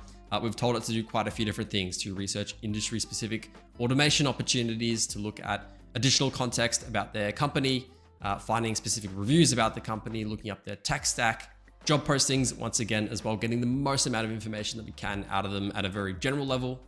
we've told it to do quite a few different things, to research industry-specific automation opportunities, to look at additional context about their company, finding specific reviews about the company, looking up their tech stack, job postings, once again, as well, getting the most amount of information that we can out of them at a very general level.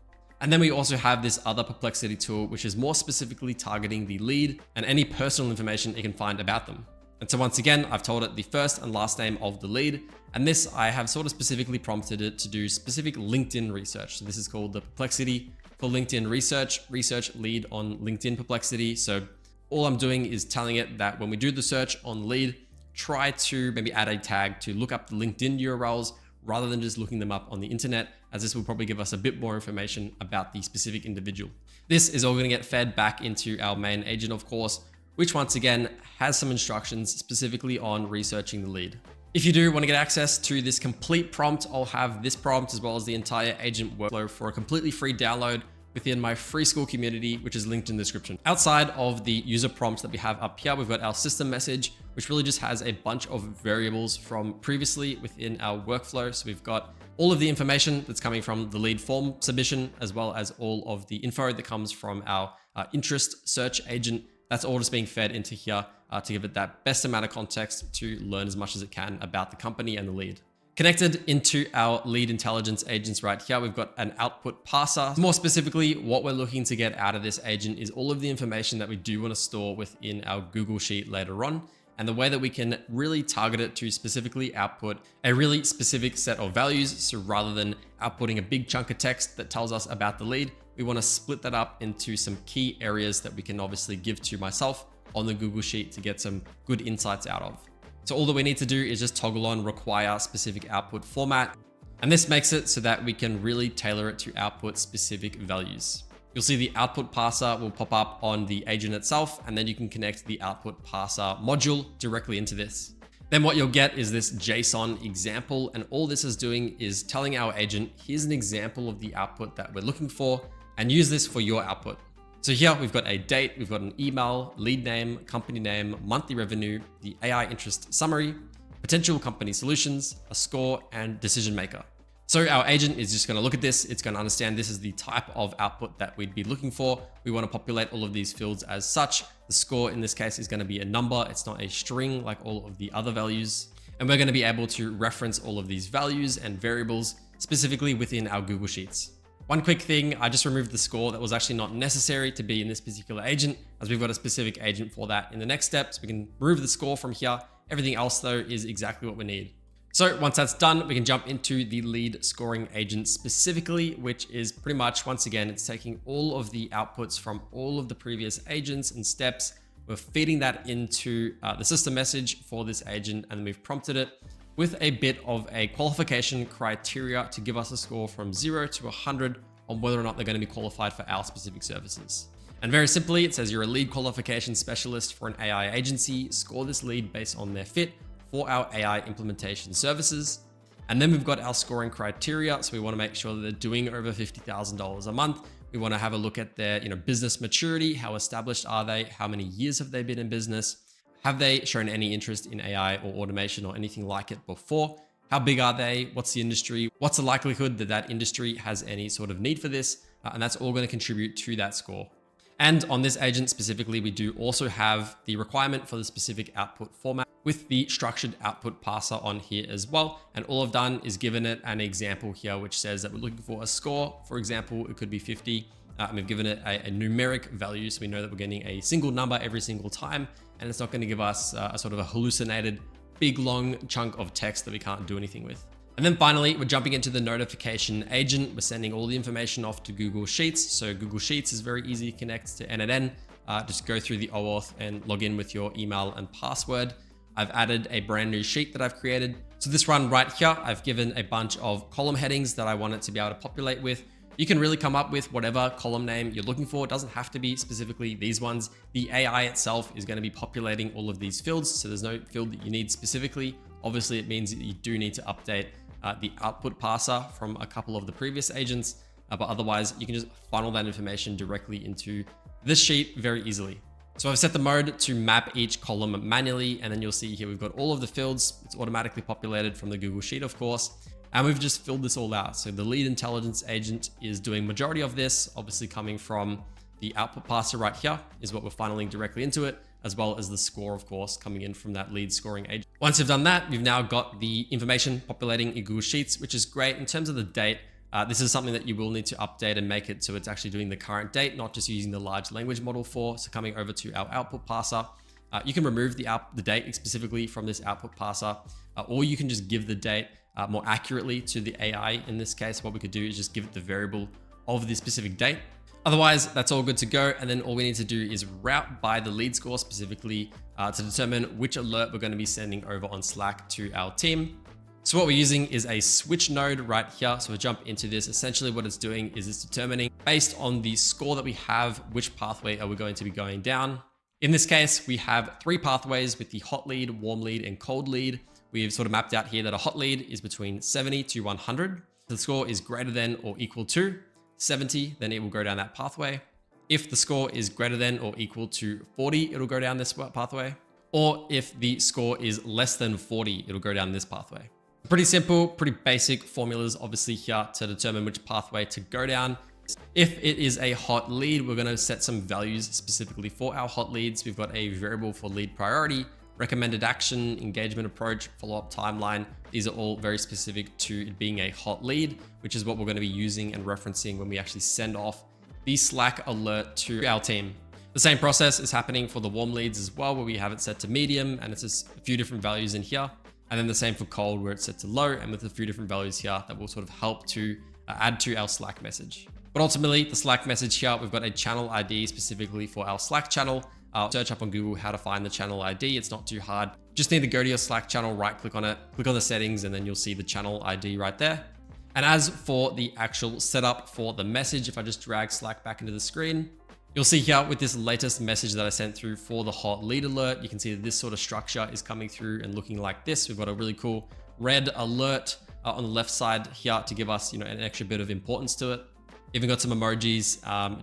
And then we also have this other Perplexity tool, which is more specifically targeting the lead and any personal information it can find about them. And so once again, I've told it the first and last name of the lead. And this, I have sort of specifically prompted it to do specific LinkedIn research. So this is called the Perplexity for LinkedIn research lead on LinkedIn Perplexity. So all I'm doing is telling it that when we do the search on lead, try to maybe add a tag to look up the LinkedIn URLs rather than just looking them up on the internet, as this will probably give us a bit more information about the specific individual. This is all going to get fed back into our main agent, of course, which once again has some instructions specifically on researching the lead. If you do want to get access to this complete prompt, I'll have this prompt as well as the entire agent workflow for a completely free download within my free school community, which is linked in the description. Outside of the user prompts that we have up here, we've got our system message, which really just has a bunch of variables from previously within our workflow. So we've got all of the information that's coming from the lead form submission, as well as all of the info that comes from our interest search agent. That's all just being fed into here to give it that best amount of context to learn as much as it can about the company and the lead. Connected into our lead intelligence agents right here, we've got an output parser. More specifically, what we're looking to get out of this agent is all of the information that we do want to store within our Google Sheet later on, and the way that we can really target it to specifically output a really specific set of values. So rather than outputting a big chunk of text that tells us about the lead, we want to split that up into some key areas that we can obviously give to myself on the Google Sheet to get some good insights out of. So all that we need to do is just toggle on require specific output format. And this makes it so that we can really tailor it to output specific values. You'll see the output parser will pop up on the agent itself, and then you can connect the output parser module directly into this. Then what you'll get is this JSON example, and all this is doing is telling our agent, here's an example of the output that we're looking for, and use this for your output. So here we've got a date, we've got an email, lead name, company name, monthly revenue, the AI interest summary, potential company solutions, a score, and decision maker. So our agent is just going to look at this. It's going to understand this is the type of output that we'd be looking for. We want to populate all of these fields as such. The score in this case is going to be a number. It's not a string like all of the other values. And we're going to be able to reference all of these values and variables specifically within our Google Sheets. One quick thing, I just removed the score. That was actually not necessary to be in this particular agent, as we've got a specific agent for that in the next step. So we can remove the score from here. Everything else though is exactly what we need. So once that's done, we can jump into the lead scoring agent specifically, which is pretty much, once again, it's taking all of the outputs from all of the previous agents and steps. We're feeding that into the system message for this agent, and then we've prompted it with a bit of a qualification criteria to give us a score from 0 to 100 on whether or not they're going to be qualified for our specific services. And very simply, it says you're a lead qualification specialist for an AI agency. Score this lead based on their fit for our AI implementation services. And then we've got our scoring criteria. So we want to make sure that they're doing over $50,000 a month. We want to have a look at their business maturity. How established are they? How many years have they been in business? Have they shown any interest in AI or automation or anything like it before? How big are they? What's the industry? What's the likelihood that that industry has any sort of need for this? And that's all going to contribute to that score. And on this agent specifically, we do also have the requirement for the specific output format with the structured output parser on here as well. And all I've done is given it an example here, which says that we're looking for a score. For example, it could be 50. And we've given it a numeric value, so we know that we're getting a single number every single time, and it's not going to give us a sort of a hallucinated big long chunk of text that we can't do anything with. And then finally, we're jumping into the notification agent. We're sending all the information off to Google Sheets. So Google Sheets is very easy to connect to n8n. Just go through the OAuth and log in with your email and password. I've added a brand new sheet that I've created. So this one right here, I've given a bunch of column headings that I want it to be able to populate with. You can really come up with whatever column name you're looking for. It doesn't have to be specifically these ones. The AI itself is going to be populating all of these fields. So there's no field that you need specifically. Obviously, it means that you do need to update the output parser from a couple of the previous agents, but otherwise you can just funnel that information directly into this sheet very easily. So I've set the mode to map each column manually, and then you'll see here we've got all of the fields. It's automatically populated from the Google Sheet, of course. And we've just filled this all out. So the lead intelligence agent is doing majority of this, obviously coming from the output parser right here is what we're funneling directly into it, as well as the score, of course, coming in from that lead scoring agent. Once you've done that, you've now got the information populating in Google Sheets, which is great. In terms of the date, this is something that you will need to update and make it so it's actually doing the current date, not just using the large language model for. So coming over to our output parser, you can remove the date specifically from this output parser, or you can just give the date more accurately to the AI. In this case, what we could do is just give it the variable of the specific date. Otherwise, that's all good to go. And then all we need to do is route by the lead score specifically to determine which alert we're going to be sending over on Slack to our team. So what we're using is a switch node right here. So we'll jump into this. Essentially what it's doing is it's determining based on the score that we have, which pathway are we going to be going down. In this case, we have 3 pathways with the hot lead, warm lead, and cold lead. We've sort of mapped out here that a hot lead is between 70 to 100. The score is greater than or equal to 70, then it will go down that pathway. If the score is greater than or equal to 40, it'll go down this pathway. Or if the score is less than 40, it'll go down this pathway. Pretty simple, pretty basic formulas obviously here to determine which pathway to go down. If it is a hot lead, we're going to set some values specifically for our hot leads. We've got a variable for lead priority, recommended action, engagement approach, follow-up timeline. These are all very specific to it being a hot lead, which is what we're going to be using and referencing when we actually send off the Slack alert to our team. The same process is happening for the warm leads as well, where we have it set to medium and it's just a few different values in here. And then the same for cold, where it's set to low and with a few different values here that will sort of help to add to our Slack message. But ultimately, the Slack message here, we've got a channel ID specifically for our Slack channel. Search up on Google how to find the channel ID. It's not too hard. Just need to go to your Slack channel, right click on it, click on the settings, and then you'll see the channel ID right there. And as for the actual setup for the message, if I just drag Slack back into the screen, you'll see here with this latest message that I sent through for the hot lead alert, you can see that this sort of structure is coming through and looking like this. We've got a really cool red alert on the left side here to give us, an extra bit of importance to it. Even got some emojis,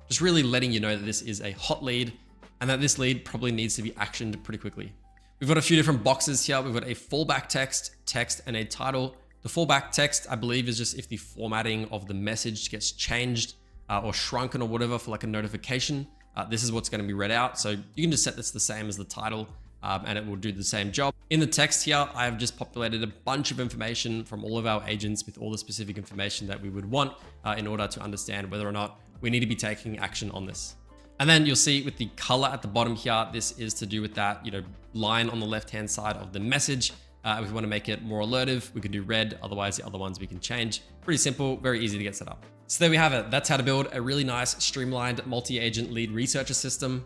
just really letting you know that this is a hot lead and that this lead probably needs to be actioned pretty quickly. We've got a few different boxes here. We've got a fallback text, and a title. The fallback text, I believe, is just if the formatting of the message gets changed or shrunken or whatever for like a notification. This is what's going to be read out. So you can just set this the same as the title and it will do the same job. In the text here, I have just populated a bunch of information from all of our agents with all the specific information that we would want in order to understand whether or not we need to be taking action on this. And then you'll see with the color at the bottom here, this is to do with that, line on the left-hand side of the message. If we want to make it more alertive, we can do red. Otherwise, the other ones we can change. Pretty simple, very easy to get set up. So there we have it. That's how to build a really nice, streamlined multi-agent lead researcher system.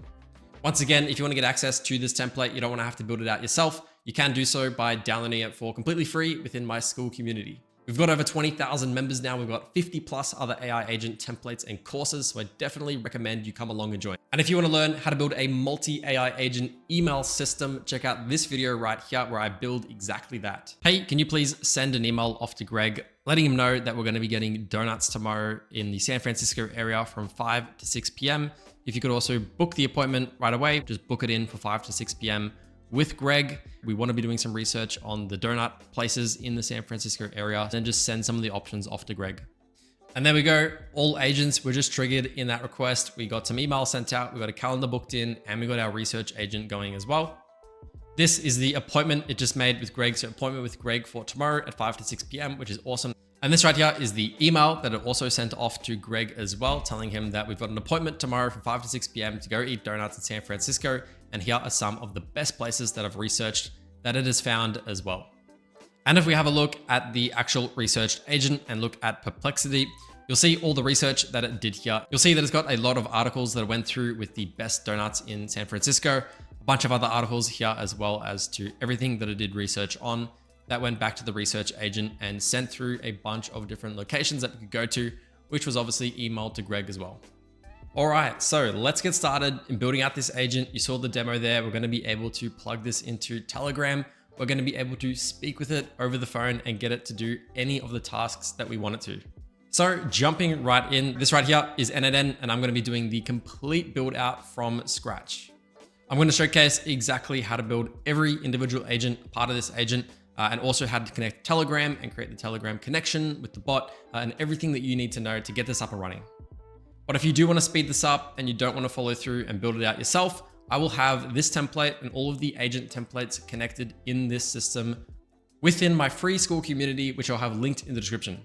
Once again, if you want to get access to this template, you don't want to have to build it out yourself. You can do so by downloading it for completely free within my school community. We've got over 20,000 members now. We've got 50 plus other AI agent templates and courses. So I definitely recommend you come along and join. And if you want to learn how to build a multi-AI agent email system, check out this video right here where I build exactly that. Hey, can you please send an email off to Greg, letting him know that we're going to be getting donuts tomorrow in the San Francisco area from 5 to 6 p.m. If you could also book the appointment right away, just book it in for 5 to 6 p.m. with Greg. We want to be doing some research on the donut places in the San Francisco area, and just send some of the options off to Greg. And there we go. All agents were just triggered in that request. We got some emails sent out, we got a calendar booked in, and we got our research agent going as well. This is the appointment it just made with Greg. So appointment with Greg for tomorrow at 5 to 6 p.m., which is awesome. And this right here is the email that it also sent off to Greg as well, telling him that we've got an appointment tomorrow from 5 to 6 p.m. to go eat donuts in San Francisco. And here are some of the best places that I've researched that it has found as well. And if we have a look at the actual researched agent and look at Perplexity, you'll see all the research that it did here. You'll see that it's got a lot of articles that went through with the best donuts in San Francisco, a bunch of other articles here, as well as to everything that it did research on. That went back to the research agent and sent through a bunch of different locations that we could go to, which was obviously emailed to Greg as well. All right, so let's get started in building out this agent. You saw the demo there. We're going to be able to plug this into Telegram. We're going to be able to speak with it over the phone and get it to do any of the tasks that we want it to. So jumping right in, this right here is n8n, and I'm going to be doing the complete build out from scratch. I'm going to showcase exactly how to build every individual agent, part of this agent, and also how to connect Telegram and create the Telegram connection with the bot and everything that you need to know to get this up and running. But if you do want to speed this up and you don't want to follow through and build it out yourself, I will have this template and all of the agent templates connected in this system within my free school community, which I'll have linked in the description.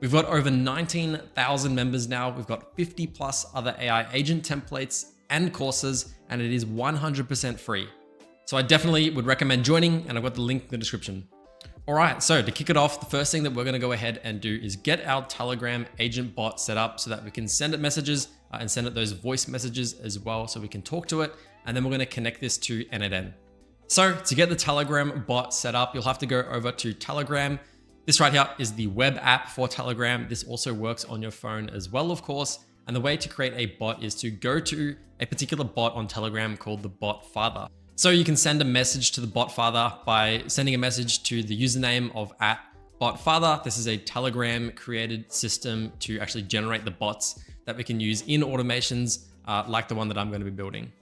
We've got over 19,000 members now. We've got 50 plus other AI agent templates and courses, and it is 100% free. So I definitely would recommend joining, and I've got the link in the description. All right, so to kick it off, the first thing that we're gonna go ahead and do is get our Telegram agent bot set up so that we can send it messages and send it those voice messages as well so we can talk to it. And then we're gonna connect this to n8n. So to get the Telegram bot set up, you'll have to go over to Telegram. This right here is the web app for Telegram. This also works on your phone as well, of course. And the way to create a bot is to go to a particular bot on Telegram called the bot father. So you can send a message to the bot father by sending a message to the username of @botfather. This is a Telegram created system to actually generate the bots that we can use in automations like the one that I'm going to be building.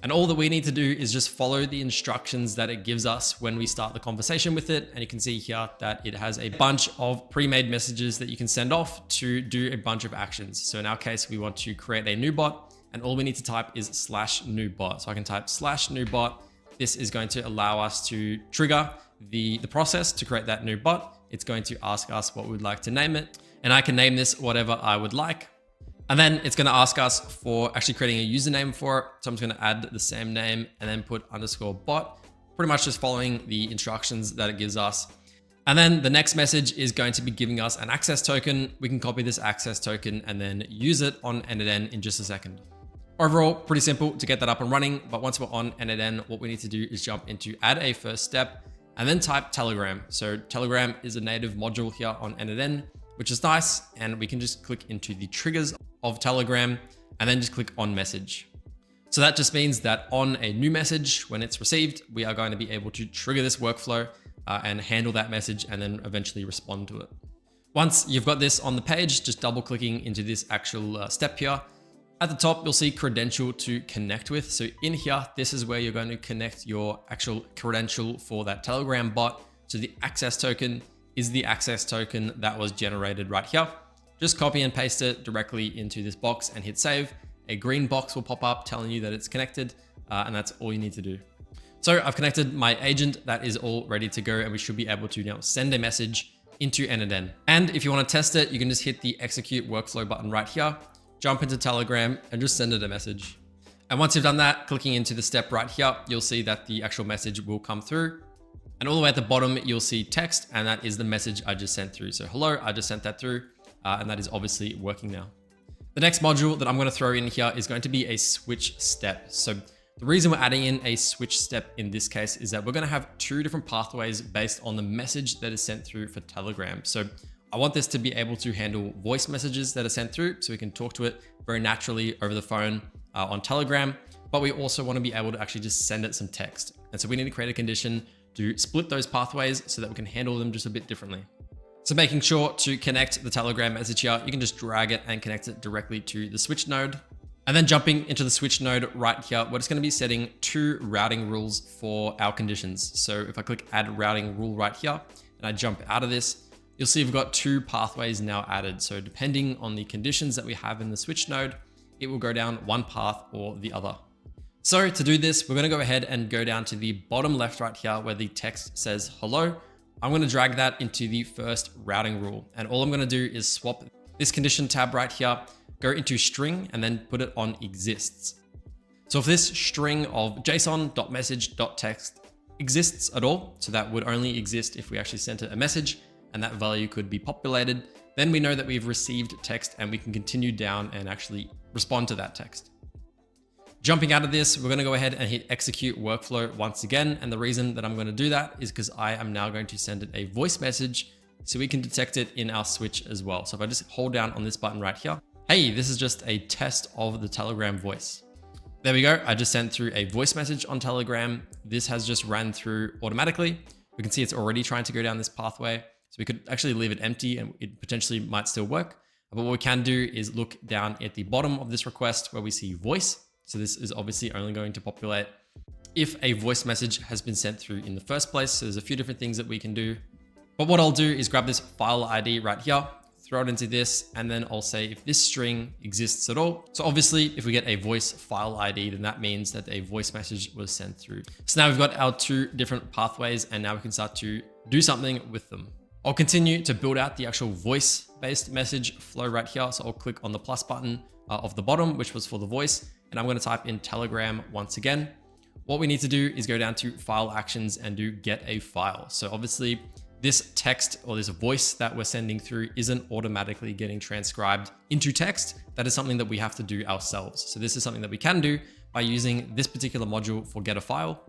And all that we need to do is just follow the instructions that it gives us when we start the conversation with it. And you can see here that it has a bunch of pre-made messages that you can send off to do a bunch of actions. So in our case, we want to create a new bot, and all we need to type is /new bot. So I can type /new bot. This is going to allow us to trigger the process to create that new bot. It's going to ask us what we'd like to name it. And I can name this whatever I would like. And then it's going to ask us for actually creating a username for it. So I'm just going to add the same name and then put _bot, pretty much just following the instructions that it gives us. And then the next message is going to be giving us an access token. We can copy this access token and then use it on n8n in just a second. Overall, pretty simple to get that up and running. But once we're on n8n, what we need to do is jump into add a first step and then type Telegram. So Telegram is a native module here on n8n, which is nice. And we can just click into the triggers of Telegram and then just click on message. So that just means that on a new message, when it's received, we are going to be able to trigger this workflow and handle that message and then eventually respond to it. Once you've got this on the page, just double clicking into this actual step here. At the top, you'll see credential to connect with. So in here, this is where you're going to connect your actual credential for that Telegram bot. So the access token is the access token that was generated right here. Just copy and paste it directly into this box and hit save. A green box will pop up telling you that it's connected, and that's all you need to do. So I've connected my agent. That is all ready to go, and we should be able to now send a message into n8n. And if you want to test it, you can just hit the execute workflow button right here, jump into Telegram and just send it a message. And once you've done that, clicking into the step right here, you'll see that the actual message will come through. And all the way at the bottom, you'll see text, and that is the message I just sent through. So hello, I just sent that through. And that is obviously working now. The next module that I'm going to throw in here is going to be a switch step. So the reason we're adding in a switch step in this case is that we're going to have two different pathways based on the message that is sent through for Telegram. So I want this to be able to handle voice messages that are sent through so we can talk to it very naturally over the phone on Telegram. But we also want to be able to actually just send it some text. And so we need to create a condition to split those pathways so that we can handle them just a bit differently. So making sure to connect the Telegram message here, you can just drag it and connect it directly to the switch node. And then jumping into the switch node right here, we're just going to be setting two routing rules for our conditions. So if I click add routing rule right here and I jump out of this, you'll see we've got two pathways now added. So depending on the conditions that we have in the switch node, it will go down one path or the other. So to do this, we're going to go ahead and go down to the bottom left right here where the text says hello. I'm going to drag that into the first routing rule. And all I'm going to do is swap this condition tab right here, go into string, and then put it on exists. So if this string of json.message.text exists at all, so that would only exist if we actually sent it a message and that value could be populated, then we know that we've received text and we can continue down and actually respond to that text. Jumping out of this, we're going to go ahead and hit execute workflow once again. And the reason that I'm going to do that is because I am now going to send it a voice message so we can detect it in our switch as well. So if I just hold down on this button right here, hey, this is just a test of the Telegram voice. There we go. I just sent through a voice message on Telegram. This has just ran through automatically. We can see it's already trying to go down this pathway. So we could actually leave it empty and it potentially might still work. But what we can do is look down at the bottom of this request where we see voice. So this is obviously only going to populate if a voice message has been sent through in the first place. So there's a few different things that we can do. But what I'll do is grab this file ID right here, throw it into this, and then I'll say if this string exists at all. So obviously, if we get a voice file ID, then that means that a voice message was sent through. So now we've got our two different pathways, and now we can start to do something with them. I'll continue to build out the actual voice-based message flow right here. So I'll click on the plus button of the bottom, which was for the voice. And I'm going to type in Telegram once again. What we need to do is go down to file actions and do get a file. So obviously this text or this voice that we're sending through isn't automatically getting transcribed into text. That is something that we have to do ourselves. So this is something that we can do by using this particular module for get a file.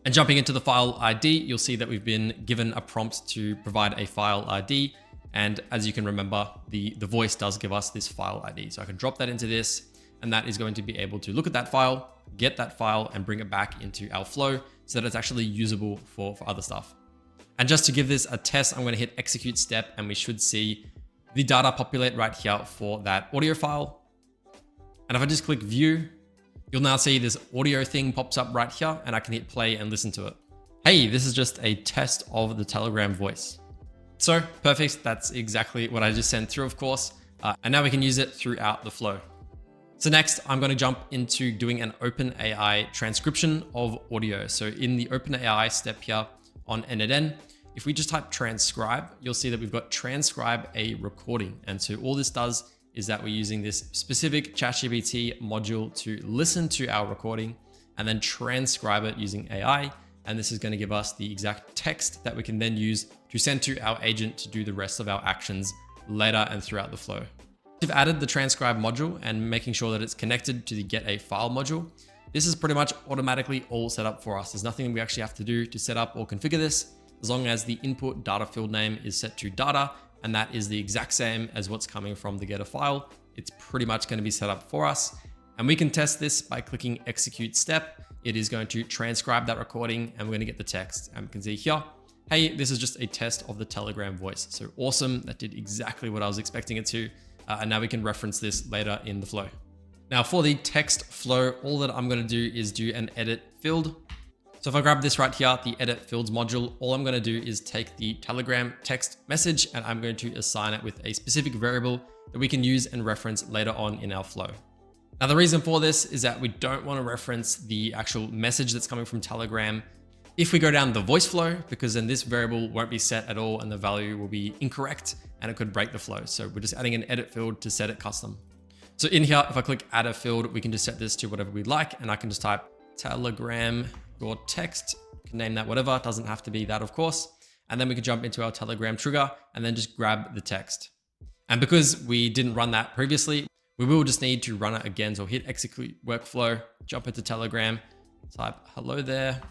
And jumping into the file ID, you'll see that we've been given a prompt to provide a file ID. And as you can remember, the voice does give us this file ID. So I can drop that into this, and that is going to be able to look at that file, get that file, and bring it back into our flow so that it's actually usable for other stuff. And just to give this a test, I'm going to hit execute step, and we should see the data populate right here for that audio file. And if I just click view, You'll now see this audio thing pops up right here, and I can hit play and listen to it. Hey, this is just a test of the Telegram voice. So perfect, that's exactly what I just sent through, of course. And now we can use it throughout the flow. So next, I'm going to jump into doing an OpenAI transcription of audio. So in the OpenAI step here on n8n, if we just type transcribe, you'll see that we've got transcribe a recording. And so all this does is that we're using this specific ChatGPT module to listen to our recording and then transcribe it using AI. And this is going to give us the exact text that we can then use to send to our agent to do the rest of our actions later and throughout the flow. We've added the transcribe module and making sure that it's connected to the get a file module. This is pretty much automatically all set up for us. There's nothing we actually have to do to set up or configure this, as long as the input data field name is set to data, and that is the exact same as what's coming from the getter file. It's pretty much going to be set up for us. And we can test this by clicking execute step. It is going to transcribe that recording and we're going to get the text. And we can see here, hey, this is just a test of the Telegram voice. So awesome. That did exactly what I was expecting it to. And now we can reference this later in the flow. Now for the text flow, all that I'm going to do is do an edit field. So if I grab this right here, the edit fields module, all I'm going to do is take the Telegram text message and I'm going to assign it with a specific variable that we can use and reference later on in our flow. Now, the reason for this is that we don't want to reference the actual message that's coming from Telegram if we go down the voice flow, because then this variable won't be set at all and the value will be incorrect and it could break the flow. So we're just adding an edit field to set it custom. So in here, if I click add a field, we can just set this to whatever we like, and I can just type Telegram your text, you can name that whatever, it doesn't have to be that, of course. And then we can jump into our Telegram trigger and then just grab the text. And because we didn't run that previously, we will just need to run it again. So hit execute workflow, jump into Telegram, type hello there,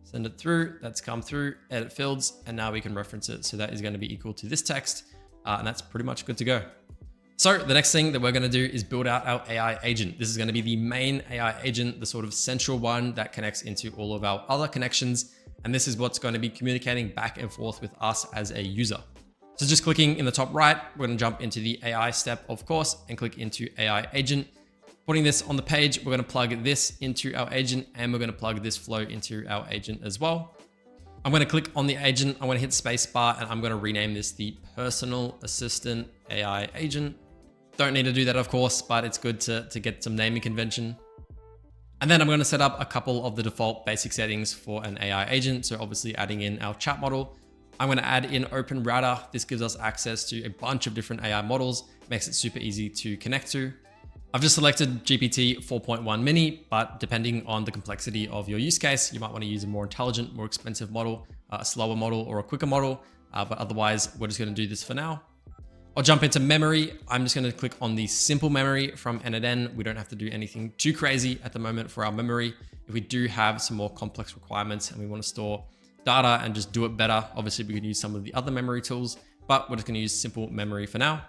send it through, that's come through, edit fields, and now we can reference it. So that is going to be equal to this text, and that's pretty much good to go. So the next thing that we're going to do is build out our AI agent. This is going to be the main AI agent, the sort of central one that connects into all of our other connections. And this is what's going to be communicating back and forth with us as a user. So just clicking in the top right, we're going to jump into the AI step, of course, and click into AI agent. Putting this on the page, we're going to plug this into our agent and we're going to plug this flow into our agent as well. I'm going to click on the agent. I'm going to hit spacebar and I'm going to rename this the personal assistant AI agent. Don't need to do that, of course, but it's good to get some naming convention. And then I'm going to set up a couple of the default basic settings for an AI agent. So obviously adding in our chat model. I'm going to add in Open Router. This gives us access to a bunch of different AI models, makes it super easy to connect to. I've just selected GPT 4.1 mini, but depending on the complexity of your use case, you might want to use a more intelligent, more expensive model, a slower model or a quicker model. But otherwise, we're just going to do this for now. I'll jump into memory. I'm just going to click on the simple memory from n8n. We don't have to do anything too crazy at the moment for our memory. If we do have some more complex requirements and we want to store data and just do it better, obviously we could use some of the other memory tools, but we're just going to use simple memory for now.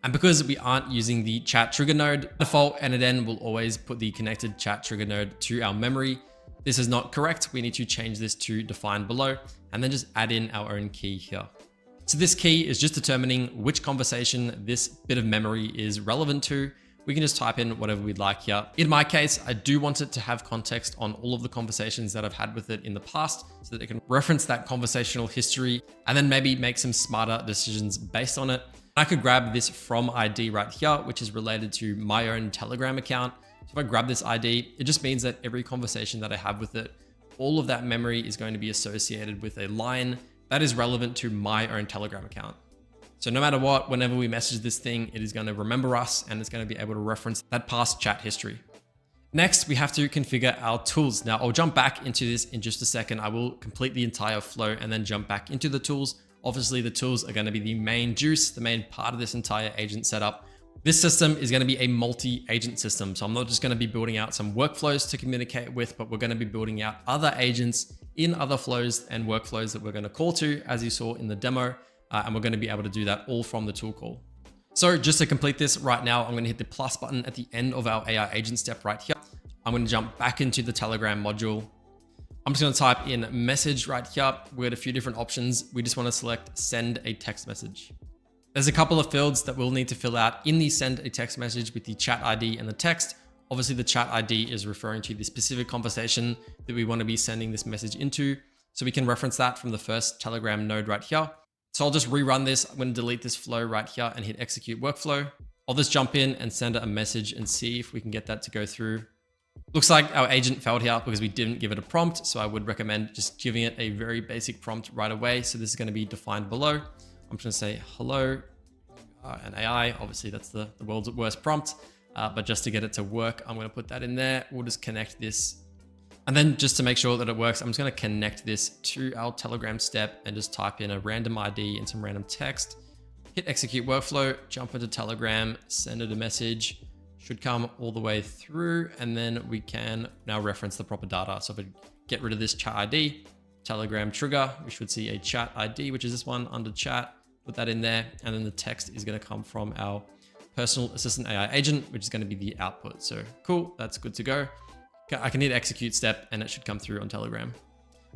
And because we aren't using the chat trigger node, default n8n will always put the connected chat trigger node to our memory. This is not correct. We need to change this to define below and then just add in our own key here. So this key is just determining which conversation this bit of memory is relevant to. We can just type in whatever we'd like here. In my case, I do want it to have context on all of the conversations that I've had with it in the past so that it can reference that conversational history and then maybe make some smarter decisions based on it. I could grab this from ID right here, which is related to my own Telegram account. So if I grab this ID, it just means that every conversation that I have with it, all of that memory is going to be associated with a line that is relevant to my own Telegram account. So no matter what, whenever we message this thing, it is going to remember us and it's going to be able to reference that past chat history. Next, we have to configure our tools. Now I'll jump back into this in just a second. I will complete the entire flow and then jump back into the tools. Obviously the tools are going to be the main juice, the main part of this entire agent setup. This system is going to be a multi-agent system. So I'm not just going to be building out some workflows to communicate with, but we're going to be building out other agents in other flows and workflows that we're going to call to, as you saw in the demo. And we're going to be able to do that all from the tool call. So just to complete this right now, I'm going to hit the plus button at the end of our AI agent step right here. I'm going to jump back into the Telegram module. I'm just going to type in message right here. We got a few different options. We just want to select send a text message. There's a couple of fields that we'll need to fill out in the send a text message with the chat ID and the text. Obviously the chat ID is referring to the specific conversation that we want to be sending this message into. So we can reference that from the first Telegram node right here. So I'll just rerun this. I'm going to delete this flow right here and hit execute workflow. I'll just jump in and send it a message and see if we can get that to go through. Looks like our agent failed here because we didn't give it a prompt. So I would recommend just giving it a very basic prompt right away. So this is going to be defined below. I'm just going to say, hello, an AI. Obviously that's the world's worst prompt. But just to get it to work, I'm going to put that in there. We'll just connect this. And then just to make sure that it works, I'm just going to connect this to our Telegram step and just type in a random ID and some random text. Hit execute workflow, jump into Telegram, send it a message. Should come all the way through, and then we can now reference the proper data. So if I get rid of this chat ID, Telegram trigger, we should see a chat ID, which is this one under chat. Put that in there, and then the text is going to come from our personal assistant AI agent, which is going to be the output. So cool, that's good to go. I can hit execute step and it should come through on Telegram.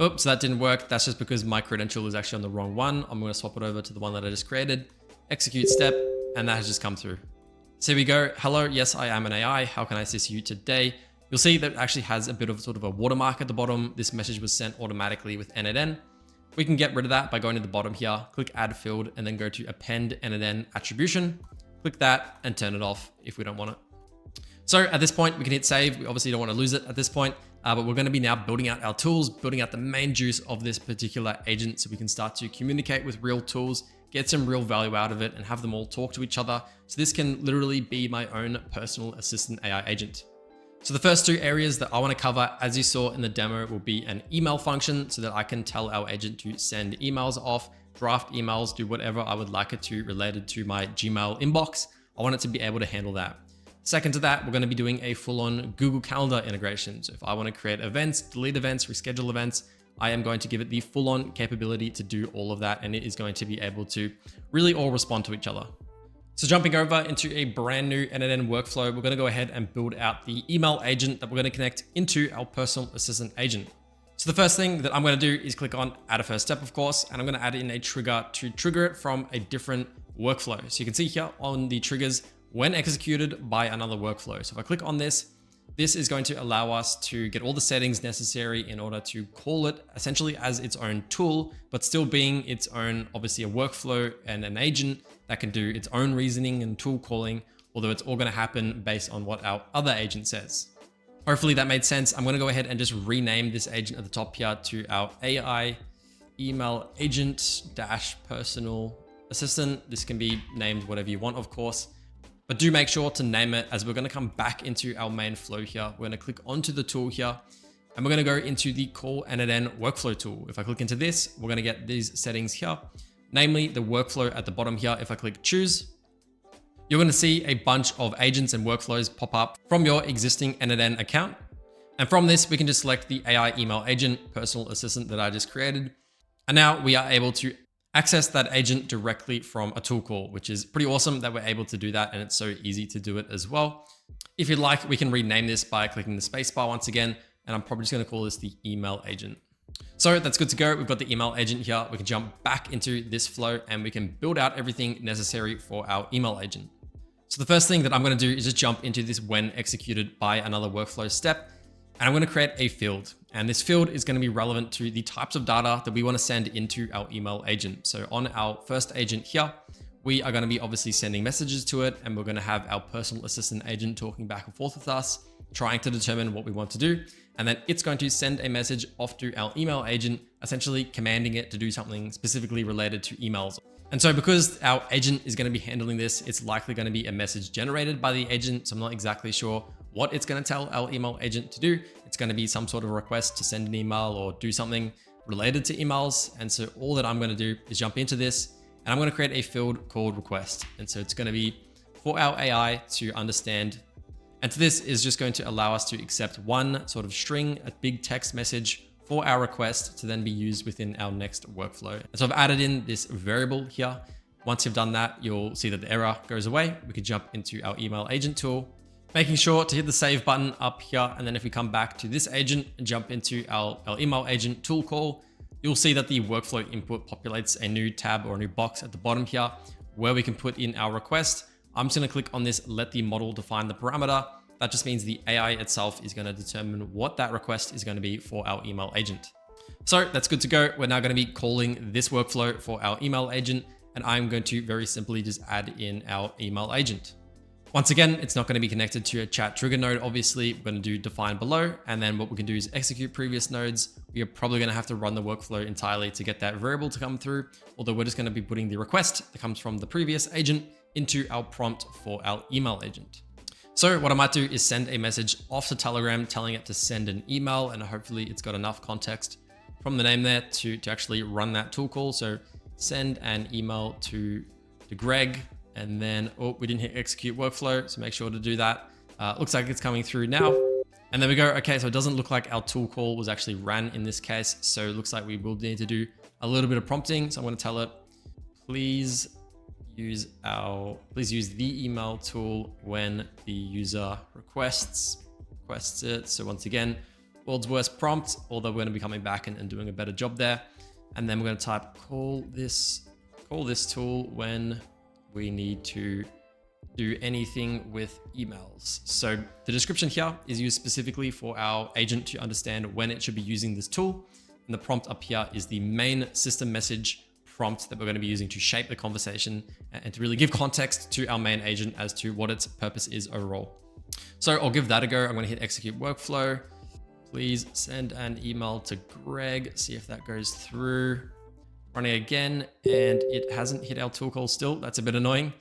Oops, that didn't work. That's just because my credential is actually on the wrong one. I'm going to swap it over to the one that I just created. Execute step, and that has just come through. So here we go. Hello, yes, I am an AI. How can I assist you today? You'll see that it actually has a bit of sort of a watermark at the bottom. This message was sent automatically with n8n. We can get rid of that by going to the bottom here, click add field, and then go to append n8n attribution. Click that and turn it off if we don't want it. So at this point, we can hit save. We obviously don't want to lose it at this point, but we're going to be now building out our tools, building out the main juice of this particular agent so we can start to communicate with real tools, get some real value out of it, and have them all talk to each other. So this can literally be my own personal assistant AI agent. So the first two areas that I want to cover, as you saw in the demo, will be an email function so that I can tell our agent to send emails off, draft emails, do whatever I would like it to related to my Gmail inbox. I want it to be able to handle that. Second to that, we're going to be doing a full-on Google Calendar integration. So if I want to create events, delete events, reschedule events, I am going to give it the full-on capability to do all of that, and it is going to be able to really all respond to each other. So jumping over into a brand new n8n workflow, we're going to go ahead and build out the email agent that we're going to connect into our personal assistant agent. So the first thing that I'm going to do is click on add a first step, of course, and I'm going to add in a trigger to trigger it from a different workflow. So you can see here on the triggers when executed by another workflow. So if I click on this, this is going to allow us to get all the settings necessary in order to call it essentially as its own tool, but still being its own, obviously a workflow and an agent that can do its own reasoning and tool calling, although it's all going to happen based on what our other agent says. Hopefully that made sense. I'm going to go ahead and just rename this agent at the top here to our AI email agent dash personal assistant. This can be named whatever you want, of course. But do make sure to name it, as we're going to come back into our main flow here. We're going to click onto the tool here, and we're going to go into the call n8n workflow tool. If I click into this, we're going to get these settings here, namely the workflow at the bottom here. If I click choose, you're going to see a bunch of agents and workflows pop up from your existing n8n account. And from this, we can just select the AI email agent personal assistant that I just created. And now we are able to access that agent directly from a tool call, which is pretty awesome that we're able to do that. And it's so easy to do it as well. If you'd like, we can rename this by clicking the spacebar once again. And I'm probably just going to call this the email agent. So that's good to go. We've got the email agent here. We can jump back into this flow and we can build out everything necessary for our email agent. So the first thing that I'm going to do is just jump into this when executed by another workflow step. And I'm going to create a field, and this field is going to be relevant to the types of data that we want to send into our email agent. So on our first agent here, we are going to be obviously sending messages to it, and we're going to have our personal assistant agent talking back and forth with us, trying to determine what we want to do. And then it's going to send a message off to our email agent, essentially commanding it to do something specifically related to emails. And so because our agent is going to be handling this, it's likely going to be a message generated by the agent. So I'm not exactly sure what it's going to tell our email agent to do. It's going to be some sort of request to send an email or do something related to emails. And so all that I'm going to do is jump into this, and I'm going to create a field called request. And so it's going to be for our AI to understand. And this is just going to allow us to accept one sort of string, a big text message for our request to then be used within our next workflow. And so I've added in this variable here. Once you've done that, you'll see that the error goes away. We can jump into our email agent tool, making sure to hit the save button up here. And then if we come back to this agent and jump into our email agent tool call, you'll see that the workflow input populates a new tab or a new box at the bottom here where we can put in our request. I'm just going to click on this, let the model define the parameter. That just means the AI itself is going to determine what that request is going to be for our email agent. So that's good to go. We're now going to be calling this workflow for our email agent, and I'm going to very simply just add in our email agent. Once again, it's not going to be connected to a chat trigger node. Obviously, we're going to do define below. And then what we can do is execute previous nodes. We are probably going to have to run the workflow entirely to get that variable to come through. Although we're just going to be putting the request that comes from the previous agent into our prompt for our email agent. So what I might do is send a message off to Telegram telling it to send an email, and hopefully it's got enough context from the name there to actually run that tool call. So send an email to Greg. And then, oh, we didn't hit execute workflow, so make sure to do that. Looks like it's coming through now. And then we go, okay, so it doesn't look like our tool call was actually ran in this case. So it looks like we will need to do a little bit of prompting. So I'm going to tell it, please use the email tool when the user requests it. So once again, world's worst prompt, although we're going to be coming back and doing a better job there. And then we're going to type call this tool when we need to do anything with emails. So the description here is used specifically for our agent to understand when it should be using this tool. And the prompt up here is the main system message prompt that we're going to be using to shape the conversation and to really give context to our main agent as to what its purpose is overall. So I'll give that a go. I'm going to hit execute workflow. Please send an email to Greg, see if that goes through. Running again, and it hasn't hit our tool call still. That's a bit annoying.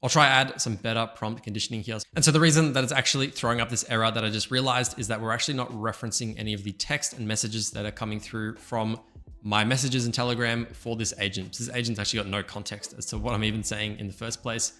I'll try add some better prompt conditioning here. And so the reason that it's actually throwing up this error that I just realized is that we're actually not referencing any of the text and messages that are coming through from my messages in Telegram for this agent. This agent's actually got no context as to what I'm even saying in the first place,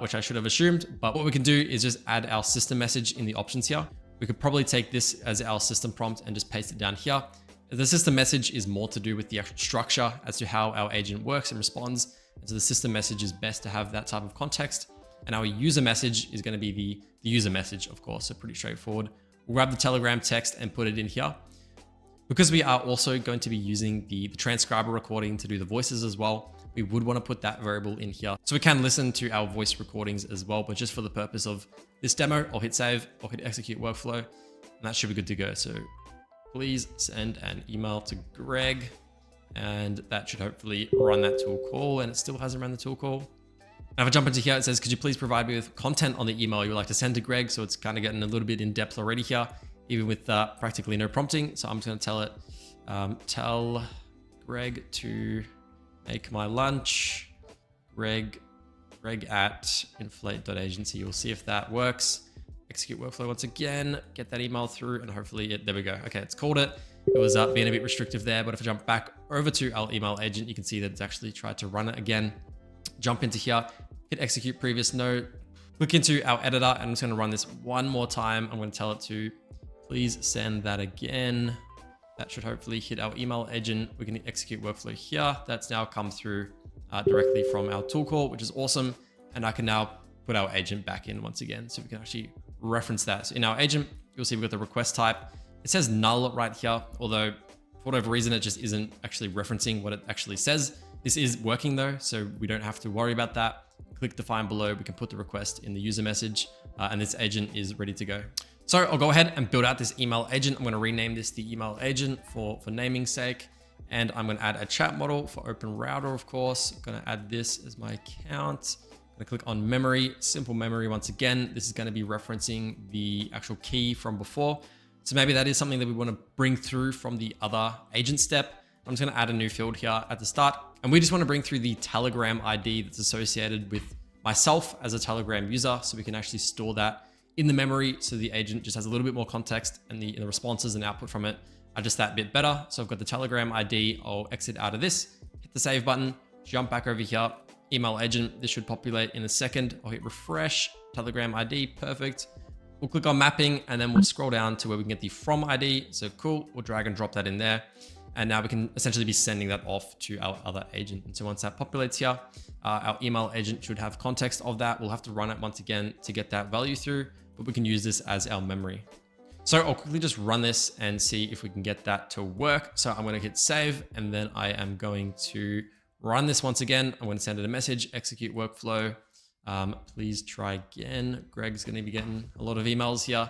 which I should have assumed. But what we can do is just add our system message in the options here. We could probably take this as our system prompt and just paste it down here. The system message is more to do with the actual structure as to how our agent works and responds. And so the system message is best to have that type of context. And our user message is going to be the user message, of course, so pretty straightforward. We'll grab the Telegram text and put it in here. Because we are also going to be using the transcriber recording to do the voices as well, we would want to put that variable in here. So we can listen to our voice recordings as well, but just for the purpose of this demo, I'll hit save, I'll hit execute workflow, and that should be good to go. So please send an email to Greg, and that should hopefully run that tool call, and it still hasn't run the tool call. Now if I jump into here, it says, could you please provide me with content on the email you would like to send to Greg? So it's kind of getting a little bit in depth already here, even with practically no prompting. So I'm just going to tell it, tell Greg to make my lunch, Greg at inflate.agency. You'll see if that works. Execute workflow once again, get that email through, and hopefully there we go. Okay, it's called it. It was being a bit restrictive there, but if I jump back over to our email agent, you can see that it's actually tried to run it again. Jump into here, hit execute previous node, click into our editor, and I'm just going to run this one more time. I'm going to tell it to please send that again. That should hopefully hit our email agent. We can execute workflow here. That's now come through directly from our tool call, which is awesome. And I can now put our agent back in once again, so we can actually reference that. So in our agent, you'll see we've got the request type. It says null right here, although for whatever reason, it just isn't actually referencing what it actually says. This is working though, so we don't have to worry about that. Click define below, we can put the request in the user message, and this agent is ready to go. So I'll go ahead and build out this email agent. I'm going to rename this the email agent for naming sake. And I'm going to add a chat model for open router, of course. I'm going to add this as my account. I'm going to click on memory, simple memory. Once again, this is going to be referencing the actual key from before. So maybe that is something that we want to bring through from the other agent step. I'm just going to add a new field here at the start. And we just want to bring through the Telegram ID that's associated with myself as a Telegram user. So we can actually store that in the memory. So the agent just has a little bit more context, and the responses and output from it are just that bit better. So I've got the Telegram ID. I'll exit out of this, hit the save button, jump back over here, email agent. This should populate in a second. I'll hit refresh, Telegram ID, perfect. We'll click on mapping, and then we'll scroll down to where we can get the from ID. So cool, we'll drag and drop that in there. And now we can essentially be sending that off to our other agent. And so once that populates here, our email agent should have context of that. We'll have to run it once again to get that value through, but we can use this as our memory. So I'll quickly just run this and see if we can get that to work. So I'm going to hit save, and then I am going to run this once again. I'm going to send it a message, execute workflow, Please try again. Greg's going to be getting a lot of emails here.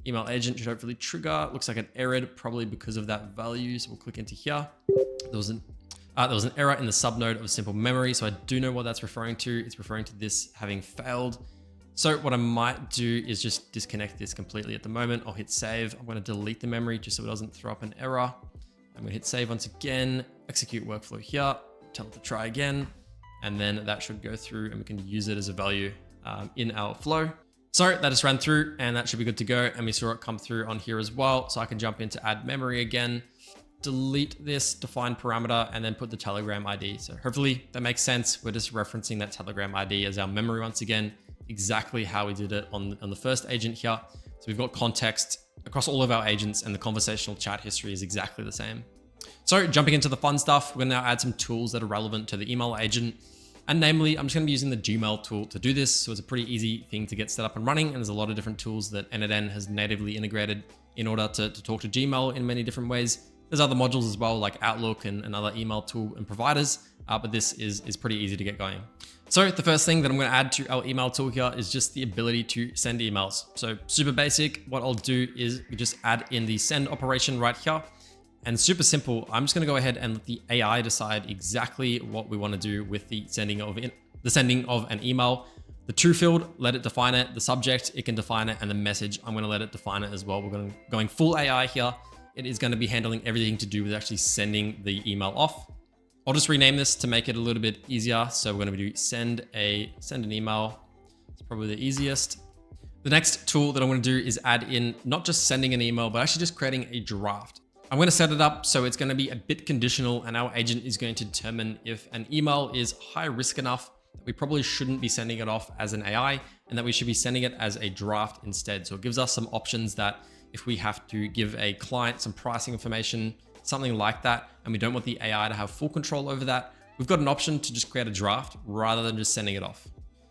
Email agent should hopefully trigger. Looks like it errored, probably because of that value. So we'll click into here. There was an error in the subnode of simple memory. So I do know what that's referring to. It's referring to this having failed. So what I might do is just disconnect this completely at the moment. I'll hit save. I'm going to delete the memory just so it doesn't throw up an error. I'm going to hit save once again, execute workflow here, tell it to try again, and then that should go through and we can use it as a value in our flow. So that just ran through and that should be good to go. And we saw it come through on here as well. So I can jump into add memory again, delete this define parameter, and then put the Telegram ID. So hopefully that makes sense. We're just referencing that Telegram ID as our memory once again, exactly how we did it on the first agent here. So we've got context across all of our agents and the conversational chat history is exactly the same. So jumping into the fun stuff, we're gonna now add some tools that are relevant to the email agent. And namely, I'm just gonna be using the Gmail tool to do this. So it's a pretty easy thing to get set up and running. And there's a lot of different tools that n8n has natively integrated in order to talk to Gmail in many different ways. There's other modules as well, like Outlook and other email tool and providers, but this is pretty easy to get going. So the first thing that I'm going to add to our email tool here is just the ability to send emails. So super basic. What I'll do is just add in the send operation right here. And super simple. I'm just going to go ahead and let the AI decide exactly what we want to do with the sending of an email. The to field, let it define it. The subject, it can define it. And the message, I'm going to let it define it as well. We're going full AI here. It is going to be handling everything to do with actually sending the email off. I'll just rename this to make it a little bit easier. So we're going to do send an email. It's probably the easiest. The next tool that I'm going to do is add in not just sending an email, but actually just creating a draft. I'm going to set it up so it's going to be a bit conditional and our agent is going to determine if an email is high risk enough that we probably shouldn't be sending it off as an AI and that we should be sending it as a draft instead. So it gives us some options that if we have to give a client some pricing information, something like that, and we don't want the AI to have full control over that, we've got an option to just create a draft rather than just sending it off.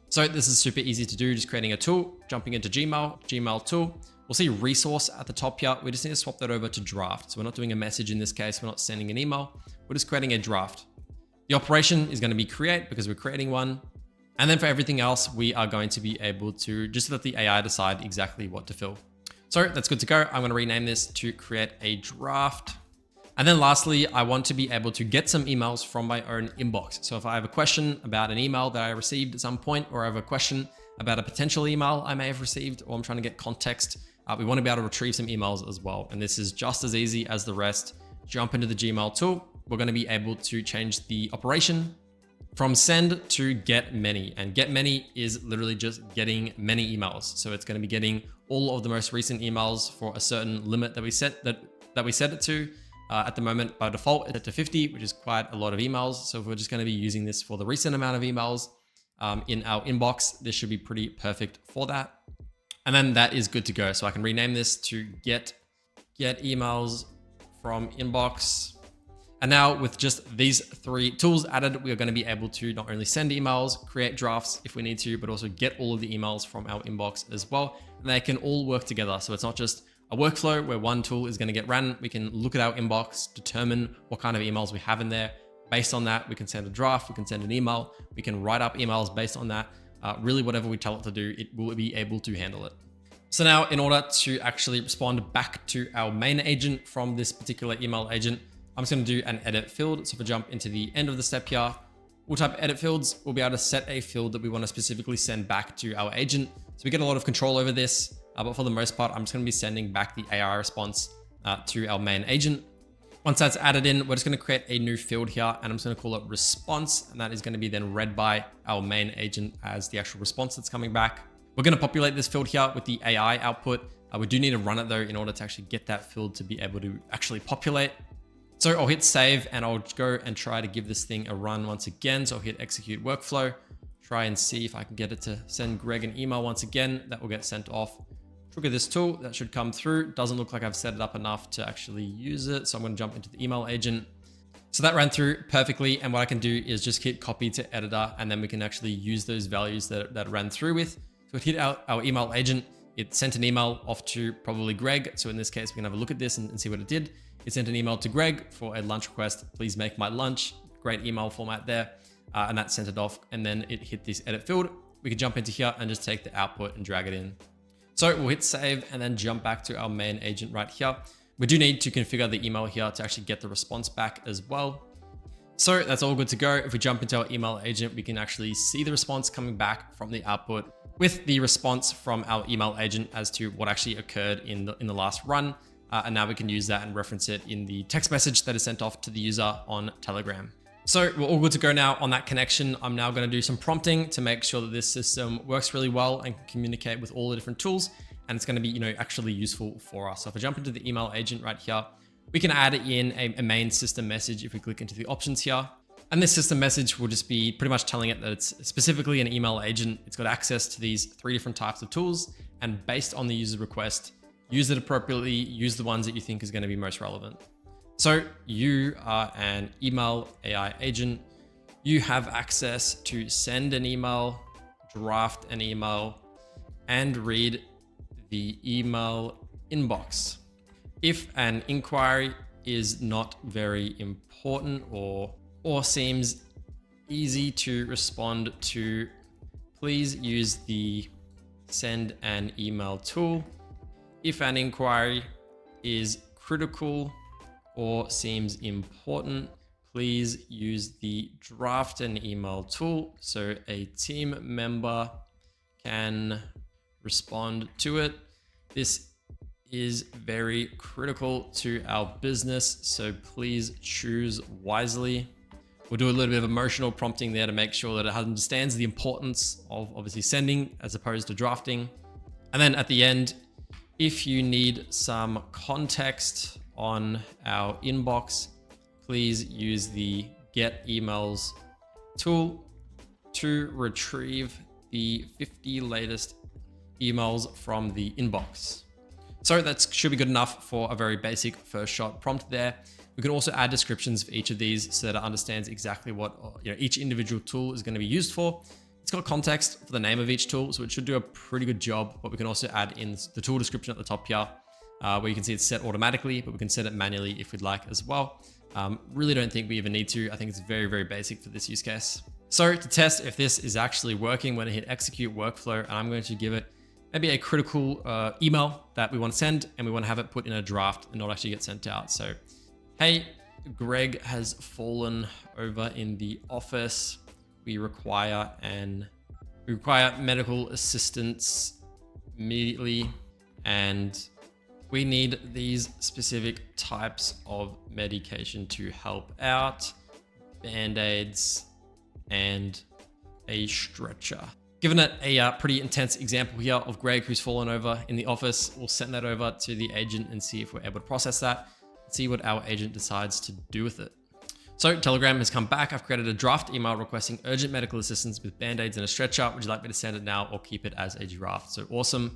So this is super easy to do, just creating a tool, jumping into Gmail tool. We'll see resource at the top here. We just need to swap that over to draft. So we're not doing a message in this case. We're not sending an email. We're just creating a draft. The operation is going to be create because we're creating one. And then for everything else, we are going to be able to just let the AI decide exactly what to fill. So that's good to go. I'm going to rename this to create a draft. And then lastly, I want to be able to get some emails from my own inbox. So if I have a question about an email that I received at some point, or I have a question about a potential email I may have received, or I'm trying to get context, we want to be able to retrieve some emails as well. And this is just as easy as the rest. Jump into the Gmail tool. We're going to be able to change the operation from send to get many. And get many is literally just getting many emails. So it's going to be getting all of the most recent emails for a certain limit that we set it to. At the moment, by default, it's set to 50, which is quite a lot of emails. So if we're just going to be using this for the recent amount of emails in our inbox, this should be pretty perfect for that. And then that is good to go. So I can rename this to get emails from inbox. And now with just these three tools added, we are going to be able to not only send emails, create drafts if we need to, but also get all of the emails from our inbox as well. And they can all work together. So it's not just a workflow where one tool is going to get run. We can look at our inbox, determine what kind of emails we have in there. Based on that, we can send a draft, we can send an email, we can write up emails based on that. Really, whatever we tell it to do, it will be able to handle it. So now in order to actually respond back to our main agent from this particular email agent, I'm just going to do an edit field. So if I jump into the end of the step here, we'll type edit fields. We'll be able to set a field that we want to specifically send back to our agent. So we get a lot of control over this. But for the most part, I'm just going to be sending back the AI response to our main agent. Once that's added in, we're just going to create a new field here, and I'm just going to call it response. And that is going to be then read by our main agent as the actual response that's coming back. We're going to populate this field here with the AI output. We do need to run it though in order to actually get that field to be able to actually populate. So I'll hit save and I'll go and try to give this thing a run once again. So I'll hit execute workflow, try and see if I can get it to send Greg an email once again. That will get sent off. Trigger this tool, that should come through. Doesn't look like I've set it up enough to actually use it. So I'm going to jump into the email agent. So that ran through perfectly. And what I can do is just hit copy to editor, and then we can actually use those values that ran through with. So it hit our email agent. It sent an email off to probably Greg. So in this case, we can have a look at this and see what it did. It sent an email to Greg for a lunch request. Please make my lunch. Great email format there. And that sent it off. And then it hit this edit field. we can jump into here and just take the output and drag it in. So we'll hit save and then jump back to our main agent right here. We do need to configure the email here to actually get the response back as well. So that's all good to go. If we jump into our email agent, we can actually see the response coming back from the output with the response from our email agent as to what actually occurred in the last run. And now we can use that and reference it in the text message that is sent off to the user on Telegram. So we're all good to go now on that connection. I'm now going to do some prompting to make sure that this system works really well and can communicate with all the different tools. And it's going to be, actually useful for us. So if I jump into the email agent right here, we can add in a main system message if we click into the options here. And this system message will just be pretty much telling it that it's specifically an email agent. It's got access to these 3 different types of tools, and based on the user request, use it appropriately, use the ones that you think is going to be most relevant. So you are an email AI agent. You have access to send an email, draft an email, and read the email inbox. If an inquiry is not very important or seems easy to respond to, please use the send an email tool. If an inquiry is critical or seems important, please use the draft an email tool so a team member can respond to it. This is very critical to our business, so please choose wisely. We'll do a little bit of emotional prompting there to make sure that it understands the importance of obviously sending as opposed to drafting. And then at the end, if you need some context on our inbox, please use the get emails tool to retrieve the 50 latest emails from the inbox. So that should be good enough for a very basic first shot prompt there. We can also add descriptions for each of these so that it understands exactly what each individual tool is going to be used for. It's got context for the name of each tool, so it should do a pretty good job, but we can also add in the tool description at the top here, where you can see it's set automatically, but we can set it manually if we'd like as well. Really don't think we even need to. I think it's very, very basic for this use case. So to test if this is actually working, we're going to hit execute workflow, and I'm going to give it maybe a critical email that we want to send, and we want to have it put in a draft and not actually get sent out. So, hey, Greg has fallen over in the office. We require medical assistance immediately, and we need these specific types of medication to help out: Band-Aids and a stretcher. Given it a pretty intense example here of Greg who's fallen over in the office, we'll send that over to the agent and see if we're able to process that, and see what our agent decides to do with it. So Telegram has come back. I've created a draft email requesting urgent medical assistance with Band-Aids and a stretcher. Would you like me to send it now or keep it as a draft? So awesome.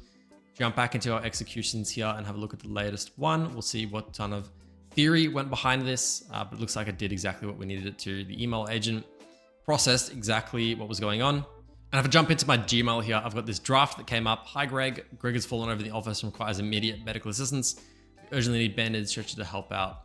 Jump back into our executions here and have a look at the latest one. We'll see what ton of theory went behind this, but it looks like it did exactly what we needed it to. The email agent processed exactly what was going on. And if I jump into my Gmail here, I've got this draft that came up. Hi, Greg. Greg has fallen over in the office and requires immediate medical assistance. We urgently need Band-Aid stretcher to help out.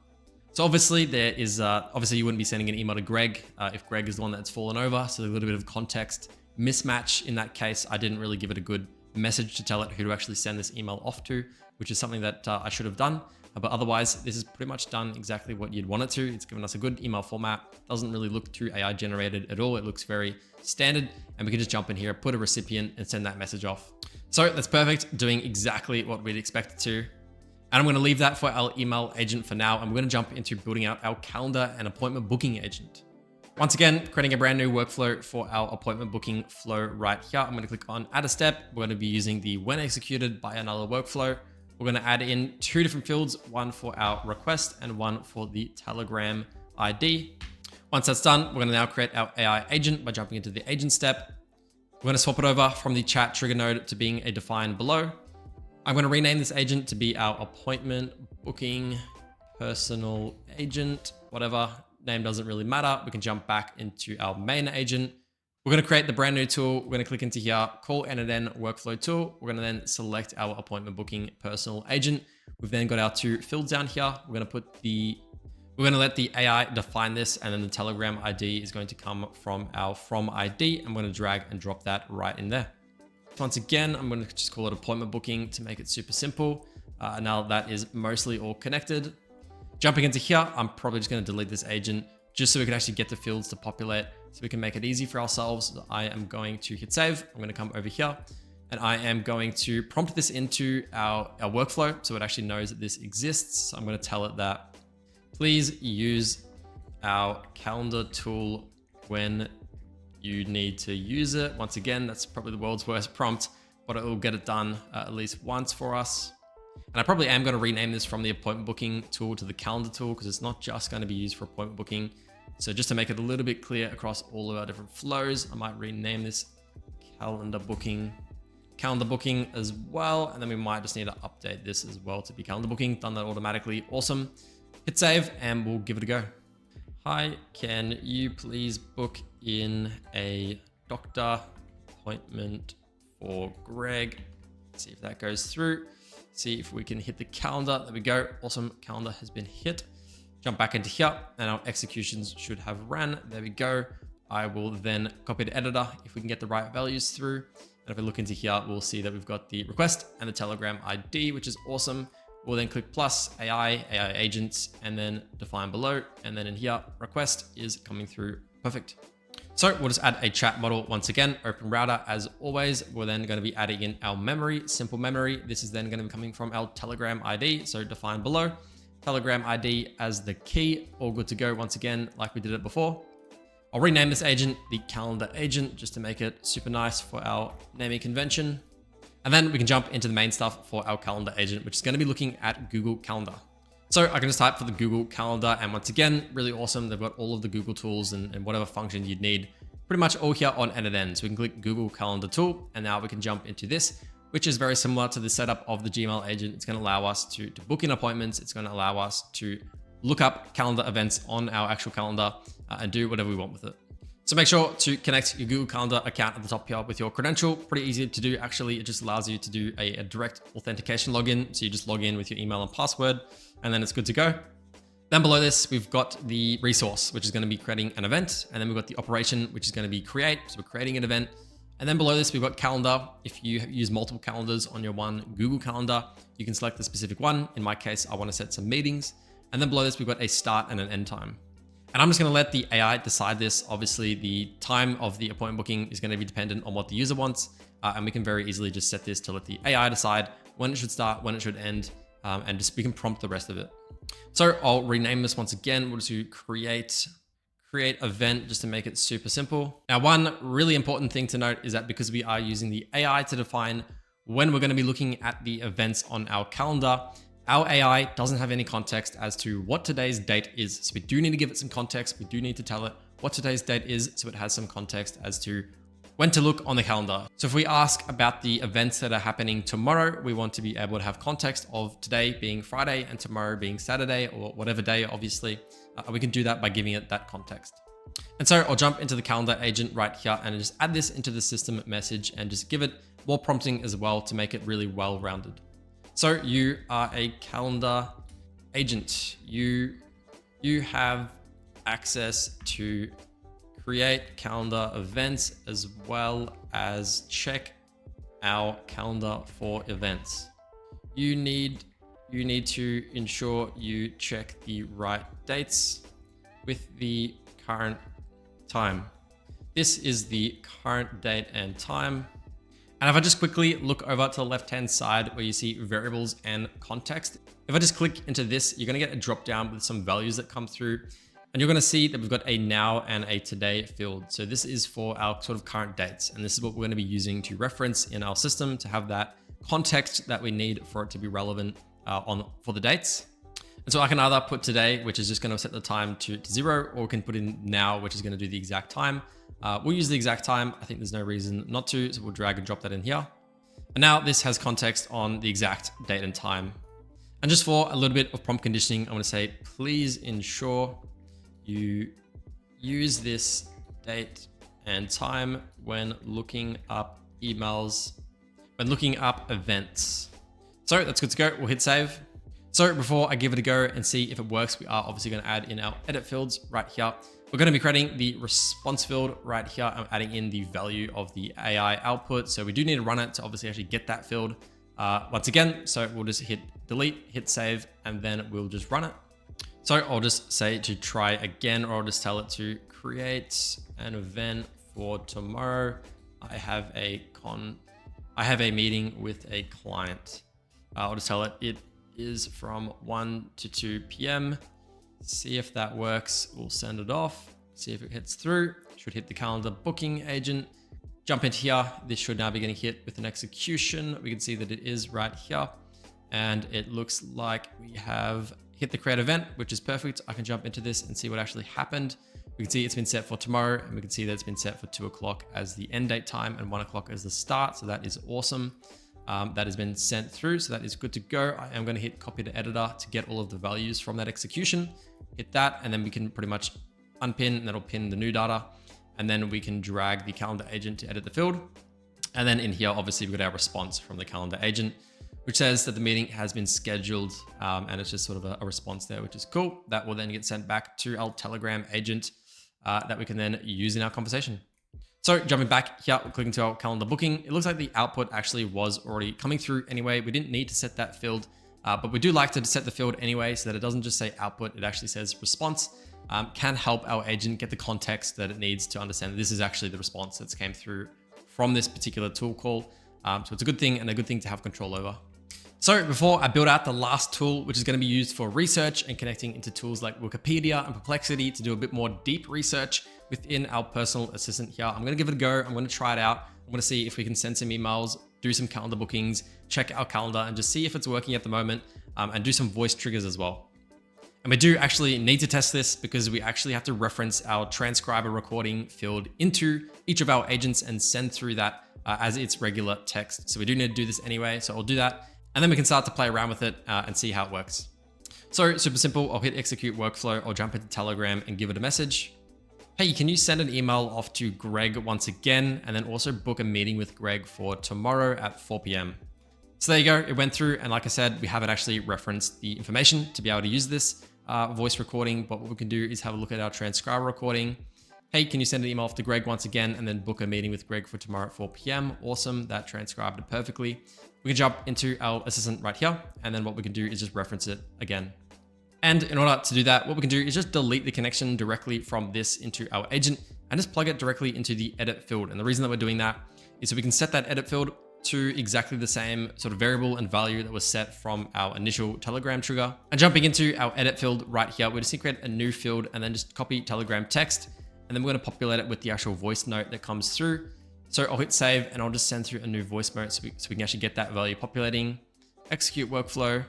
So obviously there is, obviously you wouldn't be sending an email to Greg if Greg is the one that's fallen over. So a little bit of context mismatch in that case. I didn't really give it a good message to tell it who to actually send this email off to, which is something that I should have done. But otherwise, this is pretty much done exactly what you'd want it to. It's given us a good email format. Doesn't really look too AI generated at all. It looks very standard, and we can just jump in here, put a recipient and send that message off. So that's perfect, doing exactly what we'd expect it to. And I'm going to leave that for our email agent for now. And we're going to jump into building out our calendar and appointment booking agent. Once again, creating a brand new workflow for our appointment booking flow right here. I'm going to click on add a step. We're going to be using the when executed by another workflow. We're going to add in 2 different fields, one for our request and one for the Telegram ID. Once that's done, we're going to now create our AI agent by jumping into the agent step. We're going to swap it over from the chat trigger node to being a define below. I'm going to rename this agent to be our appointment booking personal agent. Whatever name doesn't really matter. We can jump back into our main agent. We're going to create the brand new tool. We're going to click into here, call n8n workflow tool. We're going to then select our appointment booking personal agent. We've then got our 2 fields down here. We're going to We're going to let the AI define this, and then the Telegram ID is going to come from our from ID. I'm going to drag and drop that right in there. Once again, I'm going to just call it appointment booking to make it super simple. Now that is mostly all connected. Jumping into here, I'm probably just going to delete this agent just so we can actually get the fields to populate, so we can make it easy for ourselves. So I am going to hit save. I'm going to come over here and I am going to prompt this into our workflow so it actually knows that this exists. So I'm going to tell it that please use our calendar tool when you need to use it. Once again, that's probably the world's worst prompt, but it will get it done at least once for us. And I probably am going to rename this from the appointment booking tool to the calendar tool, because it's not just going to be used for appointment booking. So just to make it a little bit clear across all of our different flows, I might rename this calendar booking as well. And then we might just need to update this as well to be calendar booking. Done that automatically. Awesome. Hit save and we'll give it a go. Hi, can you please book in a doctor appointment for Greg? See if that goes through. See if we can hit the calendar. There we go. Awesome. Calendar has been hit. Jump back into here and our executions should have ran. There we go. I will then copy to editor if we can get the right values through. And if we look into here, we'll see that we've got the request and the Telegram ID, which is awesome. We'll then click plus AI agents, and then define below. And then in here, request is coming through. Perfect. So we'll just add a chat model once again, open router as always. We're then going to be adding in our memory, simple memory. This is then going to be coming from our Telegram ID. So define below, Telegram ID as the key, all good to go once again, like we did it before. I'll rename this agent the calendar agent just to make it super nice for our naming convention. And then we can jump into the main stuff for our calendar agent, which is going to be looking at Google Calendar. So I can just type for the Google Calendar, and once again, really awesome. They've got all of the Google tools and whatever functions you'd need pretty much all here on n8n. So we can click Google Calendar tool, and now we can jump into this, which is very similar to the setup of the Gmail agent. It's going to allow us to book in appointments. It's going to allow us to look up calendar events on our actual calendar and do whatever we want with it. So make sure to connect your Google Calendar account at the top here with your credential. Pretty easy to do. Actually, it just allows you to do a direct authentication login. So you just log in with your email and password, and then it's good to go. Then below this, we've got the resource, which is going to be creating an event. And then we've got the operation, which is going to be create. So we're creating an event. And then below this, we've got calendar. If you use multiple calendars on your one Google Calendar, you can select the specific one. In my case, I want to set some meetings. And then below this, we've got a start and an end time. And I'm just going to let the AI decide this. Obviously, the time of the appointment booking is going to be dependent on what the user wants. And we can very easily just set this to let the AI decide when it should start, when it should end, and just we can prompt the rest of it. So I'll rename this once again. We'll do create event just to make it super simple. Now, one really important thing to note is that because we are using the AI to define when we're going to be looking at the events on our calendar, our AI doesn't have any context as to what today's date is. So we do need to give it some context. We do need to tell it what today's date is, so it has some context as to when to look on the calendar. So if we ask about the events that are happening tomorrow, we want to be able to have context of today being Friday and tomorrow being Saturday, or whatever day, obviously. We can do that by giving it that context. And so I'll jump into the calendar agent right here and just add this into the system message and just give it more prompting as well to make it really well-rounded. So you are a calendar agent. You have access to create calendar events as well as check our calendar for events. You need to ensure you check the right dates with the current time. This is the current date and time. And if I just quickly look over to the left-hand side where you see variables and context, if I just click into this, you're going to get a drop down with some values that come through. And you're going to see that we've got a now and a today field. So this is for our sort of current dates. And this is what we're going to be using to reference in our system to have that context that we need for it to be relevant for the dates. And so I can either put today, which is just going to set the time to 0, or we can put in now, which is going to do the exact time. We'll use the exact time. I think there's no reason not to, so we'll drag and drop that in here. And now this has context on the exact date and time. And just for a little bit of prompt conditioning, I'm going to say, please ensure you use this date and time when looking up emails, when looking up events. So that's good to go. We'll hit save. So before I give it a go and see if it works, we are obviously going to add in our edit fields right here. We're going to be creating the response field right here. I'm adding in the value of the AI output. So we do need to run it to obviously actually get that field once again. So we'll just hit delete, hit save, and then we'll just run it. So I'll just say to try again, or I'll just tell it to create an event for tomorrow. I have a meeting with a client. I'll just tell it is from 1 to 2 p.m. See if that works. We'll send it off, see if it hits through. Should hit the calendar booking agent. Jump into here. This should now be getting hit with an execution. We can see that it is right here. And it looks like we have hit the create event, which is perfect. I can jump into this and see what actually happened. We can see it's been set for tomorrow, and we can see that it's been set for 2 o'clock as the end date time and 1 o'clock as the start. So that is awesome. That has been sent through, so that is good to go. I am going to hit copy to editor to get all of the values from that execution. Hit that, and then we can pretty much unpin, and that'll pin the new data. And then we can drag the calendar agent to edit the field. And then in here, obviously we've got our response from the calendar agent, which says that the meeting has been scheduled. And it's just sort of a response there, which is cool. That will then get sent back to our Telegram agent that we can then use in our conversation. So jumping back here, clicking to our calendar booking, it looks like the output actually was already coming through anyway. We didn't need to set that field, but we do like to set the field anyway so that it doesn't just say output, it actually says response. Can help our agent get the context that it needs to understand that this is actually the response that's came through from this particular tool call. So it's a good thing, and a good thing to have control over. So before I build out the last tool, which is going to be used for research and connecting into tools like Wikipedia and Perplexity to do a bit more deep research within our personal assistant here, I'm going to give it a go. I'm going to try it out. I'm going to see if we can send some emails, do some calendar bookings, check our calendar, and just see if it's working at the moment, and do some voice triggers as well. And we do actually need to test this because we actually have to reference our transcriber recording field into each of our agents and send through that as its regular text. So we do need to do this anyway. So I'll do that. And then we can start to play around with it and see how it works. So super simple. I'll hit execute workflow. I'll jump into Telegram and give it a message. Hey, can you send an email off to Greg once again, and then also book a meeting with Greg for tomorrow at 4 p.m. So there you go. It went through. And like I said, we haven't actually referenced the information to be able to use this voice recording. But what we can do is have a look at our transcriber recording. Hey, can you send an email off to Greg once again, and then book a meeting with Greg for tomorrow at 4 p.m. Awesome. That transcribed it perfectly. We can jump into our assistant right here. And then what we can do is just reference it again. And in order to do that, what we can do is just delete the connection directly from this into our agent and just plug it directly into the edit field. And the reason that we're doing that is so we can set that edit field to exactly the same sort of variable and value that was set from our initial Telegram trigger. And jumping into our edit field right here, we just need to create a new field and then just copy Telegram text. And then we're going to populate it with the actual voice note that comes through. So I'll hit save and I'll just send through a new voice note so we can actually get that value populating. Execute workflow.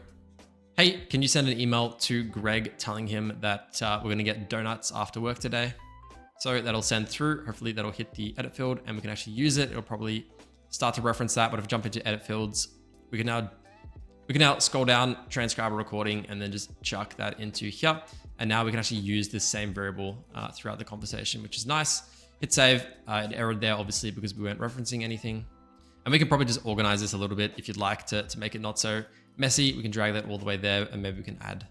Hey, can you send an email to Greg telling him that we're going to get donuts after work today? So that'll send through. Hopefully that'll hit the edit field and we can actually use it. It'll probably start to reference that. But if we jump into edit fields, we can now scroll down, transcriber recording, and then just chuck that into here. And now we can actually use this same variable throughout the conversation, which is nice. Hit save. It errored there, obviously, because we weren't referencing anything. And we can probably just organize this a little bit if you'd like to make it not so messy. We can drag that all the way there, and maybe we can add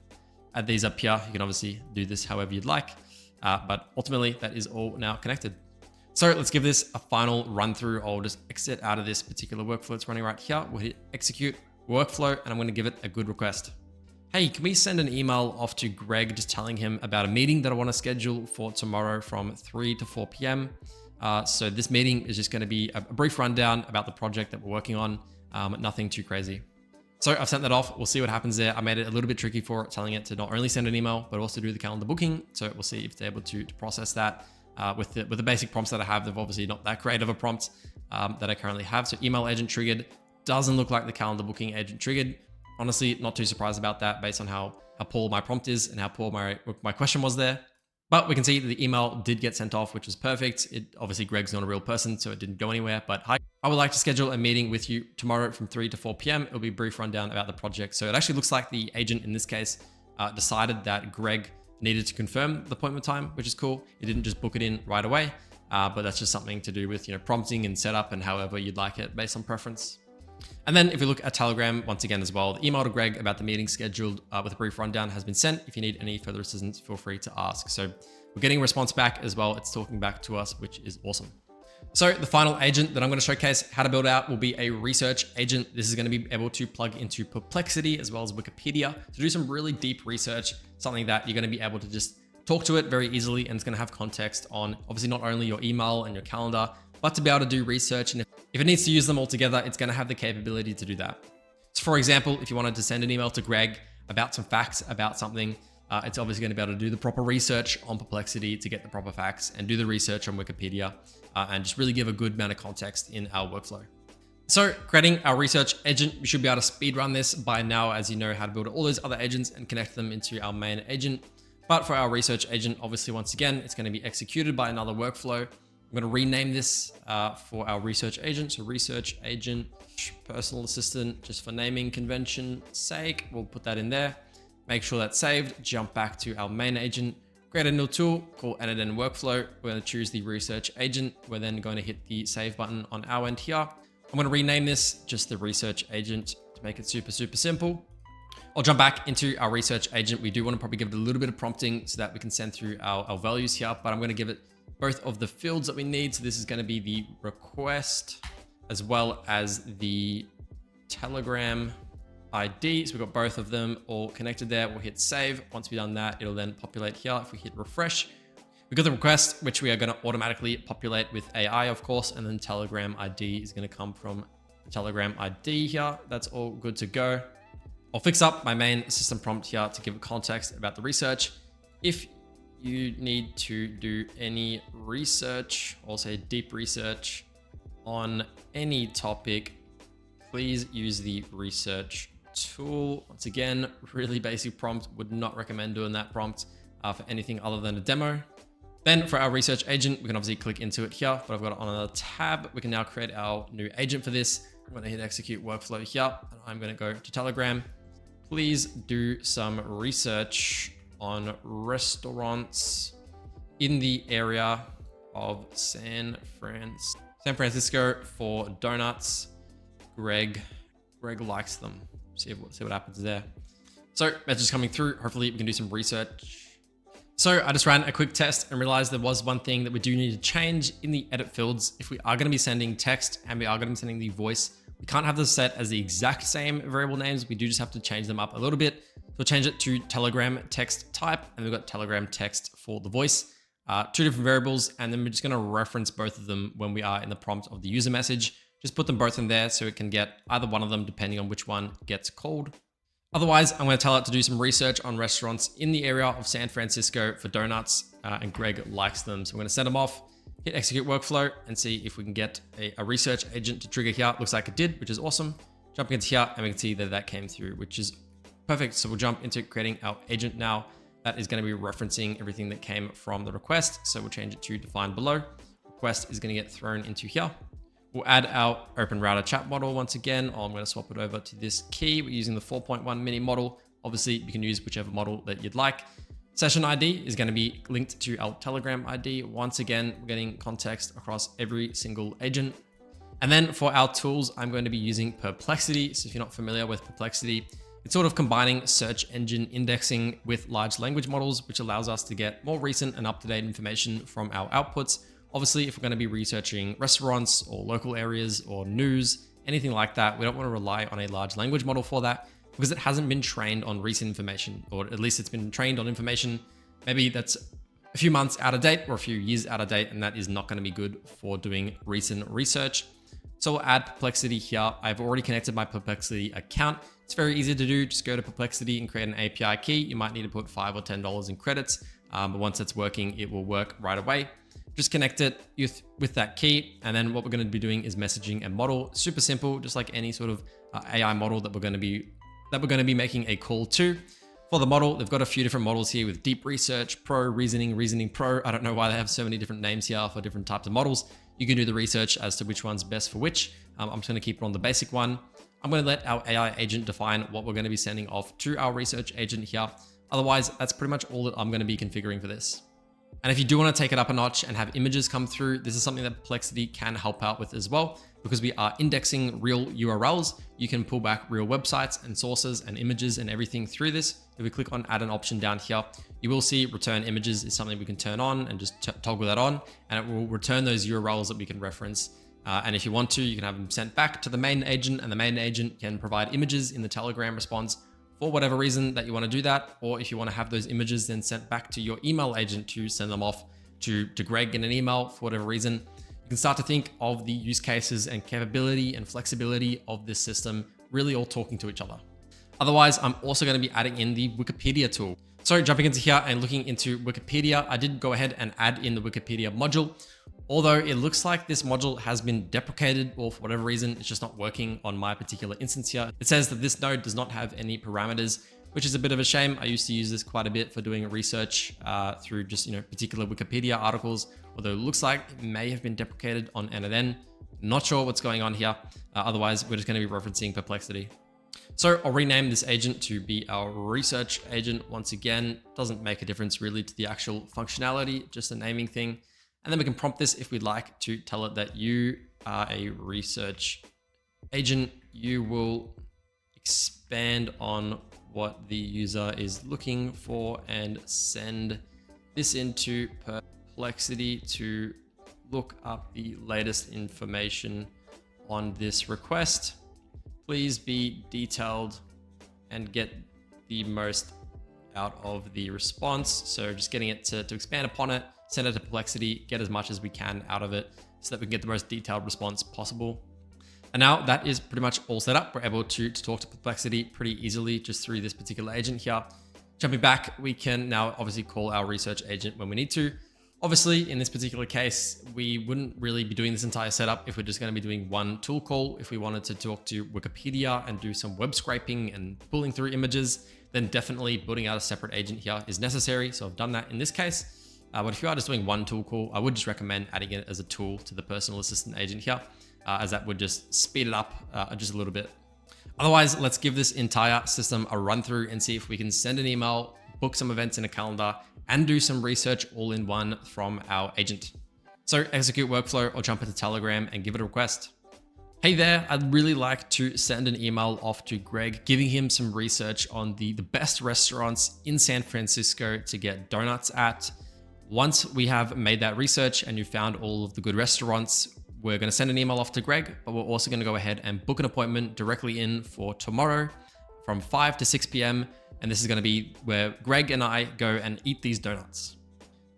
these up here. You can obviously do this however you'd like, but ultimately that is all now connected. So let's give this a final run through. I'll just exit out of this particular workflow that's running right here. We'll hit execute workflow, and I'm going to give it a good request. Hey, can we send an email off to Greg just telling him about a meeting that I want to schedule for tomorrow from 3 to 4 p.m. So this meeting is just going to be a brief rundown about the project that we're working on. Nothing too crazy. So I've sent that off. We'll see what happens there. I made it a little bit tricky for it, telling it to not only send an email, but also do the calendar booking. So we'll see if it's able to process that with the basic prompts that I have. They've obviously not that great of a prompt that I currently have. So email agent triggered. Doesn't look like the calendar booking agent triggered. Honestly, not too surprised about that based on how poor my prompt is and how poor my question was there. But we can see that the email did get sent off, which was perfect. Obviously, Greg's not a real person, so it didn't go anywhere. But hi, I would like to schedule a meeting with you tomorrow from 3 to 4 p.m. It'll be a brief rundown about the project. So it actually looks like the agent in this case decided that Greg needed to confirm the appointment time, which is cool. It didn't just book it in right away, but that's just something to do with prompting and setup and however you'd like it based on preference. And then if we look at Telegram, once again as well, the email to Greg about the meeting scheduled with a brief rundown has been sent. If you need any further assistance, feel free to ask. So we're getting a response back as well. It's talking back to us, which is awesome. So the final agent that I'm going to showcase how to build out will be a research agent. This is going to be able to plug into Perplexity as well as Wikipedia to do some really deep research, something that you're going to be able to just talk to it very easily, and it's going to have context on obviously not only your email and your calendar, but to be able to do research. And if it needs to use them all together, it's going to have the capability to do that. So for example, if you wanted to send an email to Greg about some facts about something, it's obviously going to be able to do the proper research on Perplexity to get the proper facts and do the research on Wikipedia and just really give a good amount of context in our workflow. So creating our research agent, we should be able to speed run this by now, as you know how to build all those other agents and connect them into our main agent. But for our research agent, obviously, once again, it's going to be executed by another workflow. I'm going to rename this for our research agent. So research agent, personal assistant, just for naming convention sake, we'll put that in there. Make sure that's saved, jump back to our main agent, create a new tool called n8n workflow. We're going to choose the research agent. We're then going to hit the save button on our end here. I'm going to rename this just the research agent to make it super, super simple. I'll jump back into our research agent. We do want to probably give it a little bit of prompting so that we can send through our values here, but I'm going to give it both of the fields that we need. So this is going to be the request as well as the Telegram ID. So we've got both of them all connected there. We'll hit save. Once we've done that, it'll then populate here. If we hit refresh, we've got the request, which we are going to automatically populate with AI, of course, and then Telegram ID is going to come from the Telegram ID here. That's all good to go. I'll fix up my main system prompt here to give context about the research. If you need to do any research or say deep research on any topic, please use the research tool. Once again, really basic prompt, would not recommend doing that prompt for anything other than a demo. Then for our research agent, we can obviously click into it here, but I've got it on another tab. We can now create our new agent for this. I'm going to hit execute workflow here, and I'm going to go to Telegram. Please do some research on restaurants in the area of San Francisco for donuts. Greg likes them. See what happens there. So message coming through. Hopefully we can do some research. So I just ran a quick test and realized there was one thing that we do need to change in the edit fields. If we are going to be sending text and we are going to be sending the voice, we can't have this set as the exact same variable names. We do just have to change them up a little bit. So we'll change it to Telegram text type, and we've got Telegram text for the voice, 2 different variables. And then we're just going to reference both of them when we are in the prompt of the user message. Just put them both in there so it can get either one of them depending on which one gets called. Otherwise, I'm going to tell it to do some research on restaurants in the area of San Francisco for donuts, and Greg likes them. So I'm going to send them off, hit execute workflow, and see if we can get a research agent to trigger here. Looks like it did, which is awesome. Jumping into here, and we can see that that came through, which is perfect. So we'll jump into creating our agent now. That is going to be referencing everything that came from the request. So we'll change it to define below. Request is going to get thrown into here. We'll add our open router chat model once again. I'm going to swap it over to this key. We're using the 4.1 mini model. Obviously, you can use whichever model that you'd like. Session ID is going to be linked to our Telegram ID. Once again, we're getting context across every single agent. And then for our tools, I'm going to be using Perplexity. So if you're not familiar with Perplexity, it's sort of combining search engine indexing with large language models, which allows us to get more recent and up-to-date information from our outputs. Obviously, if we're going to be researching restaurants or local areas or news, anything like that, we don't want to rely on a large language model for that because it hasn't been trained on recent information, or at least it's been trained on information maybe that's a few months out of date or a few years out of date, and that is not going to be good for doing recent research. So we'll add Perplexity here. I've already connected my Perplexity account. It's very easy to do. Just go to Perplexity and create an API key. You might need to put $5 or $10 in credits, but once it's working, it will work right away. Just connect it with that key. And then what we're going to be doing is messaging a model. Super simple, just like any sort of AI model that we're going to be making a call to. For the model, they've got a few different models here with deep research, pro, reasoning pro. I don't know why they have so many different names here for different types of models. You can do the research as to which one's best for which. I'm just going to keep it on the basic one. I'm going to let our AI agent define what we're going to be sending off to our research agent here. Otherwise, that's pretty much all that I'm going to be configuring for this. And if you do want to take it up a notch and have images come through, this is something that Perplexity can help out with as well. Because we are indexing real URLs, you can pull back real websites and sources and images and everything through this. If we click on add an option down here, you will see return images is something we can turn on and just toggle that on, and it will return those URLs that we can reference. And if you want to, you can have them sent back to the main agent, and the main agent can provide images in the Telegram response for whatever reason that you want to do that. Or if you want to have those images then sent back to your email agent to send them off to Greg in an email for whatever reason, you can start to think of the use cases and capability and flexibility of this system really all talking to each other. Otherwise, I'm also going to be adding in the Wikipedia tool. So jumping into here and looking into Wikipedia, I did go ahead and add in the Wikipedia module. Although it looks like this module has been deprecated, or for whatever reason, it's just not working on my particular instance here. It says that this node does not have any parameters, which is a bit of a shame. I used to use this quite a bit for doing research through just, particular Wikipedia articles, although it looks like it may have been deprecated on n8n. Not sure what's going on here. Otherwise, we're just going to be referencing Perplexity. So I'll rename this agent to be our research agent. Once again, doesn't make a difference really to the actual functionality, just a naming thing. And then we can prompt this if we'd like to tell it that you are a research agent. You will expand on what the user is looking for and send this into Perplexity to look up the latest information on this request. Please be detailed and get the most out of the response. So just getting it to expand upon it, send it to Perplexity, get as much as we can out of it so that we can get the most detailed response possible. And now that is pretty much all set up. We're able to talk to Perplexity pretty easily just through this particular agent here. Jumping back, we can now obviously call our research agent when we need to. Obviously, in this particular case, we wouldn't really be doing this entire setup if we're just going to be doing one tool call. If we wanted to talk to Wikipedia and do some web scraping and pulling through images, then definitely building out a separate agent here is necessary. So I've done that in this case. But if you are just doing one tool call, I would just recommend adding it as a tool to the personal assistant agent here, as that would just speed it up just a little bit. Otherwise, let's give this entire system a run through and see if we can send an email, book some events in a calendar, and do some research all in one from our agent. So execute workflow or jump into Telegram and give it a request. Hey there, I'd really like to send an email off to Greg, giving him some research on the best restaurants in San Francisco to get donuts at. Once we have made that research and you found all of the good restaurants, we're going to send an email off to Greg, but we're also going to go ahead and book an appointment directly in for tomorrow from 5 to 6 p.m. And this is going to be where Greg and I go and eat these donuts.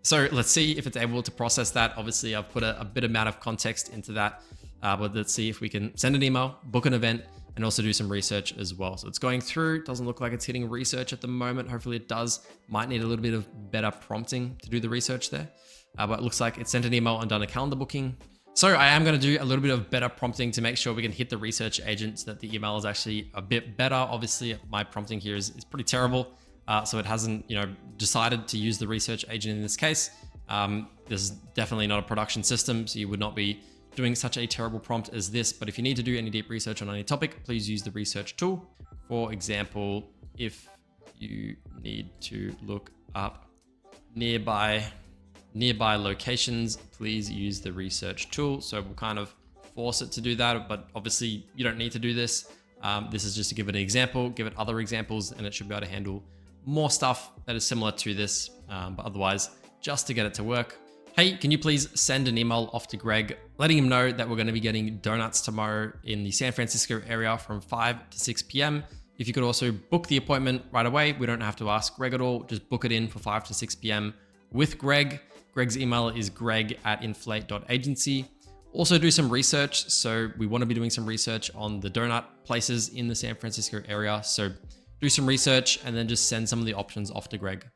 So let's see if it's able to process that. Obviously, I've put a bit amount of context into that, but let's see if we can send an email, book an event, and also do some research as well. So it's going through. Doesn't look like it's hitting research at the moment. Hopefully it does. Might need a little bit of better prompting to do the research there. But it looks like it sent an email and done a calendar booking. So I am going to do a little bit of better prompting to make sure we can hit the research agent so that the email is actually a bit better. Obviously, my prompting here is pretty terrible. So it hasn't, decided to use the research agent in this case. This is definitely not a production system, so you would not be doing such a terrible prompt as this. But if you need to do any deep research on any topic, please use the research tool. For example, if you need to look up nearby locations, please use the research tool. So we'll kind of force it to do that, but obviously you don't need to do this. This is just to give it an example, give it other examples, and it should be able to handle more stuff that is similar to this. But otherwise, just to get it to work. Hey, can you please send an email off to Greg, letting him know that we're going to be getting donuts tomorrow in the San Francisco area from 5 to 6 p.m. If you could also book the appointment right away, we don't have to ask Greg at all. Just book it in for 5 to 6 p.m. with Greg. Greg's email is greg@inflate.agency. Also do some research. So we want to be doing some research on the donut places in the San Francisco area. So do some research and then just send some of the options off to Greg.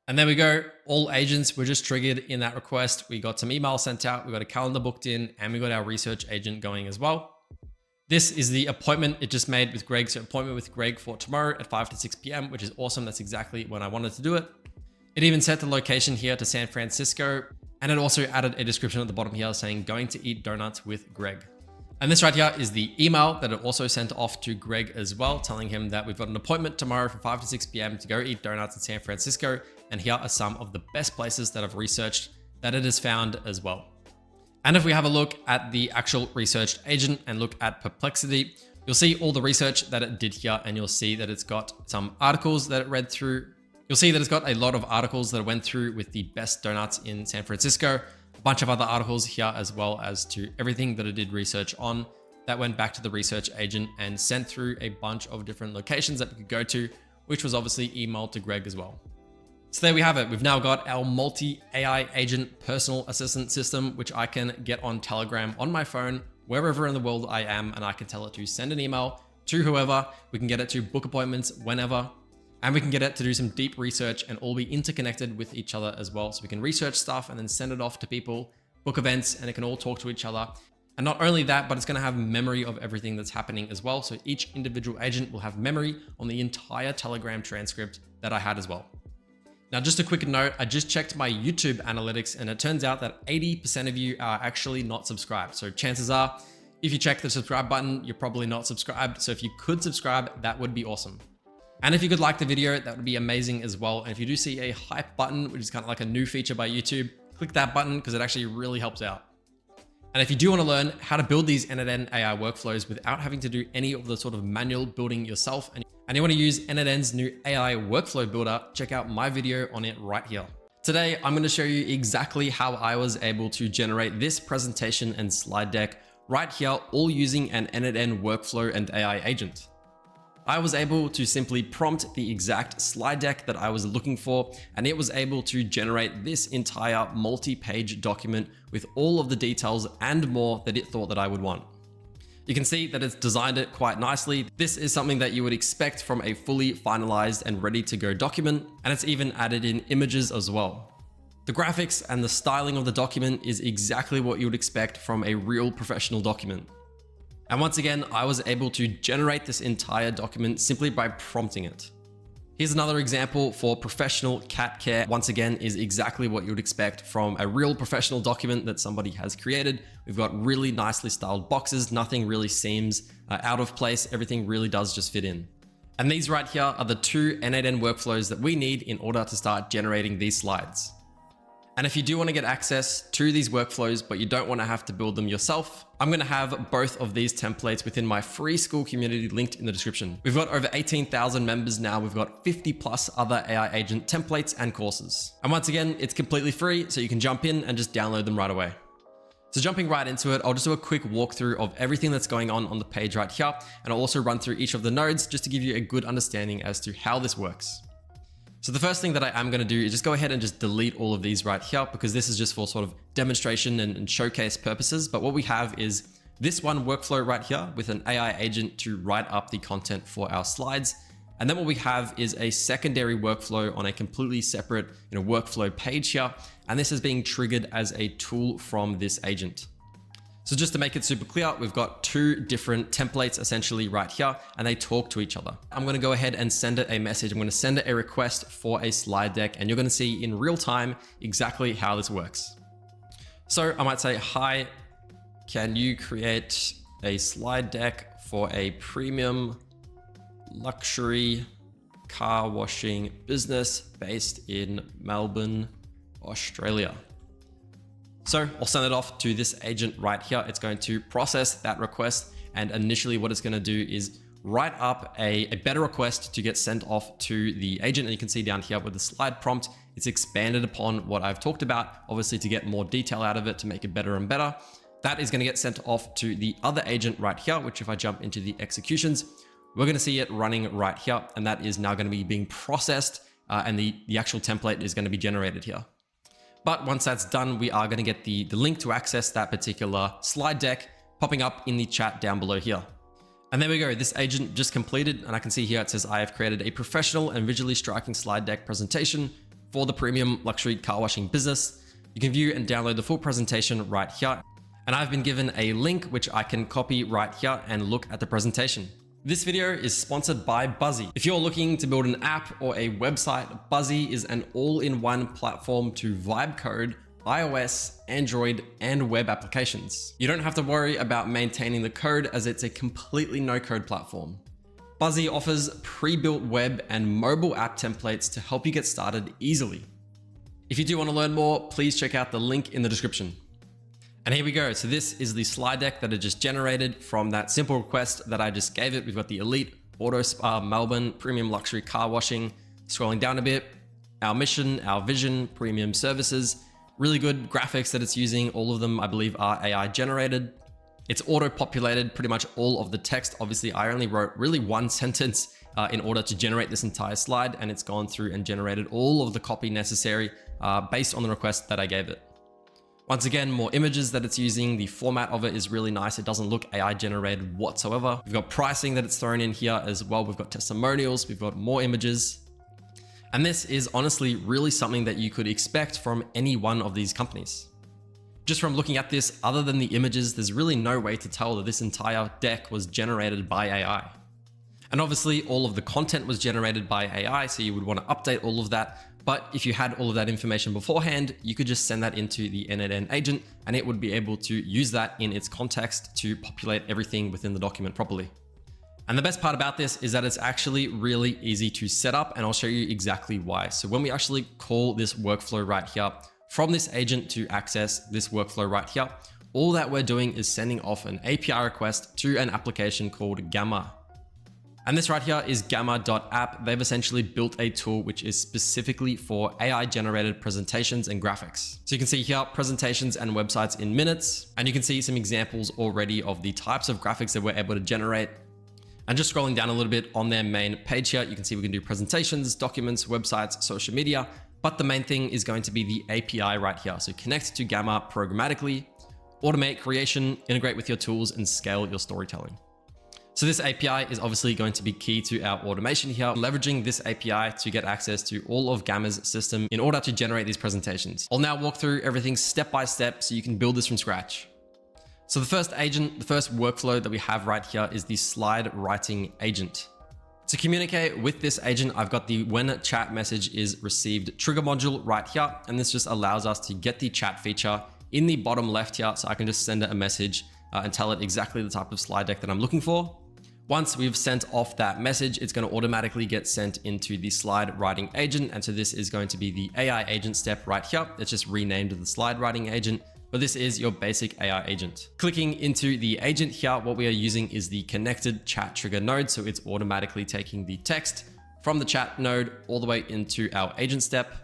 And there we go. All agents were just triggered in that request. We got some email sent out, we got a calendar booked in, and we got our research agent going as well. This is the appointment it just made with Greg. So appointment with Greg for tomorrow at 5 to 6 p.m., which is awesome. That's exactly when I wanted to do it. It even set the location here to San Francisco, and it also added a description at the bottom here saying going to eat donuts with Greg. And this right here is the email that it also sent off to Greg as well, telling him that we've got an appointment tomorrow from 5 to 6 p.m. to go eat donuts in San Francisco. And here are some of the best places that I've researched that it has found as well. And if we have a look at the actual research agent and look at Perplexity, you'll see all the research that it did here, and you'll see that it's got some articles that it read through. You'll see that it's got a lot of articles that it went through with the best donuts in San Francisco, a bunch of other articles here, as well as to everything that it did research on that went back to the research agent and sent through a bunch of different locations that we could go to, which was obviously emailed to Greg as well. So there we have it. We've now got our multi-AI agent personal assistant system, which I can get on Telegram on my phone, wherever in the world I am, and I can tell it to send an email to whoever. We can get it to book appointments whenever, and we can get it to do some deep research and all be interconnected with each other as well. So we can research stuff and then send it off to people, book events, and it can all talk to each other. And not only that, but it's going to have memory of everything that's happening as well. So each individual agent will have memory on the entire Telegram transcript that I had as well. Now, just a quick note, I just checked my YouTube analytics and it turns out that 80% of you are actually not subscribed. So chances are, if you check the subscribe button, you're probably not subscribed. So if you could subscribe, that would be awesome. And if you could like the video, that would be amazing as well. And if you do see a hype button, which is kind of like a new feature by YouTube, click that button because it actually really helps out. And if you do want to learn how to build these n8n AI workflows without having to do any of the sort of manual building yourself, and you want to use n8n's new AI workflow builder, check out my video on it right here. Today, I'm going to show you exactly how I was able to generate this presentation and slide deck right here, all using an n8n workflow and AI agent. I was able to simply prompt the exact slide deck that I was looking for, and it was able to generate this entire multi-page document with all of the details and more that it thought that I would want. You can see that it's designed it quite nicely. This is something that you would expect from a fully finalized and ready to go document, and it's even added in images as well. The graphics and the styling of the document is exactly what you would expect from a real professional document. And once again, I was able to generate this entire document simply by prompting it. Here's another example for professional cat care. Once again, is exactly what you would expect from a real professional document that somebody has created. We've got really nicely styled boxes. Nothing really seems out of place. Everything really does just fit in. And these right here are the two n8n workflows that we need in order to start generating these slides. And if you do want to get access to these workflows, but you don't want to have to build them yourself, I'm going to have both of these templates within my free school community linked in the description. We've got over 18,000 members now. We've got 50 plus other AI agent templates and courses. And once again, it's completely free, so you can jump in and just download them right away. So jumping right into it, I'll just do a quick walkthrough of everything that's going on the page right here. And I'll also run through each of the nodes just to give you a good understanding as to how this works. So the first thing that I am going to do is just go ahead and just delete all of these right here, because this is just for sort of demonstration and showcase purposes. But what we have is this one workflow right here with an AI agent to write up the content for our slides. And then what we have is a secondary workflow on a completely separate workflow page here. And this is being triggered as a tool from this agent. So just to make it super clear, we've got two different templates essentially right here, and they talk to each other. I'm going to go ahead and send it a message. I'm going to send it a request for a slide deck, and you're going to see in real time exactly how this works. So I might say, hi, can you create a slide deck for a premium luxury car washing business based in Melbourne, Australia? So I'll send it off to this agent right here. It's going to process that request. And initially what it's going to do is write up a better request to get sent off to the agent. And you can see down here with the slide prompt, it's expanded upon what I've talked about, obviously to get more detail out of it, to make it better and better. That is going to get sent off to the other agent right here, which if I jump into the executions, we're going to see it running right here. And that is now going to be being processed and the actual template is going to be generated here. But once that's done, we are going to get the link to access that particular slide deck popping up in the chat down below here. And there we go. This agent just completed, and I can see here it says I have created a professional and visually striking slide deck presentation for the premium luxury car washing business. You can view and download the full presentation right here. And I've been given a link which I can copy right here and look at the presentation. This video is sponsored by Buzzy. If you're looking to build an app or a website, Buzzy is an all-in-one platform to vibe code iOS, Android, and web applications. You don't have to worry about maintaining the code as it's a completely no-code platform. Buzzy offers pre-built web and mobile app templates to help you get started easily. If you do want to learn more, please check out the link in the description. And here we go. So this is the slide deck that I just generated from that simple request that I just gave it. We've got the Elite Auto Spa Melbourne Premium Luxury Car Washing. Scrolling down a bit, our mission, our vision, premium services, really good graphics that it's using. All of them, I believe, are AI generated. It's auto-populated pretty much all of the text. Obviously, I only wrote really one sentence in order to generate this entire slide, and it's gone through and generated all of the copy necessary based on the request that I gave it. Once again, more images that it's using. The format of it is really nice. It doesn't look AI generated whatsoever. We've got pricing that it's thrown in here as well. We've got testimonials. We've got more images. And this is honestly really something that you could expect from any one of these companies. Just from looking at this, other than the images, there's really no way to tell that this entire deck was generated by AI. And obviously all of the content was generated by AI, so you would want to update all of that. But if you had all of that information beforehand, you could just send that into the n8n agent and it would be able to use that in its context to populate everything within the document properly. And the best part about this is that it's actually really easy to set up, and I'll show you exactly why. So when we actually call this workflow right here from this agent to access this workflow right here, all that we're doing is sending off an API request to an application called Gamma. And this right here is gamma.app. They've essentially built a tool which is specifically for AI generated presentations and graphics. So you can see here presentations and websites in minutes, and you can see some examples already of the types of graphics that we're able to generate. And just scrolling down a little bit on their main page here, you can see we can do presentations, documents, websites, social media, but the main thing is going to be the API right here. So connect to Gamma programmatically, automate creation, integrate with your tools, and scale your storytelling. So this API is obviously going to be key to our automation here, leveraging this API to get access to all of Gamma's system in order to generate these presentations. I'll now walk through everything step by step so you can build this from scratch. So the first agent, the first workflow that we have right here is the slide writing agent. To communicate with this agent, I've got the when a chat message is received trigger module right here. And this just allows us to get the chat feature in the bottom left here. So I can just send it a message and tell it exactly the type of slide deck that I'm looking for. Once we've sent off that message, it's going to automatically get sent into the slide writing agent. And so this is going to be the AI agent step right here. It's just renamed the slide writing agent, but this is your basic AI agent. Clicking into the agent here, what we are using is the connected chat trigger node. So it's automatically taking the text from the chat node all the way into our agent step.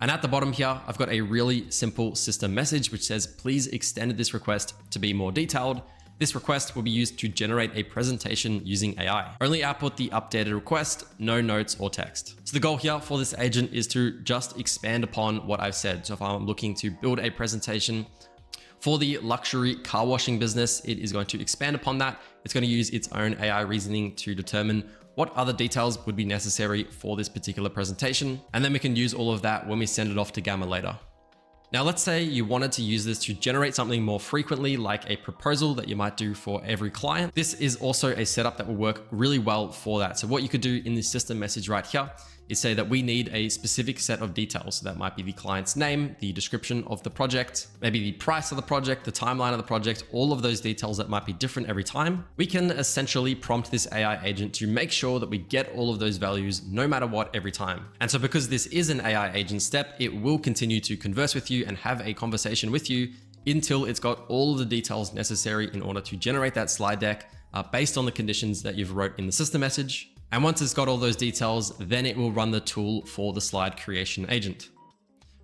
And at the bottom here, I've got a really simple system message, which says, please extend this request to be more detailed. This request will be used to generate a presentation using AI. Only output the updated request, no notes or text. So the goal here for this agent is to just expand upon what I've said. So if I'm looking to build a presentation for the luxury car washing business, it is going to expand upon that. It's going to use its own AI reasoning to determine what other details would be necessary for this particular presentation. And then we can use all of that when we send it off to Gamma later. Now, let's say you wanted to use this to generate something more frequently, like a proposal that you might do for every client. This is also a setup that will work really well for that. So what you could do in this system message right here is say that we need a specific set of details. So that might be the client's name, the description of the project, maybe the price of the project, the timeline of the project, all of those details that might be different every time. We can essentially prompt this AI agent to make sure that we get all of those values no matter what every time. And so because this is an AI agent step, it will continue to converse with you and have a conversation with you until it's got all of the details necessary in order to generate that slide deck based on the conditions that you've wrote in the system message. And once it's got all those details, then it will run the tool for the slide creation agent.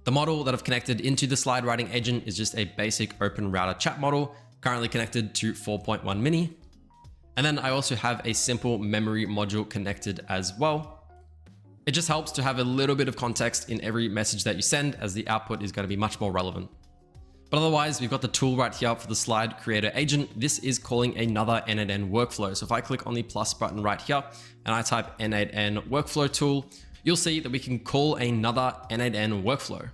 The model that I've connected into the slide writing agent is just a basic open router chat model, currently connected to 4.1 mini. And then I also have a simple memory module connected as well. It just helps to have a little bit of context in every message that you send, as the output is going to be much more relevant. But otherwise, we've got the tool right here for the slide creator agent. This is calling another n8n workflow. So if I click on the plus button right here and I type n8n workflow tool, you'll see that we can call another n8n workflow.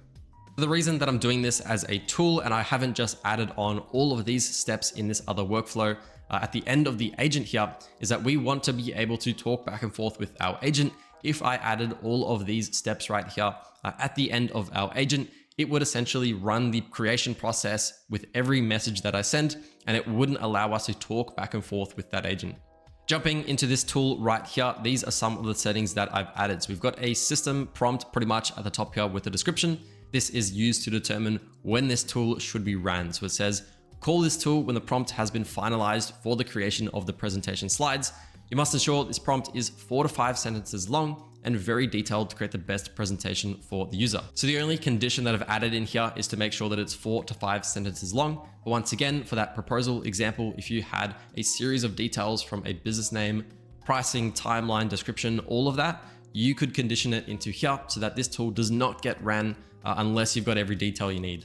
The reason that I'm doing this as a tool and I haven't just added on all of these steps in this other workflow at the end of the agent here is that we want to be able to talk back and forth with our agent. If I added all of these steps right here at the end of our agent, it would essentially run the creation process with every message that I send, and it wouldn't allow us to talk back and forth with that agent. Jumping into this tool right here, these are some of the settings that I've added. So we've got a system prompt pretty much at the top here with the description. This is used to determine when this tool should be ran. So it says, call this tool when the prompt has been finalized for the creation of the presentation slides. You must ensure this prompt is 4 to 5 sentences long and very detailed to create the best presentation for the user. So the only condition that I've added in here is to make sure that it's 4 to 5 sentences long. But once again, for that proposal example, if you had a series of details from a business name, pricing, timeline, description, all of that, you could condition it into here so that this tool does not get ran unless you've got every detail you need.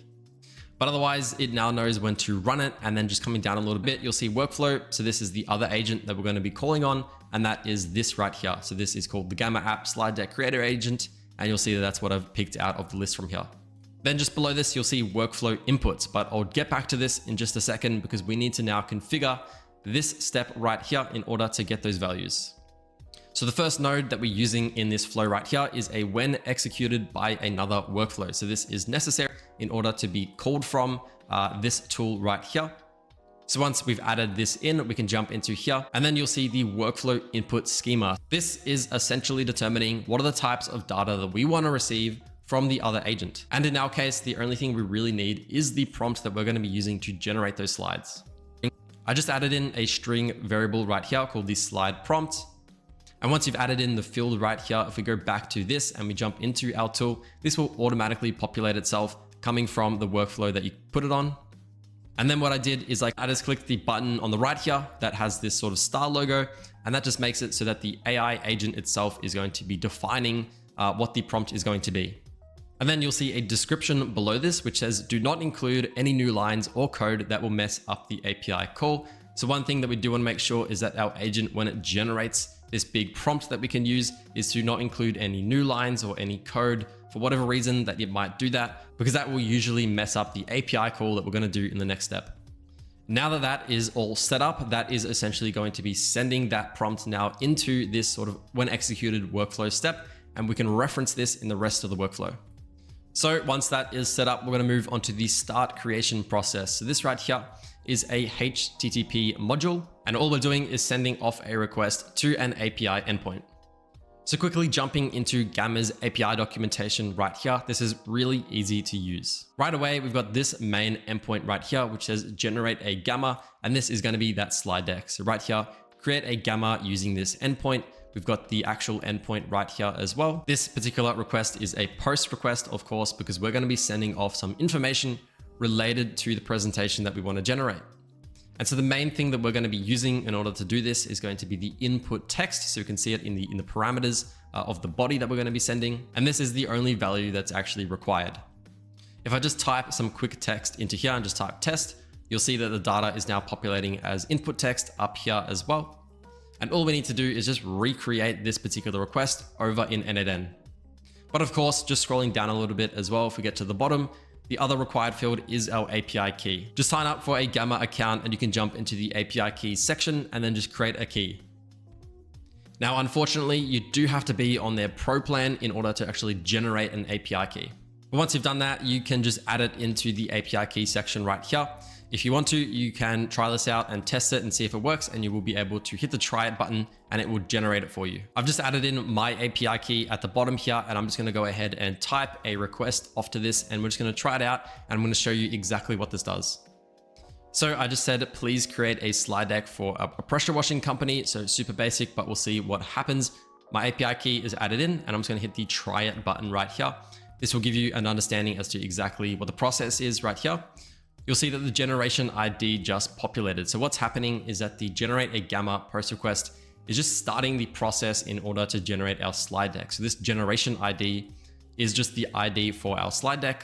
But otherwise, it now knows when to run it. And then just coming down a little bit, you'll see workflow. So this is the other agent that we're going to be calling on, and that is this right here. So this is called the Gamma App Slide Deck Creator Agent. And you'll see that that's what I've picked out of the list from here. Then just below this, you'll see workflow inputs, but I'll get back to this in just a second because we need to now configure this step right here in order to get those values. So the first node that we're using in this flow right here is a when executed by another workflow. So this is necessary in order to be called from this tool right here. So once we've added this in, we can jump into here and then you'll see the workflow input schema. This is essentially determining what are the types of data that we want to receive from the other agent. And in our case, the only thing we really need is the prompt that we're going to be using to generate those slides. I just added in a string variable right here called the slide prompt. And once you've added in the field right here, if we go back to this and we jump into our tool, this will automatically populate itself coming from the workflow that you put it on. And then what I did is I just clicked the button on the right here that has this sort of star logo, and that just makes it so that the AI agent itself is going to be defining what the prompt is going to be. And then you'll see a description below this, which says, do not include any new lines or code that will mess up the API call. So one thing that we do want to make sure is that our agent, when it generates this big prompt that we can use, is to not include any new lines or any code for whatever reason that it might do that, because that will usually mess up the API call that we're going to do in the next step. Now that that is all set up, that is essentially going to be sending that prompt now into this sort of when executed workflow step, and we can reference this in the rest of the workflow. So once that is set up, we're going to move on to the start creation process. So this right here is a HTTP module, and all we're doing is sending off a request to an API endpoint. So quickly jumping into Gamma's API documentation right here, this is really easy to use. Right away, we've got this main endpoint right here, which says generate a Gamma, and this is going to be that slide deck. So right here, create a Gamma using this endpoint. We've got the actual endpoint right here as well. This particular request is a post request, of course, because we're going to be sending off some information related to the presentation that we want to generate. And so the main thing that we're going to be using in order to do this is going to be the input text. So you can see it in the parameters of the body that we're going to be sending. And this is the only value that's actually required. If I just type some quick text into here and just type test, you'll see that the data is now populating as input text up here as well. And all we need to do is just recreate this particular request over in n8n. But of course, just scrolling down a little bit as well, if we get to the bottom, the other required field is our API key. Just sign up for a Gamma account and you can jump into the API keys section and then just create a key. Now, unfortunately, you do have to be on their pro plan in order to actually generate an API key. But once you've done that, you can just add it into the API key section right here. If you want to, you can try this out and test it and see if it works, and you will be able to hit the try it button and it will generate it for you. I've just added in my API key at the bottom here, and I'm just going to go ahead and type a request off to this, and we're just going to try it out, and I'm going to show you exactly what this does. So I just said, please create a slide deck for a pressure washing company. So super basic, but we'll see what happens. My API key is added in, and I'm just going to hit the try it button right here. This will give you an understanding as to exactly what the process is right here. You'll see that the generation ID just populated. So what's happening is that the generate a Gamma post request is just starting the process in order to generate our slide deck. So this generation ID is just the ID for our slide deck.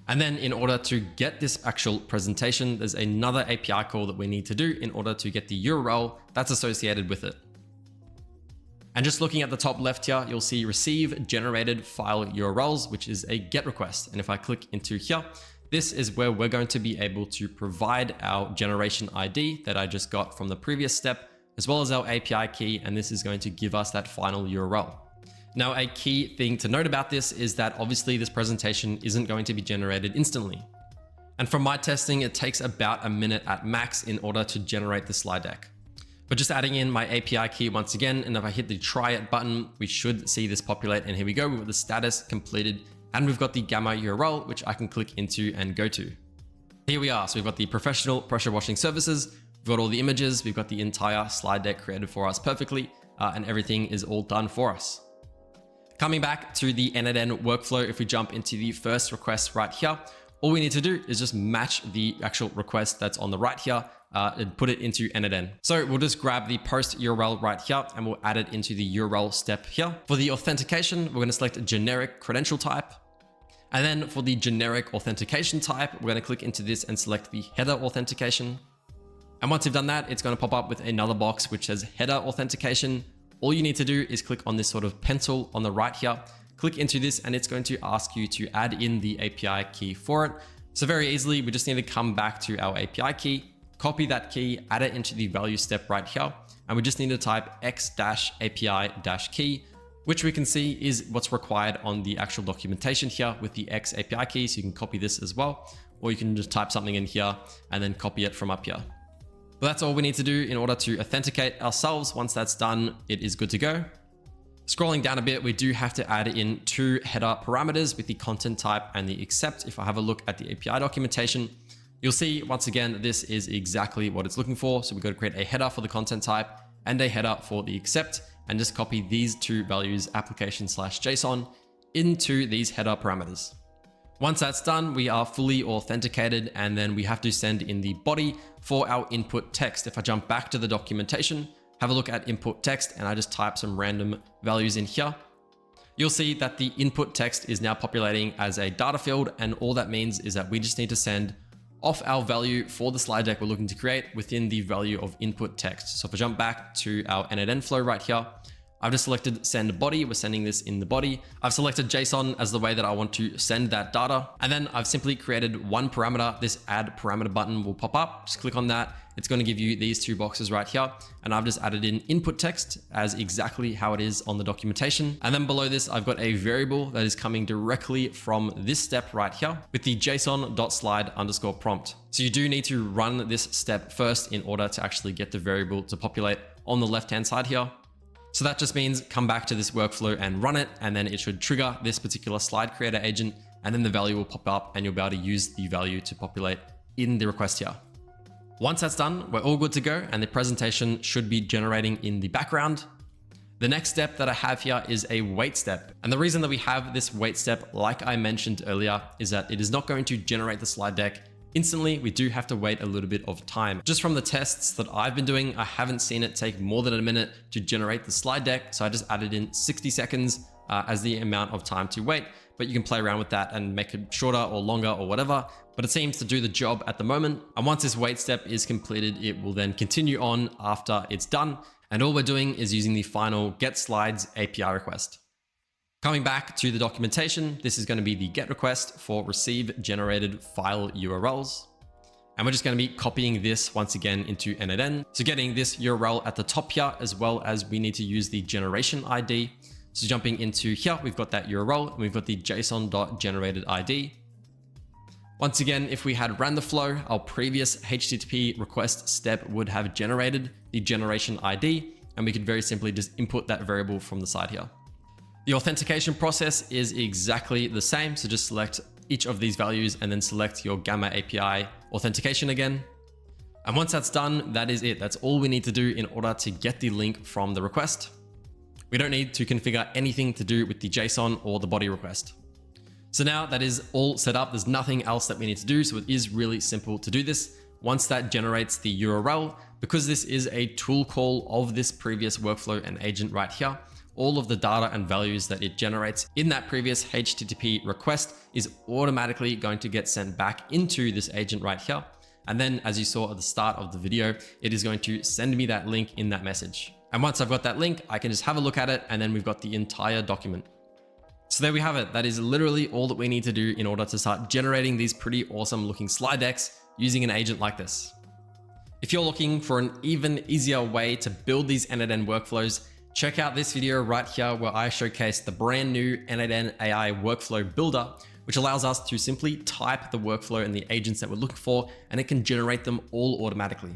And then in order to get this actual presentation, there's another API call that we need to do in order to get the URL that's associated with it. And just looking at the top left here, you'll see receive generated file URLs, which is a GET request. And if I click into here, this is where we're going to be able to provide our generation ID that I just got from the previous step, as well as our API key. And this is going to give us that final URL. Now, a key thing to note about this is that obviously this presentation isn't going to be generated instantly. And from my testing, it takes about a minute at max in order to generate the slide deck. But just adding in my API key once again, and if I hit the try it button, we should see this populate. And here we go, we've got the status completed, and we've got the Gamma URL, which I can click into and go to. Here we are. So we've got the professional pressure washing services, we've got all the images, we've got the entire slide deck created for us perfectly, and everything is all done for us. Coming back to the n8n workflow, if we jump into the first request right here, all we need to do is just match the actual request that's on the right here and put it into n8n. So we'll just grab the post URL right here and we'll add it into the URL step here. For the authentication, we're going to select a generic credential type. And then for the generic authentication type, we're going to click into this and select the header authentication. And once you've done that, it's going to pop up with another box which says header authentication. All you need to do is click on this sort of pencil on the right here, click into this, and it's going to ask you to add in the API key for it. So very easily, we just need to come back to our API key, copy that key, add it into the value step right here. And we just need to type x-API-key, which we can see is what's required on the actual documentation here with the X API key. So you can copy this as well, or you can just type something in here and then copy it from up here. But that's all we need to do in order to authenticate ourselves. Once that's done, it is good to go. Scrolling down a bit, we do have to add in 2 header parameters with the content type and the accept. If I have a look at the API documentation, you'll see once again, this is exactly what it's looking for. So we've got to create a header for the content type and a header for the accept, and just copy these 2 values, application/JSON, into these header parameters. Once that's done, we are fully authenticated, and then we have to send in the body for our input text. If I jump back to the documentation, have a look at input text, and I just type some random values in here, you'll see that the input text is now populating as a data field. And all that means is that we just need to send off our value for the slide deck we're looking to create within the value of input text. So if I jump back to our n8n flow right here, I've just selected send body. We're sending this in the body. I've selected JSON as the way that I want to send that data. And then I've simply created one parameter. This add parameter button will pop up. Just click on that. It's going to give you these 2 boxes right here. And I've just added in input text as exactly how it is on the documentation. And then below this, I've got a variable that is coming directly from this step right here with the JSON.slide_prompt. So you do need to run this step first in order to actually get the variable to populate on the left-hand side here. So that just means come back to this workflow and run it, and then it should trigger this particular slide creator agent, and then the value will pop up and you'll be able to use the value to populate in the request here. Once that's done, we're all good to go, and the presentation should be generating in the background. The next step that I have here is a wait step. And the reason that we have this wait step, like I mentioned earlier, is that it is not going to generate the slide deck instantly. We do have to wait a little bit of time. Just from the tests that I've been doing, I haven't seen it take more than a minute to generate the slide deck. So I just added in 60 seconds as the amount of time to wait, but you can play around with that and make it shorter or longer or whatever, but it seems to do the job at the moment. And once this wait step is completed, it will then continue on after it's done. And all we're doing is using the final get slides API request. Coming back to the documentation, this is going to be the GET request for receive generated file URLs. And we're just going to be copying this once again into n8n. So getting this URL at the top here, as well as we need to use the generation ID. So jumping into here, we've got that URL and we've got the JSON.generated ID. Once again, if we had ran the flow, our previous HTTP request step would have generated the generation ID, and we could very simply just input that variable from the side here. The authentication process is exactly the same. So just select each of these values and then select your Gamma API authentication again. And once that's done, that is it. That's all we need to do in order to get the link from the request. We don't need to configure anything to do with the JSON or the body request. So now that is all set up, there's nothing else that we need to do. So it is really simple to do this. Once that generates the URL, because this is a tool call of this previous workflow and agent right here, all of the data and values that it generates in that previous HTTP request is automatically going to get sent back into this agent right here. And then as you saw at the start of the video, it is going to send me that link in that message. And once I've got that link, I can just have a look at it, and then we've got the entire document. So there we have it. That is literally all that we need to do in order to start generating these pretty awesome looking slide decks using an agent like this. If you're looking for an even easier way to build these n8n workflows, Check out this video right here where I showcase the brand new n8n AI workflow builder, which allows us to simply type the workflow and the agents that we're looking for, and it can generate them all automatically.